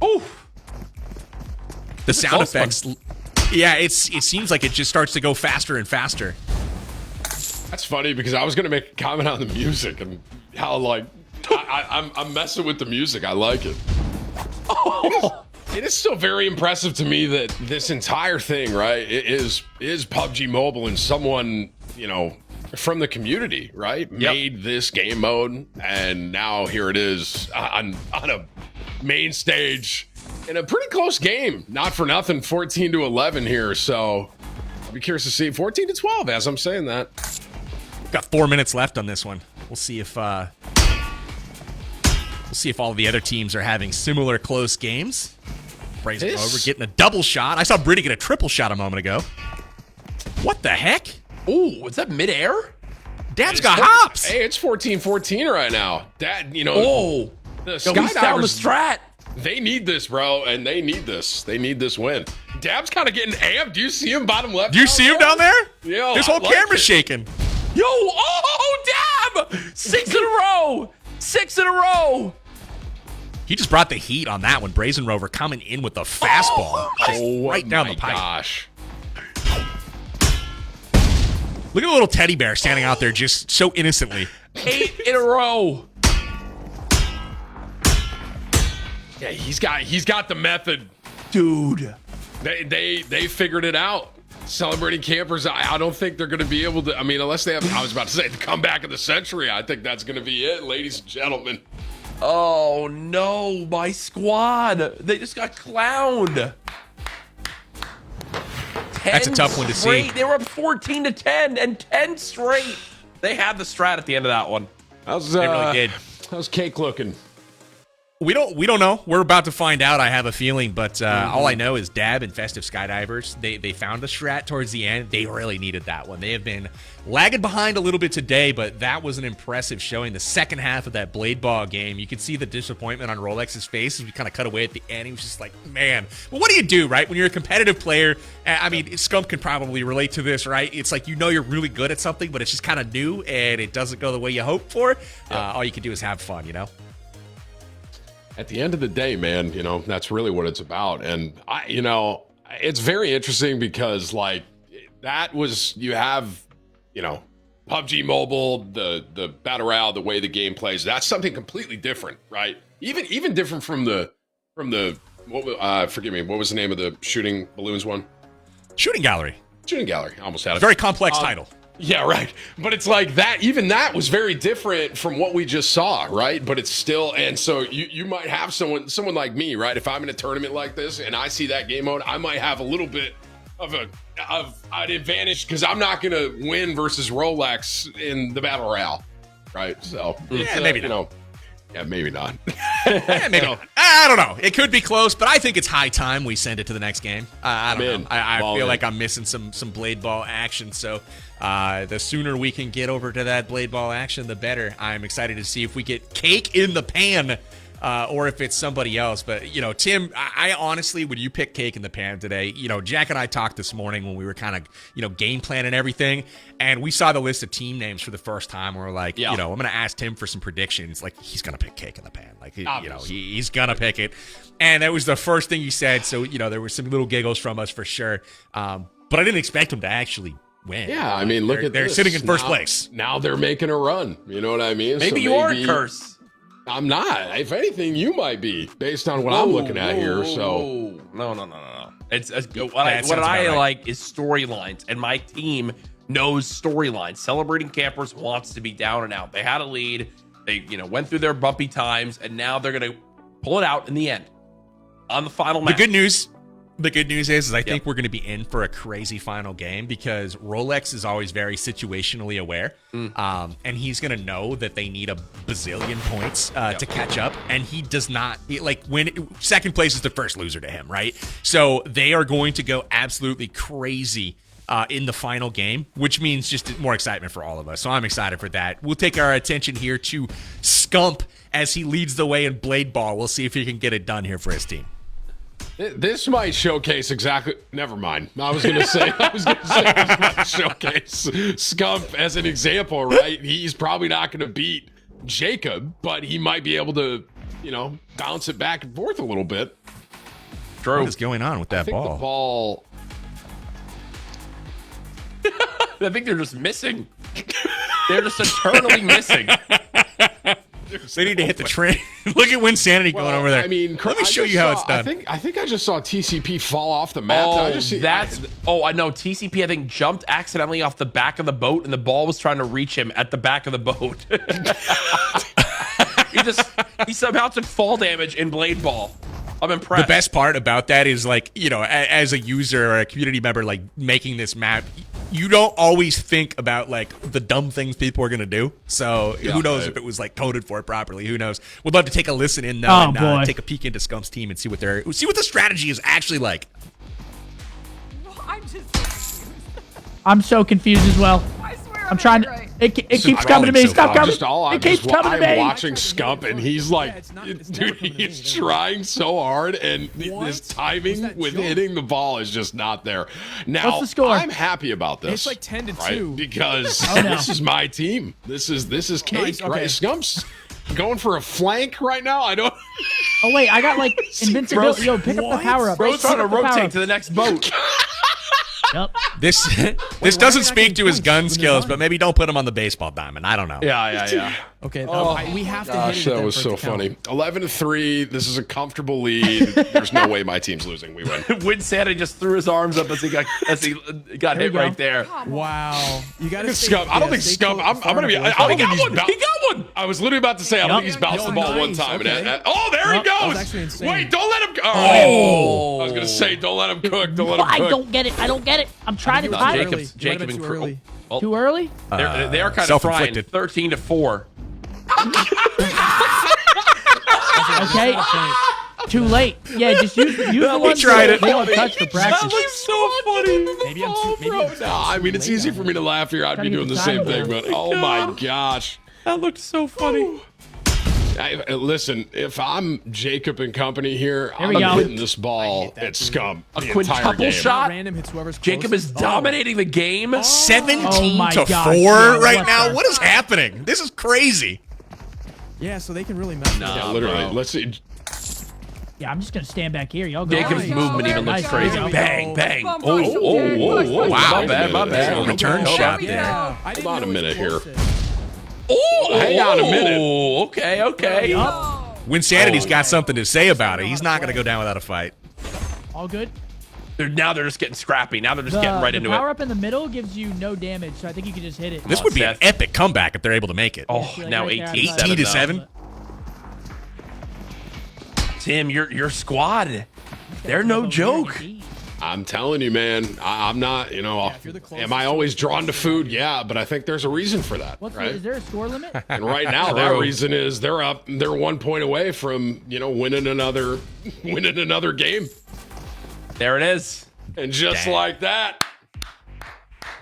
[SPEAKER 9] Ooh.
[SPEAKER 7] The sound effects, yeah, it seems like it just starts to go faster and faster.
[SPEAKER 8] That's funny because I was going to make a comment on the music and how, like, I'm messing with the music. I like it. Oh. It is still very impressive to me that this entire thing, right, is PUBG Mobile and someone, from the community, right, made this game mode, and now here it is on a main stage. In a pretty close game, not for nothing, 14-11 here. So I'll be curious to see 14-12 as I'm saying that.
[SPEAKER 7] Got 4 minutes left on this one. We'll see if all the other teams are having similar close games. Brazen over, getting a double shot. I saw Brittany get a triple shot a moment ago. What the heck?
[SPEAKER 9] Ooh, was that midair?
[SPEAKER 7] Dad's got hops.
[SPEAKER 8] Hey, it's 14-14 right now. Dad, the
[SPEAKER 9] he's found the strat.
[SPEAKER 8] They need this, bro, and they need this. They need this win. Dab's kind of getting amped. Do you see him bottom left?
[SPEAKER 7] Do you see him down there?
[SPEAKER 8] Yo,
[SPEAKER 7] his whole camera's shaking.
[SPEAKER 9] Yo, Dab! 6 in a row! 6 in a row!
[SPEAKER 7] He just brought the heat on that one. Brazen Rover coming in with the fastball. Right down the pipe.
[SPEAKER 8] Gosh.
[SPEAKER 7] Look at the little teddy bear standing out there just so innocently.
[SPEAKER 9] 8 in a row.
[SPEAKER 8] Yeah, he's got the method.
[SPEAKER 9] Dude.
[SPEAKER 8] They figured it out. Celebrating campers, I don't think they're going to be able to, unless they have, I was about to say, the comeback of the century. I think that's going to be it, ladies and gentlemen.
[SPEAKER 9] Oh, no, my squad. They just got clowned.
[SPEAKER 7] That's a tough one to see.
[SPEAKER 9] They were up 14-10 and 10 straight. They had the strat at the end of that one.
[SPEAKER 7] They really did.
[SPEAKER 8] How's Cake looking?
[SPEAKER 7] We don't know. We're about to find out, I have a feeling, but all I know is Dab and Festive Skydivers, they found a strat towards the end. They really needed that one. They have been lagging behind a little bit today, but that was an impressive showing. The second half of that Blade Ball game, you could see the disappointment on Rolex's face as we kind of cut away at the end. He was just like, man, well, what do you do, right? When you're a competitive player, Scump can probably relate to this, right? It's like you're really good at something, but it's just kind of new, and it doesn't go the way you hope for. All you can do is have fun,
[SPEAKER 8] At the end of the day, man, that's really what it's about. And it's very interesting because you have, PUBG Mobile, the Battle Royale, the way the game plays, that's something completely different, right? Even different from the forgive me, what was the name of the shooting balloons one?
[SPEAKER 7] Shooting Gallery.
[SPEAKER 8] Shooting gallery. I almost had it.
[SPEAKER 7] Very complex title.
[SPEAKER 8] Yeah, right. But it's like that. Even that was very different from what we just saw, right? But it's still, and so you might have someone like me, right? If I'm in a tournament like this and I see that game mode, I might have a little bit of an advantage because I'm not going to win versus Rolex in the battle royale, right? So
[SPEAKER 7] yeah, maybe not.
[SPEAKER 8] Yeah, maybe not.
[SPEAKER 7] Yeah, maybe not. I don't know. It could be close, but I think it's high time we send it to the next game. I don't know. I feel like I'm missing some blade ball action. So the sooner we can get over to that blade ball action, the better. I'm excited to see if we get cake in the pan or if it's somebody else. But, you know, Tim, I honestly, when you pick cake in the pan today, you know, Jack and I talked this morning when we were kind of, you know, game planning everything. And we saw the list of team names for the first time. And we're like, you know, I'm going to ask Tim for some predictions. Like, he's going to pick cake in the pan. Like, you know, he's going to pick it. And that was the first thing you said. So, you know, there were some little giggles from us for sure. But I didn't expect him to actually win.
[SPEAKER 8] Yeah, I mean, look at
[SPEAKER 7] they're
[SPEAKER 8] this.
[SPEAKER 7] sitting in first place.
[SPEAKER 8] Now they're making a run. You know what I mean?
[SPEAKER 9] Maybe you are a curse.
[SPEAKER 8] I'm not. If anything, you might be based on what I'm looking at here. So
[SPEAKER 9] no. It's what I like is storylines, and my team knows storylines. Celebrating Campers wants to be down and out. They had a lead. They went through their bumpy times, and now they're gonna pull it out in the end on the final match.
[SPEAKER 7] The good news is I think we're going to be in for a crazy final game because Rolex is always very situationally aware. And he's going to know that they need a bazillion points to catch up. And he does not, second place is the first loser to him, right? So they are going to go absolutely crazy in the final game, which means just more excitement for all of us. So I'm excited for that. We'll take our attention here to Scump as he leads the way in Blade Ball. We'll see if he can get it done here for his team.
[SPEAKER 8] This might showcase exactly. Never mind. I was going to say this might showcase Scump as an example, right? He's probably not going to beat Jacob, but he might be able to, bounce it back and forth a little bit.
[SPEAKER 7] What is going on with that ball?
[SPEAKER 8] The ball.
[SPEAKER 9] I think they're just missing. They're just eternally missing.
[SPEAKER 7] They need to hit the train. Look at Winsanity going over there.
[SPEAKER 8] I mean,
[SPEAKER 7] let me show you how it's done.
[SPEAKER 8] I think I just saw TCP fall off the map.
[SPEAKER 9] I know. TCP, I think, jumped accidentally off the back of the boat, and the ball was trying to reach him at the back of the boat. he somehow took fall damage in Blade Ball. I'm impressed.
[SPEAKER 7] The best part about that is, as a user or a community member, making this map, you don't always think about the dumb things people are going to do. So who knows if it was coded for it properly? Who knows? We'd love to take a listen in though and take a peek into Scump's team and see what the strategy is actually like.
[SPEAKER 18] I'm so confused as well.
[SPEAKER 20] I swear
[SPEAKER 18] I'm trying to. It keeps coming to me. Stop coming. It keeps coming to me.
[SPEAKER 8] I'm watching Scump, and he's dude, he's trying so hard, and his timing with hitting the ball is just not there. Now,
[SPEAKER 18] what's the score?
[SPEAKER 8] I'm happy about this.
[SPEAKER 13] It's like 10-2.
[SPEAKER 8] Right? Because this is my team. This is cake,
[SPEAKER 13] Nice, okay.
[SPEAKER 8] right? Scump's going for a flank right now. I don't.
[SPEAKER 18] Oh wait, I got invincibility. Yo, pick up the power up.
[SPEAKER 9] Bro's trying to rotate to the next boat.
[SPEAKER 18] Yep.
[SPEAKER 7] This doesn't speak to his gun skills, but maybe don't put him on the baseball diamond. I don't know.
[SPEAKER 9] Yeah.
[SPEAKER 13] Okay, we have to
[SPEAKER 8] Gosh,
[SPEAKER 13] hit it.
[SPEAKER 8] that was so funny. 11-3. This is a comfortable lead. There's no way my team's losing. We win.
[SPEAKER 9] Winsanity just threw his arms up as he got hit right there.
[SPEAKER 13] Wow. You got to
[SPEAKER 8] Scump. I don't think Scump. I'm gonna be. I don't think he got one. I was literally about to say I don't think he's bounced the ball one time.
[SPEAKER 13] Okay.
[SPEAKER 8] There he goes. Wait, don't let him go.
[SPEAKER 9] Oh.
[SPEAKER 8] I was gonna say don't let him cook. Don't let him cook.
[SPEAKER 18] I don't get it. I'm trying to find it.
[SPEAKER 9] Jacob and Crew.
[SPEAKER 18] Too early?
[SPEAKER 9] They are kind of frying. 13-4.
[SPEAKER 18] Okay. Too late. Yeah, just use the one
[SPEAKER 7] tried
[SPEAKER 18] they don't touch for practice.
[SPEAKER 9] That looks so funny.
[SPEAKER 13] Maybe I'm too.
[SPEAKER 8] I mean, it's easy for me to laugh here. I'd be doing the same thing, but oh my gosh.
[SPEAKER 9] That looked so funny.
[SPEAKER 8] Listen, if I'm Jacob and company here, I'm
[SPEAKER 18] we go.
[SPEAKER 8] hitting this ball at Scump.
[SPEAKER 9] A quintuple shot.
[SPEAKER 13] Random hits whoever's
[SPEAKER 9] Jacob is dominating the game.
[SPEAKER 7] 17-4 right now. What is happening? This is crazy.
[SPEAKER 13] Yeah, so they can really mess with it.
[SPEAKER 8] Yeah, literally.
[SPEAKER 9] Bro.
[SPEAKER 8] Let's see.
[SPEAKER 18] Yeah, I'm just gonna stand back here. Y'all go.
[SPEAKER 9] Jacob's movement even looks
[SPEAKER 18] Nice.
[SPEAKER 9] crazy.
[SPEAKER 18] Nice.
[SPEAKER 9] Bang, bang.
[SPEAKER 8] Wow.
[SPEAKER 9] My bad.
[SPEAKER 7] Return shot there.
[SPEAKER 13] Yeah, I didn't
[SPEAKER 8] Hold on a
[SPEAKER 13] know it was
[SPEAKER 8] minute here.
[SPEAKER 13] close.
[SPEAKER 8] Hang on a minute.
[SPEAKER 9] Okay.
[SPEAKER 7] Winsanity's got something to say about it. He's not going to go down without a fight.
[SPEAKER 18] All good.
[SPEAKER 9] Now they're just getting scrappy. Now they're just
[SPEAKER 18] The,
[SPEAKER 9] getting right
[SPEAKER 18] the
[SPEAKER 9] into
[SPEAKER 18] power
[SPEAKER 9] it.
[SPEAKER 18] up in the middle gives you no damage, so I think you can just hit it.
[SPEAKER 7] This would be an epic comeback if they're able to make it.
[SPEAKER 9] Oh,
[SPEAKER 18] like
[SPEAKER 9] now
[SPEAKER 18] right there,
[SPEAKER 9] 18
[SPEAKER 7] to 7.
[SPEAKER 9] Tim, your squad, they're no joke.
[SPEAKER 8] I'm telling you, man, I'm not, am I always drawn to food? Yeah, but I think there's a reason for that, right?
[SPEAKER 18] Is there a score limit?
[SPEAKER 8] And right now, that reason is they're 1 point away from, winning another game.
[SPEAKER 9] There it is.
[SPEAKER 8] And just like that.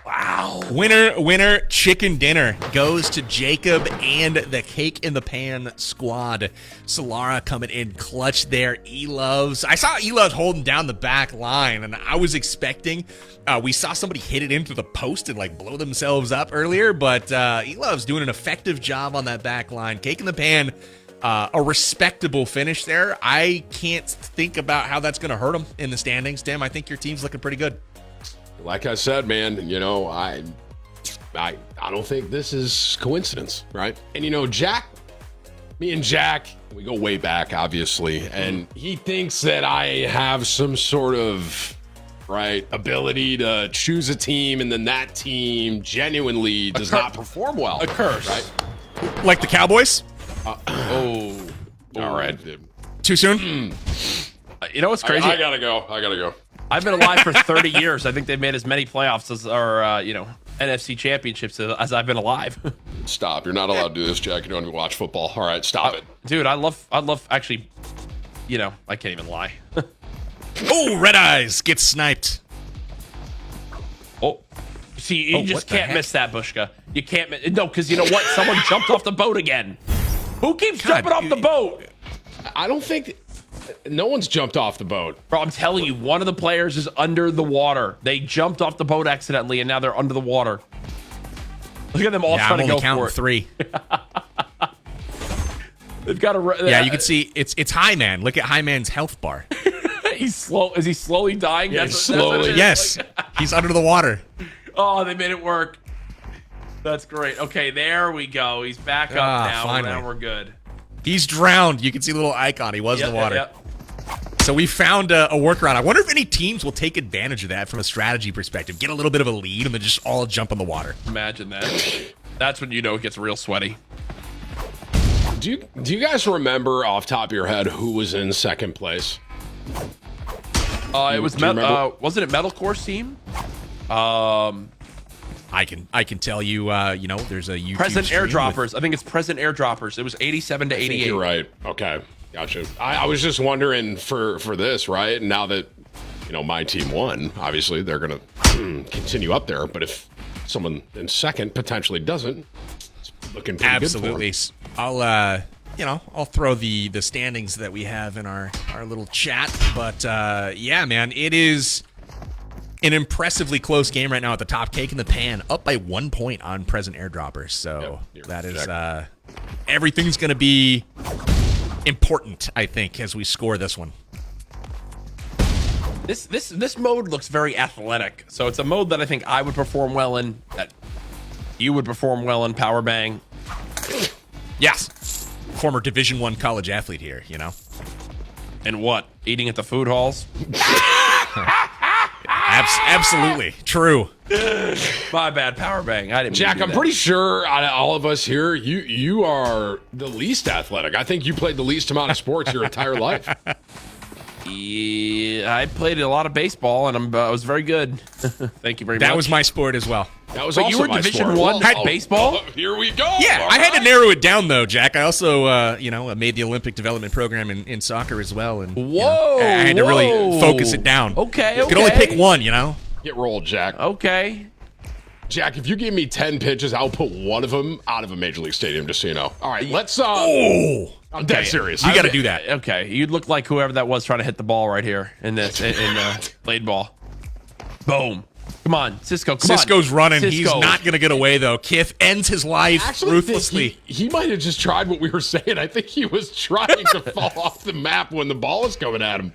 [SPEAKER 7] Wow. Winner, chicken dinner goes to Jacob and the Cake in the Pan squad. Solara coming in clutch there. E-Loves. I saw E-Loves holding down the back line, and I was expecting, we saw somebody hit it into the post and like blow themselves up earlier, but E-Loves doing an effective job on that back line. Cake in the Pan, a respectable finish there. I can't think about how that's going to hurt them in the standings. Tim, I think your team's looking pretty good.
[SPEAKER 8] Like I said, man, I don't think this is coincidence, right? And Jack, me and Jack, we go way back, obviously, and he thinks that I have some sort of ability to choose a team, and then that team genuinely does not perform well.
[SPEAKER 9] A curse,
[SPEAKER 8] right?
[SPEAKER 7] Like the Cowboys?
[SPEAKER 8] All right.
[SPEAKER 7] Too soon?
[SPEAKER 9] You know what's crazy?
[SPEAKER 8] I gotta go.
[SPEAKER 9] I've been alive for 30 years. I think they've made as many playoffs as or NFC championships as I've been alive.
[SPEAKER 8] Stop! You're not allowed to do this, Jack. You don't even watch football. All right, stop it,
[SPEAKER 9] dude. I love. Actually, I can't even lie.
[SPEAKER 7] Oh, Red Eyes gets sniped.
[SPEAKER 9] Oh, see, you just can't miss that, Bushka. You can't miss. No, because you know what? Someone jumped off the boat again. Who keeps jumping off the boat?
[SPEAKER 8] I don't think. No one's jumped off the boat.
[SPEAKER 9] Bro, I'm telling you, one of the players is under the water. They jumped off the boat accidentally, and now they're under the water. Look at them all trying to go for it.
[SPEAKER 7] 3.
[SPEAKER 9] They've got a.
[SPEAKER 7] Yeah, you can see it's High Man. Look at High Man's health bar.
[SPEAKER 9] He's slow. Is he slowly dying?
[SPEAKER 7] Yeah, slowly. Yes, he's under the water.
[SPEAKER 9] Oh, they made it work. That's great. Okay, there we go. He's back up now.
[SPEAKER 7] Finally.
[SPEAKER 9] Now we're good.
[SPEAKER 7] He's drowned. You can see the little icon. He was in the water.
[SPEAKER 9] Yep.
[SPEAKER 7] So we found a workaround. I wonder if any teams will take advantage of that from a strategy perspective. Get a little bit of a lead and then just all jump in the water.
[SPEAKER 9] Imagine that. That's when it gets real sweaty.
[SPEAKER 8] Do you guys remember off top of your head who was in second place?
[SPEAKER 9] It was wasn't it Metalcore's team?
[SPEAKER 7] I can tell you. There's a YouTube
[SPEAKER 9] Present Airdroppers. I think it's Present Airdroppers. It was 87 to 88.
[SPEAKER 8] I think you're right. Okay, gotcha. I was just wondering for this, right? Now that my team won, obviously they're gonna continue up there. But if someone in second potentially doesn't, it's looking pretty
[SPEAKER 7] absolutely.
[SPEAKER 8] good for
[SPEAKER 7] I'll throw the standings that we have in our little chat. But yeah, man, it is an impressively close game right now at the top. Cake in the Pan up by 1 point on Present Airdroppers. So that is everything's going to be important, I think, as we score this one.
[SPEAKER 9] This mode looks very athletic. So it's a mode that I think I would perform well in, that you would perform well in, Power Bang.
[SPEAKER 7] Yes. Former Division I college athlete here,
[SPEAKER 9] And what? Eating at the food halls?
[SPEAKER 7] Absolutely. True.
[SPEAKER 9] My bad, Power Bang. I didn't
[SPEAKER 8] Jack, I'm pretty sure out of all of us here, you are the least athletic. I think you played the least amount of sports your entire life.
[SPEAKER 9] Yeah, I played a lot of baseball, and I was very good. Thank you very much.
[SPEAKER 7] That was my sport as well.
[SPEAKER 8] That was
[SPEAKER 9] but
[SPEAKER 8] also
[SPEAKER 9] you were
[SPEAKER 8] my
[SPEAKER 9] Division
[SPEAKER 8] sport.
[SPEAKER 9] I baseball?
[SPEAKER 8] Here we go.
[SPEAKER 7] Yeah,
[SPEAKER 8] All
[SPEAKER 7] I had
[SPEAKER 8] right.
[SPEAKER 7] to narrow it down, though, Jack. I also, made the Olympic development program in soccer as well. And
[SPEAKER 9] Whoa!
[SPEAKER 7] I had to really focus it down.
[SPEAKER 9] Okay,
[SPEAKER 7] You could only pick one,
[SPEAKER 8] Get rolled, Jack.
[SPEAKER 9] Okay.
[SPEAKER 8] Jack, if you give me 10 pitches, I'll put one of them out of a major league stadium, just so you know. All right, let's I'm dead serious.
[SPEAKER 7] You got to do that.
[SPEAKER 9] Okay, you'd look like whoever that was trying to hit the ball right here in this in blade ball. Boom. Come on, Cisco. Come on.
[SPEAKER 7] Cisco's running.
[SPEAKER 9] Cisco.
[SPEAKER 7] He's not going to get away, though. Kith ends his life ruthlessly.
[SPEAKER 8] He might have just tried what we were saying. I think he was trying to fall off the map when the ball was coming at him.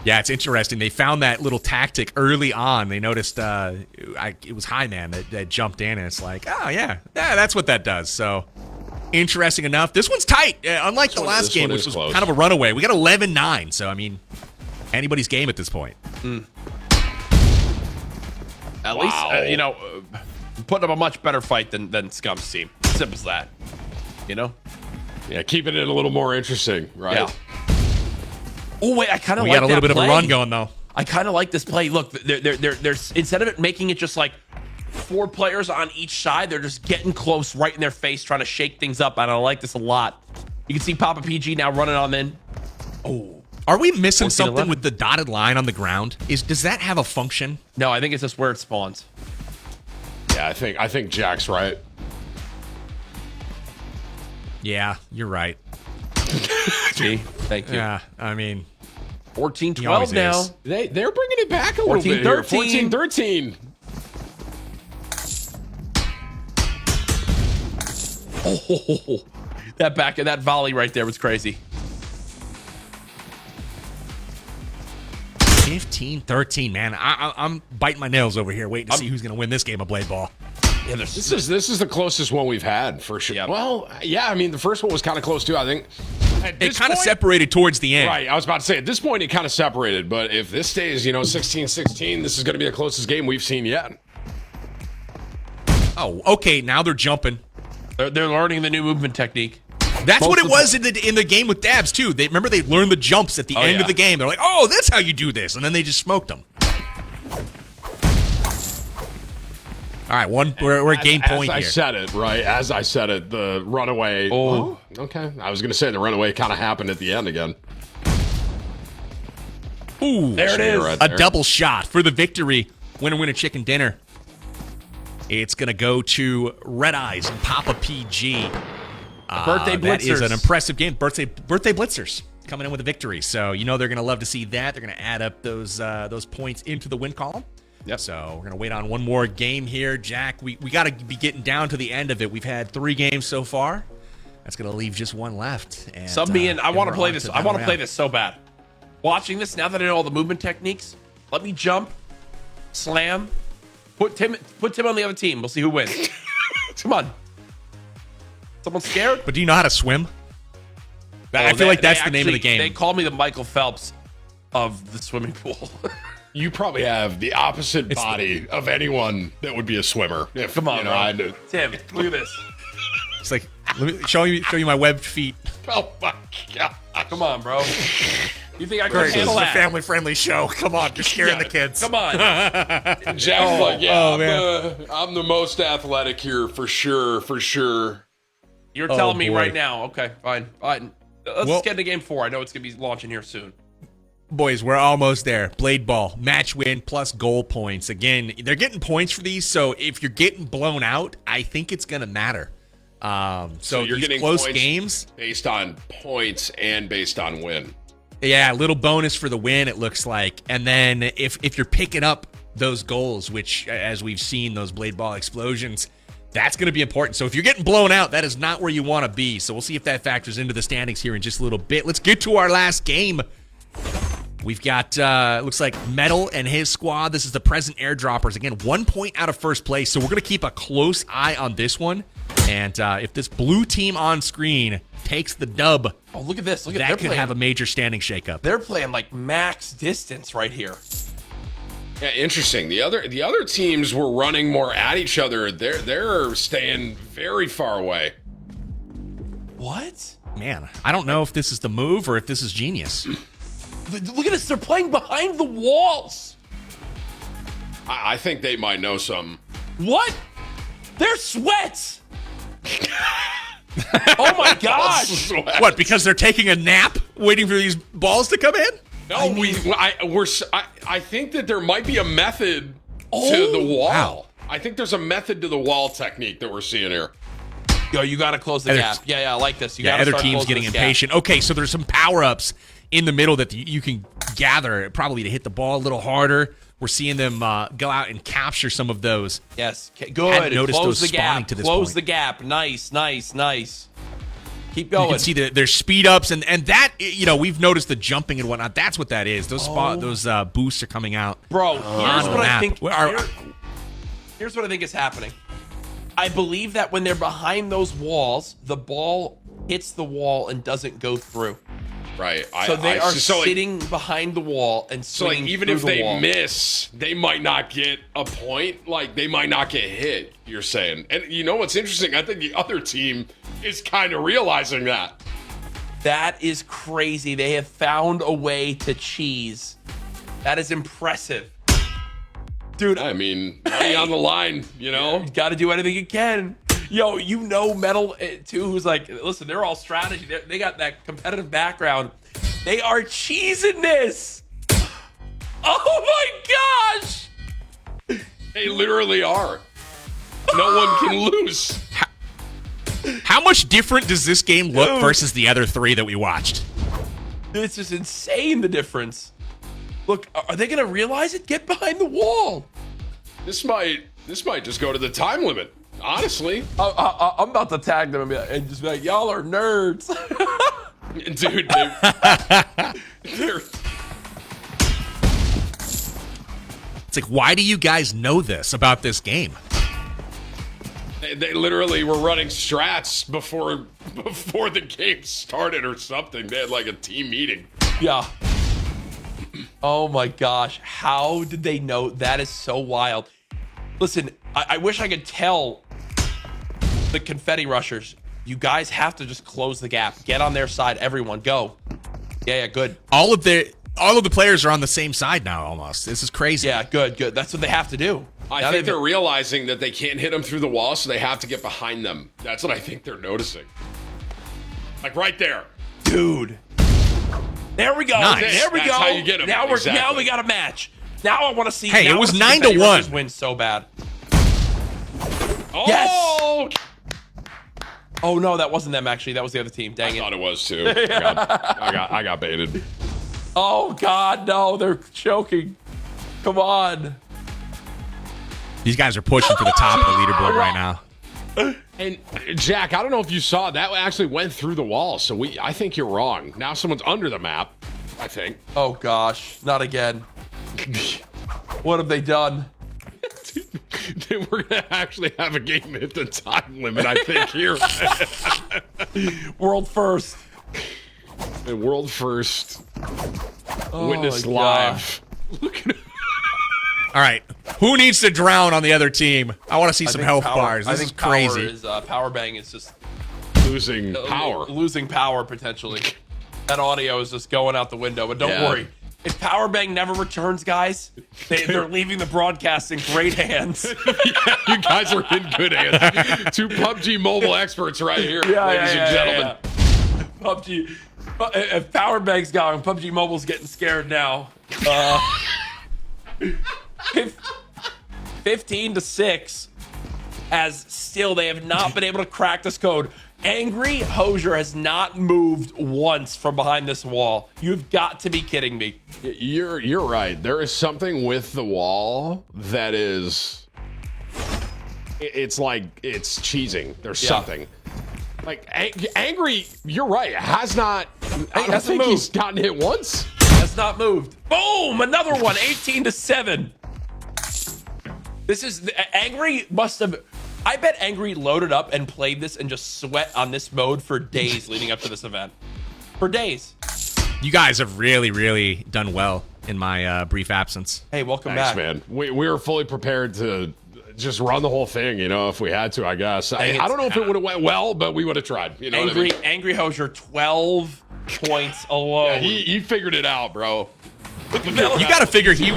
[SPEAKER 7] Yeah, it's interesting. They found that little tactic early on. They noticed it was High Man that jumped in, and it's like, oh, yeah, that's what that does. So, interesting enough. This one's tight. Unlike the last game, which was kind of a runaway. We got 11-9. So, I mean, anybody's game at this point.
[SPEAKER 9] At least, putting up a much better fight than Scum's team. Simple as that.
[SPEAKER 8] Yeah, keeping it a little more interesting, right?
[SPEAKER 9] Yeah. Oh wait, I kind of
[SPEAKER 7] We
[SPEAKER 9] like
[SPEAKER 7] got a little
[SPEAKER 9] that
[SPEAKER 7] bit
[SPEAKER 9] play.
[SPEAKER 7] of a run going though.
[SPEAKER 9] I kind of like this play. Look, there's instead of it making it just like 4 players on each side, they're just getting close right in their face, trying to shake things up. And I like this a lot. You can see Papa PG now running on in. Oh,
[SPEAKER 7] are we missing
[SPEAKER 9] 14-11?
[SPEAKER 7] something with the dotted line on the ground? Does that have a function?
[SPEAKER 9] No, I think it's just where it spawns.
[SPEAKER 8] Yeah, I think Jack's right.
[SPEAKER 7] Yeah, you're right.
[SPEAKER 9] Gee, thank you.
[SPEAKER 7] Yeah, I mean,
[SPEAKER 9] 14-12 now.
[SPEAKER 8] They're bringing it back a little bit here. 14-13.
[SPEAKER 9] Oh, that volley right there was crazy.
[SPEAKER 7] 15-13, man. I'm biting my nails over here, waiting to see who's going to win this game of blade ball.
[SPEAKER 8] Yeah, this is the closest one we've had for sure. Yep. Well, yeah, I mean the first one was kind of close too. I think
[SPEAKER 7] it kind of separated towards the end.
[SPEAKER 8] Right, I was about to say at this point it kind of separated, but if this stays, 16-16, this is going to be the closest game we've seen yet.
[SPEAKER 7] Oh, okay. Now they're jumping.
[SPEAKER 9] They're learning the new movement technique.
[SPEAKER 7] That's what it was in the game with Dabs too. They learned the jumps at the end of the game. They're like, oh, that's how you do this, and then they just smoked them. All right, we're at game point
[SPEAKER 8] here. As I said it, the runaway. Oh, okay. I was going to say the runaway kind of happened at the end again.
[SPEAKER 7] Ooh,
[SPEAKER 9] there it is.
[SPEAKER 7] Right there. A double shot for the victory. Winner, chicken dinner. It's going to go to Red Eyes and Papa PG.
[SPEAKER 9] Birthday Blitzers.
[SPEAKER 7] That is an impressive game. Birthday Blitzers coming in with a victory. So they're going to love to see that. They're going to add up those points into the win column.
[SPEAKER 9] Yep.
[SPEAKER 7] So we're going to wait on one more game here. Jack, we got to be getting down to the end of it. We've had 3 games so far. That's going to leave just one left. And,
[SPEAKER 9] Sub me in. I want to play this. I want to play this so bad. Watching this, now that I know all the movement techniques, let me jump, slam, put Tim on the other team. We'll see who wins. Come on. Someone scared?
[SPEAKER 7] But do you know how to swim? I feel like that's the name of the game.
[SPEAKER 9] They call me the Michael Phelps of the swimming pool.
[SPEAKER 8] You probably have the opposite body of anyone that would be a swimmer.
[SPEAKER 9] Come on, bro. Tim, look at this.
[SPEAKER 7] It's like, let me show you my webbed feet.
[SPEAKER 8] Oh my god!
[SPEAKER 9] Come on, bro. You think I can
[SPEAKER 7] This
[SPEAKER 9] handle
[SPEAKER 7] is a
[SPEAKER 9] that?
[SPEAKER 7] family-friendly show. Come on, you're scaring the kids.
[SPEAKER 9] Come on.
[SPEAKER 8] Jack's I'm the most athletic here for sure.
[SPEAKER 9] You're telling me right now. Okay, fine. Let's get into game 4. I know it's going to be launching here soon.
[SPEAKER 7] Boys, we're almost there. Blade ball, match win plus goal points. Again, they're getting points for these, so if you're getting blown out, I think it's going to matter. So
[SPEAKER 8] you're getting
[SPEAKER 7] close
[SPEAKER 8] points
[SPEAKER 7] games
[SPEAKER 8] based on points and based on win.
[SPEAKER 7] Yeah, a little bonus for the win, it looks like. And then if you're picking up those goals, which, as we've seen, those blade ball explosions, that's going to be important. So if you're getting blown out, that is not where you want to be. So we'll see if that factors into the standings here in just a little bit. Let's get to our last game. We've got, looks like Metal and his squad. This is the present airdroppers. Again, 1 point out of first place. So we're going to keep a close eye on this one. And if this blue team on screen takes the dub,
[SPEAKER 9] oh, look at this.
[SPEAKER 7] That could have a major standing shakeup.
[SPEAKER 9] They're playing like max distance right here.
[SPEAKER 8] Yeah, interesting. The other teams were running more at each other. They're staying very far away.
[SPEAKER 9] What?
[SPEAKER 7] Man, I don't know if this is the move or if this is genius.
[SPEAKER 9] Look at this. They're playing behind the walls.
[SPEAKER 8] I think they might know something.
[SPEAKER 9] What? They're sweats. Oh my gosh.
[SPEAKER 7] What, because they're taking a nap waiting for these balls to come in?
[SPEAKER 8] No, I think that there might be a method to the wall.
[SPEAKER 7] Wow.
[SPEAKER 8] I think there's a method to the wall technique that we're seeing here.
[SPEAKER 9] Yo, you got to close the gap. Yeah, I like this. You got to
[SPEAKER 7] other
[SPEAKER 9] start
[SPEAKER 7] teams
[SPEAKER 9] closing
[SPEAKER 7] getting
[SPEAKER 9] this
[SPEAKER 7] impatient.
[SPEAKER 9] Gap.
[SPEAKER 7] Okay, so there's some power-ups in the middle that you can gather probably to hit the ball a little harder. We're seeing them go out and capture some of those.
[SPEAKER 9] Yes, good.
[SPEAKER 7] Hadn't noticed
[SPEAKER 9] Close
[SPEAKER 7] those
[SPEAKER 9] the
[SPEAKER 7] spawning
[SPEAKER 9] gap.
[SPEAKER 7] to this
[SPEAKER 9] Close
[SPEAKER 7] point.
[SPEAKER 9] the gap. Nice. Keep going.
[SPEAKER 7] You can see their speed ups and that, we've noticed the jumping and whatnot. That's what that is. Those boosts are coming out.
[SPEAKER 9] Bro, here's what I think.
[SPEAKER 7] Our,
[SPEAKER 9] Here's what I think is happening. I believe that when they're behind those walls, the ball hits the wall and doesn't go through.
[SPEAKER 8] Right.
[SPEAKER 9] So they are sitting behind the wall and swinging
[SPEAKER 8] even
[SPEAKER 9] through
[SPEAKER 8] if
[SPEAKER 9] the
[SPEAKER 8] they
[SPEAKER 9] wall.
[SPEAKER 8] miss, they might not get a point. Like, they might not get hit, you're saying. And you know what's interesting? I think the other team is kind of realizing that.
[SPEAKER 9] That is crazy. They have found a way to cheese. That is impressive. Dude,
[SPEAKER 8] I mean, money on the line, you know?
[SPEAKER 9] You got to do anything you can. Yo, you know Metal, too, who's like, listen, they're all strategy. They got that competitive background. They are cheesing this. Oh, my gosh.
[SPEAKER 8] They literally are. No one can lose.
[SPEAKER 7] How much different does this game look versus the other 3 that we watched?
[SPEAKER 9] This is insane, the difference. Look, are they going to realize it? Get behind the wall.
[SPEAKER 8] This might just go to the time limit, honestly.
[SPEAKER 9] I'm about to tag them and just be like, y'all are nerds.
[SPEAKER 8] Dude, they're...
[SPEAKER 7] It's like, why do you guys know this about this game?
[SPEAKER 8] They literally were running strats before the game started or something. They had like a team meeting.
[SPEAKER 9] Yeah. Oh my gosh. How did they know? That is so wild. Listen, I wish I could tell the confetti rushers, you guys have to just close the gap. Get on their side. Everyone go. Yeah, good.
[SPEAKER 7] All of the players are on the same side now almost. This is crazy.
[SPEAKER 9] Yeah, good. That's what they have to do.
[SPEAKER 8] I think they're realizing that they can't hit them through the wall, so they have to get behind them. That's what I think they're noticing. Like right there.
[SPEAKER 9] Dude. There we go.
[SPEAKER 7] Nice.
[SPEAKER 9] There we
[SPEAKER 8] That's
[SPEAKER 9] go.
[SPEAKER 8] how you get them.
[SPEAKER 9] Now we got a match. Now I want to see.
[SPEAKER 7] Hey,
[SPEAKER 9] now
[SPEAKER 7] it was
[SPEAKER 9] I wanna see
[SPEAKER 7] 9-1.
[SPEAKER 9] Confetti Rushers win so bad.
[SPEAKER 8] Oh!
[SPEAKER 9] Yes. Oh no, that wasn't them actually. That was the other team. Dang
[SPEAKER 8] I
[SPEAKER 9] it.
[SPEAKER 8] thought it was too. I got baited.
[SPEAKER 9] Oh God, no! They're choking. Come on.
[SPEAKER 7] These guys are pushing for the top of the leaderboard right now.
[SPEAKER 8] And Jack, I don't know if you saw that actually went through the wall. So I think you're wrong. Now someone's under the map. I think.
[SPEAKER 9] Oh gosh, not again. What have they done?
[SPEAKER 8] We're gonna actually have a game hit the time limit. I think here.
[SPEAKER 9] World first.
[SPEAKER 8] The world first.
[SPEAKER 9] Oh
[SPEAKER 8] Witness
[SPEAKER 9] my
[SPEAKER 8] live. Look at it.
[SPEAKER 7] All right, who needs to drown on the other team? I want to see some health bars. This is crazy.
[SPEAKER 9] Power bang is just
[SPEAKER 8] losing power.
[SPEAKER 9] Losing power potentially. That audio is just going out the window. But don't worry. If power bang never returns, guys, they're leaving the broadcast in great hands.
[SPEAKER 8] Yeah, you guys are in good hands. Two PUBG Mobile experts right here, ladies and gentlemen.
[SPEAKER 9] PUBG. If power bang's gone, PUBG Mobile's getting scared now. 15-6, as still they have not been able to crack this code. Angry Hosier has not moved once from behind this wall. You've got to be kidding me.
[SPEAKER 8] You're right. There is something with the wall that is. It's like it's cheesing. There's something. Like Angry, you're right. Has not. I don't think he's gotten hit once.
[SPEAKER 9] Has not moved. Boom! Another one. 18-7. This is Angry must have. I bet Angry loaded up and played this and just sweat on this mode for days leading up to this event. For days.
[SPEAKER 7] You guys have really, really done well in my brief absence.
[SPEAKER 9] Hey, welcome
[SPEAKER 8] Thanks,
[SPEAKER 9] back,
[SPEAKER 8] man. We were fully prepared to just run the whole thing, you know, if we had to, I guess. I don't know if it would have went well, but we would have tried. You know what I mean?
[SPEAKER 9] Angry Hosier, 12 points alone.
[SPEAKER 8] Yeah, he figured it out, bro.
[SPEAKER 7] You got to figure he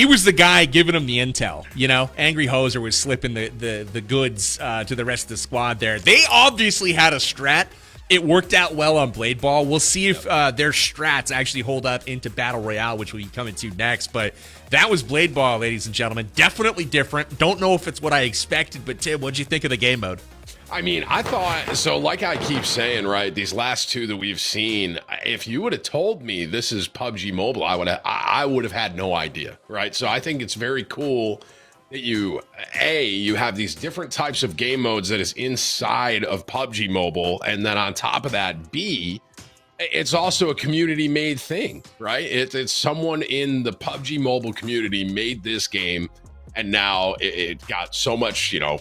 [SPEAKER 7] was the guy giving him the intel. You know, Angry Hoser was slipping the goods to the rest of the squad there. They obviously had a strat. It worked out well on Blade Ball. We'll see if their strats actually hold up into Battle Royale, which we'll be coming to next. But that was Blade Ball, ladies and gentlemen. Definitely different. Don't know if it's what I expected, but Tim, what'd you think of the game mode?
[SPEAKER 8] I mean, I thought, so like I keep saying, right, these last two that we've seen, if you would have told me this is PUBG Mobile, I would have had no idea, right? So I think it's very cool that you have these different types of game modes that is inside of PUBG Mobile, and then on top of that, B, it's also a community-made thing, right? It's someone in the PUBG Mobile community made this game, and now it got so much, you know,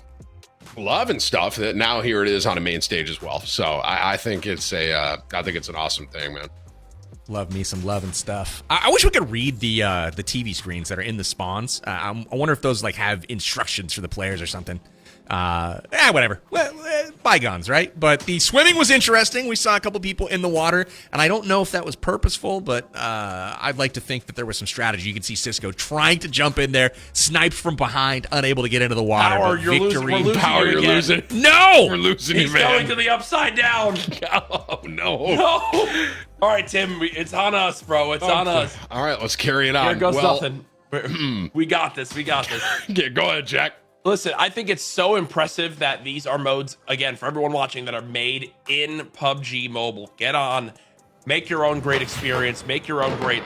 [SPEAKER 8] love and stuff, that now here it is on a main stage as well. So I think it's an awesome thing, man.
[SPEAKER 7] Love me some love and stuff. I wish we could read the TV screens that are in the spawns. I wonder if those like have instructions for the players or something. Whatever. Well, bygones, right? But the swimming was interesting. We saw a couple people in the water, and I don't know if that was purposeful, but I'd like to think that there was some strategy. You can see Cisco trying to jump in there, sniped from behind, unable to get into the water.
[SPEAKER 9] Power,
[SPEAKER 7] but
[SPEAKER 9] you're
[SPEAKER 7] victory.
[SPEAKER 9] losing.
[SPEAKER 8] Power, you're losing.
[SPEAKER 7] No!
[SPEAKER 8] We're losing
[SPEAKER 9] He's
[SPEAKER 8] you, man.
[SPEAKER 9] going to the upside down.
[SPEAKER 8] Oh, no.
[SPEAKER 9] No. All right, Tim, it's on us, bro. It's on us.
[SPEAKER 8] All right, let's carry it on.
[SPEAKER 9] Here goes nothing. We got this. We got this.
[SPEAKER 8] Yeah, go ahead, Jack.
[SPEAKER 9] Listen, I think it's so impressive that these are modes, again, for everyone watching, that are made in PUBG Mobile. Get on, make your own great experience, make your own great,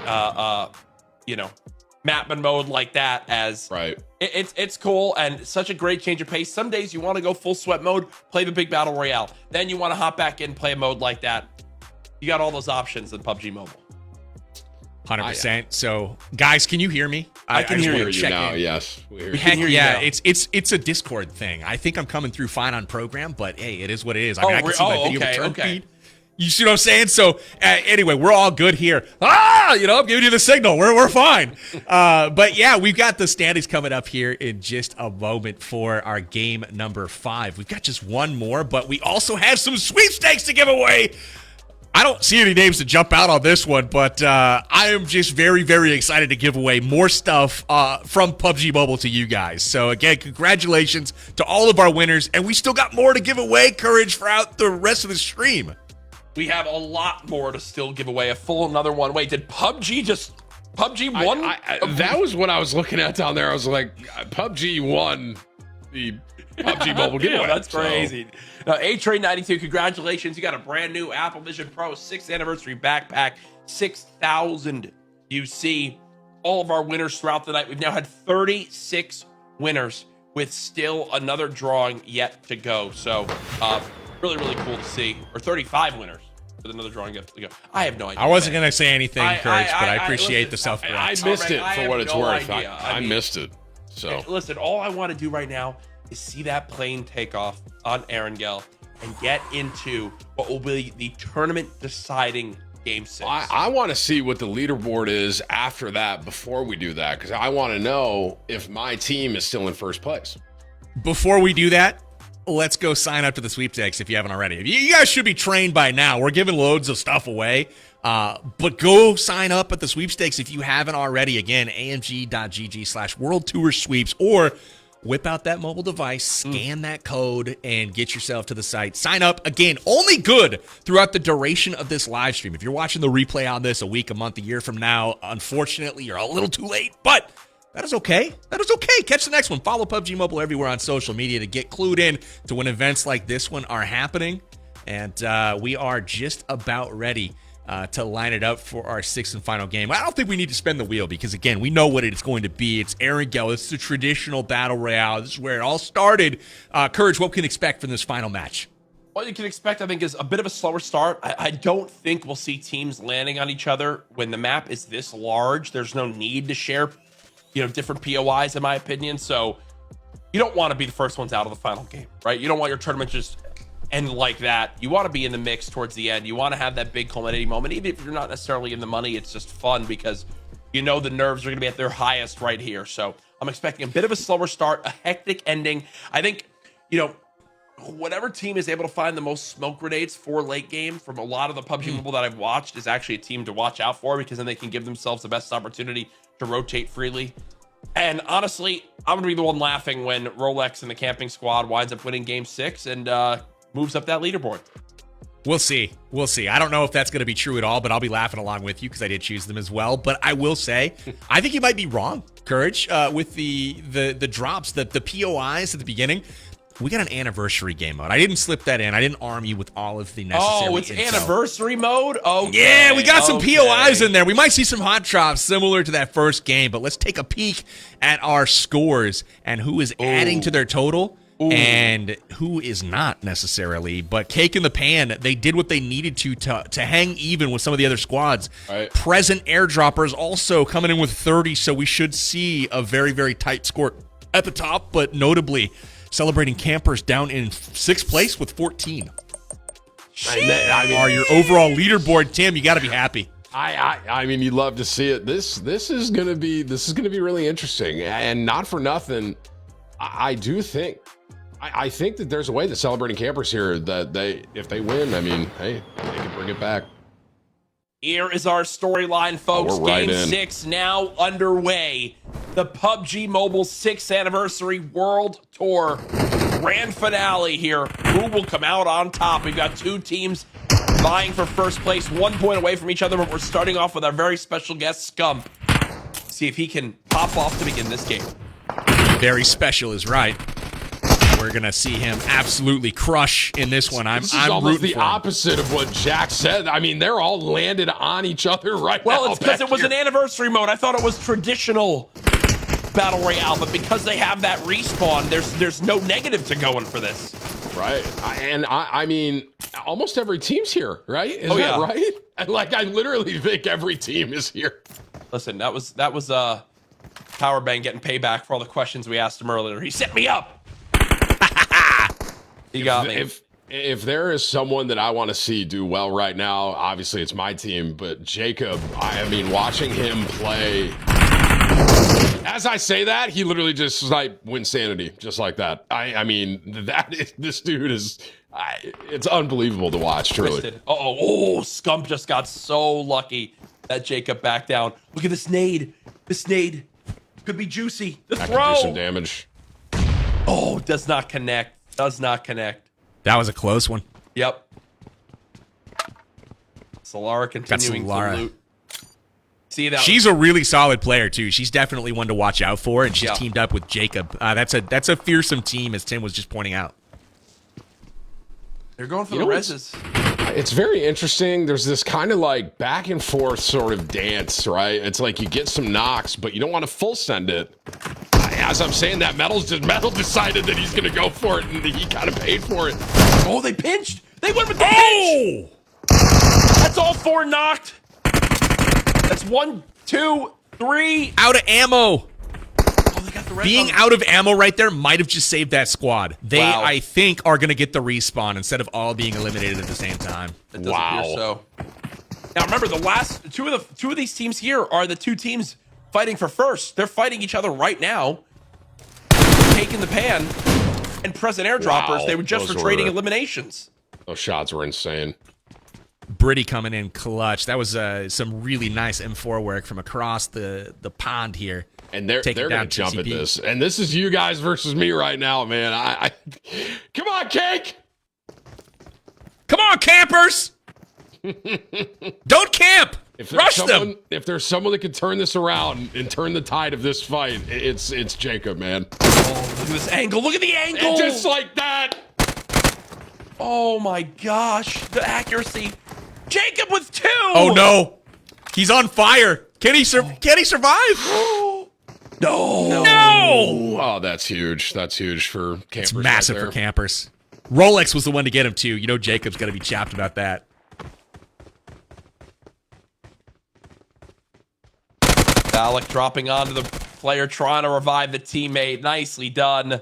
[SPEAKER 9] map and mode like that. As
[SPEAKER 8] right,
[SPEAKER 9] it's cool and such a great change of pace. Some days you want to go full sweat mode, play the big battle royale. Then you want to hop back in, play a mode like that. You got all those options in PUBG Mobile.
[SPEAKER 7] 100%. So, guys, can you hear me?
[SPEAKER 9] I can hear you
[SPEAKER 8] now. Yes, we hear you.
[SPEAKER 7] Heck yeah, it's a Discord thing. I think I'm coming through fine on program, but hey, it is what it is. I mean, I can see my video return feed. You see what I'm saying? So anyway, we're all good here. I'm giving you the signal. We're fine. But yeah, we've got the standings coming up here in just a moment for our game number 5. We've got just one more, but we also have some sweepstakes to give away. I don't see any names to jump out on this one, but I am just very, very excited to give away more stuff from PUBG Mobile to you guys. So again, congratulations to all of our winners, and we still got more to give away, Courage, throughout the rest of the stream.
[SPEAKER 9] We have a lot more to still give away. A full another one. Wait, did PUBG won?
[SPEAKER 8] That was what I was looking at down there. I was like, PUBG won the PUBG Mobile giveaway.
[SPEAKER 9] That's crazy. A-Train92, congratulations. You got a brand new Apple Vision Pro 6th anniversary backpack, 6,000 UC. All of our winners throughout the night. We've now had 36 winners with still another drawing yet to go. So really, really cool to see. Or 35 winners with another drawing yet to go. I have no idea.
[SPEAKER 7] I wasn't going to say anything, Courage, but I appreciate the self-correct.
[SPEAKER 8] I missed it for what it's worth. I missed it. So
[SPEAKER 9] listen, all I want to do right now is see that plane take off on Erangel and get into what will be the tournament deciding game 6.
[SPEAKER 8] I want to see what the leaderboard is after that before we do that, because I want to know if my team is still in first place.
[SPEAKER 7] Before we do that, let's go sign up to the sweepstakes if you haven't already. You guys should be trained by now. We're giving loads of stuff away. But go sign up at the sweepstakes if you haven't already. Again, amg.gg/World Tour Sweeps, or whip out that mobile device, scan that code, and get yourself to the site. Sign up. Again, only good throughout the duration of this live stream. If you're watching the replay on this a week, a month, a year from now, unfortunately, you're a little too late, but that is okay. That is okay. Catch the next one. Follow PUBG Mobile everywhere on social media to get clued in to when events like this one are happening. And we are just about ready to line it up for our 6th and final game. I don't think we need to spin the wheel because, again, we know what it's going to be. It's Erangel. It's the traditional battle royale. This is where it all started. Courage, what can we expect from this final match?
[SPEAKER 9] What you can expect, I think, is a bit of a slower start. I don't think we'll see teams landing on each other when the map is this large. There's no need to share, different POIs, in my opinion. So you don't want to be the first ones out of the final game, right? You don't want your tournament just end like that. You want to be in the mix towards the end. You want to have that big culminating moment. Even if you're not necessarily in the money, it's just fun because the nerves are going to be at their highest right here. So I'm expecting a bit of a slower start, a hectic ending. I think, whatever team is able to find the most smoke grenades for late game from a lot of the PUBG Mobile that I've watched is actually a team to watch out for, because then they can give themselves the best opportunity to rotate freely. And honestly, I'm going to be the one laughing when Rolex and the camping squad winds up winning game 6 and moves up that leaderboard.
[SPEAKER 7] We'll see. I don't know if that's going to be true at all, but I'll be laughing along with you because I did choose them as well. But I will say, I think you might be wrong, Courage, with the drops, the POIs at the beginning. We got an anniversary game mode. I didn't slip that in. I didn't arm you with all of the necessary
[SPEAKER 9] it's
[SPEAKER 7] info.
[SPEAKER 9] Anniversary mode? Oh,
[SPEAKER 7] yeah, we got some POIs in there. We might see some hot drops similar to that first game, but let's take a peek at our scores and who is adding to their total. And who is not necessarily, but cake in the pan. They did what they needed to hang even with some of the other squads.
[SPEAKER 8] Right.
[SPEAKER 7] Present airdroppers also coming in with 30, so we should see a very, very tight score at the top, but notably Celebrating Campers down in 6th place with 14.
[SPEAKER 8] I
[SPEAKER 7] Your overall leaderboard, Tim, you got to be happy.
[SPEAKER 8] I mean, you'd love to see it. This is gonna be really interesting, and not for nothing. I do think. I think that there's a way that Celebrating Campers here that if they win, I mean, hey, they can bring it back.
[SPEAKER 9] Here is our storyline, folks.
[SPEAKER 8] we're right
[SPEAKER 9] Game
[SPEAKER 8] in.
[SPEAKER 9] 6 now underway. The PUBG Mobile 6th Anniversary World Tour grand finale here. Who will come out on top? We've got 2 teams vying for first place, 1 point away from each other, but we're starting off with our very special guest, Scump. See if he can pop off to begin this game.
[SPEAKER 7] Very special is right. We're going to see him absolutely crush in this one.
[SPEAKER 8] This is
[SPEAKER 7] I'm
[SPEAKER 8] almost
[SPEAKER 7] rooting
[SPEAKER 8] the
[SPEAKER 7] for him.
[SPEAKER 8] opposite of what Jack said. I mean, they're all landed on each other right now.
[SPEAKER 9] Well, it's because
[SPEAKER 8] back
[SPEAKER 9] it was
[SPEAKER 8] here.
[SPEAKER 9] an anniversary mode. I thought it was traditional Battle Royale, but because they have that respawn, there's no negative to going for this.
[SPEAKER 8] Right. I mean, almost every team's here, right? Is that right? Like, I literally think every team is here.
[SPEAKER 9] Listen, that was Powerbang getting payback for all the questions we asked him earlier. He set me up. He got me.
[SPEAKER 8] If there is someone that I want to see do well right now, obviously it's my team, but Jacob, I mean, watching him play, as I say that, he literally just like wins sanity, just like that. I mean, this dude is, it's unbelievable to watch, truly.
[SPEAKER 9] Oh, Scump just got so lucky that Jacob backed down. Look at this nade. This nade could be juicy. The
[SPEAKER 8] That
[SPEAKER 9] throw.
[SPEAKER 8] could do some damage.
[SPEAKER 9] Oh, does not connect. Does not connect.
[SPEAKER 7] That was a close one.
[SPEAKER 9] Yep. Solara continuing to
[SPEAKER 7] Solara.
[SPEAKER 9] loot. See that?
[SPEAKER 7] She's a really solid player too. She's definitely one to watch out for, and she's teamed up with Jacob. That's a fearsome team, as Tim was just pointing out.
[SPEAKER 9] They're going for
[SPEAKER 8] You
[SPEAKER 9] the
[SPEAKER 8] know
[SPEAKER 9] reses.
[SPEAKER 8] It's very interesting. There's this kind of like back and forth sort of dance, right? It's like you get some knocks, but you don't want to full send it. As I'm saying that, Metal decided that he's going to go for it, and he kind of paid for it.
[SPEAKER 9] Oh, they pinched. They went with the pinch. That's all 4 knocked. That's 1, 2, 3.
[SPEAKER 7] Out of ammo.
[SPEAKER 9] Oh, they got the red
[SPEAKER 7] Being
[SPEAKER 9] on.
[SPEAKER 7] out of ammo right there might have just saved that squad. They,
[SPEAKER 9] Wow.
[SPEAKER 7] I think, are going to get the respawn instead of all being eliminated at the same time.
[SPEAKER 9] It does appear so. Now remember, the last two of these teams here are the 2 teams fighting for first. They're fighting each other right now, taking the pan and present airdroppers.
[SPEAKER 8] Wow.
[SPEAKER 9] They were just
[SPEAKER 8] Those
[SPEAKER 9] for trading
[SPEAKER 8] were-
[SPEAKER 9] eliminations.
[SPEAKER 8] Those shots were insane.
[SPEAKER 7] Britty coming in clutch. That was some really nice M4 work from across the pond here.
[SPEAKER 8] And they're
[SPEAKER 7] Taking
[SPEAKER 8] going
[SPEAKER 7] down
[SPEAKER 8] to jump at
[SPEAKER 7] TCP.
[SPEAKER 8] this. And this is you guys versus me right now, man. I come on, Cake!
[SPEAKER 7] Come on, campers! Don't camp! Rush them!
[SPEAKER 8] If there's someone that can turn this around and turn the tide of this fight, it's Jacob, man.
[SPEAKER 9] Oh, look at this angle. Look at the angle.
[SPEAKER 8] And just like that.
[SPEAKER 9] Oh my gosh. The accuracy. Jacob with 2.
[SPEAKER 7] Oh no. He's on fire. Can he survive?
[SPEAKER 9] No.
[SPEAKER 8] Oh, that's huge. That's huge for campers.
[SPEAKER 7] It's massive
[SPEAKER 8] right
[SPEAKER 7] for
[SPEAKER 8] there.
[SPEAKER 7] campers. Rolex was the one to get him too. You know Jacob's got to be chapped about that.
[SPEAKER 9] Alec dropping onto the player, trying to revive the teammate. Nicely done.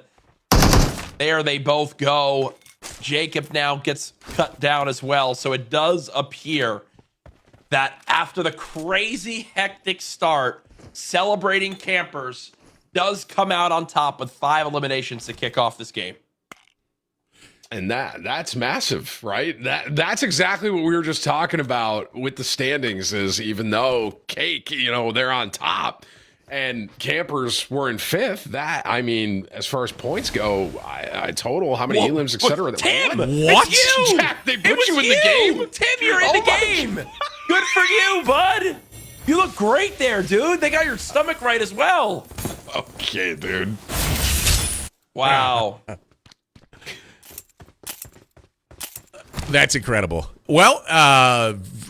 [SPEAKER 9] There they both go. Jacob now gets cut down as well. So it does appear that after the crazy hectic start, Celebrating Campers does come out on top with 5 eliminations to kick off this game.
[SPEAKER 8] And that's massive, right? That's exactly what we were just talking about with the standings. Is even though Cake, they're on top, and Campers were in 5th. That, I mean, as far as points go, I total how many elims, etc.
[SPEAKER 9] Tim,
[SPEAKER 8] What?
[SPEAKER 9] it's you.
[SPEAKER 8] Jack, they put
[SPEAKER 9] It was
[SPEAKER 8] you in the game.
[SPEAKER 9] Tim, you're in the game. Good for you, bud. You look great there, dude. They got your stomach right as well.
[SPEAKER 8] Okay, dude.
[SPEAKER 9] Wow.
[SPEAKER 7] That's incredible. Well,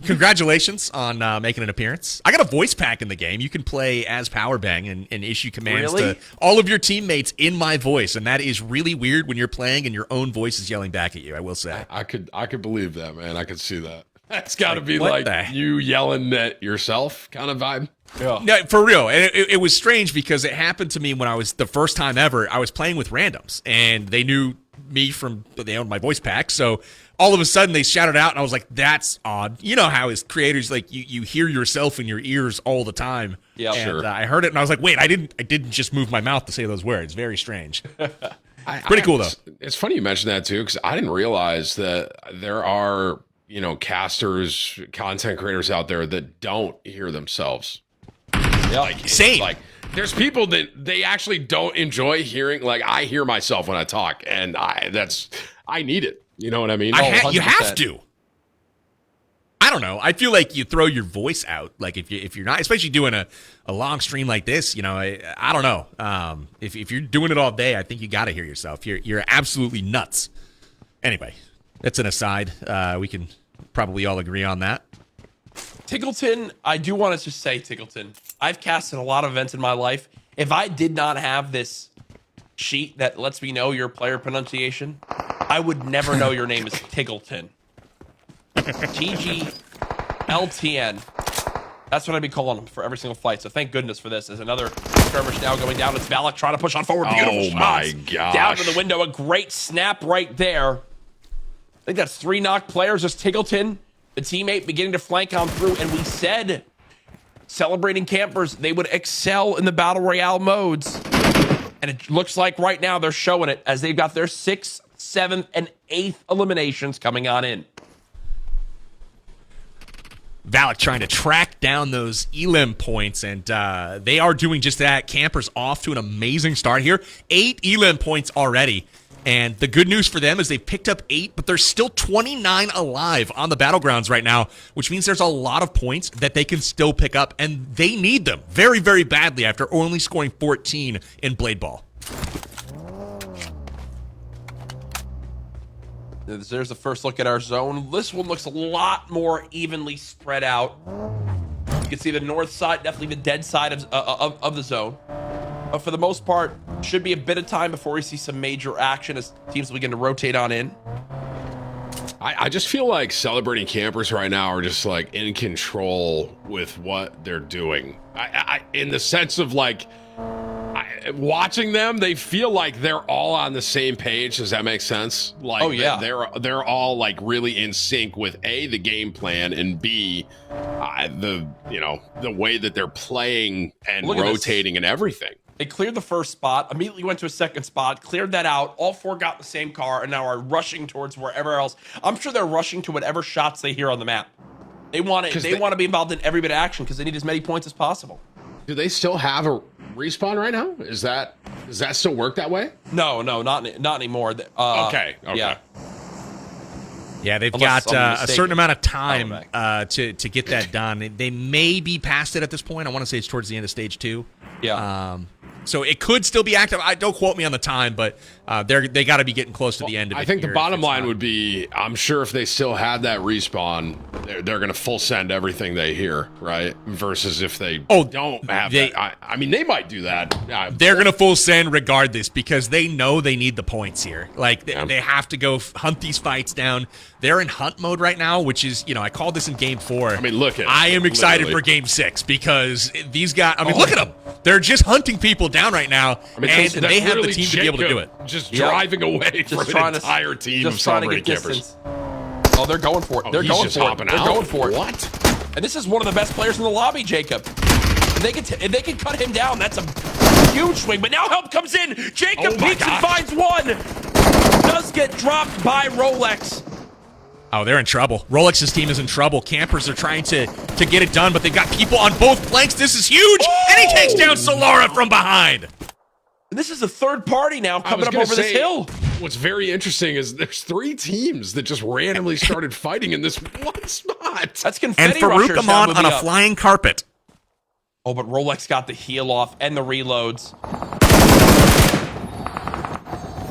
[SPEAKER 7] congratulations on making an appearance. I got a voice pack in the game. You can play as Powerbang and issue commands to all of your teammates in my voice, and that is really weird when you're playing and your own voice is yelling back at you, I will say.
[SPEAKER 8] I could believe that, man. I could see that. That's got to be
[SPEAKER 7] what
[SPEAKER 8] like
[SPEAKER 7] the-
[SPEAKER 8] you yelling at yourself kind of vibe. Yeah.
[SPEAKER 7] No, for real. And it was strange because it happened to me when I was the first time ever. I was playing with randoms, and they knew me they owned my voice pack. So all of a sudden they shouted out, and I was like, that's odd. You know how as creators, like you hear yourself in your ears all the time.
[SPEAKER 9] Yeah,
[SPEAKER 7] and,
[SPEAKER 8] sure.
[SPEAKER 7] I heard it, and I was like, wait, I didn't just move my mouth to say those words. Very strange. Pretty cool though.
[SPEAKER 8] It's funny you mentioned that too, because I didn't realize that there are casters, content creators out there that don't hear themselves.
[SPEAKER 9] Yeah,
[SPEAKER 8] like
[SPEAKER 7] same.
[SPEAKER 8] Like there's people that they actually don't enjoy hearing. Like I hear myself when I talk, and I need it. You know what I mean?
[SPEAKER 7] You have to. I don't know. I feel like you throw your voice out. Like if you're not, especially doing a long stream like this, I don't know. If you're doing it all day, I think you got to hear yourself. You're absolutely nuts. Anyway, that's an aside. We can probably all agree on that.
[SPEAKER 9] Tickleton, I do want to just say, Tickleton, I've casted a lot of events in my life. If I did not have this sheet that lets me know your player pronunciation, I would never know your name is Tickleton. TGLTN. That's what I'd be calling him for every single fight. So thank goodness for this. There's another skirmish now going down. It's Valak trying to push on forward. Beautiful shots.
[SPEAKER 8] My gosh.
[SPEAKER 9] Down to the window. A great snap right there. I think that's 3 knocked players. Just Tickleton, the teammate, beginning to flank on through. And we said, celebrating campers, they would excel in the Battle Royale modes. And it looks like right now they're showing it as they've got their 6th, 7th, and 8th eliminations coming on in.
[SPEAKER 7] Valak trying to track down those elim points, and they are doing just that. Campers off to an amazing start here. 8 elim points already. And the good news for them is they've picked up 8, but there's still 29 alive on the Battlegrounds right now, which means there's a lot of points that they can still pick up, and they need them very, very badly after only scoring 14 in Blade Ball.
[SPEAKER 9] There's the first look at our zone. This one looks a lot more evenly spread out. You can see the north side, definitely the dead side of the zone. But for the most part, should be a bit of time before we see some major action as teams begin to rotate on in.
[SPEAKER 8] I just feel like celebrating campers right now are just like in control with what they're doing. I in the sense of like watching them, they feel like they're all on the same page. Does that make sense? Like,
[SPEAKER 9] oh yeah,
[SPEAKER 8] they're all like really in sync with A, the game plan, and B, the way that they're playing and rotating and everything.
[SPEAKER 9] They cleared the first spot, immediately went to a second spot, cleared that out. All 4 got the same car and now are rushing towards wherever else. I'm sure they're rushing to whatever shots they hear on the map. They want it. They want to be involved in every bit of action because they need as many points as possible.
[SPEAKER 8] Do they still have a respawn right now? Does that still work that way?
[SPEAKER 9] No, not anymore.
[SPEAKER 8] Okay.
[SPEAKER 7] Yeah, they've got a certain amount of time to get that done. They may be past it at this point. I want to say it's towards the end of stage 2.
[SPEAKER 9] Yeah.
[SPEAKER 7] So it could still be active. Don't quote me on the time, but they got to be getting close to the end of it.
[SPEAKER 8] I think the bottom line would be, I'm sure if they still had that respawn, they're going to full send everything they hear, right? Versus if they don't have that. I mean, they might do that.
[SPEAKER 7] They're going to full send regardless because they know they need the points here. Like, they have to go hunt these fights down. They're in hunt mode right now, which is, I called this in game 4.
[SPEAKER 8] I mean, look at it.
[SPEAKER 7] I am excited for game 6 because these guys, look at them. They're just hunting people down right now, and they have the team to be able to do it.
[SPEAKER 8] Just driving away from an entire team of celebrating campers.
[SPEAKER 9] Oh, they're going for it. They're going for it. They're going for it.
[SPEAKER 8] What?
[SPEAKER 9] And this is one of the best players in the lobby, Jacob. If they can cut him down, that's a huge swing. But now help comes in. Jacob peeks and finds one. Does get dropped by Rolex.
[SPEAKER 7] Oh, they're in trouble. Rolex's team is in trouble. Campers are trying to get it done, but they've got people on both flanks. This is huge. And he takes down Solara from behind.
[SPEAKER 9] This is a third party now coming up over this hill.
[SPEAKER 8] What's very interesting is there's 3 teams that just randomly started fighting in this one spot.
[SPEAKER 9] That's confetti
[SPEAKER 7] and
[SPEAKER 9] rushers
[SPEAKER 7] Farouk on a flying carpet.
[SPEAKER 9] Oh, but Rolex got the heal off and the reloads.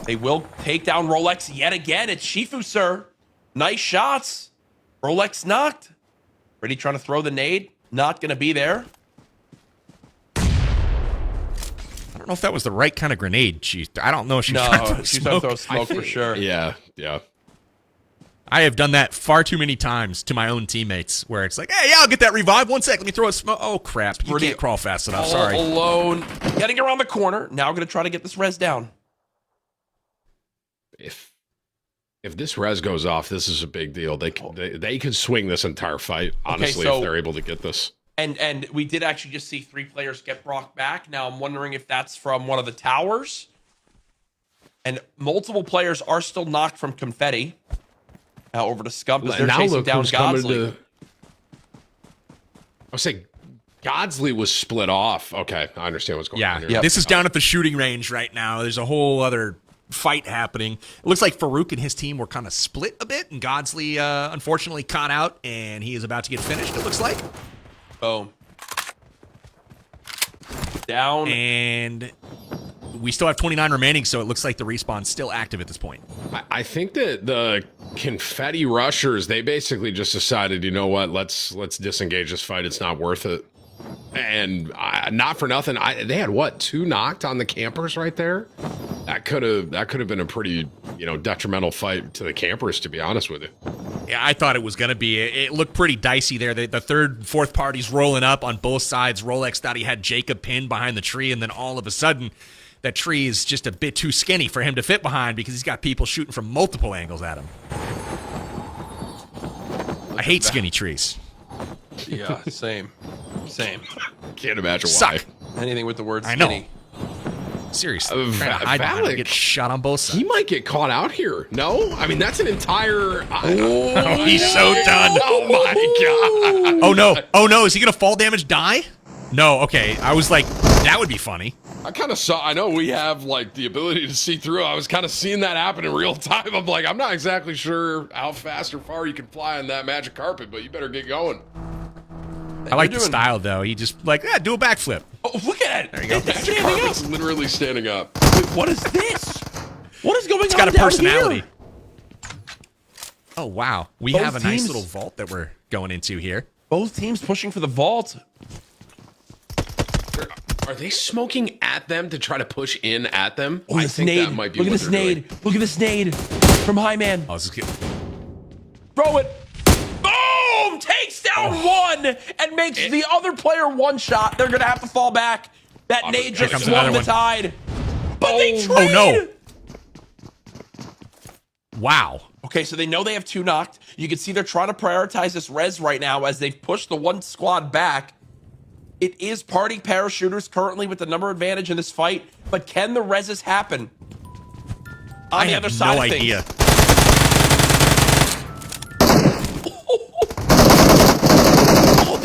[SPEAKER 9] They will take down Rolex yet again. It's Shifu, sir. Nice shots. Rolex knocked. Ready trying to throw the nade. Not going to be there.
[SPEAKER 7] I don't know if that was the right kind of grenade. I don't know if she's trying to throw
[SPEAKER 9] she's trying to throw smoke for sure.
[SPEAKER 8] Yeah.
[SPEAKER 7] I have done that far too many times to my own teammates where it's like, hey, yeah, I'll get that revive. 1 sec. Let me throw a smoke. Oh, crap. You can't crawl fast enough. Sorry.
[SPEAKER 9] Alone. Getting around the corner. Now I'm going to try to get this res down.
[SPEAKER 8] If this res goes off, this is a big deal. They could swing this entire fight, honestly, if they're able to get this.
[SPEAKER 9] And we did actually just see 3 players get brought back. Now I'm wondering if that's from one of the towers. And multiple players are still knocked from confetti. Now over to Scump as they're chasing down Godsley.
[SPEAKER 8] I was saying Godsley was split off. Okay, I understand what's going on here.
[SPEAKER 7] Yeah, this is down at the shooting range right now. There's a whole other fight happening. It looks like Farouk and his team were kind of split a bit, and Godsley unfortunately caught out, and he is about to get finished, it looks like.
[SPEAKER 9] Boom. Down.
[SPEAKER 7] And we still have 29 remaining, so it looks like the respawn's still active at this point.
[SPEAKER 8] I think that the confetti rushers, they basically just decided, you know what, let's disengage this fight. It's not worth it. And not for nothing, they had what, 2 knocked on the campers right there? That could have been a pretty, detrimental fight to the campers, to be honest with you.
[SPEAKER 7] Yeah, I thought it was going to be. It looked pretty dicey there. The third, fourth parties rolling up on both sides. Rolex thought he had Jacob pinned behind the tree, and then all of a sudden, that tree is just a bit too skinny for him to fit behind because he's got people shooting from multiple angles at him. I hate skinny trees.
[SPEAKER 9] Yeah, same.
[SPEAKER 8] Can't imagine
[SPEAKER 7] why.
[SPEAKER 9] Anything with the word
[SPEAKER 7] I
[SPEAKER 9] skinny.
[SPEAKER 7] know. Seriously, Valak get shot on both sides.
[SPEAKER 8] He might get caught out here. No? I mean, that's an entire...
[SPEAKER 7] Oh, he's so done.
[SPEAKER 8] Oh, my God.
[SPEAKER 7] Oh, no. Is he going to fall damage die? No, okay. I was like, that would be funny.
[SPEAKER 8] I kind of saw... I know we have, the ability to see through. I was kind of seeing that happen in real time. I'm like, I'm not exactly sure how fast or far you can fly on that magic carpet, but you better get going.
[SPEAKER 7] I like the style, though. He just, do a backflip.
[SPEAKER 9] Oh, look at it.
[SPEAKER 7] There you go.
[SPEAKER 8] Magic
[SPEAKER 9] standing
[SPEAKER 8] carpet's
[SPEAKER 9] up.
[SPEAKER 8] literally standing up.
[SPEAKER 9] Wait, what is this? What is going on
[SPEAKER 7] It's got a
[SPEAKER 9] down
[SPEAKER 7] personality.
[SPEAKER 9] here?
[SPEAKER 7] Oh, wow. We
[SPEAKER 9] Both
[SPEAKER 7] have a nice
[SPEAKER 9] teams-
[SPEAKER 7] little vault that we're going into here.
[SPEAKER 9] Both teams pushing for the vault.
[SPEAKER 8] Are they smoking at them to try to push in at them?
[SPEAKER 9] Oh,
[SPEAKER 8] I
[SPEAKER 9] this
[SPEAKER 8] think
[SPEAKER 9] nade.
[SPEAKER 8] that might be
[SPEAKER 9] Look at
[SPEAKER 8] what
[SPEAKER 9] this
[SPEAKER 8] they're
[SPEAKER 9] nade.
[SPEAKER 8] doing.
[SPEAKER 9] Look at this nade from High Man.
[SPEAKER 7] Oh, this is good.
[SPEAKER 9] Throw it. Boom! Takes down one and makes the other player one shot. They're going to have to fall back. That nade just
[SPEAKER 7] comes
[SPEAKER 9] swung
[SPEAKER 7] another
[SPEAKER 9] the
[SPEAKER 7] one.
[SPEAKER 9] tide. But they trade.
[SPEAKER 7] Oh, no. Wow.
[SPEAKER 9] Okay, so they know they have 2 knocked. You can see they're trying to prioritize this res right now as they've pushed the one squad back. It is party parachuters currently with the number advantage in this fight, but can the reses happen? On the other side of things. Oh,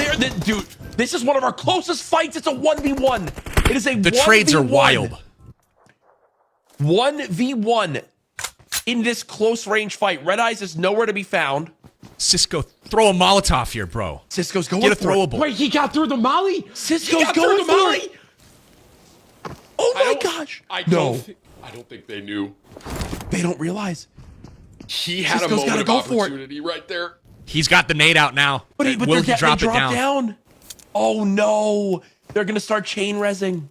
[SPEAKER 9] dude, this is one of our closest fights. It's a 1v1. It is a 1v1.
[SPEAKER 7] The trades are wild.
[SPEAKER 9] 1v1 in this close range fight. Red Eyes is nowhere to be found.
[SPEAKER 7] Cisco, throw a Molotov here, bro.
[SPEAKER 9] Cisco's going
[SPEAKER 7] Get a
[SPEAKER 9] for it.
[SPEAKER 7] throwable.
[SPEAKER 19] Wait, he got through the molly?
[SPEAKER 9] Cisco's going for it. Oh my gosh.
[SPEAKER 8] I don't think they knew.
[SPEAKER 9] They don't realize.
[SPEAKER 8] He had
[SPEAKER 9] Cisco's
[SPEAKER 8] a
[SPEAKER 9] gotta
[SPEAKER 8] moment
[SPEAKER 9] go
[SPEAKER 8] of
[SPEAKER 9] for it.
[SPEAKER 8] opportunity right there.
[SPEAKER 7] He's got the nade out now.
[SPEAKER 9] But
[SPEAKER 7] Will he drop
[SPEAKER 9] they
[SPEAKER 7] it down?
[SPEAKER 9] Oh no. They're going to start chain resing.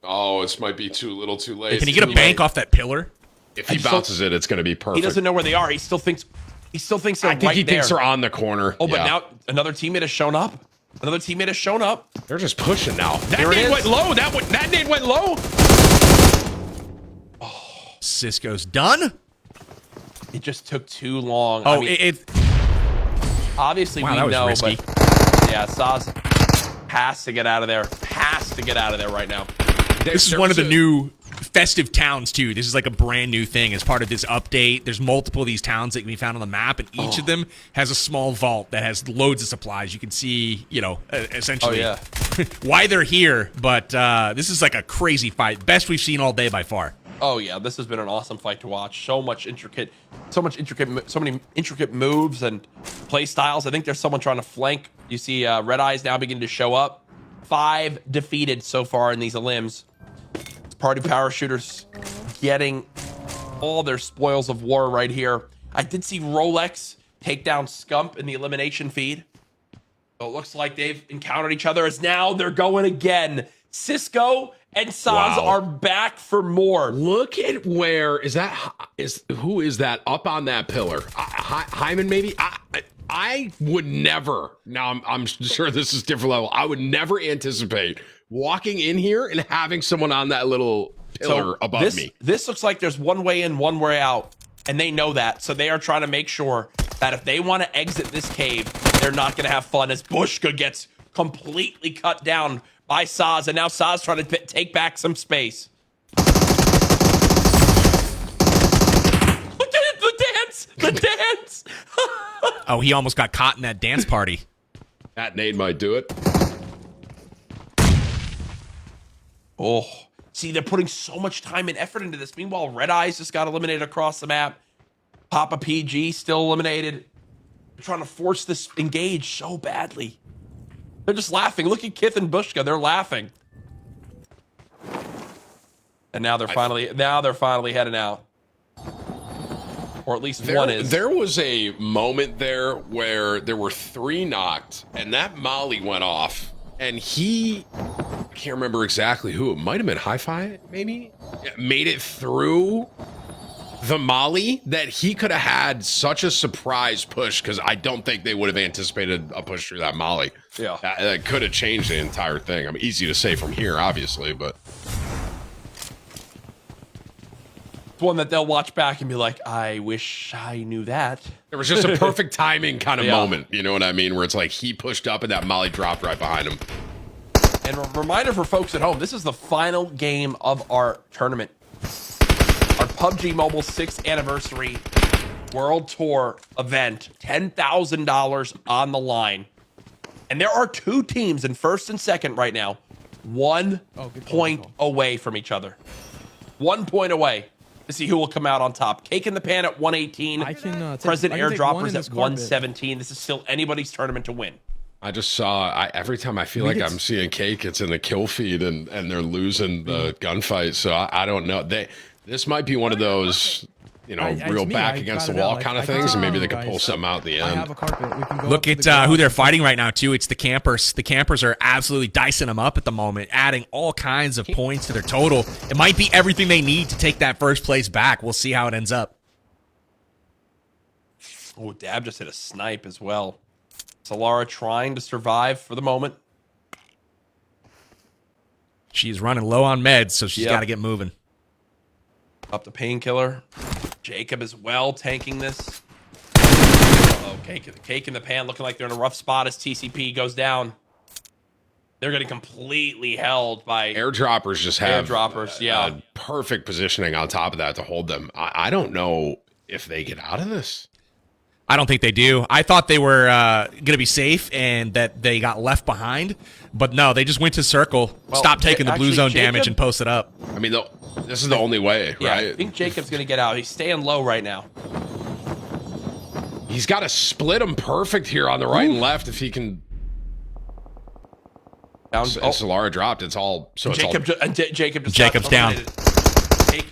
[SPEAKER 8] Oh, this might be too little too late.
[SPEAKER 7] Can he get a bank off that pillar?
[SPEAKER 8] If he bounces it, it's going to be perfect.
[SPEAKER 9] He doesn't know where they are. He still thinks they're
[SPEAKER 8] I think
[SPEAKER 9] right
[SPEAKER 8] he
[SPEAKER 9] there.
[SPEAKER 8] thinks they're on the corner.
[SPEAKER 9] Oh, but
[SPEAKER 8] Yeah.
[SPEAKER 9] now another teammate has shown up.
[SPEAKER 8] They're just pushing now.
[SPEAKER 9] That nade went low. That nade went low.
[SPEAKER 7] Cisco's done.
[SPEAKER 9] It just took too long.
[SPEAKER 7] Oh,
[SPEAKER 9] I mean, obviously
[SPEAKER 7] Wow,
[SPEAKER 9] we
[SPEAKER 7] that was
[SPEAKER 9] know,
[SPEAKER 7] risky.
[SPEAKER 9] but yeah, Saz has to get out of there. Has to get out of there right now.
[SPEAKER 7] This is one of the new festive towns, too. This is like a brand new thing as part of this update. There's multiple of these towns that can be found on the map, and each of them has a small vault that has loads of supplies. You can see, essentially why they're here, but this is like a crazy fight. Best we've seen all day by far.
[SPEAKER 9] Oh yeah, this has been an awesome fight to watch. So many intricate moves and play styles. I think there's someone trying to flank. You see Red Eyes now beginning to show up. 5 defeated so far in these elims. It's party parachuters getting all their spoils of war right here. I did see Rolex take down Scump in the elimination feed. So it looks like they've encountered each other as now they're going again. Cisco and Saz are back for more.
[SPEAKER 8] Look at who is that up on that pillar? Hyman, maybe? I would never, now I'm sure this is different level, I would never anticipate walking in here and having someone on that little pillar above me.
[SPEAKER 9] This looks like there's one way in, one way out, and they know that. So they are trying to make sure that if they want to exit this cave, they're not going to have fun as Bushka gets completely cut down by Saz, and now Saz trying to take back some space. The dance!
[SPEAKER 7] Oh, he almost got caught in that dance party.
[SPEAKER 8] That nade might do it.
[SPEAKER 9] Oh, see, they're putting so much time and effort into this. Meanwhile, Red Eyes just got eliminated across the map. Papa PG still eliminated. They're trying to force this engage so badly. They're just laughing. Look at Kith and Bushka. They're laughing. And now they're finally heading out. Or at least one is.
[SPEAKER 8] There was a moment there where there were 3 knocked, and that molly went off, and I can't remember exactly who. It might have been Hi-Fi, maybe? Made it through the molly that he could have had such a surprise push, because I don't think they would have anticipated a push through that molly.
[SPEAKER 9] Yeah.
[SPEAKER 8] That could have changed the entire thing. I mean, easy to say from here, obviously, but...
[SPEAKER 9] one that they'll watch back and be like, I wish I knew that.
[SPEAKER 8] There was just a perfect timing kind of moment, you know what I mean? Where it's like he pushed up and that molly dropped right behind him.
[SPEAKER 9] And a reminder for folks at home, this is the final game of our tournament. Our PUBG Mobile 6th Anniversary World Tour event. $10,000 on the line. And there are 2 teams in first and second right now. 1 point away from each other. 1 point away to see who will come out on top. Cake in the Pan at 118. Present Airdroppers at 117. This is still anybody's tournament to win.
[SPEAKER 8] I just saw, every time I feel like I'm seeing Cake, it's in the kill feed and they're losing the gunfight. So I don't know. This might be one of those, real back against the wall kind of things, and maybe they could pull something out at the end.
[SPEAKER 7] Look at who they're fighting right now, too. It's the campers. The campers are absolutely dicing them up at the moment, adding all kinds of points to their total. It might be everything they need to take that first place back. We'll see how it ends up.
[SPEAKER 9] Oh, Dab just hit a snipe as well. Solara trying to survive for the moment.
[SPEAKER 7] She's running low on meds, so she's got to get moving.
[SPEAKER 9] Up the painkiller. Jacob as well tanking this. Oh, Cake in the Pan looking like they're in a rough spot as TCP goes down. They're getting completely held by
[SPEAKER 8] airdroppers. Just have perfect positioning on top of that to hold them. I don't know if they get out of this.
[SPEAKER 7] I don't think they do. I thought they were going to be safe and that they got left behind. But no, they just went to circle, stopped taking the blue zone damage, and posted up.
[SPEAKER 8] I mean, this is the only way, right?
[SPEAKER 9] I think Jacob's going to get out. He's staying low right now.
[SPEAKER 8] He's got to split them perfect here on the right and left if he can.
[SPEAKER 9] Down.
[SPEAKER 8] Solara dropped. It's all. So
[SPEAKER 9] Jacob's
[SPEAKER 7] down.
[SPEAKER 9] Cake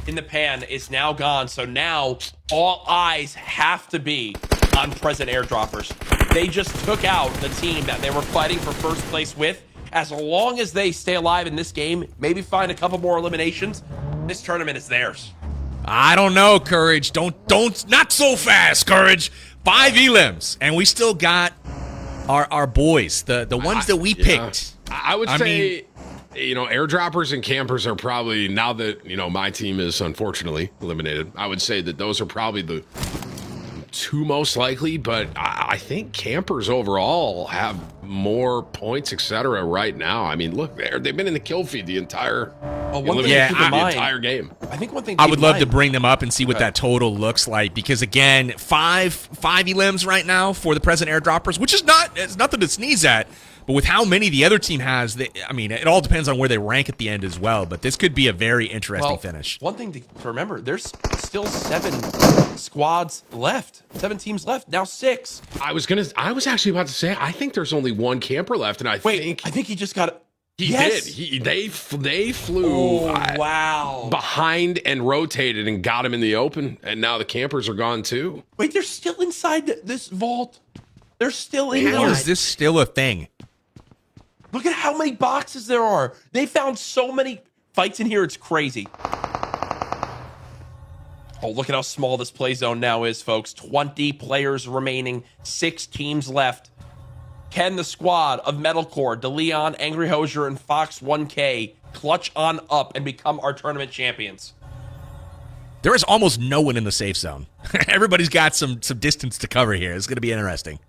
[SPEAKER 9] in the Pan is now gone. So now all eyes have to be on present airdroppers. They just took out the team that they were fighting for first place with. As long as they stay alive in this game, maybe find a couple more eliminations, this tournament is theirs.
[SPEAKER 7] I don't know, Courage. Don't, not so fast, Courage. 5 elims, and we still got our boys, the ones that we picked.
[SPEAKER 8] I would say, airdroppers and campers are probably, now that, my team is unfortunately eliminated, I would say that those are probably the 2 most likely, but I think campers overall have more points, etc. right now. I mean, look, they've been in the kill feed the entire entire game.
[SPEAKER 9] I think one thing
[SPEAKER 7] I would love to bring them up and see what that total looks like, because again, five elims right now for the present airdroppers, which is it's nothing to sneeze at. But with how many the other team has, it all depends on where they rank at the end as well. But this could be a very interesting finish.
[SPEAKER 9] One thing to remember, there's still 7 squads left. 7 teams left. Now 6.
[SPEAKER 8] I was actually about to say, I think there's only 1 camper left, and I think
[SPEAKER 9] he just got it.
[SPEAKER 8] He did. They flew behind and rotated and got him in the open, and now the campers are gone too.
[SPEAKER 9] Wait, they're still inside this vault. They're still in
[SPEAKER 7] How
[SPEAKER 9] here.
[SPEAKER 7] is this still a thing?
[SPEAKER 9] Look at how many boxes there are. They found so many fights in here. It's crazy. Oh, look at how small this play zone now is, folks. 20 players remaining, 6 teams left. Can the squad of Metalcore, DeLeon, Angry Hosier, and Fox 1K clutch on up and become our tournament champions?
[SPEAKER 7] There is almost no one in the safe zone. Everybody's got some distance to cover here. It's going to be interesting.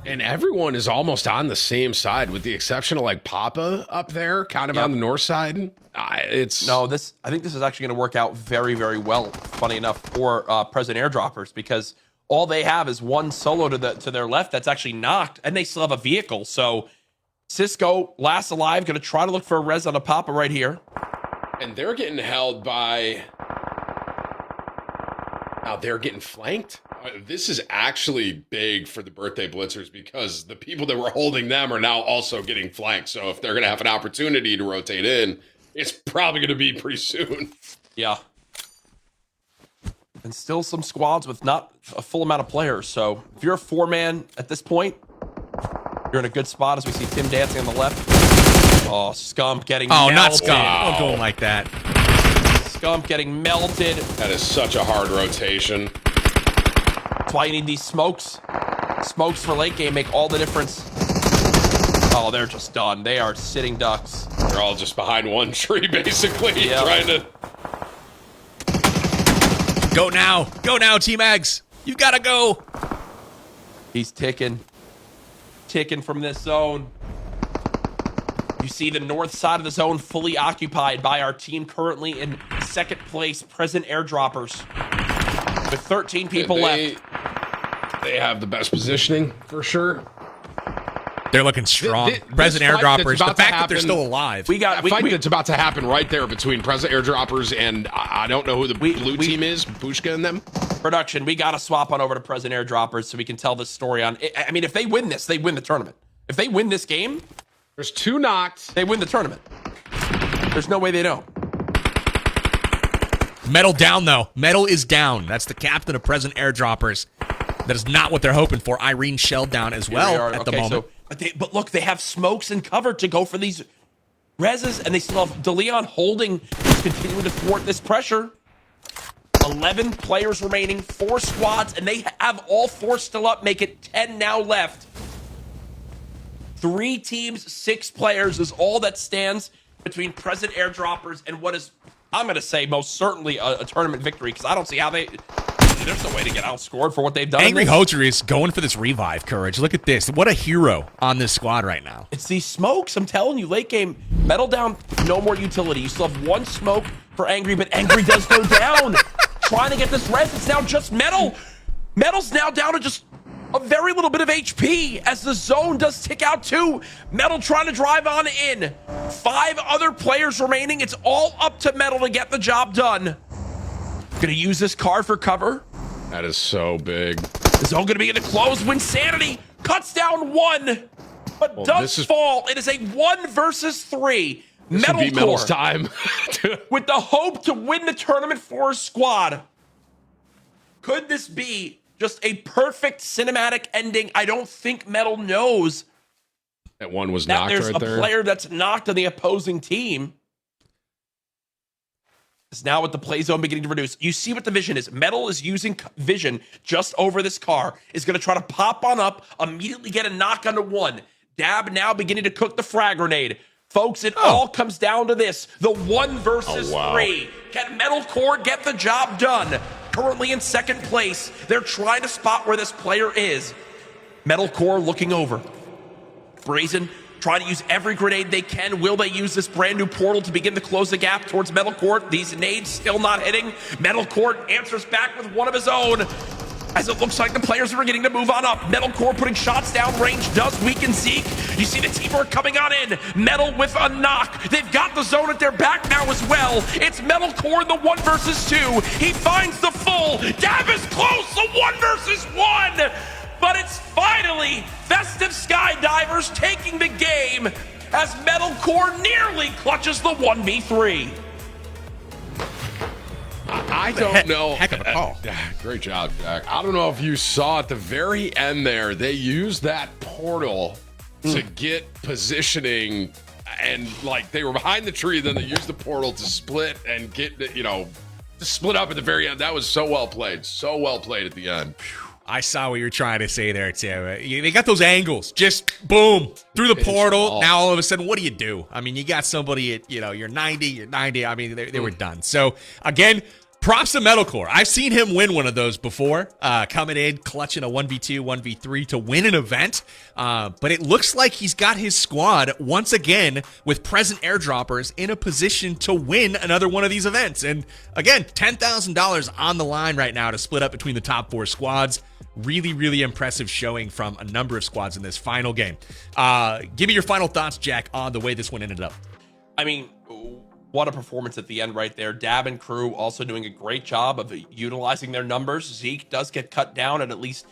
[SPEAKER 8] And everyone is almost on the same side, with the exception of like Papa up there, kind of on the north side. I think this is actually going to work out very, very well. Funny enough, for President Airdroppers, because all they have is one solo to their left that's actually knocked, and they still have a vehicle. So Cisco, last alive, going to try to look for a res on a Papa right here, and they're getting held by. Now they're getting flanked. This is actually big for the birthday blitzers, because the people that were holding them are now also getting flanked. So if they're going to have an opportunity to rotate in, it's probably going to be pretty soon.
[SPEAKER 9] Yeah. And still some squads with not a full amount of players. So if you're a 4-man at this point, you're in a good spot, as we see Tim dancing on the left. Oh, Scump getting melted.
[SPEAKER 7] Not Scump. Don't go like that.
[SPEAKER 9] Scump getting melted.
[SPEAKER 8] That is such a hard rotation.
[SPEAKER 9] That's why you need these smokes. Smokes for late game make all the difference. Oh, they're just done. They are sitting ducks.
[SPEAKER 8] They're all just behind one tree, basically, trying to...
[SPEAKER 7] Go now. Go now, Team Eggs. You've got to go.
[SPEAKER 9] He's ticking. Ticking from this zone. You see the north side of the zone fully occupied by our team, currently in second place, Present Airdroppers, with 13 people left.
[SPEAKER 8] They have the best positioning, for sure.
[SPEAKER 7] They're looking strong. Present Airdroppers, the fact that they're still alive.
[SPEAKER 8] We got a fight that's about to happen right there between Present Airdroppers and I don't know who the blue team is, Bushka and them.
[SPEAKER 9] Production, we got to swap on over to Present Airdroppers so we can tell this story on. I mean, if they win this, they win the tournament. If they win this game,
[SPEAKER 8] there's 2 knocked.
[SPEAKER 9] They win the tournament. There's no way they don't.
[SPEAKER 7] Metal down, though. Metal is down. That's the captain of Present Airdroppers. That is not what they're hoping for. Irene shelled down as well at the moment.
[SPEAKER 9] But look, they have smokes and cover to go for these reses, and they still have DeLeon holding, continuing to thwart this pressure. 11 players remaining, 4 squads, and they have all 4 still up, make it 10 now left. 3 teams, 6 players is all that stands between Present Airdroppers and what is, I'm going to say, most certainly a tournament victory, because I don't see how there's no way to get outscored for what they've done.
[SPEAKER 7] Angry Hojer is going for this revive, Courage. Look at this. What a hero on this squad right now.
[SPEAKER 9] It's these smokes. I'm telling you, late game, Metal down, no more utility. You still have 1 smoke for Angry, but Angry does go down. Trying to get this res. It's now just Metal. Metal's now down to just a very little bit of HP as the zone does tick out too. Metal trying to drive on in. 5 other players remaining. It's all up to Metal to get the job done. Gonna use this car for cover.
[SPEAKER 8] That is so big.
[SPEAKER 9] The zone gonna be in the close. Winsanity cuts down 1, but does fall. It is a 1 versus 3.
[SPEAKER 8] Metal's time.
[SPEAKER 9] With the hope to win the tournament for his squad. Could this be just a perfect cinematic ending? I don't think Metal knows
[SPEAKER 8] that one was
[SPEAKER 9] that
[SPEAKER 8] knocked
[SPEAKER 9] there's
[SPEAKER 8] right there.
[SPEAKER 9] A player that's knocked on the opposing team. It's now with the play zone beginning to reduce. You see what the vision is. Metal is using vision just over this car. Is going to try to pop on up, immediately get a knock onto 1. Dab now beginning to cook the frag grenade. Folks, it all comes down to this. The 1 versus 3. Can Metalcore get the job done? Currently in second place. They're trying to spot where this player is. Metalcore looking over. Brazen trying to use every grenade they can. Will they use this brand new portal to begin to close the gap towards Metalcore? These nades still not hitting. Metalcore answers back with one of his own, as it looks like the players are beginning to move on up. Metalcore putting shots down range does weaken Zeke. You see the teamwork coming on in. Metal with a knock. They've got the zone at their back now as well. It's Metalcore in the 1 versus 2. He finds the full. Dab is close. The 1 versus 1. But it's finally Festive Skydivers taking the game as Metalcore nearly clutches the 1v3.
[SPEAKER 8] I don't know.
[SPEAKER 7] Heck of a call.
[SPEAKER 8] Great job, Jack. I don't know if you saw at the very end there, they used that portal to get positioning, and like they were behind the tree, then they used the portal to split and get, to split up at the very end. That was so well played at the end.
[SPEAKER 7] I saw what you're trying to say there, Tim. They got those angles. Just boom, through the portal. Now all of a sudden, what do? I mean, you got somebody at, you're 90. I mean, they were done. So, again, props to Metalcore. I've seen him win one of those before, coming in, clutching a 1v2, 1v3 to win an event. But it looks like he's got his squad, once again, with present airdroppers in a position to win another one of these events. And again, $10,000 on the line right now to split up between the top 4 squads. Really, really impressive showing from a number of squads in this final game. Give me your final thoughts, Jack, on the way this one ended up.
[SPEAKER 9] I mean, what a performance at the end right there. Dab and crew also doing a great job of utilizing their numbers. Zeke does get cut down and at least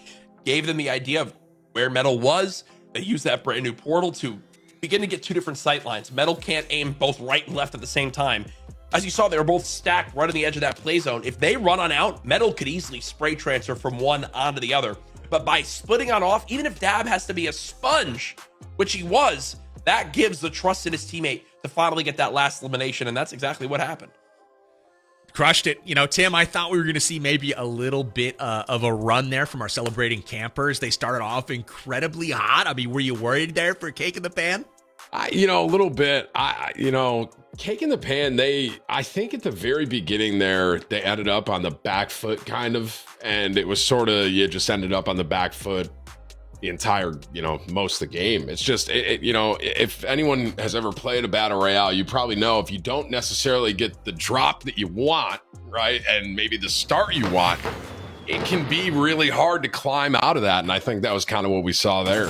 [SPEAKER 9] gave them the idea of where Metal was. They used that brand new portal to begin to get 2 different sight lines. Metal can't aim both right and left at the same time. As you saw, they were both stacked right on the edge of that play zone. If they run on out, Metal could easily spray transfer from one onto the other. But by splitting on off, even if Dab has to be a sponge, which he was, that gives the trust in his teammate to finally get that last elimination, and that's exactly what happened.
[SPEAKER 7] Crushed it. Tim, I thought we were going to see maybe a little bit of a run there from our celebrating campers. They started off incredibly hot. I mean, were you worried there for Cake in the Pan?
[SPEAKER 8] A little bit. Cake in the Pan, I think at the very beginning there, they ended up on the back foot kind of, and it was sort of, you just ended up on the back foot the entire, most of the game. It's just, if anyone has ever played a battle royale, you probably know if you don't necessarily get the drop that you want, right, and maybe the start you want, it can be really hard to climb out of that. And I think that was kind of what we saw there.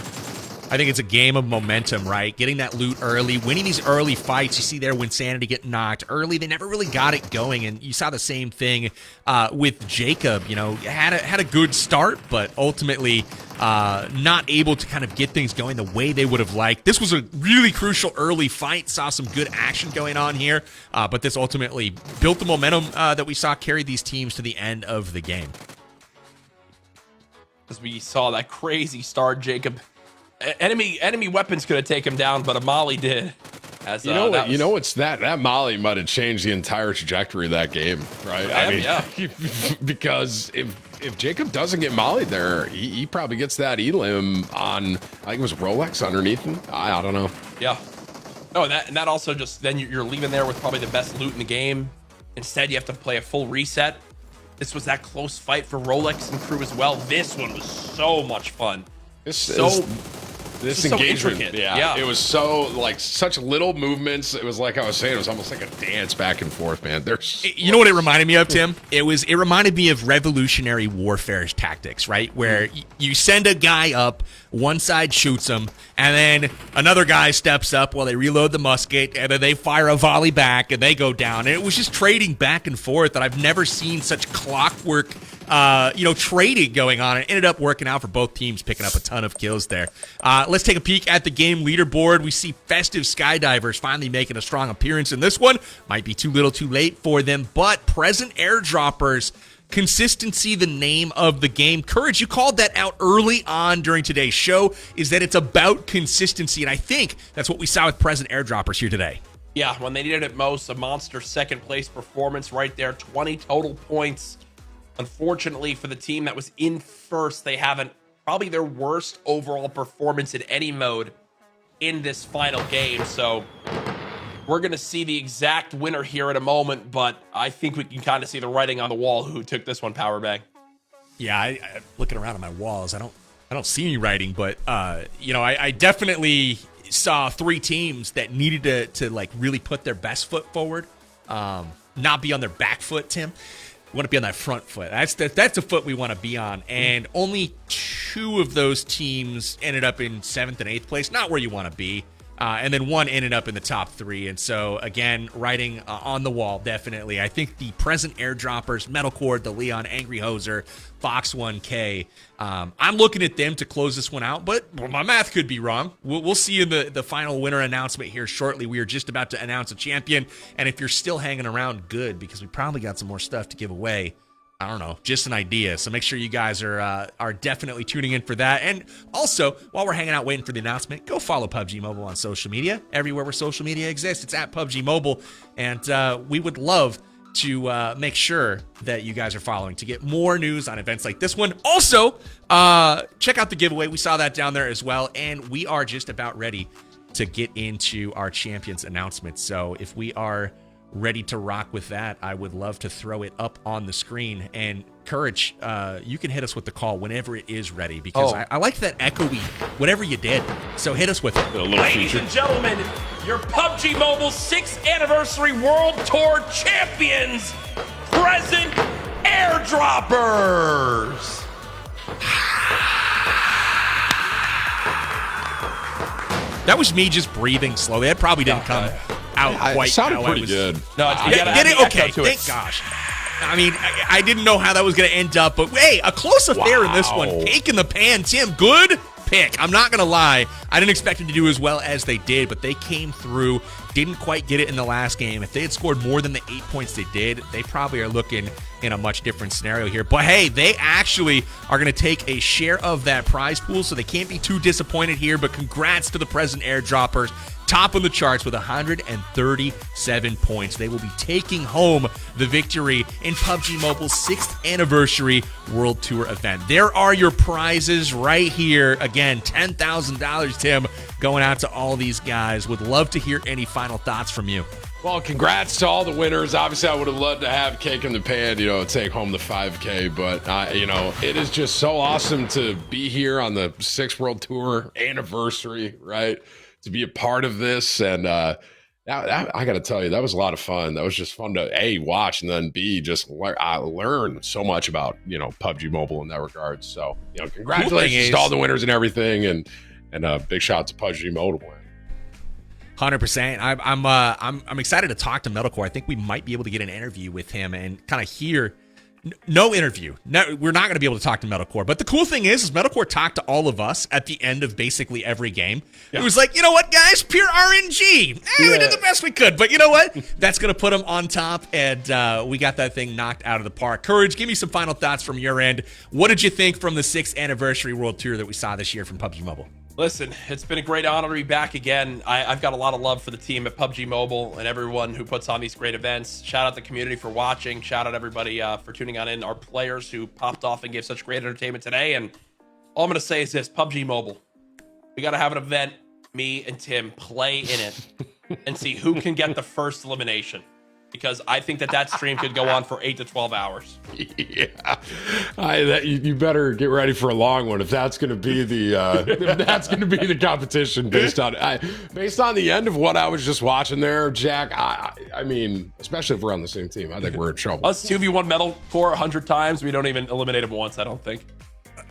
[SPEAKER 7] I think it's a game of momentum, right? Getting that loot early, winning these early fights. You see there when Sanity get knocked early, they never really got it going, and you saw the same thing with Jacob. Had a good start, but ultimately not able to kind of get things going the way they would have liked. This was a really crucial early fight. Saw some good action going on here, but this ultimately built the momentum that we saw carry these teams to the end of the game.
[SPEAKER 9] As we saw that crazy start, Jacob. Enemy weapons could have taken him down, but a molly did.
[SPEAKER 8] That molly might have changed the entire trajectory of that game, right? Because if Jacob doesn't get mollied there, he probably gets that elim on, I think it was Rolex underneath him. I don't know.
[SPEAKER 9] Yeah. No, and that also just, then you're leaving there with probably the best loot in the game. Instead, you have to play a full reset. This was that close fight for Rolex and crew as well. This one was so much fun.
[SPEAKER 8] This engagement,
[SPEAKER 9] so
[SPEAKER 8] yeah, it was so such little movements. It was like I was saying, it was almost like a dance back and forth, man.
[SPEAKER 7] You know what it reminded me of, Tim? It reminded me of Revolutionary Warfare's tactics, right? Where you send a guy up, one side shoots him, and then another guy steps up while they reload the musket, and then they fire a volley back, and they go down. And it was just trading back and forth, and I've never seen such clockwork trading going on. It ended up working out for both teams, picking up a ton of kills there. Let's take a peek at the game leaderboard. We see Festive Skydivers finally making a strong appearance in this one. Might be too little too late for them, but present airdroppers, consistency, the name of the game. Courage, you called that out early on during today's show, is that it's about consistency, and I think that's what we saw with present airdroppers here today.
[SPEAKER 9] Yeah, when they needed it most, a monster second place performance right there, 20 total points. Unfortunately for the team that was in first, they haven't probably their worst overall performance in any mode in this final game. So we're going to see the exact winner here in a moment, but I think we can kind of see the writing on the wall who took this one, Powerbag.
[SPEAKER 7] Yeah, I'm looking around at my walls. I don't see any writing, but I definitely saw 3 teams that needed to really put their best foot forward, not be on their back foot, Tim. We want to be on that front foot. That's the foot we want to be on. And only 2 of those teams ended up in 7th and 8th place, not where you want to be. And then 1 ended up in the top 3. And so, again, writing on the wall, definitely. I think the present airdroppers, Metalcore, the Leon, Angry Hoser, Fox 1K, I'm looking at them to close this one out, but my math could be wrong. We'll see in the final winner announcement here shortly. We are just about to announce a champion, and if you're still hanging around, good, because we probably got some more stuff to give away I don't know, just an idea. So make sure you guys are definitely tuning in for that. And also, while we're hanging out waiting for the announcement, go follow PUBG Mobile on social media. Everywhere where social media exists, it's at PUBG Mobile. And we would love to make sure that you guys are following to get more news on events like this one. Also, check out the giveaway. We saw that down there as well. And we are just about ready to get into our champions announcement. So if we are ready to rock with that, I would love to throw it up on the screen. And Courage, you can hit us with the call whenever it is ready, because I like that echoey whatever you did. So hit us with it.
[SPEAKER 9] Ladies and gentlemen, your PUBG Mobile 6th Anniversary World Tour Champions present airdroppers.
[SPEAKER 7] That was me just breathing slowly. That probably didn't come out quite.
[SPEAKER 8] It sounded
[SPEAKER 7] how
[SPEAKER 8] pretty
[SPEAKER 7] I was,
[SPEAKER 8] good.
[SPEAKER 9] No,
[SPEAKER 7] okay. Thank gosh. I mean, I didn't know how that was going to end up, but hey, a close affair in this one. Cake in the pan, Tim. Good pick. I'm not going to lie. I didn't expect them to do as well as they did, but they came through. Didn't quite get it in the last game. If they had scored more than the 8 points they did, they probably are looking in a much different scenario here. But hey, they actually are going to take a share of that prize pool, so they can't be too disappointed here. But congrats to the present airdroppers. Top of the charts with 137 points. They will be taking home the victory in PUBG Mobile's 6th Anniversary World Tour event. There are your prizes right here. Again, $10,000, Tim, going out to all these guys. Would love to hear any final thoughts from you.
[SPEAKER 8] Well, congrats to all the winners. Obviously, I would have loved to have Cake in the Pan, take home the 5K. But, it is just so awesome to be here on the 6th World Tour anniversary, right? To be a part of this. And I got to tell you, that was a lot of fun. That was just fun to, A, watch, and then B, just learn so much about, PUBG Mobile in that regard. So, congratulations to all the winners and everything. And a big shout out to PUBG Mobile.
[SPEAKER 7] 100%. I'm excited to talk to Metalcore. I think we might be able to get an interview with him and kind of hear. No interview. No, we're not going to be able to talk to Metalcore. But the cool thing is Metalcore talked to all of us at the end of basically every game. Yeah. It was like, you know what, guys? Pure RNG. We did the best we could. But you know what? That's going to put them on top. And we got that thing knocked out of the park. Courage, give me some final thoughts from your end. What did you think from the 6th Anniversary World Tour that we saw this year from PUBG Mobile?
[SPEAKER 9] Listen, it's been a great honor to be back again. I've got a lot of love for the team at PUBG Mobile and everyone who puts on these great events. Shout out the community for watching. Shout out everybody for tuning on in. Our players who popped off and gave such great entertainment today. And all I'm going to say is this, PUBG Mobile. We got to have an event, me and Tim play in it and see who can get the first elimination. Because I think that stream could go on for 8 to 12 hours.
[SPEAKER 8] Yeah, you better get ready for a long one if that's going to be the competition based on the end of what I was just watching there, Jack. I mean, especially if we're on the same team, I think we're in trouble.
[SPEAKER 9] Us 2v1 Metalcore 100 times, we don't even eliminate him once. I don't think.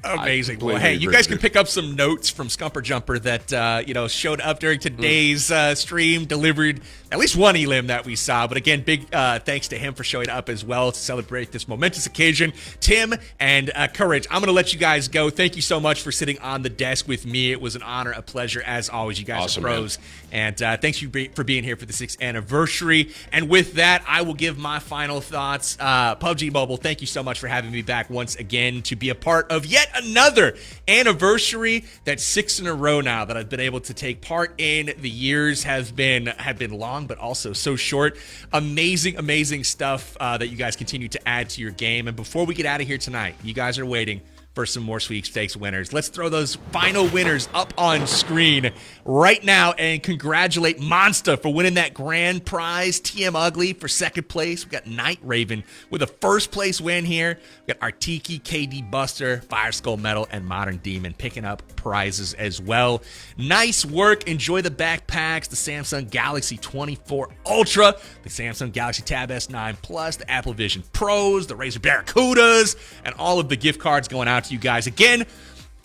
[SPEAKER 7] Amazing. Well, hey, you guys can pick up some notes from Scumper Jumper that showed up during today's stream, delivered at least one elim that we saw. But again, big thanks to him for showing up as well to celebrate this momentous occasion. Tim and Courage, I'm going to let you guys go. Thank you so much for sitting on the desk with me. It was an honor, a pleasure as always. You guys are pros. Man. And thanks for being here for the 6th anniversary. And with that, I will give my final thoughts. PUBG Mobile, thank you so much for having me back once again to be a part of yet another anniversary. That's 6 in a row now that I've been able to take part in. The years have been long, but also so short. Amazing stuff that you guys continue to add to your game. And before we get out of here tonight, you guys are waiting for some more sweepstakes winners. Let's throw those final winners up on screen right now and congratulate Monster for winning that grand prize. TM Ugly for 2nd place. We got Night Raven with a 1st place win here. We got Artiki, KD Buster, Fire Skull Metal, and Modern Demon picking up prizes as well. Nice work. Enjoy the backpacks, the Samsung Galaxy 24 Ultra, the Samsung Galaxy Tab S9 Plus, the Apple Vision Pros, the Razer Barracudas, and all of the gift cards going out to you guys. Again,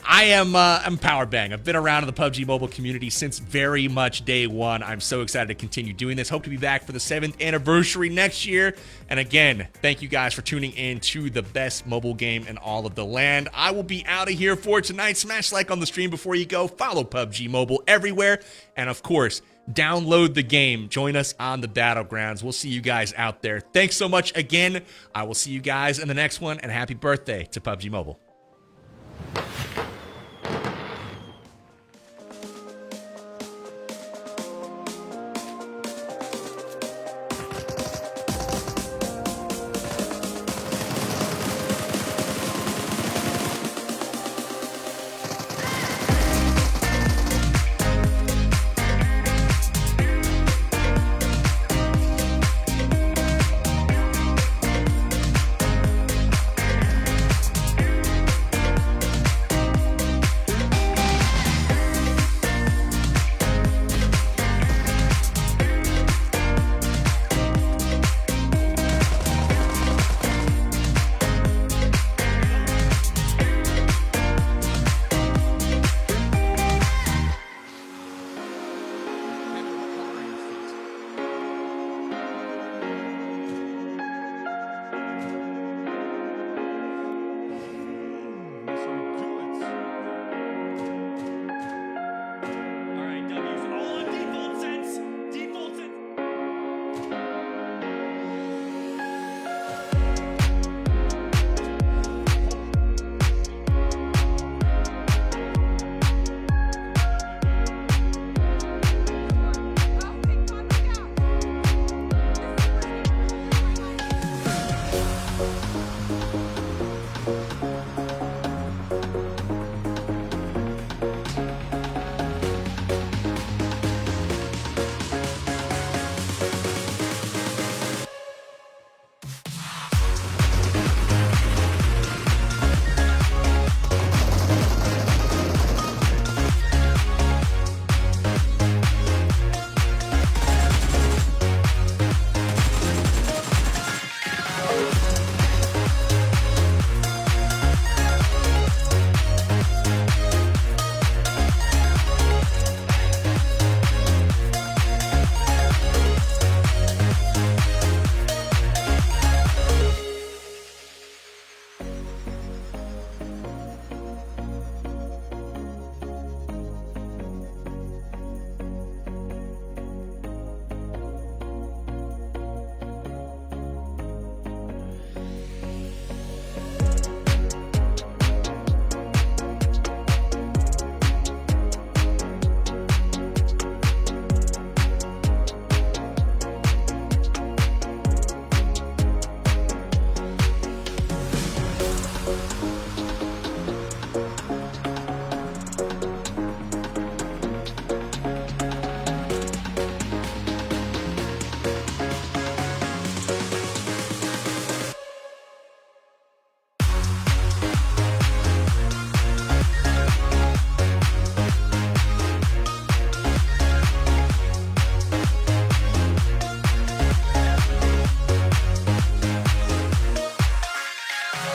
[SPEAKER 7] I'm Power Bang. I've been around in the PUBG Mobile community since very much day one. I'm so excited to continue doing this. Hope to be back for the 7th anniversary next year. And again, thank you guys for tuning in to the best mobile game in all of the land. I will be out of here for tonight. Smash like on the stream before you go. Follow PUBG Mobile everywhere. And of course, download the game. Join us on the battlegrounds. We'll see you guys out there. Thanks so much again. I will see you guys in the next one. And happy birthday to PUBG Mobile.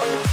[SPEAKER 20] Oh.